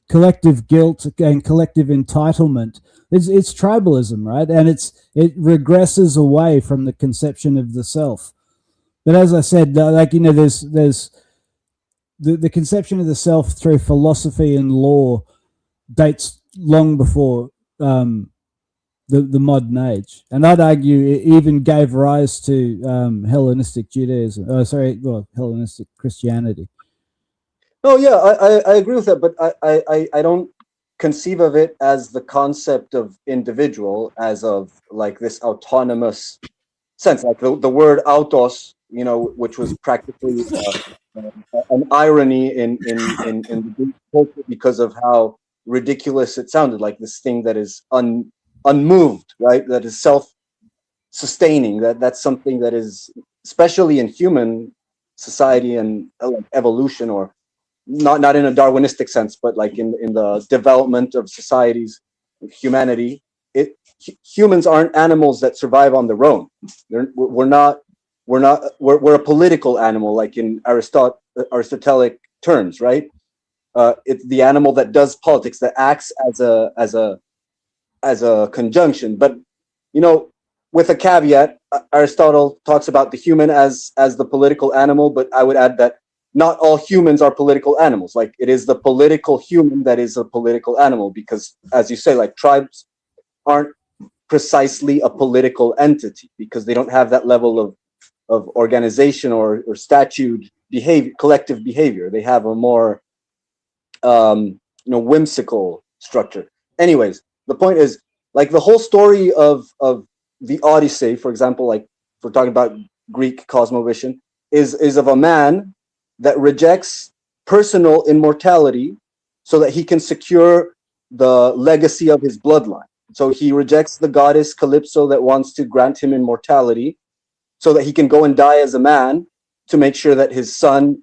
Speaker 14: collective guilt, and collective entitlement. It's tribalism, right? And it regresses away from the conception of the self. But as I said, there's the conception of the self through philosophy and law dates long before the modern age, and I'd argue it even gave rise to Hellenistic Judaism. Hellenistic Christianity.
Speaker 13: No, yeah, I agree with that, but I don't conceive of it as the concept of individual, as of like this autonomous sense, like the word autos, which was practically an irony in the Greek culture because of how ridiculous it sounded, like this thing that is unmoved, right? That is self-sustaining. That's something that is, especially in human society and evolution, or not in a Darwinistic sense, but like in the development of societies, humanity. Humans aren't animals that survive on their own. We're a political animal, like in Aristotelic terms, right? It's the animal that does politics, that acts as a conjunction. But with a caveat, Aristotle talks about the human as the political animal, but I would add that not all humans are political animals. Like, it is the political human that is a political animal, because, as you say, like, tribes aren't precisely a political entity because they don't have that level of organization or statute behavior, collective behavior. They have a more whimsical structure. Anyways, the point is, like, the whole story of the Odyssey, for example, like, if we're talking about Greek cosmovision, is of a man that rejects personal immortality so that he can secure the legacy of his bloodline. So he rejects the goddess Calypso that wants to grant him immortality so that he can go and die as a man to make sure that his son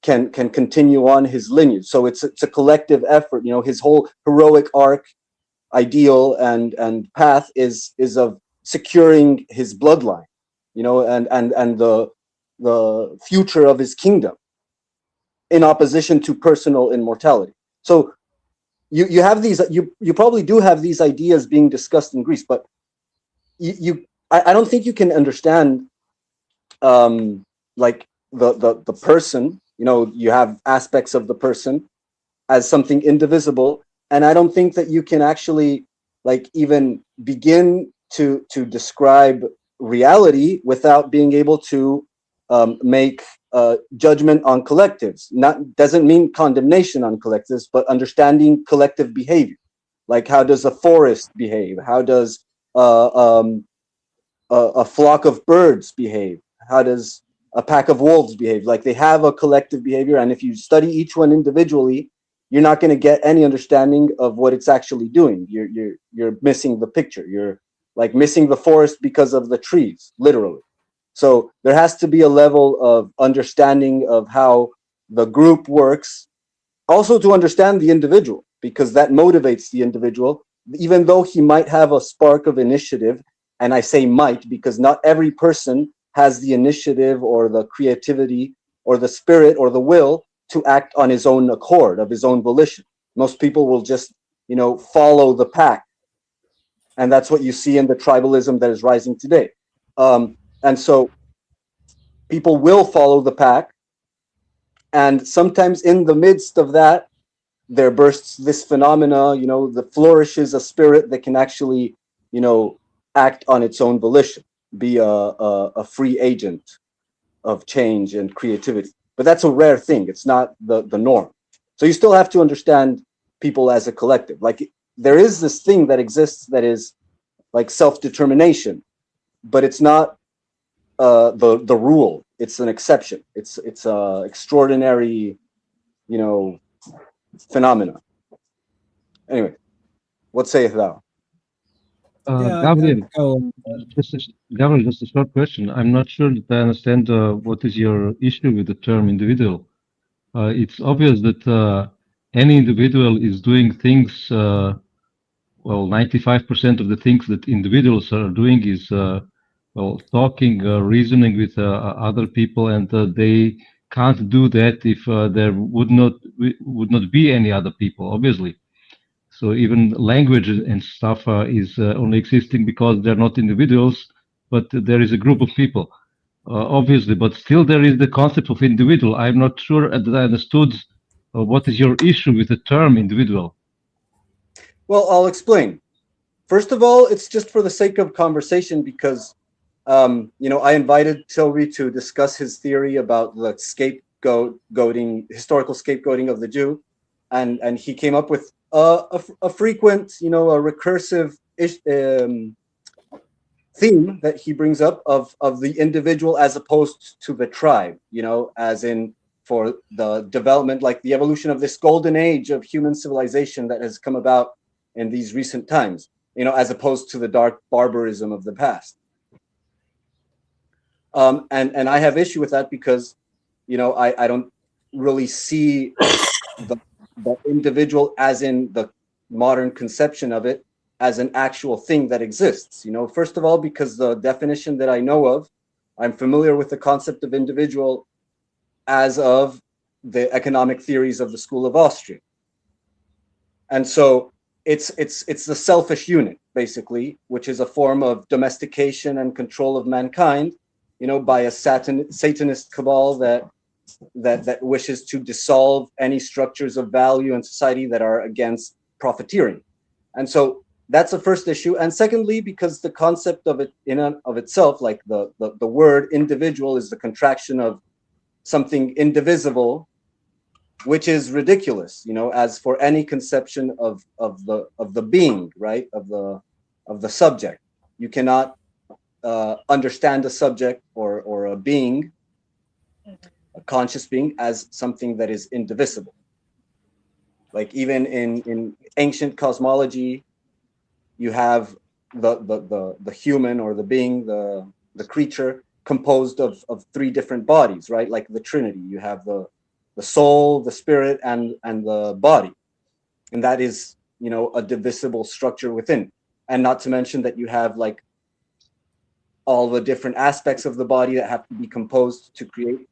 Speaker 13: can continue on his lineage. So it's a collective effort. His whole heroic arc, ideal and path is of securing his bloodline, and the future of his kingdom, in opposition to personal immortality. So you have these, you probably do have these ideas being discussed in Greece, but I don't think you can understand like the person. You have aspects of the person as something indivisible, and I don't think that you can actually like even begin to describe reality without being able to make judgment on collectives. Doesn't mean condemnation on collectives, but understanding collective behavior. Like, how does a forest behave? How does a flock of birds behave? How does a pack of wolves behave? Like, they have a collective behavior, and if you study each one individually, you're not going to get any understanding of what it's actually doing. You're missing the picture. You're like missing the forest because of the trees, literally. So there has to be a level of understanding of how the group works, also to understand the individual, because that motivates the individual, even though he might have a spark of initiative. And I say might because not every person has the initiative or the creativity or the spirit or the will to act on his own accord, of his own volition. Most people will just, follow the pack. And that's what you see in the tribalism that is rising today. And so people will follow the pack. And sometimes in the midst of that, there bursts this phenomena, that flourishes a spirit that can actually, act on its own volition, be a free agent of change and creativity. But that's a rare thing. It's not the norm. So you still have to understand people as a collective. Like, there is this thing that exists that is like self-determination, but it's not the rule. It's an exception. It's a extraordinary, phenomena. Anyway, what sayeth thou?
Speaker 11: Gabriel, Gabriel, just a short question. I'm not sure that I understand what is your issue with the term individual. It's obvious that any individual is doing things, 95% of the things that individuals are doing is, talking, reasoning with other people, and they can't do that if there would not be any other people, obviously. So even language and stuff is only existing because they're not individuals, but there is a group of people, obviously. But still, there is the concept of individual. I'm not sure that I understood what is your issue with the term individual.
Speaker 13: Well, I'll explain. First of all, it's just for the sake of conversation because, I invited Toby to discuss his theory about the historical scapegoating of the Jew, and he came up with a frequent, a recursive theme that he brings up of the individual as opposed to the tribe, as in for the development, like the evolution of this golden age of human civilization that has come about in these recent times, as opposed to the dark barbarism of the past. And I have issue with that because, I don't really see the individual as in the modern conception of it as an actual thing that exists. First of all, because the definition that I know of, I'm familiar with the concept of individual as of the economic theories of the School of Austria. And so it's the selfish unit, basically, which is a form of domestication and control of mankind, by a Satanist cabal that wishes to dissolve any structures of value in society that are against profiteering. And so that's the first issue. And secondly, because the concept of it in and of itself, like the word individual is the contraction of something indivisible, which is ridiculous, as for any conception of the being, right, of the subject. You cannot understand a subject or a being, a conscious being, as something that is indivisible. Like even in ancient cosmology, you have the human or the being, the creature, composed of three different bodies, right? Like the Trinity. You have the soul, the spirit, and the body, and that is a divisible structure within. And not to mention that you have like all the different aspects of the body that have to be composed to create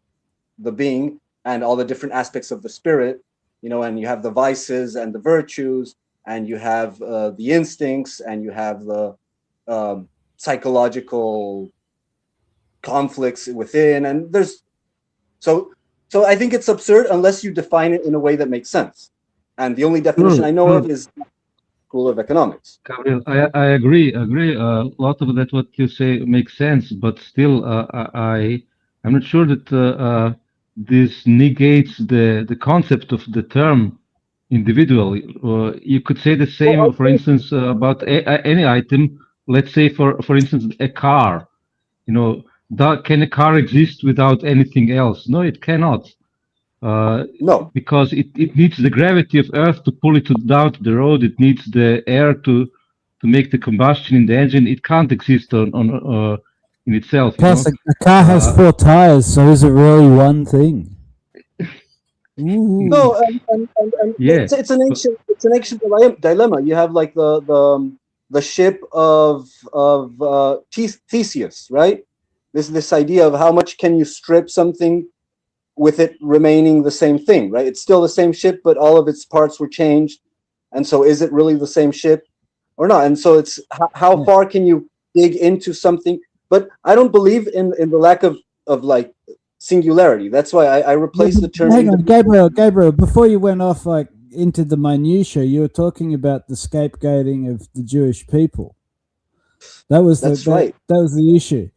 Speaker 13: the being, and all the different aspects of the spirit, and you have the vices and the virtues, and you have the instincts, and you have the psychological conflicts within, and there's so I think it's absurd unless you define it in a way that makes sense. And the only definition I know of is School of Economics.
Speaker 11: Gabriel, I agree. A lot of that what you say makes sense, but still, I'm not sure that this negates the concept of the term individual. You could say the same, for instance, about any item. Let's say, for instance, a car. Can a car exist without anything else? No, it cannot.
Speaker 13: No,
Speaker 11: because it needs the gravity of Earth to pull it down to the road. It needs the air to make the combustion in the engine. It can't exist on in itself.
Speaker 14: Plus, a car has 4 tires, so is it really one thing?
Speaker 13: No, and
Speaker 11: yeah,
Speaker 13: it's an ancient dilemma. You have like the ship of Theseus, right? This idea of how much can you strip something with it remaining the same thing, right? It's still the same ship, but all of its parts were changed. And so is it really the same ship or not? And so it's how far can you dig into something? but I don't believe in the lack of like singularity. That's why I replaced the term.
Speaker 14: Hang on, Gabriel. Before you went off like into the minutiae, you were talking about the scapegoating of the Jewish people. That was right. That was the issue.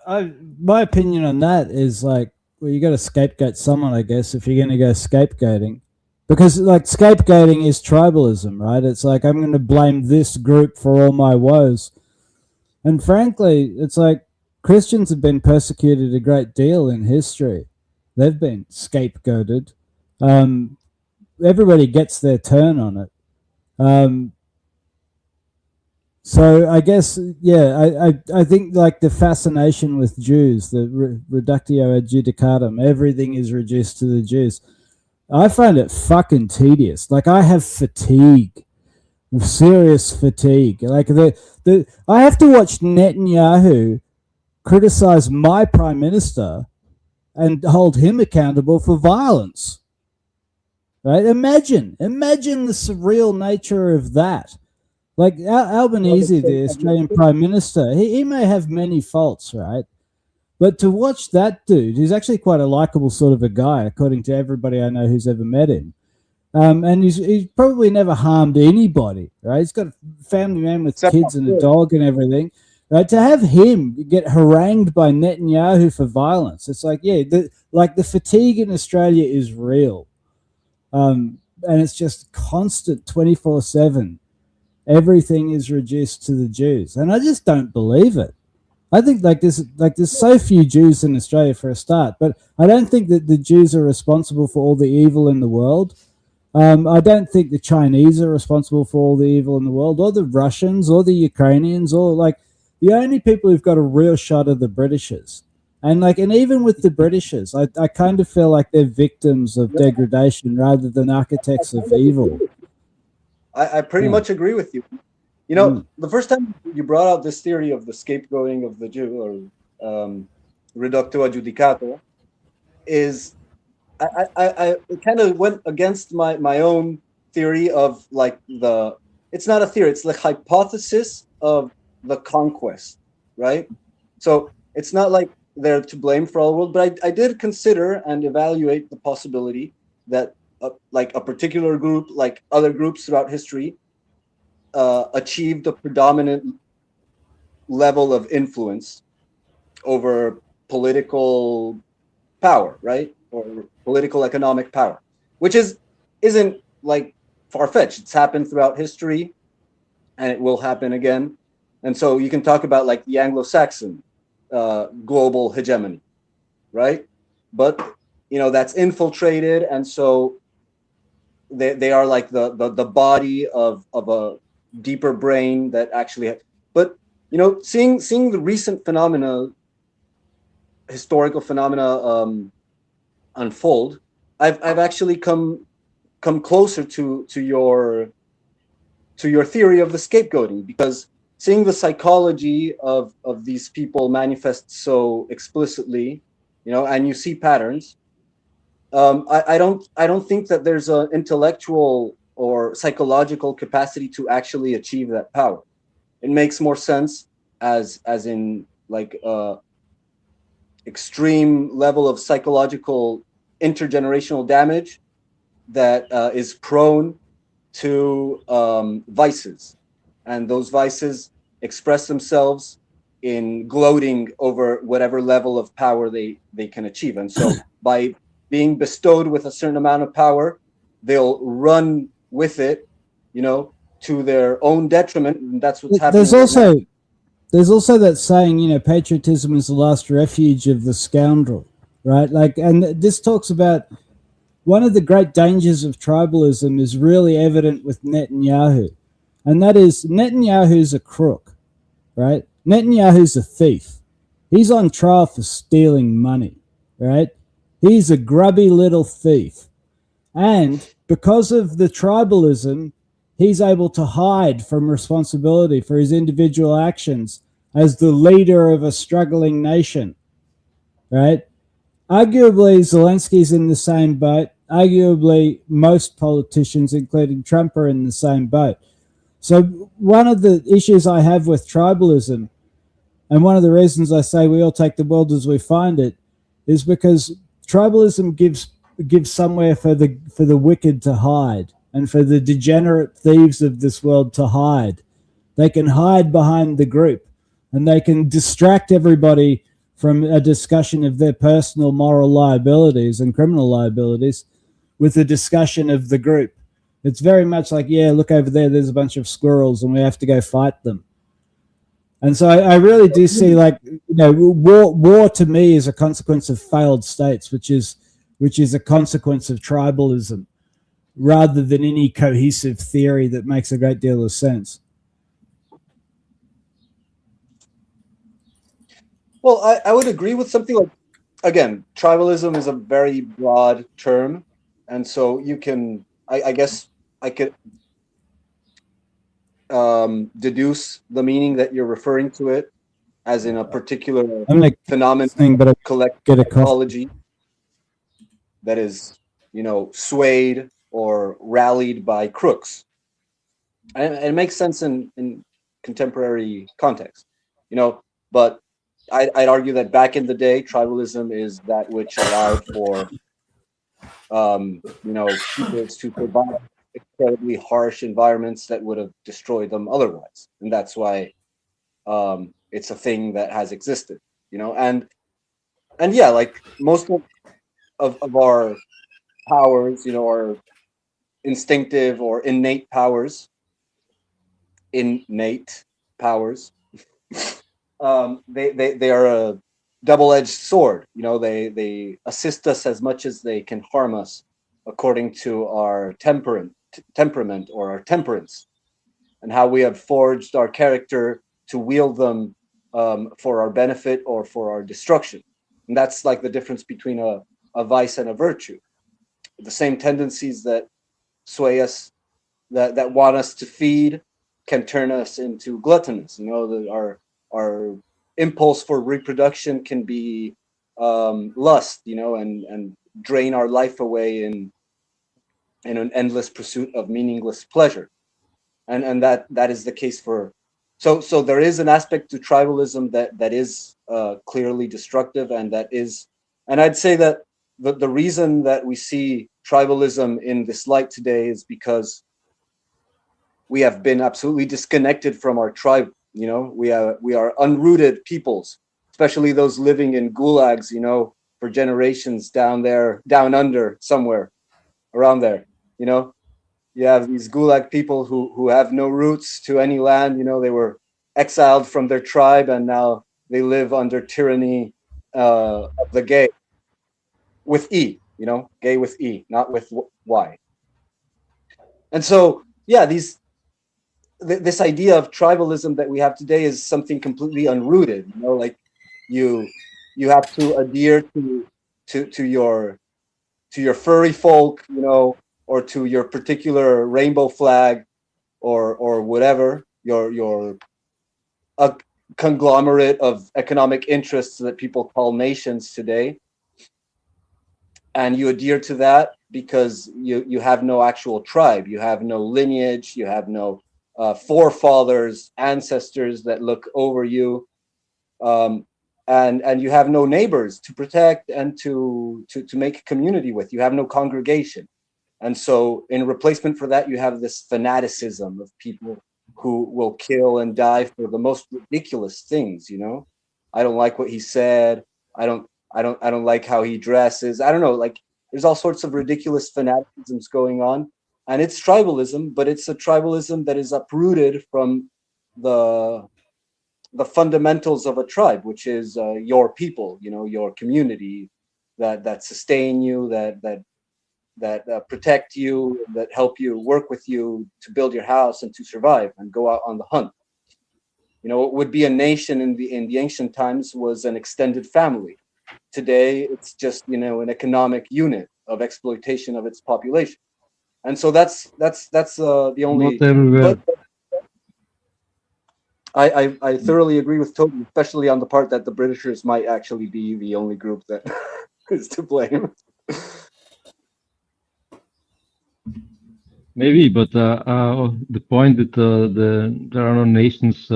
Speaker 14: My opinion on that is like, well, you got to scapegoat someone, I guess, if you're going to go scapegoating, because like scapegoating is tribalism, right? It's like, I'm going to blame this group for all my woes. And frankly, it's like Christians have been persecuted a great deal in history. They've been scapegoated. Everybody gets their turn on it. So I guess, yeah, I think like the fascination with Jews, the reductio ad judicatum, everything is reduced to the Jews. I find it fucking tedious. Like I have fatigue, serious fatigue. Like I have to watch Netanyahu criticize my prime minister and hold him accountable for violence. Right? Imagine the surreal nature of that. Like Albanese, the Australian Prime Minister, he may have many faults, right? But to watch that dude, who's actually quite a likable sort of a guy, according to everybody I know who's ever met him, and he's probably never harmed anybody, right? He's got a family man with kids and a dog and everything, right? To have him get harangued by Netanyahu for violence, it's like, yeah, the fatigue in Australia is real, and it's just constant 24/7. Everything is reduced to the Jews, and I just don't believe it. I think there's so few Jews in Australia for a start, but I don't think that the Jews are responsible for all the evil in the world. I don't think the Chinese are responsible for all the evil in the world, or the Russians, or the Ukrainians, or like the only people who've got a real shot are the Britishers. And even with the Britishers, I kind of feel like they're victims of degradation rather than architects of evil.
Speaker 13: I pretty much agree with you. You know, the first time you brought out this theory of the scapegoating of the Jew, or reductio ad judicato, is I kind of went against my own theory of like it's not a theory, it's the hypothesis of the conquest, right? So it's not like they're to blame for all the world, but I did consider and evaluate the possibility that like a particular group, like other groups throughout history, achieved a predominant level of influence over political power, right? Or political economic power, which isn't like far-fetched. It's happened throughout history, and it will happen again. And so you can talk about like the Anglo-Saxon global hegemony, right? But you know, that's infiltrated, and so they are like the body of a deeper brain that actually. But you know, seeing the recent historical phenomena unfold, I've actually come closer to your theory of the scapegoating, because seeing the psychology of these people manifest so explicitly, you know, and you see patterns. I don't think that there's an intellectual or psychological capacity to actually achieve that power. It makes more sense as in like extreme level of psychological intergenerational damage that is prone to vices, and those vices express themselves in gloating over whatever level of power they can achieve. And so by being bestowed with a certain amount of power, they'll run with it, you know, to their own detriment, and that's what's happening.
Speaker 14: There's also that saying, you know, patriotism is the last refuge of the scoundrel, right? Like, and this talks about one of the great dangers of tribalism is really evident with Netanyahu, and that is Netanyahu's a crook, right? Netanyahu's a thief. He's on trial for stealing money, right? He's a grubby little thief. And because of the tribalism, he's able to hide from responsibility for his individual actions as the leader of a struggling nation, right? Arguably, Zelensky's in the same boat. Arguably, most politicians, including Trump, are in the same boat. So one of the issues I have with tribalism, and one of the reasons I say we all take the world as we find it, is because tribalism gives somewhere for the wicked to hide, and for the degenerate thieves of this world to hide. They can hide behind the group, and they can distract everybody from a discussion of their personal moral liabilities and criminal liabilities with a discussion of the group. It's very much like, yeah, look over there, there's a bunch of squirrels and we have to go fight them. And so I really do see, like, you know, war to me is a consequence of failed states, which is a consequence of tribalism, rather than any cohesive theory that makes a great deal of sense.
Speaker 13: Well, I would agree with something like, again, tribalism is a very broad term, and so you can, I guess I could deduce the meaning that you're referring to it as in a particular phenomenon,
Speaker 14: but
Speaker 13: collective psychology that is, you know, swayed or rallied by crooks. And it makes sense in contemporary context, you know, but I'd argue that back in the day, tribalism is that which allowed for, you know, people to survive incredibly harsh environments that would have destroyed them otherwise, and that's why it's a thing that has existed, you know, and yeah, like most of our powers, you know, our instinctive or innate powers, they are a double-edged sword. You know, they assist us as much as they can harm us, according to our temperament or our temperance, and how we have forged our character to wield them for our benefit or for our destruction. And that's like the difference between a vice and a virtue. The same tendencies that sway us, that want us to feed, can turn us into gluttonous. You know, that our impulse for reproduction can be lust, you know, and drain our life away in an endless pursuit of meaningless pleasure. And that is the case for, so there is an aspect to tribalism that is clearly destructive, and that is, and I'd say that the reason that we see tribalism in this light today is because we have been absolutely disconnected from our tribe. You know, we are unrooted peoples, especially those living in gulags, you know, for generations down there, down under, somewhere around there. You know, you have these gulag people who have no roots to any land. You know, they were exiled from their tribe, and now they live under tyranny of the gay, with E, you know, gay with E, not with Y. And so, yeah, this idea of tribalism that we have today is something completely unrooted. You know, like you have to adhere to your furry folk, you know, or to your particular rainbow flag, or whatever, your a conglomerate of economic interests that people call nations today, and you adhere to that because you have no actual tribe, you have no lineage, you have no forefathers, ancestors that look over you, and you have no neighbors to protect and to make a community with. You have no congregation. And so in replacement for that, you have this fanaticism of people who will kill and die for the most ridiculous things. You know, I don't like what he said. I don't like how he dresses. I don't know, like there's all sorts of ridiculous fanaticisms going on, and it's tribalism, but it's a tribalism that is uprooted from the fundamentals of a tribe, which is your people, you know, your community that sustain you, that protect you, that help you, work with you to build your house and to survive and go out on the hunt. You know, what would be a nation in the ancient times was an extended family. Today, it's just, you know, an economic unit of exploitation of its population. And so that's the only.
Speaker 11: Not everywhere.
Speaker 13: But I thoroughly agree with Toby, especially on the part that the Britishers might actually be the only group that is to blame.
Speaker 11: Maybe, but the point that there are no nations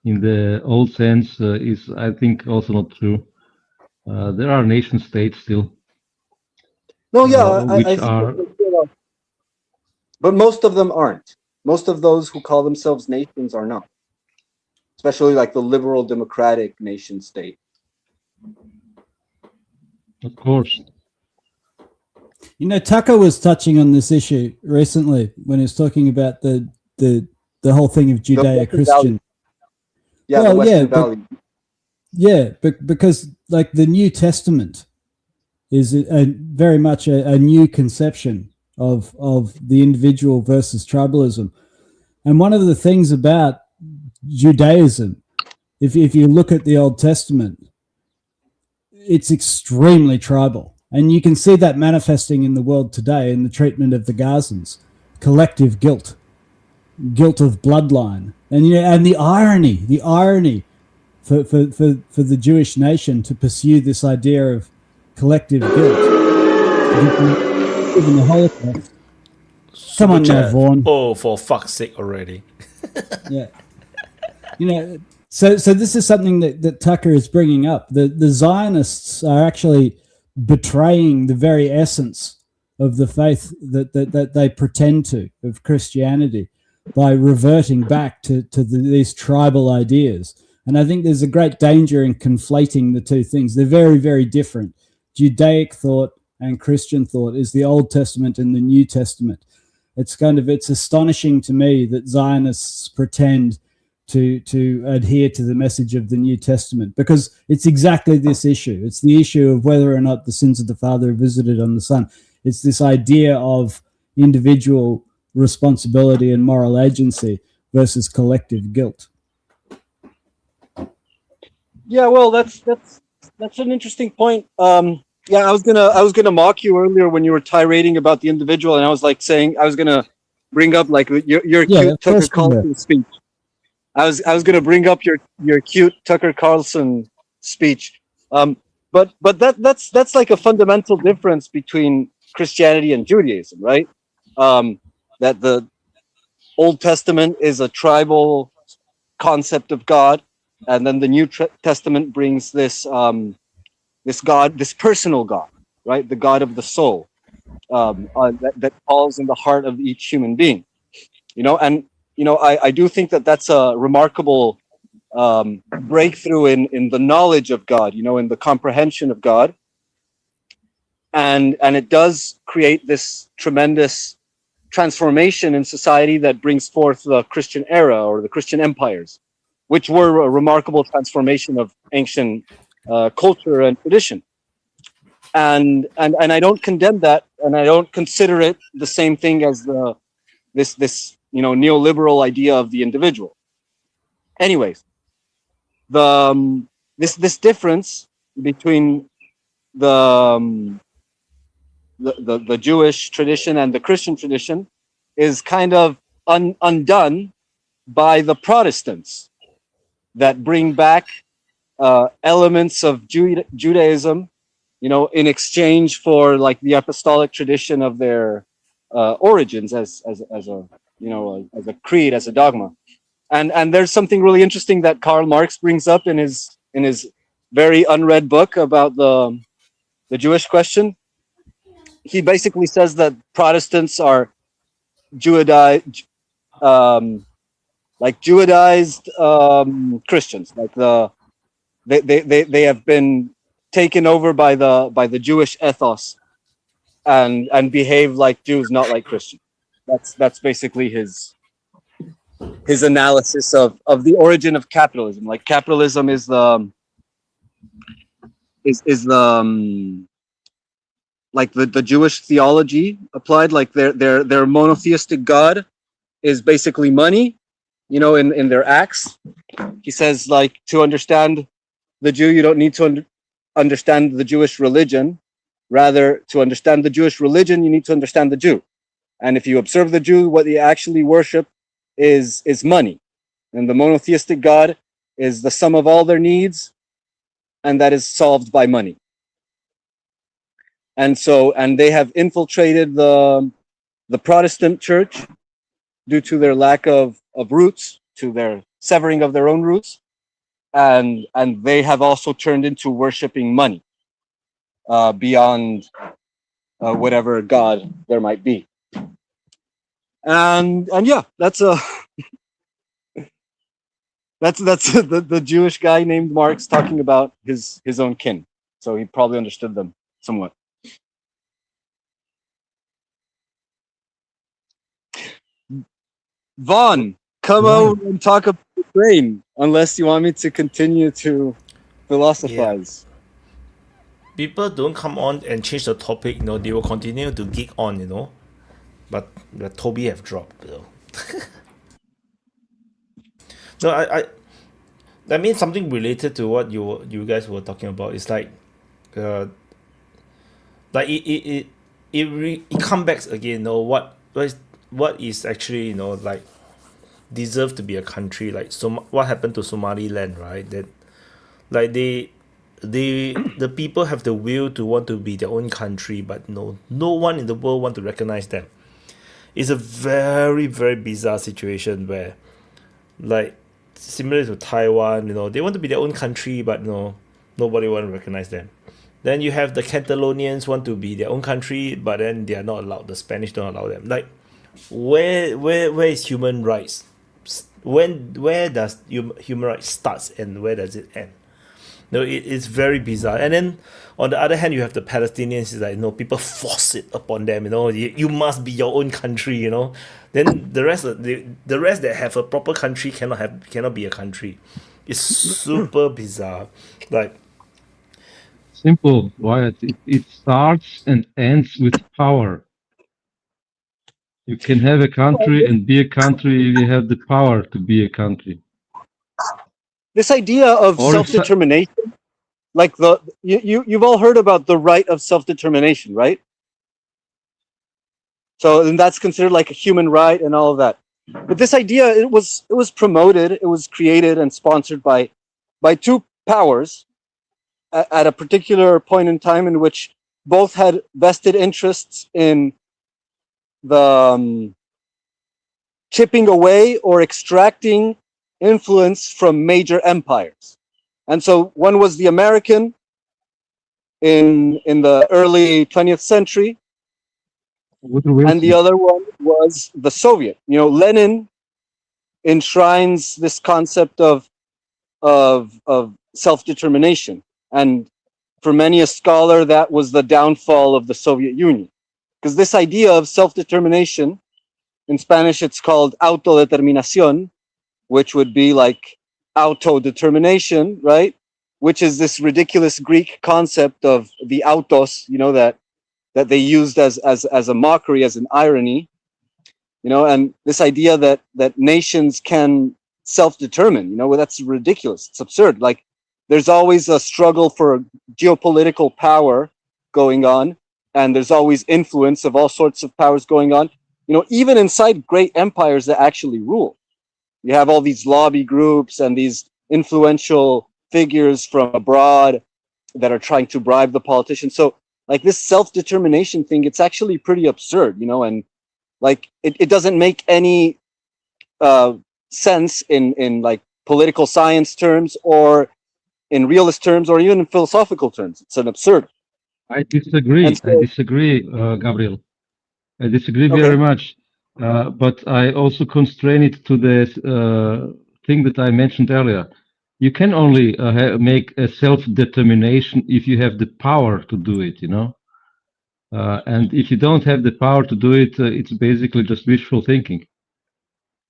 Speaker 11: in the old sense is, I think, also not true. There are nation states still,
Speaker 13: No, yeah,
Speaker 11: which
Speaker 13: I think
Speaker 11: are.
Speaker 13: but most of them aren't. Most of those who call themselves nations are not, especially like the liberal democratic nation state.
Speaker 11: Of course.
Speaker 14: You know, Tucker was touching on this issue recently when he was talking about the whole thing of Judeo-Christian.
Speaker 13: Yeah,
Speaker 14: well,
Speaker 13: the Western Valley.
Speaker 14: But because like the New Testament is very much a new conception of the individual versus tribalism. And one of the things about Judaism, if you look at the Old Testament, it's extremely tribal. And you can see that manifesting in the world today in the treatment of the Gazans. Collective guilt of bloodline. And and the irony for the Jewish nation to pursue this idea of collective guilt. Given the Holocaust. Come on now, Vaughn.
Speaker 3: Oh, for fuck's sake already.
Speaker 14: Yeah. So this is something that Tucker is bringing up. The Zionists are actually betraying the very essence of the faith that they pretend to, of Christianity, by reverting back to these tribal ideas. And I think there's a great danger in conflating the two things. They're very, very different. Judaic thought and Christian thought is the Old Testament and the New Testament. It's astonishing to me that Zionists pretend to adhere to the message of the New Testament, because it's exactly this issue. It's the issue of whether or not the sins of the father are visited on the son. It's this idea of individual responsibility and moral agency versus collective guilt.
Speaker 13: Yeah, well, that's an interesting point. Yeah, I was gonna mock you earlier when you were tirading about the individual, and I was like saying I was gonna bring up like your cute Tucker Carlson speech. I was gonna bring up your cute Tucker Carlson speech. But that's like a fundamental difference between Christianity and Judaism, right? That the Old Testament is a tribal concept of God, and then the New Testament brings this this God, this personal God, right? The God of the soul, that falls in the heart of each human being, and I do think that that's a remarkable breakthrough in the knowledge of God, in the comprehension of God, and it does create this tremendous transformation in society that brings forth the Christian era or the Christian empires, which were a remarkable transformation of ancient culture and tradition. And I don't condemn that, and I don't consider it the same thing as this neoliberal idea of the individual. Anyways, this difference between the Jewish tradition and the Christian tradition is kind of undone by the Protestants that bring back elements of Judaism, in exchange for like the apostolic tradition of their origins as a creed, as a dogma. And there's something really interesting that Karl Marx brings up in his very unread book about the Jewish question. He basically says that Protestants are Judaized Christians, like they have been taken over by the Jewish ethos and behave like Jews, not like Christians. That's basically his analysis of the origin of capitalism. Like capitalism is the like the Jewish theology applied. Like their monotheistic God is basically money, in their acts. He says, like, to understand the Jew, you don't need to understand the Jewish religion. Rather, to understand the Jewish religion, you need to understand the Jew. And if you observe the Jew, what they actually worship is money. And the monotheistic God is the sum of all their needs, and that is solved by money. And they have infiltrated the the Protestant church due to their lack of roots, to their severing of their own roots, and they have also turned into worshiping money beyond whatever god there might be. And yeah, that's the Jewish guy named Marx talking about his own kin. So he probably understood them somewhat. Vaughn, come over and talk about Ukraine, unless you want me to continue to philosophize.
Speaker 3: People don't come on and change the topic, you know, they will continue to geek on, you know. But Toby have dropped, though. No, I mean something related to what you guys were talking about. It's like it comes back again, you know, what is actually, you know, like deserve to be a country. Like, so what happened to Somaliland, right? That like the people have the will to want to be their own country, but no one in the world want to recognize them. It's a very, very bizarre situation where, like, similar to Taiwan, you know, they want to be their own country, but no, nobody want to recognize them. Then you have the Catalonians want to be their own country, but then they are not allowed. The Spanish don't allow them. Like, where is human rights? Where does human rights starts and where does it end? No, it's very bizarre. And then on the other hand, you have the Palestinians. It's like, no, people force it upon them. You know, you must be your own country. You know, then the rest that have a proper country cannot be a country. It's super bizarre. Like,
Speaker 11: simple, Wyatt. It starts and ends with power. You can have a country and be a country if you have the power to be a country.
Speaker 13: This idea of self-determination, like you've all heard about the right of self-determination, right? So then that's considered like a human right and all of that. But this idea, it was promoted, it was created and sponsored by two powers at a particular point in time in which both had vested interests in the chipping away or extracting influence from major empires. And so one was the American in the early 20th century, and the other one was the Soviet. You know, Lenin enshrines this concept of self-determination, and for many a scholar that was the downfall of the Soviet Union, because this idea of self-determination, in Spanish it's called autodeterminación, which would be like auto-determination, right? Which is this ridiculous Greek concept of the autos, you know, that they used as a mockery, as an irony, you know, and this idea that nations can self-determine, you know, well, that's ridiculous. It's absurd. Like, there's always a struggle for geopolitical power going on, and there's always influence of all sorts of powers going on, you know, even inside great empires that actually rule. You have all these lobby groups and these influential figures from abroad that are trying to bribe the politicians. So, like, this self-determination thing, it's actually pretty absurd, you know, and like it doesn't make any sense in like political science terms or in realist terms or even in philosophical terms. It's an absurd.
Speaker 11: I disagree. Gabriel. I disagree very much. But I also constrain it to the thing that I mentioned earlier. You can only make a self-determination if you have the power to do it, you know. And if you don't have the power to do it, it's basically just wishful thinking.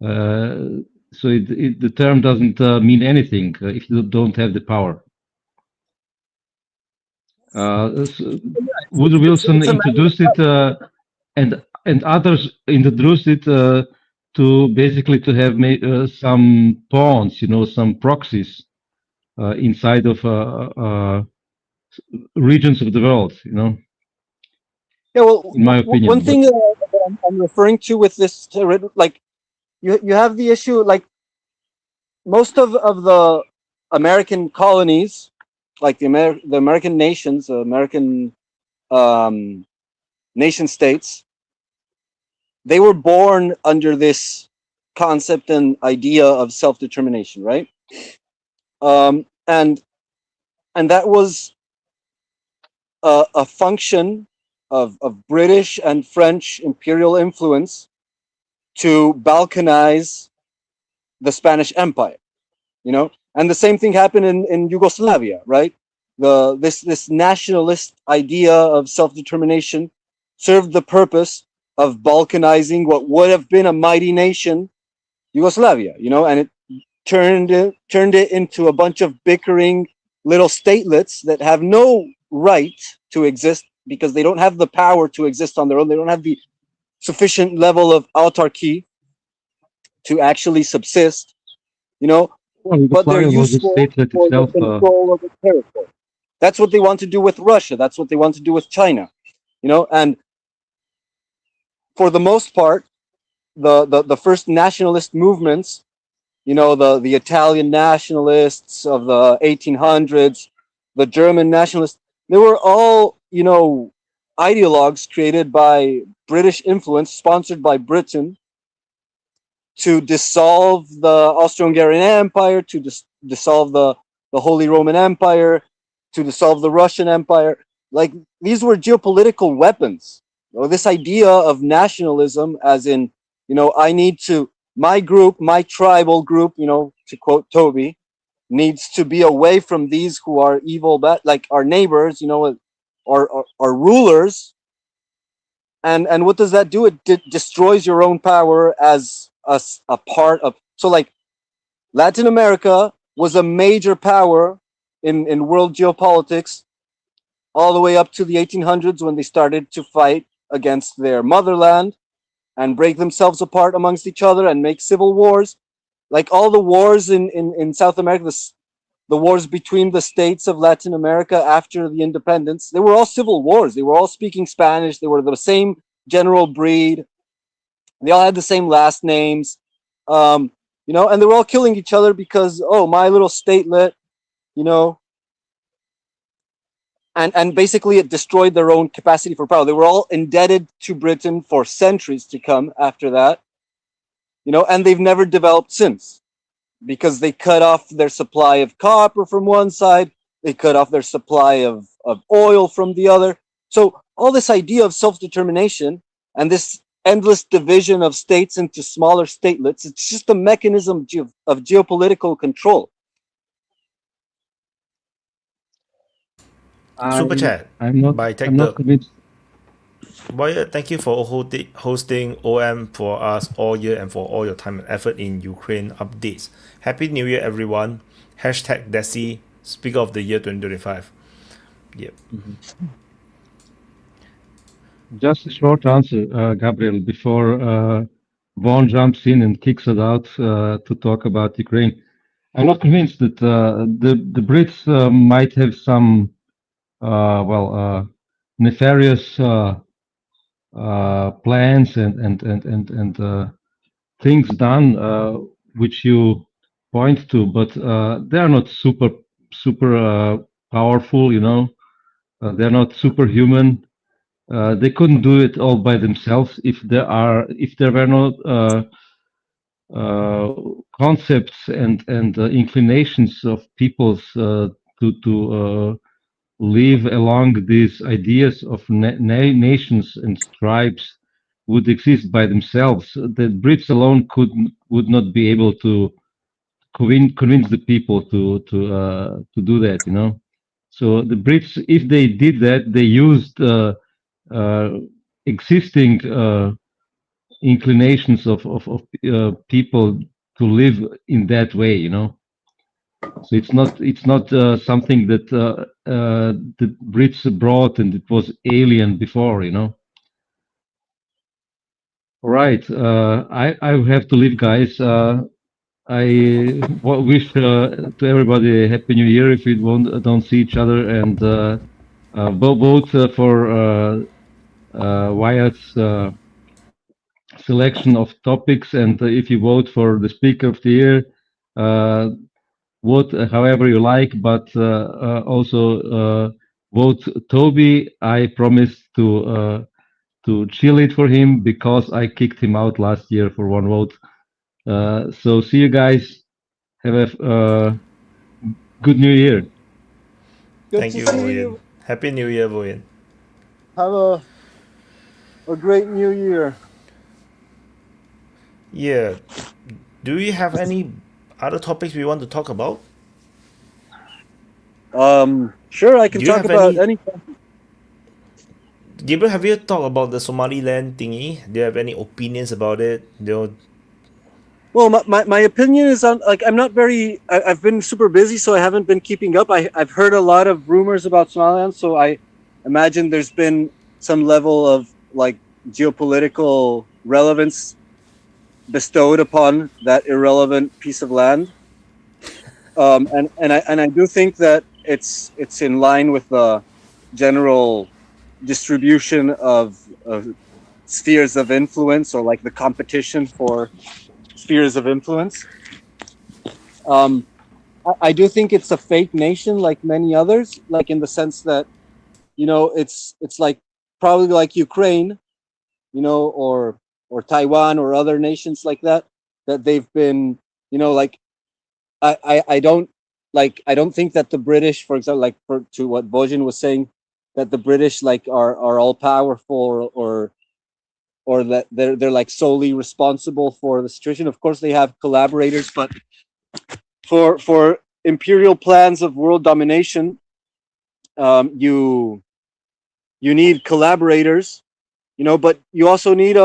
Speaker 11: So the term doesn't mean anything if you don't have the power. Woodrow Wilson introduced it, and others introduced it to basically to have made some pawns, you know, some proxies inside of regions of the world, you know.
Speaker 13: Yeah, well,
Speaker 11: in my opinion,
Speaker 13: one thing that I'm referring to with this, like, you have the issue, like, most of the American colonies, like the American nations, American nation states, they were born under this concept and idea of self-determination, right? And that was a function of British and French imperial influence to balkanize the Spanish Empire, you know. And the same thing happened in Yugoslavia, right? This nationalist idea of self-determination served the purpose of balkanizing what would have been a mighty nation, Yugoslavia, you know, and it turned it into a bunch of bickering little statelets that have no right to exist because they don't have the power to exist on their own. They don't have the sufficient level of autarky to actually subsist, you know,
Speaker 11: Well,
Speaker 13: but they're
Speaker 11: Yugoslavia was a
Speaker 13: useful
Speaker 11: statelet
Speaker 13: for the
Speaker 11: itself.
Speaker 13: control of the territory. That's what they want to do with Russia. That's what they want to do with China, you know. And for the most part, the first nationalist movements, you know, the Italian nationalists of the 1800s, the German nationalists, they were all, you know, ideologues created by British influence, sponsored by Britain, to dissolve the Austro-Hungarian Empire, to dissolve the Holy Roman Empire, to dissolve the Russian Empire. Like, these were geopolitical weapons. You know, this idea of nationalism, as in, you know, I need to, my group, my tribal group, you know, to quote Toby, needs to be away from these who are evil, like our neighbors, you know, our rulers. And what does that do? It destroys your own power as a part of. So, like, Latin America was a major power in world geopolitics all the way up to the 1800s, when they started to fight against their motherland and break themselves apart amongst each other and make civil wars. Like all the wars in South America, the wars between the states of Latin America after the independence, they were all civil wars. They were all speaking Spanish. They were the same general breed. They all had the same last names, you know, and they were all killing each other because, oh, my little statelet, you know, and basically it destroyed their own capacity for power. They were all indebted to Britain for centuries to come after that, you know, and they've never developed since, because they cut off their supply of copper from one side, they cut off their supply of oil from the other. So all this idea of self-determination and this endless division of states into smaller statelets, it's just a mechanism of geopolitical control.
Speaker 3: Super chat
Speaker 11: I'm not convinced.
Speaker 3: Boy, thank you for hosting OM for us all year and for all your time and effort in Ukraine updates. Happy New Year, everyone. Hashtag Desi, Speaker of the Year 2025. Yep.
Speaker 11: Just a short answer, Gabriel, before Vaughn jumps in and kicks it out to talk about Ukraine. I'm not convinced that the Brits might have some nefarious plans and things done which you point to, but they are not super powerful, you know. They're not superhuman. They couldn't do it all by themselves if there were no concepts and inclinations of peoples to live along these ideas of nations and tribes would exist by themselves. The Brits alone would not be able to convince the people to do that, you know. So the Brits, if they did that, they used existing inclinations of people to live in that way, you know. So it's not something that the Brits brought and it was alien before, you know. All right, I have to leave, guys. I wish to everybody a happy New Year if we don't see each other, and vote for Wyatt's selection of topics, and if you vote for the Speaker of the Year, vote however you like, but also vote Toby. I promise to to chill it for him because I kicked him out last year for one vote. So see you guys. Have a good New Year.
Speaker 13: Good
Speaker 3: Thank
Speaker 13: to
Speaker 3: you,
Speaker 13: see
Speaker 3: Voyen.
Speaker 13: you.
Speaker 3: Happy New Year, Voyen.
Speaker 13: Have a great new year.
Speaker 3: Yeah. Do we have any other topics we want to talk about?
Speaker 13: Sure, I can
Speaker 3: Do you
Speaker 13: talk
Speaker 3: have
Speaker 13: about
Speaker 3: any-
Speaker 13: anything.
Speaker 3: Gabriel, have you talked about the Somaliland thingy? Do you have any opinions about it?
Speaker 13: Well, my opinion is on, like, I'm not very, I've been super busy, so I haven't been keeping up. I've heard a lot of rumors about Somaliland, so I imagine there's been some level of, like, geopolitical relevance bestowed upon that irrelevant piece of land. And I do think that it's in line with the general distribution of spheres of influence, or like the competition for spheres of influence. I do think it's a fake nation, like many others, like in the sense that, you know, it's like probably like Ukraine, you know, or Taiwan or other nations like that they've been, you know, like I don't think that the British, for example, like to what Bojan was saying, that the British like are all powerful, or that they're like solely responsible for the situation. Of course, they have collaborators, but for imperial plans of world domination, you need collaborators, you know, but you also need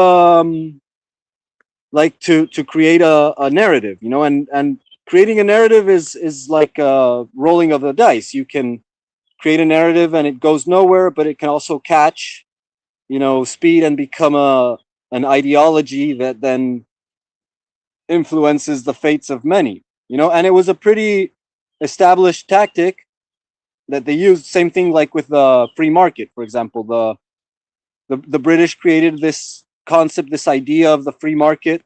Speaker 13: like to create a narrative, you know, and creating a narrative is like a rolling of the dice. You can create a narrative and it goes nowhere, but it can also catch, you know, speed and become an ideology that then influences the fates of many, you know. And it was a pretty established tactic that they used. Same thing like with the free market, for example. The British created this concept, this idea of the free market,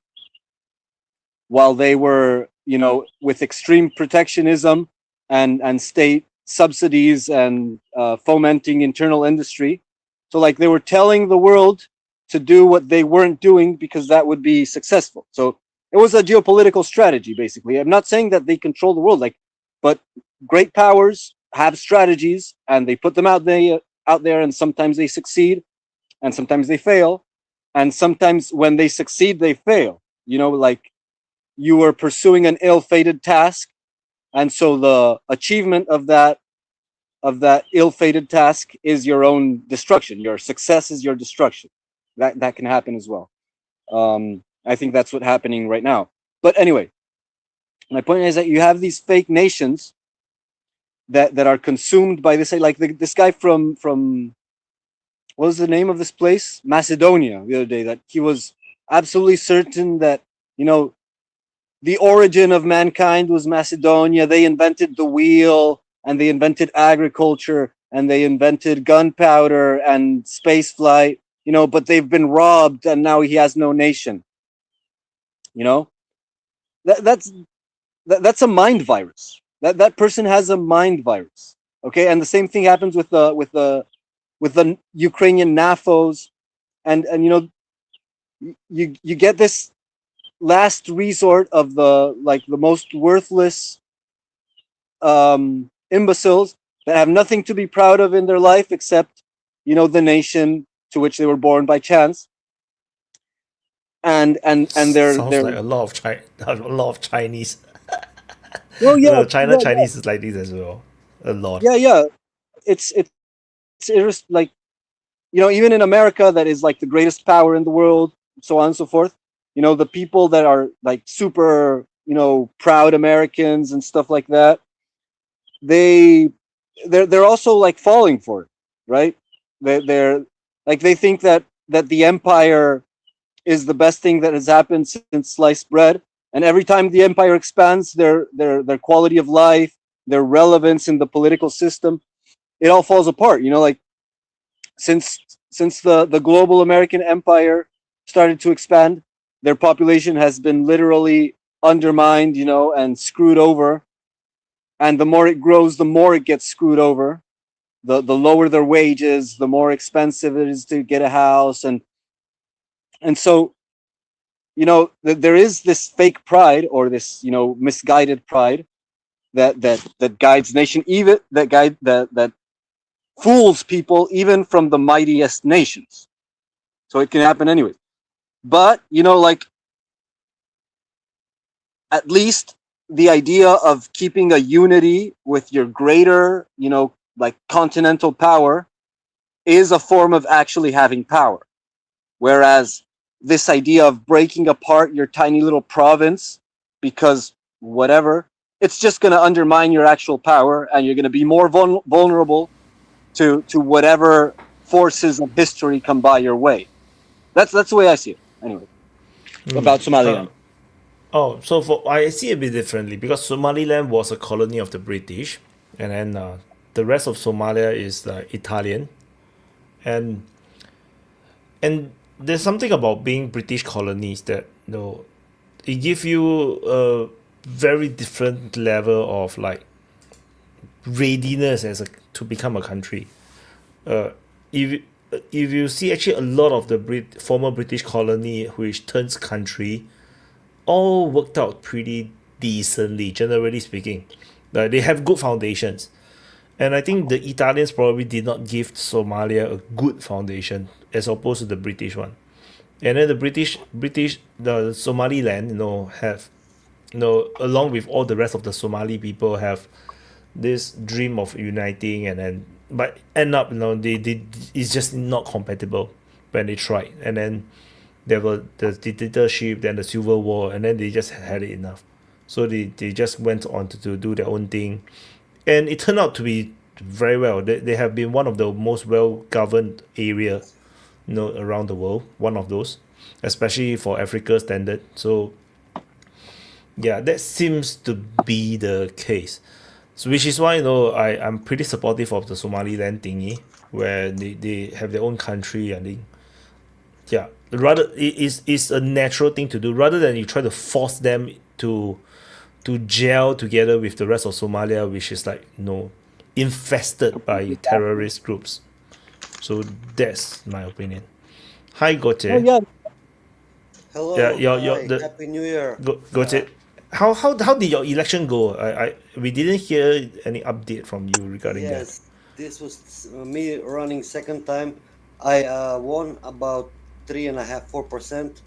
Speaker 13: while they were, you know, with extreme protectionism and state subsidies and fomenting internal industry. So like they were telling the world to do what they weren't doing because that would be successful. So it was a geopolitical strategy, basically. I'm not saying that they control the world, like, but great powers have strategies and they put them out there, and sometimes they succeed and sometimes they fail, and sometimes when they succeed they fail, you know, like you were pursuing an ill-fated task, and so the achievement of that ill-fated task is your own destruction. Your success is your destruction. That can happen as well. I think that's what's happening right now. But anyway, my point is that you have these fake nations that are consumed by this, like this guy from what was the name of this place? Macedonia, the other day, that he was absolutely certain that, you know, the origin of mankind was Macedonia. They invented the wheel, and they invented agriculture, and they invented gunpowder and space flight, you know, but they've been robbed and now he has no nation. You know, that's a mind virus. That person has a mind virus. Okay, and the same thing happens with the Ukrainian NAFOs, and you know, you get this last resort of the most worthless imbeciles that have nothing to be proud of in their life except, you know, the nation to which they were born by chance. And they're
Speaker 3: like a lot of Chinese.
Speaker 13: Well, yeah,
Speaker 3: Chinese is like this as well. A lot.
Speaker 13: Yeah. It's like, you know, even in America, that is like the greatest power in the world, so on and so forth. You know, the people that are like super, you know, proud Americans and stuff like that, they're also like falling for it, right? They're like, they think that the empire is the best thing that has happened since sliced bread, and every time the empire expands, their quality of life, their relevance in the political system, it all falls apart. You know, like since the global American empire started to expand, their population has been literally undermined, you know, and screwed over. And the more it grows, the more it gets screwed over. the lower their wages, the more expensive it is to get a house, and so, you know, there is this fake pride, or this, you know, misguided pride that guides nation, even that fools people even from the mightiest nations. So it can happen anyways. But, you know, like, at least the idea of keeping a unity with your greater, you know, like continental power is a form of actually having power. Whereas this idea of breaking apart your tiny little province because whatever, it's just going to undermine your actual power, and you're going to be more vulnerable to whatever forces of history come by your way. That's the way I see it. Anyway, about Somaliland.
Speaker 3: So I see it a bit differently, because Somaliland was a colony of the British, and then the rest of Somalia is Italian, and there's something about being British colonies that, you know, it gives you a very different level of like readiness to become a country. If you see, actually a lot of the former British colony which turns country all worked out pretty decently, generally speaking. They have good foundations. And I think the Italians probably did not give Somalia a good foundation as opposed to the British one. And then the Somaliland, you know, have, you know, along with all the rest of the Somali people, have this dream of uniting, and then but end up, you know, they it's just not compatible when they tried. And then there were the dictatorship, then the civil war, and then they just had it enough. So they just went on to do their own thing. And it turned out to be very well. They have been one of the most well-governed area, you know, around the world. One of those, especially for Africa standard. So yeah, that seems to be the case. So which is why, you know, I'm pretty supportive of the Somaliland thingy, where they have their own country, and they, yeah, rather it's a natural thing to do, rather than you try to force them to gel together with the rest of Somalia, which is like, you know, infested by terrorist groups. So that's my opinion. Hi, Goche.
Speaker 13: Oh, yeah.
Speaker 15: Hello. Happy New Year.
Speaker 3: Goche. How did your election go? We didn't hear any update from you regarding that.
Speaker 15: Yes, this was me running second time. I won about 3.5-4%.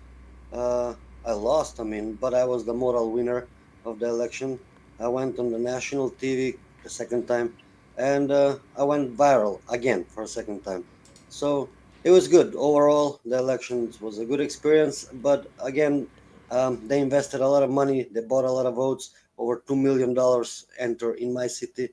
Speaker 15: I lost, I mean, but I was the moral winner of the election. I went on the national TV the second time, and I went viral again for a second time. So it was good overall. The election was a good experience, but again, they invested a lot of money. They bought a lot of votes. Over $2 million enter in my city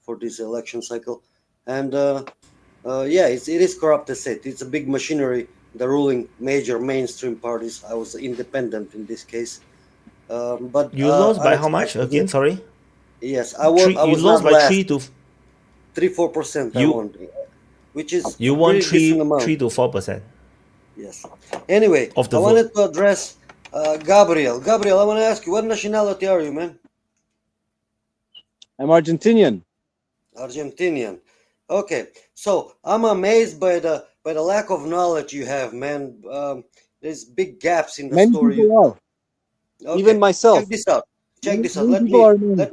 Speaker 15: for this election cycle, and yeah, it is corrupt state. It's a big machinery. The ruling major mainstream parties. I was independent in this case. But
Speaker 3: you lost by how much again? Sorry.
Speaker 15: Yes, I won.
Speaker 3: You lost by
Speaker 15: 3-4%. I won, which is
Speaker 3: you won 3 to 4%.
Speaker 15: Yes. Anyway, I wanted to address Gabriel. Gabriel, I want to ask you, what nationality are you, man?
Speaker 13: I'm Argentinian.
Speaker 15: Argentinian. Okay, so I'm amazed by the lack of knowledge you have, man. There's big gaps in the
Speaker 13: Many
Speaker 15: story.
Speaker 13: people are.
Speaker 15: Okay.
Speaker 13: Even myself.
Speaker 15: Check this out. Let me enlighten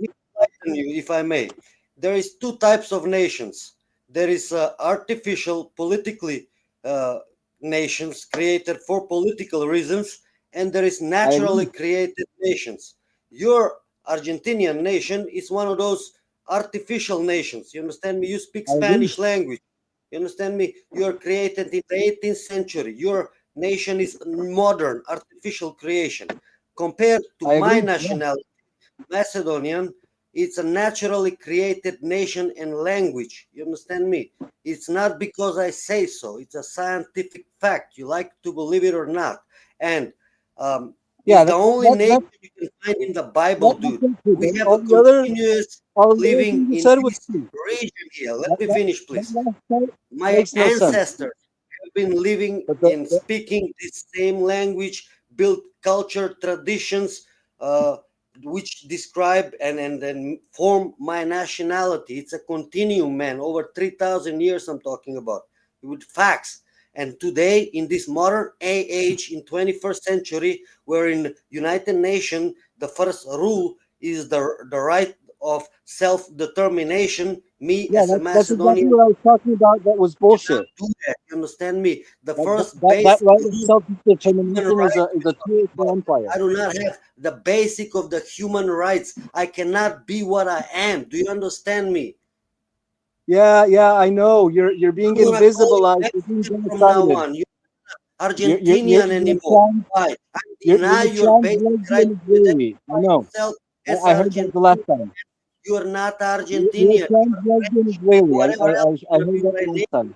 Speaker 15: you, if I may. There is two types of nations. There is artificial, politically nations created for political reasons, and there is naturally created nations. Your Argentinian nation is one of those artificial nations. You understand me? You speak Spanish language. You understand me? You are created in the 18th century. Your nation is modern, artificial creation. Compared to my nationality, Macedonian, it's a naturally created nation and language. You understand me? It's not because I say so. It's a scientific fact. You like to believe it or not. And it's the only nation you can find in the Bible, dude. We have a continuous living in this region here. Let me finish, please. My ancestors have been living and speaking this same language, built culture, traditions, which describe and then form my nationality. It's a continuum, man. Over 3,000 years I'm talking about, with facts. And today, in this modern age, in 21st century, where in United Nations, the first rule is the right of self-determination. Me as a
Speaker 13: that's exactly
Speaker 15: Macedonian,
Speaker 13: what I was talking about. That was bullshit.
Speaker 15: do that. You understand me? The
Speaker 13: That,
Speaker 15: first
Speaker 13: that,
Speaker 15: base
Speaker 13: that right of
Speaker 15: human
Speaker 13: self-determination
Speaker 15: right.
Speaker 13: is a tool for empire.
Speaker 15: I do not have the basic of the human rights. I cannot be what I am. Do you understand me?
Speaker 13: Yeah, I know. You're being
Speaker 15: I'm gonna call you
Speaker 13: invisibilized. You're being
Speaker 15: Mexican from now
Speaker 13: genocided.
Speaker 15: on. You're not Argentinian anymore. Why? I deny
Speaker 13: You're
Speaker 15: your basic right
Speaker 13: trans-lesbian
Speaker 15: to
Speaker 13: Israeli. I
Speaker 15: identify
Speaker 13: know.
Speaker 15: yourself as
Speaker 13: I heard that the last
Speaker 15: Argentinian.
Speaker 13: time.
Speaker 15: You are not
Speaker 13: You're
Speaker 15: Argentinian.
Speaker 13: trans-lesbian Israeli.
Speaker 15: Whatever else
Speaker 13: I
Speaker 15: you're gonna
Speaker 13: heard
Speaker 15: be
Speaker 13: that
Speaker 15: by
Speaker 13: the
Speaker 15: name,
Speaker 13: last time.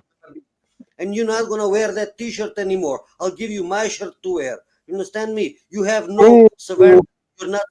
Speaker 15: and you're not gonna wear that T-shirt anymore. I'll give you my shirt to wear. You understand me? You have no surveillance. You're not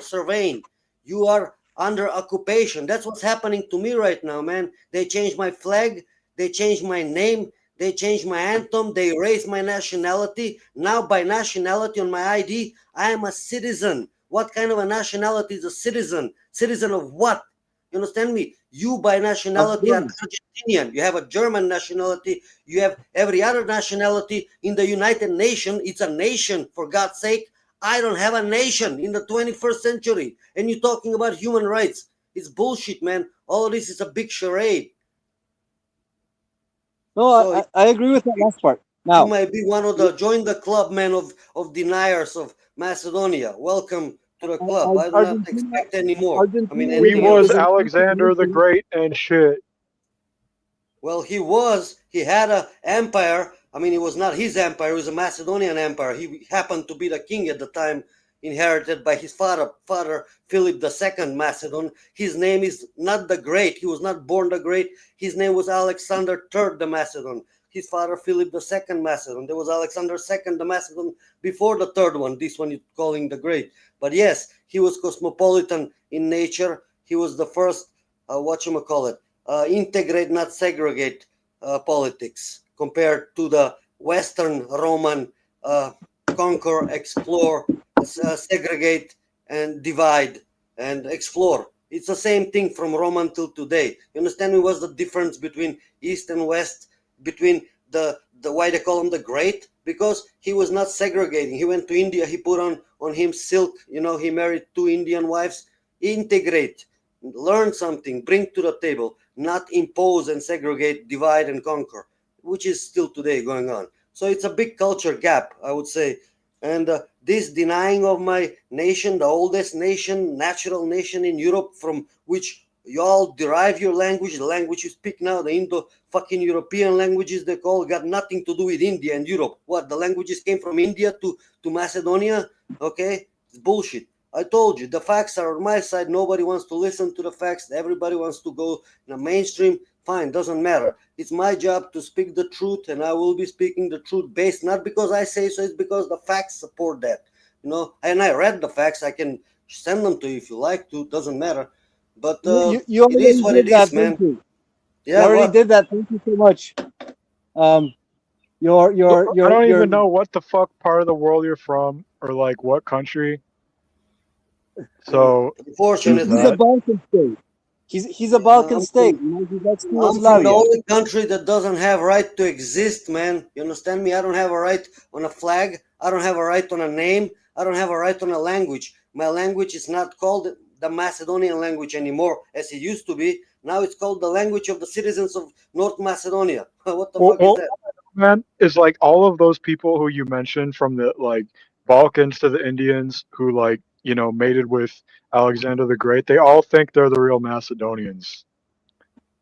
Speaker 15: surveying. You are under occupation. That's what's happening to me right now, man. They changed my flag. They changed my name. They changed my anthem. They erased my nationality. Now, by nationality on my ID, I am a citizen. What kind of a nationality is a citizen? Citizen of what? You understand me? You by nationality are Argentinian. You have a German nationality. You have every other nationality in the United Nations. It's a nation, for God's sake. I don't have a nation in the 21st century. And you're talking about human rights. It's bullshit, man. All of this is a big charade.
Speaker 13: No,
Speaker 15: So
Speaker 13: I agree with that last part. Now,
Speaker 15: you might be one of the join the club, man, of deniers of Macedonia. Welcome to the club. I do not expect any more. I mean,
Speaker 4: We
Speaker 15: anything
Speaker 4: was
Speaker 15: else.
Speaker 4: Alexander the Great and shit.
Speaker 15: Well, he had an empire. I mean, it was not his empire. It was a Macedonian empire. He happened to be the king at the time, inherited by his father Philip II Macedon. His name is not the Great. He was not born the Great. His name was Alexander III the Macedon. His father Philip II Macedon. There was Alexander II the Macedon before the third one. This one you're calling the Great. But yes, he was cosmopolitan in nature. He was the first, integrate, not segregate politics compared to the Western Roman conquer, explore, segregate, and divide and explore. It's the same thing from Roman till today. You understand me? What's the difference between East and West? Between the why they call him the Great? Because he was not segregating. He went to India. He put on him silk. You know, he married 2 Indian wives. Integrate, learn something, bring to the table, not impose and segregate, divide and conquer, which is still today going on. So it's a big culture gap, I would say. And this denying of my nation, the oldest nation, natural nation in Europe, from which you all derive your language, the language you speak now, the Indo-fucking European languages they call, got nothing to do with India and Europe. What, the languages came from India to Macedonia? Okay, it's bullshit. I told you, the facts are on my side. Nobody wants to listen to the facts. Everybody wants to go in the mainstream. Fine, doesn't matter. It's my job to speak the truth, and I will be speaking the truth based, not because I say so, it's because the facts support that. You know, and I read the facts. I can send them to you if you like to. Doesn't matter. But
Speaker 13: you
Speaker 15: it is what it
Speaker 13: did that,
Speaker 15: is, man.
Speaker 13: thank you.
Speaker 15: Yeah,
Speaker 13: you already
Speaker 15: what?
Speaker 13: did that. Thank you so much.
Speaker 4: I don't even know what the fuck part of the world you're from or like what country. So
Speaker 15: Unfortunately,
Speaker 13: he's a Balkan state. He's a Balkan state. That's
Speaker 15: I'm from the
Speaker 13: Yugoslavia.
Speaker 15: only country that doesn't have right to exist, man. You understand me? I don't have a right on a flag. I don't have a right on a name. I don't have a right on a language. My language is not called the Macedonian language anymore, as it used to be. Now it's called the language of the citizens of North Macedonia. What the fuck is that?
Speaker 4: Man, is like all of those people who you mentioned from the like Balkans to the Indians who like, you know, mated with Alexander the Great, they all think they're the real Macedonians.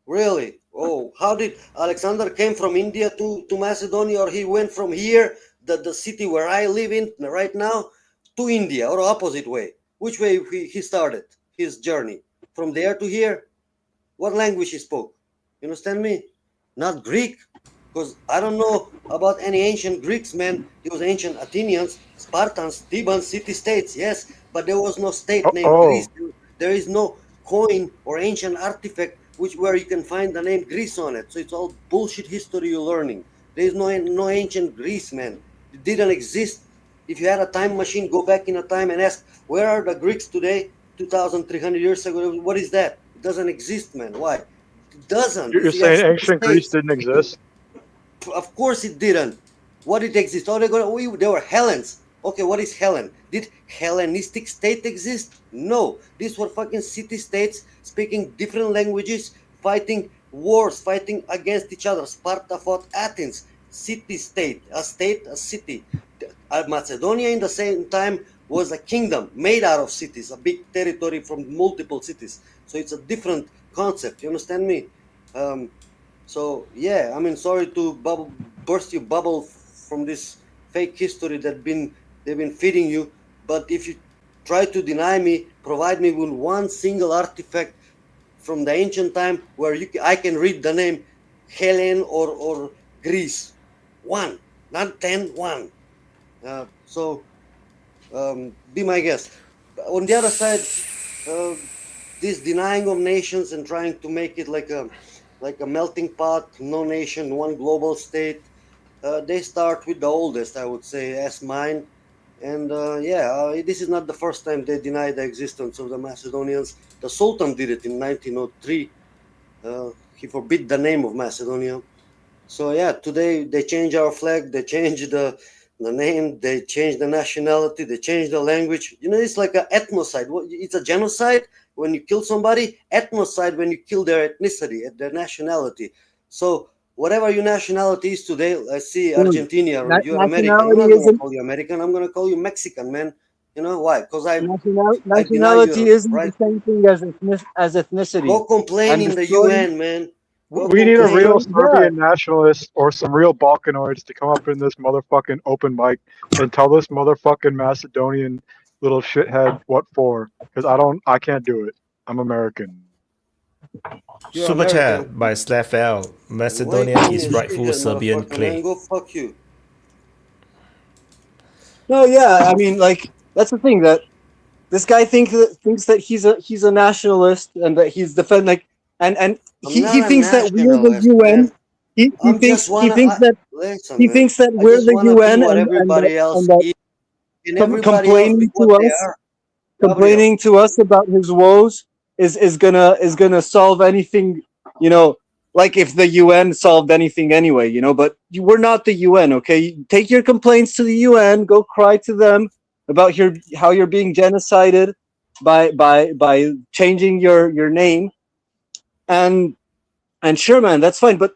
Speaker 15: Really? Oh, how did Alexander came from India to Macedonia, or he went from here, the city where I live in right now, to India, or opposite way? Which way he started his journey? From there to here? What language he spoke? You understand me? Not Greek, because I don't know about any ancient Greeks, man. It was ancient Athenians, Spartans, Thebans, city-states, yes, but there was no state named Greece. There is no coin or ancient artifact where you can find the name Greece on it. So it's all bullshit history you're learning. There is no ancient Greece, man. It didn't exist. If you had a time machine, go back in a time and ask, where are the Greeks today, 2,300 years ago? What is that? It doesn't exist, man. Why? It doesn't.
Speaker 4: You're saying ancient Greece didn't exist?
Speaker 15: Of course it didn't. What did exist? Oh, they were Hellenes. Okay, what is Hellen? Did Hellenistic state exist? No. These were fucking city-states speaking different languages, fighting wars, fighting against each other. Sparta fought Athens. City-state, a city. Macedonia in the same time was a kingdom made out of cities, a big territory from multiple cities. So it's a different concept. You understand me? So yeah, I mean, sorry to burst your bubble from this fake history that they've been feeding you. But if you try to deny me, provide me with one single artifact from the ancient time where I can read the name Helen or Greece, one, not 10, one. So be my guest. On the other side, this denying of nations and trying to make it like a melting pot, no nation, one global state. They start with the oldest, I would say, as mine. And this is not the first time they deny the existence of the Macedonians. The Sultan did it in 1903. He forbid the name of Macedonia. So yeah, today they change our flag, they change the name, they change the nationality, they change the language. You know, it's like an ethnocide. It's a genocide when you kill somebody, ethnocide when you kill their ethnicity, their nationality. So whatever your nationality is today, I see Argentina, or you're American. I'm not going to call you American. I'm going to call you Mexican, man. You know why? Because
Speaker 16: nationality isn't the same thing as ethnicity.
Speaker 15: Go complain in the UN, man.
Speaker 4: We need a real Serbian nationalist or some real Balkanoids to come up in this motherfucking open mic and tell this motherfucking Macedonian little shithead what for. Because I can't do it. I'm American.
Speaker 3: Super chat by Slafel. Macedonia is rightful Serbian claim.
Speaker 15: Go fuck you.
Speaker 16: No, yeah, I mean, like, that's the thing, that this guy thinks that he's a nationalist and that he's defending, and he thinks that we're the UN. He thinks that we're the UN and complaining to us about his woes is gonna solve anything, you know, like if the UN solved anything anyway, you know. But we're not the UN, okay? Take your complaints to the UN, go cry to them about how you're being genocided by changing your name, and sure, man, that's fine. But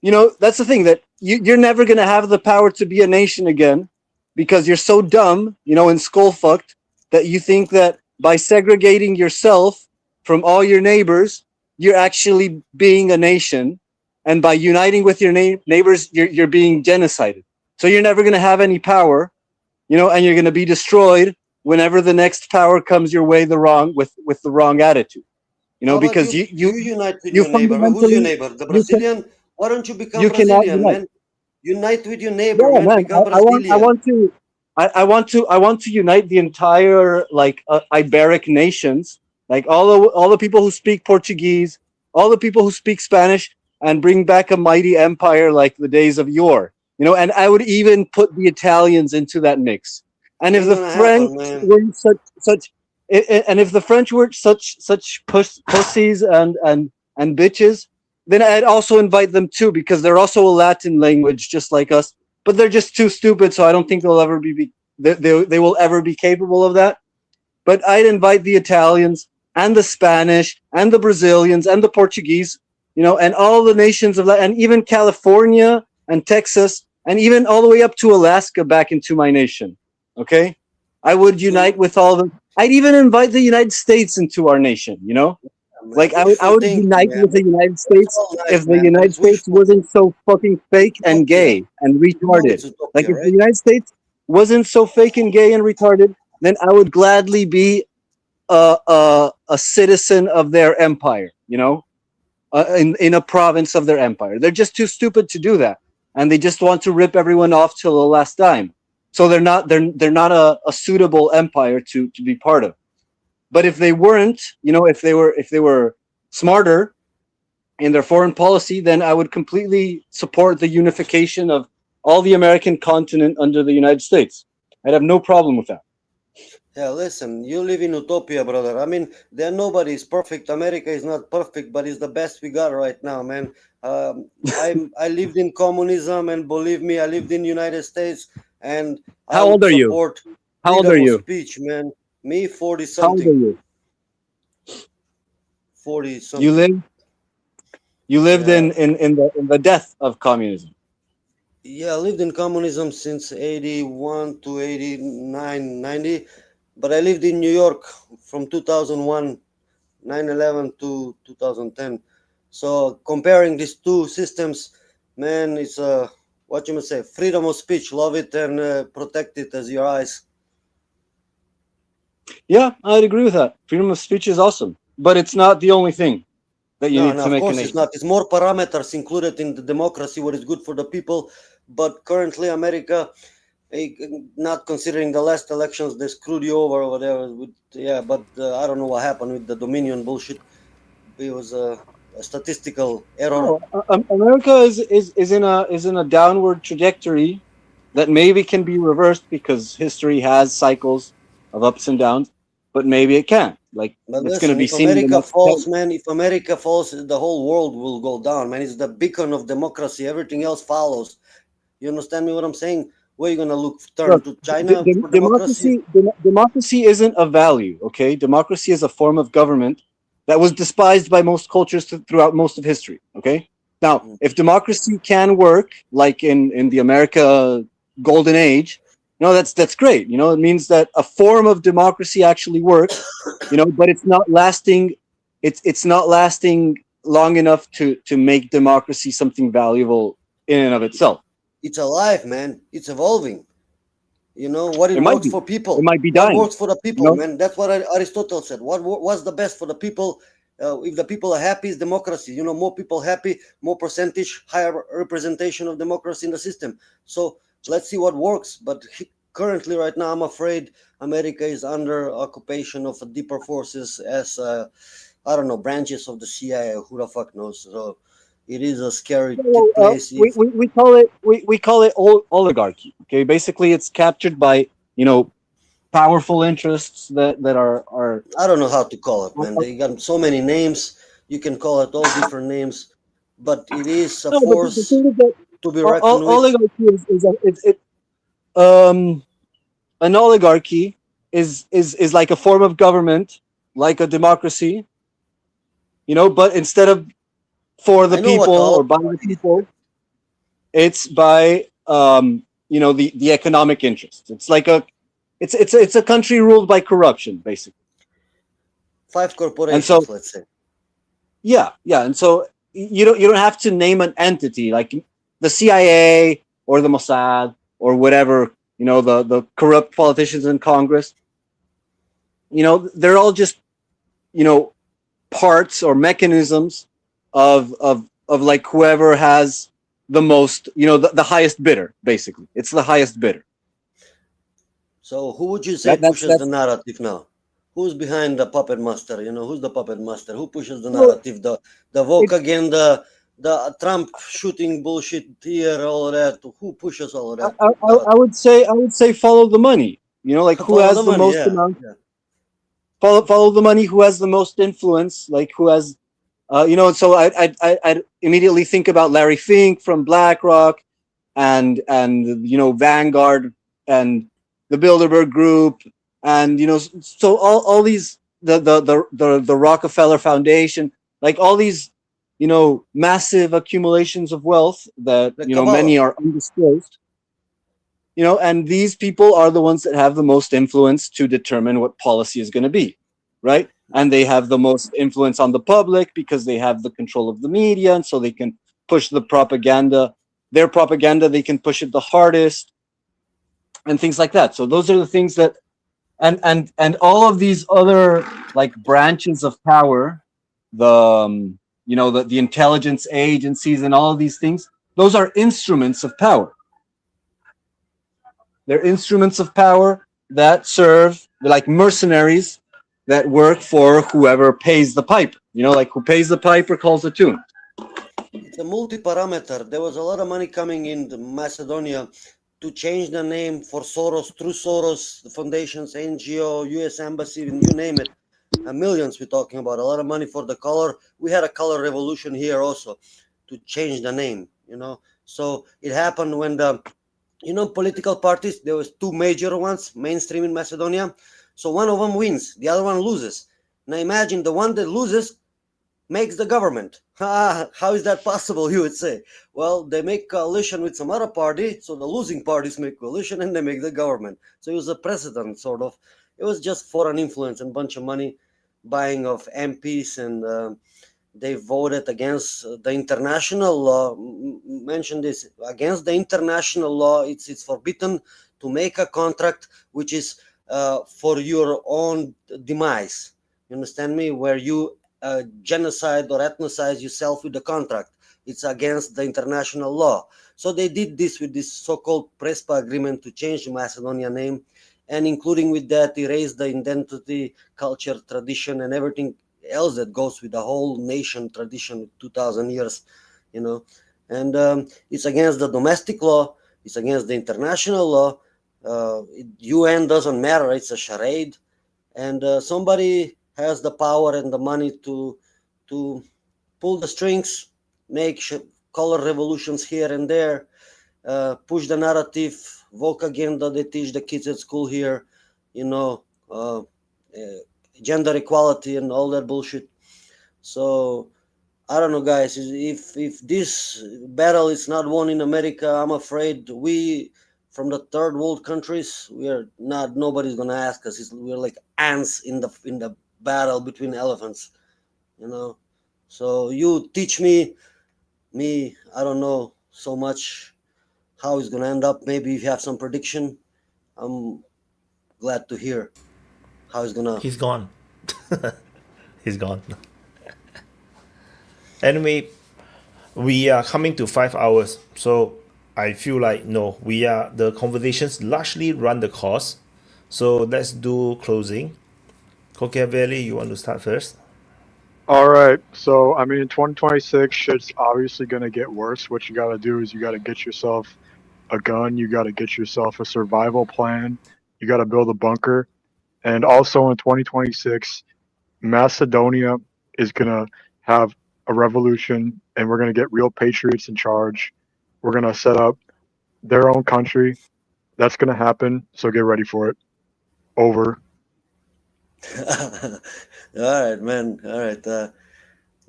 Speaker 16: you know, that's the thing, that you're never gonna have the power to be a nation again, because you're so dumb, you know, and skull fucked, that you think that by segregating yourself from all your neighbors, you're actually being a nation, and by uniting with your neighbors, you're being genocided. So you're never gonna have any power, you know, and you're gonna be destroyed whenever the next power comes your way with the wrong attitude. You know, because you
Speaker 15: unite with your neighbor. Who's your neighbor? The Brazilian? Why don't you become Brazilian, man? Unite with your neighbor,
Speaker 16: yeah, man.
Speaker 15: Become Brazilian.
Speaker 16: I want to unite the entire Iberic nations, like all the people who speak Portuguese, all the people who speak Spanish, and bring back a mighty empire like the days of yore. You know, and I would even put the Italians into that mix. And if the French were such pussies and bitches, then I'd also invite them too, because they're also a Latin language just like us, but they're just too stupid. So I don't think they'll ever they will ever be capable of that. But I'd invite the Italians and the Spanish and the Brazilians and the Portuguese, you know, and all the nations of that, and even California and Texas, and even all the way up to Alaska back into my nation. Okay, I would unite with all them. I'd even invite the United States into our nation, you know? Like I would unite with the United States if the United States wasn't so fucking fake and gay and retarded. Like if the United States wasn't so fake and gay and retarded, then I would gladly be a citizen of their empire, you know? In a province of their empire. They're just too stupid to do that. And they just want to rip everyone off till the last dime. So they're not a suitable empire to be part of. But if they weren't, you know, if they were smarter in their foreign policy, then I would completely support the unification of all the American continent under the United States. I'd have no problem with that.
Speaker 15: Yeah, listen, you live in utopia, brother. I mean, nobody is perfect. America is not perfect, but it's the best we got right now, man. I lived in communism, and believe me, I lived in United States, and I
Speaker 16: How
Speaker 15: would
Speaker 16: old are you?
Speaker 15: support
Speaker 16: How old are
Speaker 15: freedom of
Speaker 16: you?
Speaker 15: speech, man. Me, 40
Speaker 16: How old are
Speaker 15: something.
Speaker 16: you?
Speaker 15: 40 something.
Speaker 16: You lived
Speaker 15: Yeah.
Speaker 16: in the death of communism.
Speaker 15: Yeah, I lived in communism since 81 to 89, 90, but I lived in New York from 2001, 9/11 to 2010. So comparing these two systems, man, it's what you must say, freedom of speech. Love it and protect it as your eyes.
Speaker 16: Yeah, I'd agree with that. Freedom of speech is awesome, but it's not the only thing that you need to
Speaker 15: Of
Speaker 16: make a
Speaker 15: course
Speaker 16: nation.
Speaker 15: it's not. It's more parameters included in the democracy, what is good for the people. But currently, America, not considering the last elections, they screwed you over or whatever. But I don't know what happened with the Dominion bullshit. It was a statistical error.
Speaker 16: No, America is in a downward trajectory that maybe can be reversed because history has cycles of ups and downs, but maybe it can. Like
Speaker 15: But
Speaker 16: it's going to
Speaker 15: listen,
Speaker 16: be
Speaker 15: if
Speaker 16: seen in the
Speaker 15: America
Speaker 16: next
Speaker 15: falls, man, if America falls, the whole world will go down, man. It's the beacon of democracy. Everything else follows. You understand me what I'm saying? Where you gonna turn
Speaker 16: Look,
Speaker 15: to China for democracy?
Speaker 16: democracy isn't a value, okay? Democracy is a form of government that was despised by most cultures throughout most of history, okay? Now, if democracy can work, like in the America Golden Age, that's great. It means that a form of democracy actually works, but it's not lasting. It's not lasting long enough to make democracy something valuable in and of itself.
Speaker 15: It's alive, man. It's evolving. What it
Speaker 16: might
Speaker 15: works
Speaker 16: be.
Speaker 15: for people.
Speaker 16: It might be
Speaker 15: What
Speaker 16: dying.
Speaker 15: works for the people, man. That's what Aristotle said. What's the best for the people? If the people are happy, it's democracy. More people happy, more percentage, higher representation of democracy in the system. So let's see what works. But currently, right now, I'm afraid America is under occupation of deeper forces as I don't know, branches of the CIA. Who the fuck knows? So it is a scary place.
Speaker 16: We call it oligarchy. Okay, basically, it's captured by powerful interests that are.
Speaker 15: I don't know how to call it, man. They got so many names. You can call it all different names, but it is a force to be reckoned with.
Speaker 16: Oligarchy an oligarchy is like a form of government, like a democracy. But instead of for the people or by the people, it's by the economic interests. It's like it's a country ruled by corruption, basically.
Speaker 15: 5 corporations, let's say.
Speaker 16: Yeah, and so you don't have to name an entity like the CIA or the Mossad or whatever, the corrupt politicians in Congress. They're all just parts or mechanisms of like whoever has the most, the highest bidder. Basically, it's the highest bidder.
Speaker 15: So who would you say pushes the narrative now? Who's behind the puppet master? Who's the puppet master? Who pushes the narrative? The woke agenda, the Trump shooting bullshit here, all of that. Who pushes all of that?
Speaker 16: I would say follow the money. Like who has the most amount. Yeah. Follow the money. Who has the most influence? Like who has, So I immediately think about Larry Fink from BlackRock, and Vanguard and the Bilderberg Group, and so all these the Rockefeller Foundation, like all these massive accumulations of wealth that many are undisclosed. And these people are the ones that have the most influence to determine what policy is going to be, right? And they have the most influence on the public because they have the control of the media, and so they can push the propaganda. Their propaganda, they can push it the hardest, and things like that. So those are the things that, and all of these other like branches of power, the intelligence agencies and all of these things, those are instruments of power. They're instruments of power that serve, like mercenaries that work for whoever pays the piper. Like who pays the piper calls the tune.
Speaker 15: It's a multi-parameter. There was a lot of money coming in Macedonia to change the name for Soros, through Soros, the foundations, NGO, U.S. Embassy, you name it. Millions we're talking about, a lot of money for the color. We had a color revolution here also to change the name, So it happened when the, political parties, there was two major ones, mainstream in Macedonia. So one of them wins, the other one loses. Now imagine the one that loses makes the government. How is that possible, you would say? Well, they make coalition with some other party, so the losing parties make coalition and they make the government. So it was a precedent, sort of. It was just foreign influence and a bunch of money buying of MPs, and they voted against the international law. Mention this, against the international law, it's forbidden to make a contract which is for your own demise. You understand me? Where you genocide or ethnicize yourself with the contract. It's against the international law. So they did this with this so-called Prespa agreement to change the Macedonia name, and including with that, erase the identity, culture, tradition, and everything else that goes with the whole nation tradition, 2,000 years, And it's against the domestic law. It's against the international law. UN doesn't matter. It's a charade. And somebody has the power and the money to pull the strings, make color revolutions here and there, push the narrative, vote agenda they teach the kids at school here, gender equality and all that bullshit. So I don't know, guys. If this battle is not won in America, I'm afraid we, from the third world countries, we're not. Nobody's gonna ask us. We're like ants in the battle between elephants, So you teach me. I don't know so much how it's gonna end up. Maybe if you have some prediction, I'm glad to hear how it's gonna.
Speaker 3: He's gone. He's gone. Anyway, we are coming to 5 hours, so I feel like the conversations largely run the course. So let's do closing. Kokeaveli, you want to start first?
Speaker 4: All right. So, 2026 shit's obviously going to get worse. What you got to do is you got to get yourself a gun. You got to get yourself a survival plan. You got to build a bunker. And also in 2026, Macedonia is going to have a revolution, and we're going to get real patriots in charge. We're going to set up their own country. That's going to happen. So get ready for it. Over.
Speaker 15: All right, man. All right.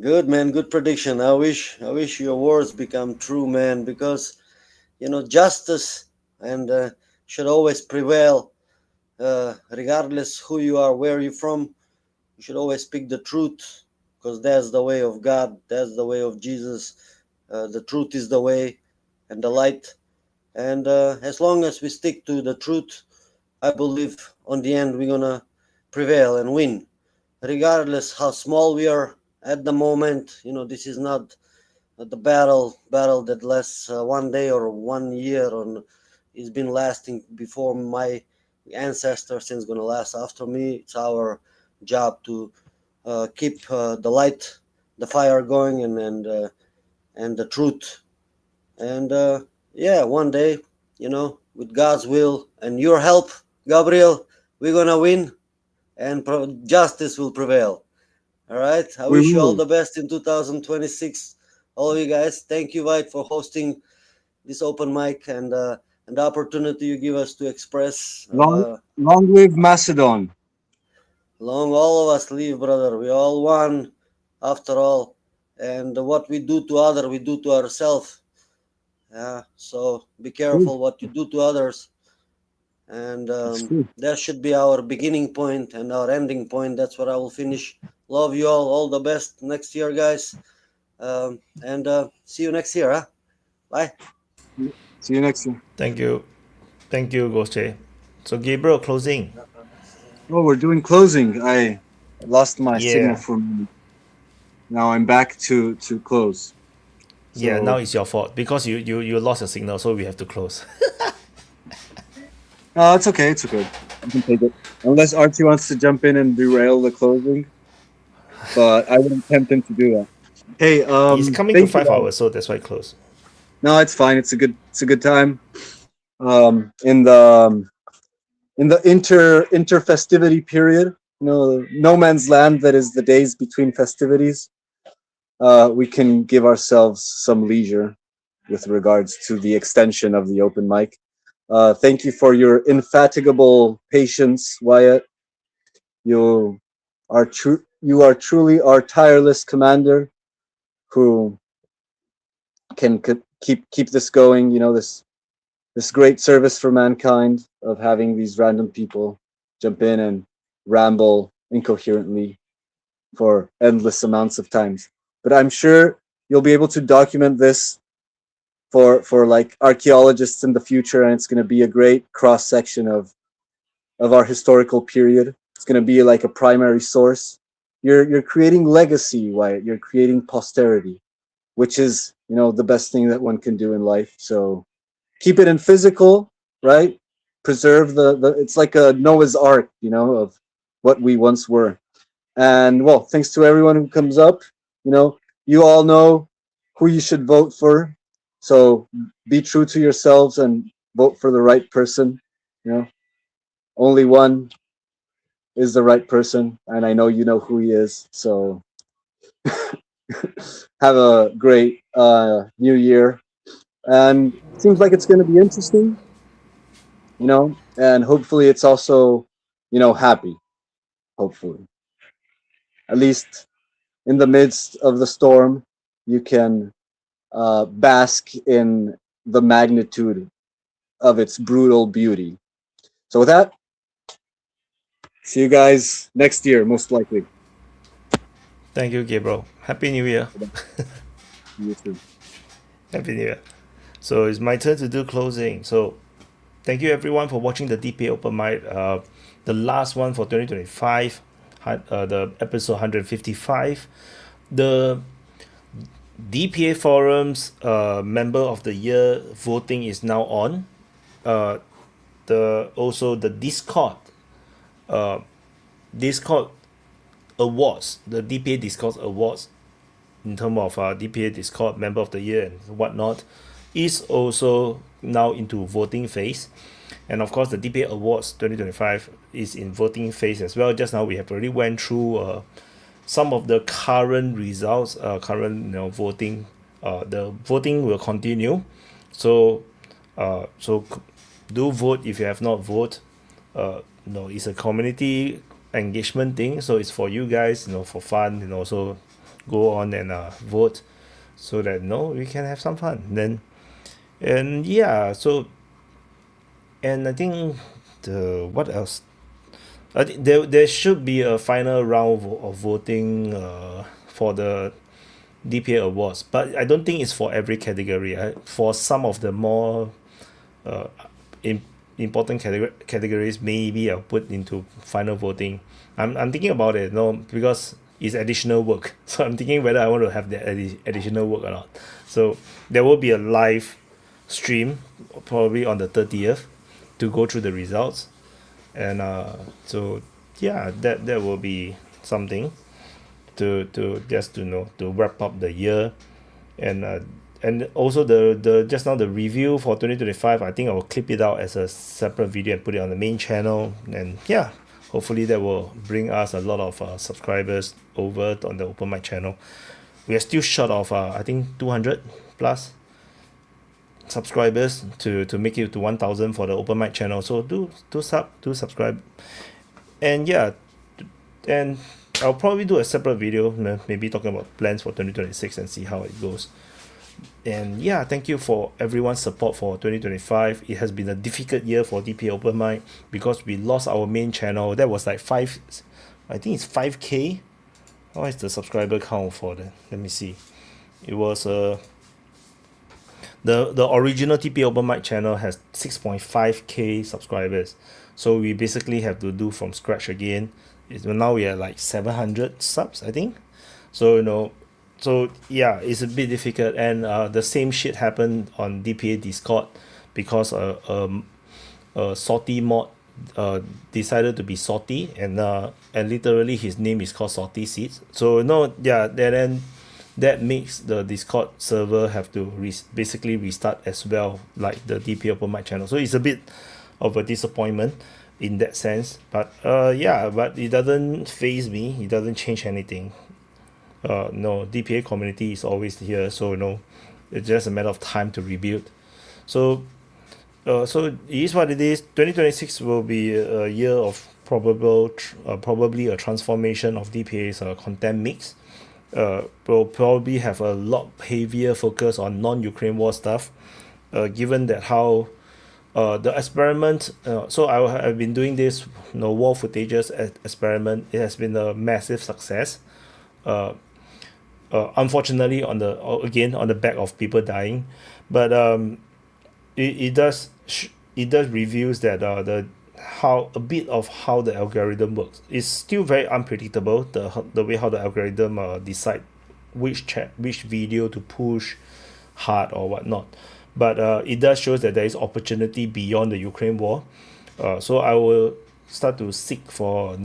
Speaker 15: Good, man. Good prediction. I wish your words become true, man, because, justice and should always prevail, regardless who you are, where you're from. You should always speak the truth, because that's the way of God. That's the way of Jesus. The truth is the way and the light. And as long as we stick to the truth, I believe on the end we're going to prevail and win, regardless how small we are at the moment. This is not the battle that lasts 1 day or 1 year, or it's been lasting before my ancestors, and it's going to last after me. It's our job to keep the light, the fire going, and the truth. And one day, with God's will and your help, Gabriel, we're going to win, and justice will prevail. All right. I wish you all the best in 2026. All of you guys. Thank you, Vite, for hosting this open mic and the opportunity you give us to express.
Speaker 13: Long live Macedon.
Speaker 15: Long all of us live, brother. We all one after all. And what we do to others, we do to ourselves. Yeah. So be careful what you do to others. And that should be our beginning point and our ending point. That's where I will finish. Love you all the best next year, guys. And see you next year. Huh? Bye.
Speaker 13: See you next year.
Speaker 3: Thank you, Gosche. So Gabriel, closing.
Speaker 13: Oh, we're doing closing. I lost my signal for a minute. Now I'm back to close.
Speaker 3: So, now it's your fault because you lost your signal, so we have to close.
Speaker 13: No, it's okay. It's okay. I can take it. Unless Archie wants to jump in and derail the closing. But I wouldn't tempt him to do that. Hey,
Speaker 3: he's coming to 5 hours, so that's why I close.
Speaker 13: No, it's fine. It's a good time.
Speaker 16: in the inter festivity period, no man's land that is the days between festivities, we can give ourselves some leisure with regards to the extension of the open mic. Thank you for your indefatigable patience, Wyatt. You are truly our tireless commander who can keep this going. This great service for mankind of having these random people jump in and ramble incoherently for endless amounts of times. But I'm sure you'll be able to document this for like archaeologists in the future, and it's going to be a great cross section of our historical period. It's going to be like a primary source. You're creating legacy, Wyatt. You're creating posterity, which is the best thing that one can do in life. So keep it in physical, right? Preserve the it's like a Noah's Ark, of what we once were. And well, thanks to everyone who comes up. You all know who you should vote for. So be true to yourselves and vote for the right person. Only one is the right person, and I know you know who he is. So have a great new year, and seems like it's going to be interesting. And hopefully it's also happy. Hopefully, at least in the midst of the storm, you can bask in the magnitude of its brutal beauty. So with that, see you guys next year, most likely.
Speaker 3: Thank you, Gabriel. Happy New Year.
Speaker 16: You too.
Speaker 3: Happy New Year. So it's my turn to do closing. So thank you everyone for watching the DPA Open Mic, the last one for 2025, the episode 155. The DPA Forum's Member of the Year voting is now on. The Discord awards, the DPA Discord awards, in terms of DPA Discord Member of the Year and whatnot, is also now into voting phase. And of course the DPA Awards 2025 is in voting phase as well. Just now we have already went through some of the current results, voting. The voting will continue, so do vote if you have not voted. It's a community engagement thing, so it's for you guys, for fun, so go on and vote so that we can have some fun then. And yeah, so, and I think what else, I think there should be a final round of voting for the DPA awards, but I don't think it's for every category. For some of the more important categories, maybe I'll put into final voting. I'm thinking about it, because it's additional work. So I'm thinking whether I want to have that additional work or not. So there will be a live stream probably on the 30th to go through the results. And so yeah, that will be something to just to wrap up the year. And also the just now the review for 2025, I think I will clip it out as a separate video and put it on the main channel. And yeah, hopefully that will bring us a lot of subscribers over on the open mic channel. We are still short of I think 200 plus subscribers to make it to 1000 for the open mic channel. So do subscribe. And yeah, and I'll probably do a separate video, maybe talking about plans for 2026 and see how it goes. And yeah, thank you for everyone's support for 2025. It has been a difficult year for DPA Open Mic because we lost our main channel. That was like I think it's 5k. What is the subscriber count for that? Let me see. It was the original DPA Open Mic channel has 6.5k subscribers. So we basically have to do from scratch again. Now we are like 700 subs, I think. So so yeah, it's a bit difficult. And the same shit happened on DPA Discord because a salty mod decided to be salty, and literally his name is called Salty Seeds. So then that makes the Discord server have to basically restart as well, like the DPA open mic channel. So it's a bit of a disappointment in that sense, but yeah, but it doesn't phase me, it doesn't change anything. No, DPA community is always here, so it's just a matter of time to rebuild. So so it is what it is. 2026 will be a year of probably a transformation of DPA's content mix. We'll probably have a lot heavier focus on non-Ukraine war stuff, given that how the experiment. So I've been doing this war footages experiment. It has been a massive success. Unfortunately, on the back of people dying, but it does reveals that a bit of how the algorithm works. It's still very unpredictable, the way how the algorithm decide which video to push hard or whatnot, but it does show that there is opportunity beyond the Ukraine war. So I will start to seek for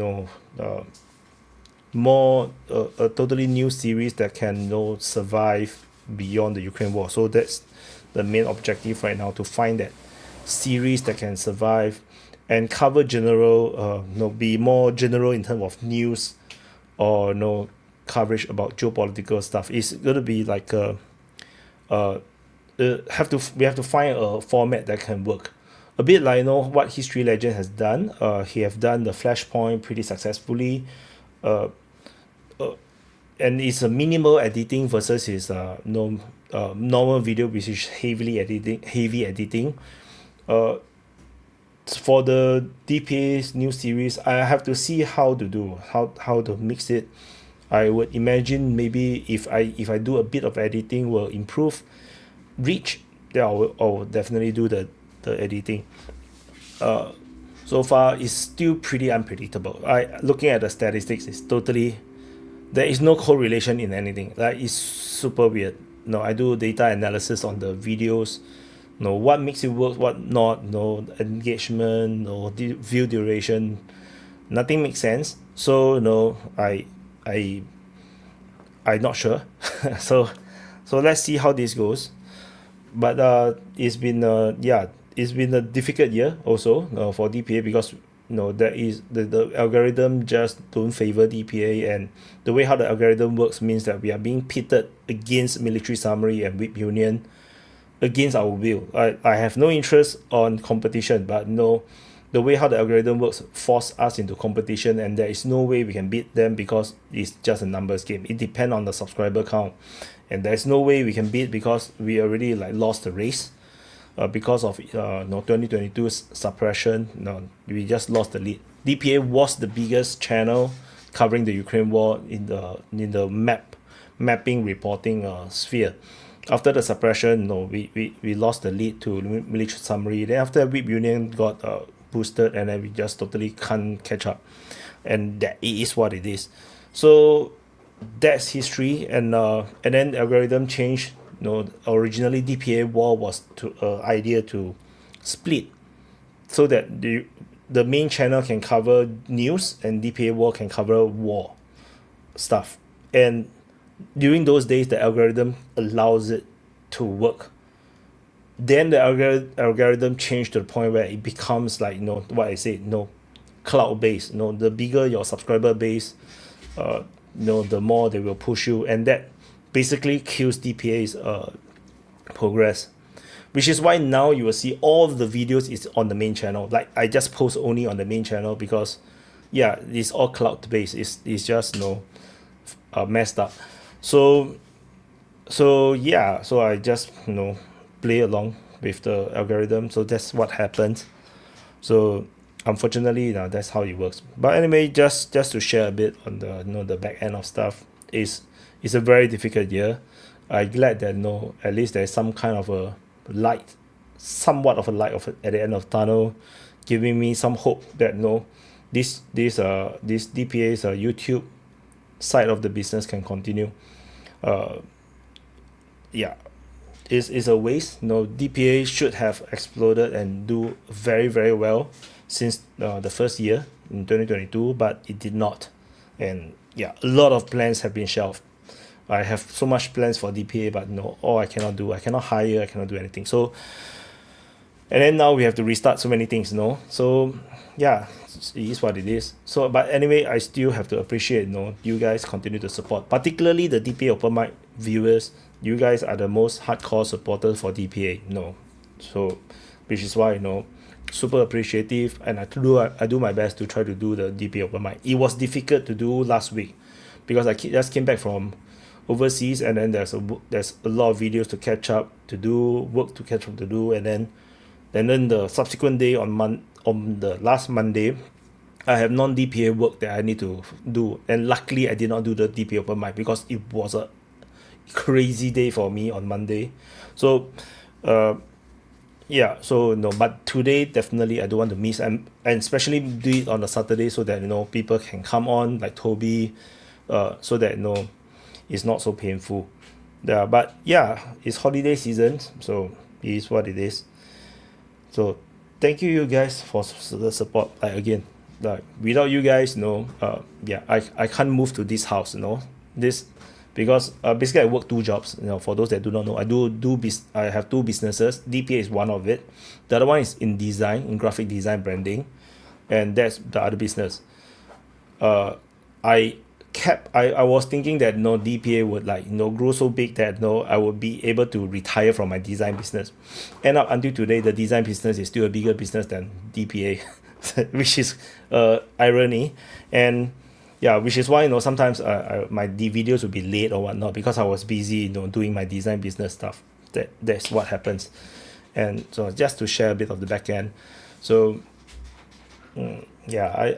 Speaker 3: more a totally new series that can survive beyond the Ukraine war. So that's the main objective right now, to find that series that can survive and cover general be more general in terms of news or coverage about geopolitical stuff. It's gonna be like we have to find a format that can work a bit like what History Legend has done. He have done the Flashpoint pretty successfully, and it's a minimal editing versus his normal video, which is heavy editing. For the DPA's new series, I have to see how to mix it. I would imagine maybe if I do a bit of editing will improve reach. Yeah, I'll definitely do the editing. So far it's still pretty unpredictable. Looking at the statistics, it's totally, there is no correlation in anything. It's super weird. I do data analysis on the videos. What makes it work, what not, engagement, view duration, nothing makes sense. So I'm not sure. so let's see how this goes. But it's been a difficult year also for DPA, because there is the algorithm just don't favor DPA, and the way how the algorithm works means that we are being pitted against military summary and whip union against our will. I have no interest on competition, but the way how the algorithm works force us into competition, and there is no way we can beat them because it's just a numbers game. It depends on the subscriber count, and there's no way we can beat because we already lost the race. Because of 2022's suppression, we just lost the lead. DPA was the biggest channel covering the Ukraine war in the mapping reporting sphere. After the suppression, we lost the lead to military summary. Then after Whip Union got boosted, and then we just totally can't catch up, and that is what it is. So that's history, and then algorithm changed. Originally DPA war was idea to split so that the main channel can cover news and DPA war can cover war stuff. And during those days, the algorithm allows it to work. Then the algorithm changed to the point where it becomes what I said, cloud based. The bigger your subscriber base, the more they will push you, and that basically kills DPA's progress, which is why now you will see all of the videos is on the main channel. I just post only on the main channel because it's all cloud based. It's just messed up. So I just play along with the algorithm. So that's what happens. So unfortunately, that's how it works. But anyway, just to share a bit on the the back end of stuff, it's a very difficult year. I'm glad that at least there's some kind of a light, somewhat of a light at the end of the tunnel, giving me some hope that this DPA's YouTube side of the business can continue. It's a waste. DPA should have exploded and do very, very well since the first year in 2022, but it did not. And a lot of plans have been shelved. I have so much plans for DPA, but no, all I cannot do, I cannot hire, I cannot do anything. So, and then now we have to restart so many things, so yeah, it is what it is. So but anyway, I still have to appreciate, you guys continue to support, particularly the DPA open mic viewers. You guys are the most hardcore supporters for DPA, so which is why, super appreciative, and I do my best to try to do the DPA open mic. It was difficult to do last week because I just came back from overseas, and then there's a lot of videos to catch up to do, work to catch up to do, and then the subsequent day on the last Monday, I have non-DPA work that I need to do, and luckily I did not do the DPA open mic because it was a crazy day for me on Monday. So yeah, so but today definitely I don't want to miss, and especially do it on a Saturday so that people can come on like Toby, so that it's not so painful. Yeah, but yeah, it's holiday season, so it is what it is. So thank you guys for the support. Like again, like without you guys, yeah, I can't move to this house, this, because basically I work two jobs. For those that do not know, I have two businesses. DPA is one of it. The other one is in design, in graphic design branding, and that's the other business. I was thinking that DPA would grow so big that I would be able to retire from my design business. End up until today, the design business is still a bigger business than DPA, which is irony. And yeah, which is why sometimes my videos will be late or whatnot because I was busy doing my design business stuff. That's what happens. And so just to share a bit of the back end. So yeah,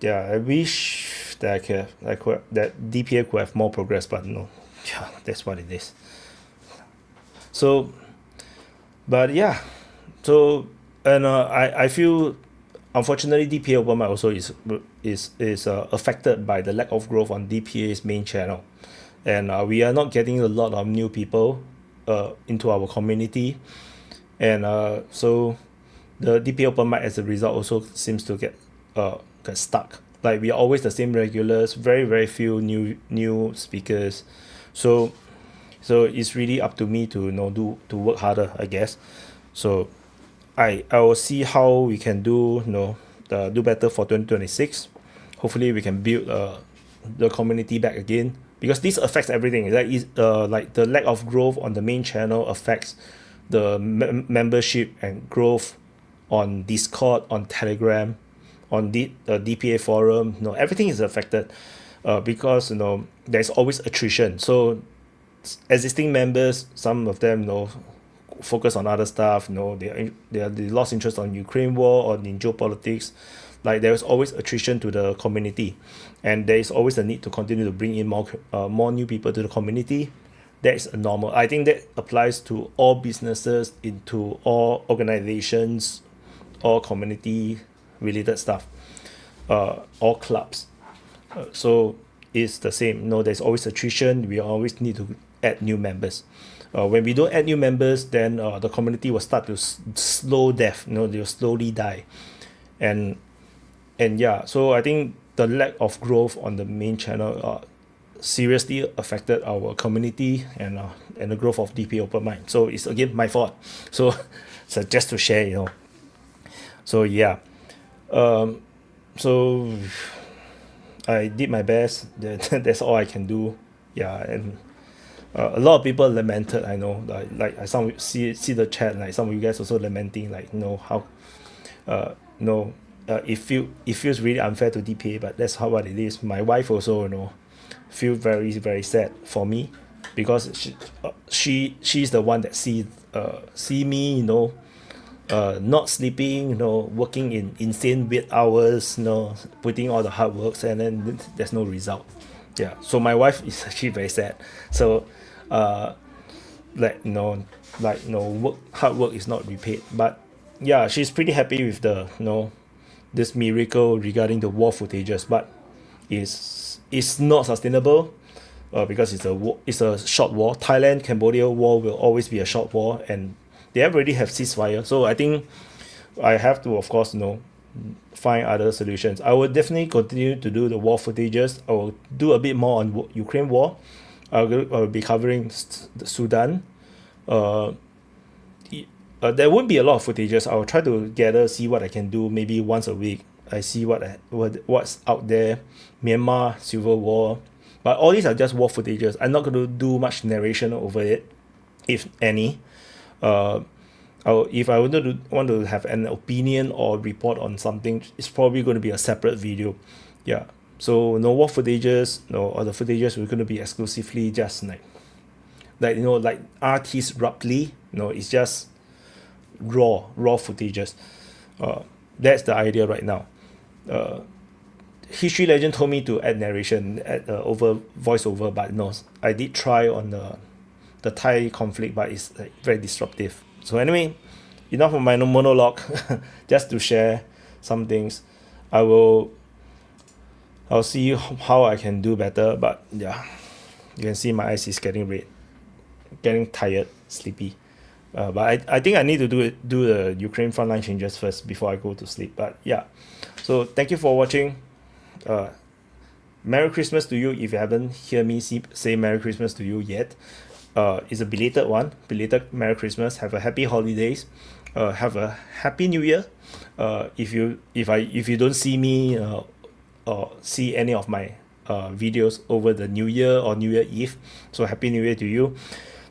Speaker 3: I wish that that DPA could have more progress, but no, yeah, that's what it is. So, but yeah, so and I feel unfortunately DPA open mic also is affected by the lack of growth on DPA's main channel, and we are not getting a lot of new people into our community, and so the DPA open mic as a result also seems to get stuck. Like we are always the same regulars, very very few new speakers, so it's really up to me to work harder, I guess. So I will see how we can do do better for 2026. Hopefully we can build the community back again, because this affects everything. Like the lack of growth on the main channel affects the membership and growth on Discord, on Telegram, on the DPA forum. Everything is affected because there's always attrition. So existing members, some of them focus on other stuff. They lost interest on Ukraine war or in geopolitics. Like there's always attrition to the community, and there is always a need to continue to bring in more new people to the community. That's normal. I think that applies to all businesses, into all organizations, all community related stuff, all clubs. So it's the same. There's always attrition. We always need to add new members. When we don't add new members, then the community will start to slow death. They'll slowly die, and yeah. So I think the lack of growth on the main channel seriously affected our community and the growth of DPA open mic. So it's again my fault. So just to share, So yeah, so I did my best. That's all I can do. Yeah, and a lot of people lamented. I know, like I see the chat. Like some of you guys also lamenting, like how, it feels really unfair to DPA, but that's how what it is. My wife also feel very very sad for me, because she's the one that see me not sleeping, working in insane weird hours, putting all the hard works, and then there's no result. Yeah, so my wife is actually very sad. So hard work is not repaid. But yeah, she's pretty happy with the this miracle regarding the war footages, but it's not sustainable, because it's a short war. Thailand-Cambodia war will always be a short war, and they already have ceasefire. So I think I have to, of course, find other solutions. I will definitely continue to do the war footages. I will do a bit more on Ukraine war. I'll be covering Sudan. There won't be a lot of footages. I'll try to see what I can do. Maybe once a week, I see what's out there. Myanmar, Civil War, but all these are just war footages. I'm not going to do much narration over it, if any. If I want to have an opinion or report on something, it's probably going to be a separate video. Yeah. So no war footages, no other footages. We're going to be exclusively just like artists roughly. It's just raw footages. That's the idea right now. History Legend told me to add narration, over voiceover, but no, I did try on the Thai conflict, but it's very disruptive. So anyway, enough of my monologue. Just to share some things. I'll see how I can do better, but yeah, you can see my eyes is getting red, getting tired, sleepy. But I think I need to do the Ukraine frontline changes first before I go to sleep. But yeah, so thank you for watching. Merry Christmas to you if you haven't heard me say Merry Christmas to you yet. It's a belated one. Belated Merry Christmas. Have a happy holidays. Have a happy New Year. If you don't see me or see any of my videos over the New Year or New Year Eve, so happy New Year to you.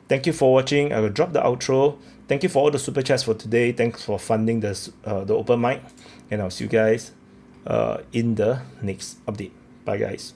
Speaker 3: Thank you for watching. I will drop the outro. Thank you for all the super chats for today. Thanks for funding the open mic, and I'll see you guys in the next update. Bye guys.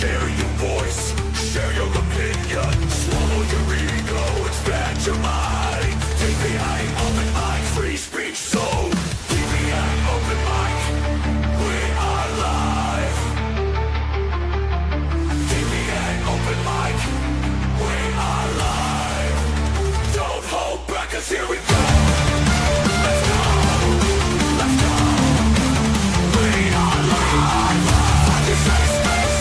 Speaker 2: Share your voice, share your opinion. Swallow your ego, expand your mind. DPA, open mic, free speech zone. DPA, open mic, we are live. DPA, open mic, we are live. Don't hold back, 'cause here we go. Let's go, let's go. We are live. Find your safe space.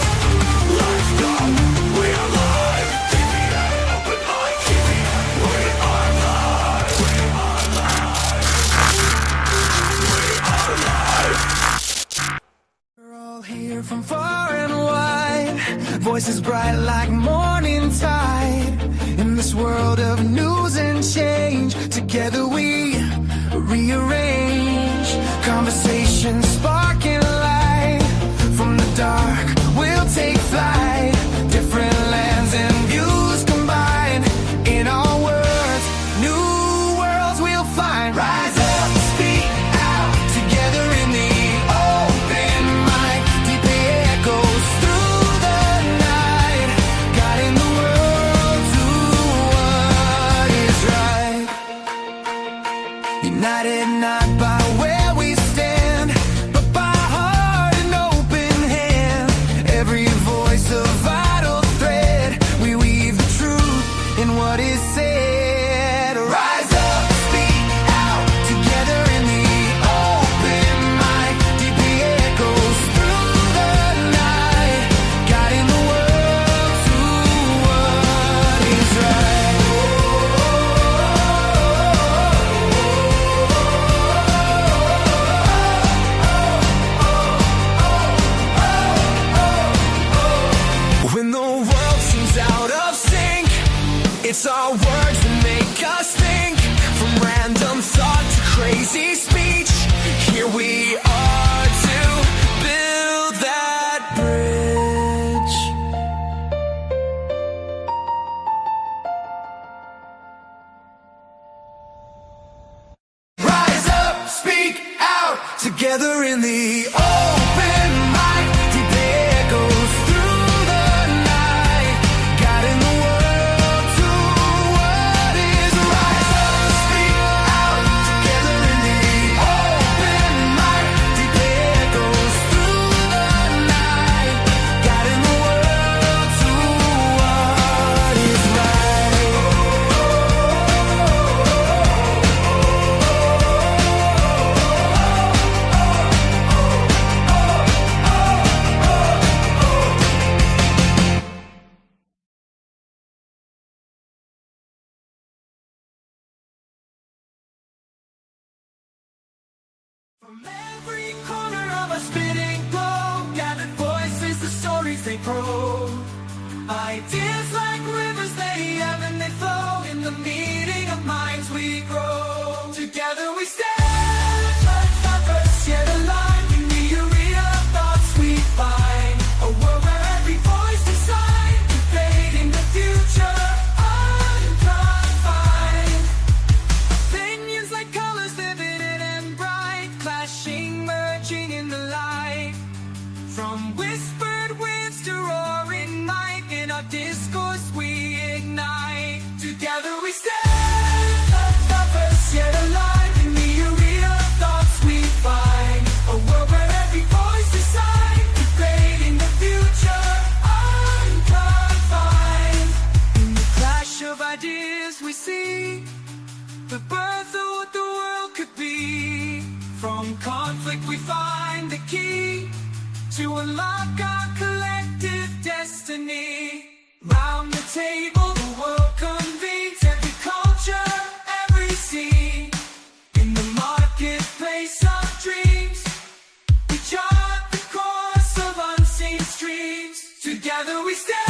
Speaker 2: Let's go, we are live. DPA, open mic, DPA, we are live. We are live. We are live.
Speaker 17: We're all here from far and wide, voices bright like morning tide. In this world of news and change, together we rearrange. Conversations sparking light from the dark. We'll take flight, different lands and views combined. In our words, new worlds we'll find. Rise up, speak out, together in the open mic. DPA echoes through the night, guiding the world to what is right. United not by where we stand, but by heart and open hand. Every voice a vital thread, we weave the truth in what is said. Rise up, speak out, together in the open mic. DPA echoes through the night, guiding the world to what is right. When the world seems out of sync, it's our words that make us think. From random thought to crazy speech, here we are to build that bridge. Rise up, speak out, together in the open mic. DPA echoes through the night, guiding the world to what is right. Rise up, speak out, together in the open mic. grow. Ideas like rivers, they ebb and they flow. In the meeting of minds we grow. Together we stand, diverse yet aligned. In the arena of thoughts we find a world where every voice decides, debating the future unconfined. Opinions like colors, vivid and bright, clashing, merging in the light. From whispered winds to roaring might, in our discourse we ignite. Together we stand, diverse yet alive. In the arena of thoughts we find a world where every voice decides, debating the future unconfined. In the clash of ideas we see the birth of what the world could be. From conflict we find the key to unlock our collective destiny. Round the table the world convenes, every culture, every scene. In the marketplace of dreams, we chart the course of unseen streams. Together we stand.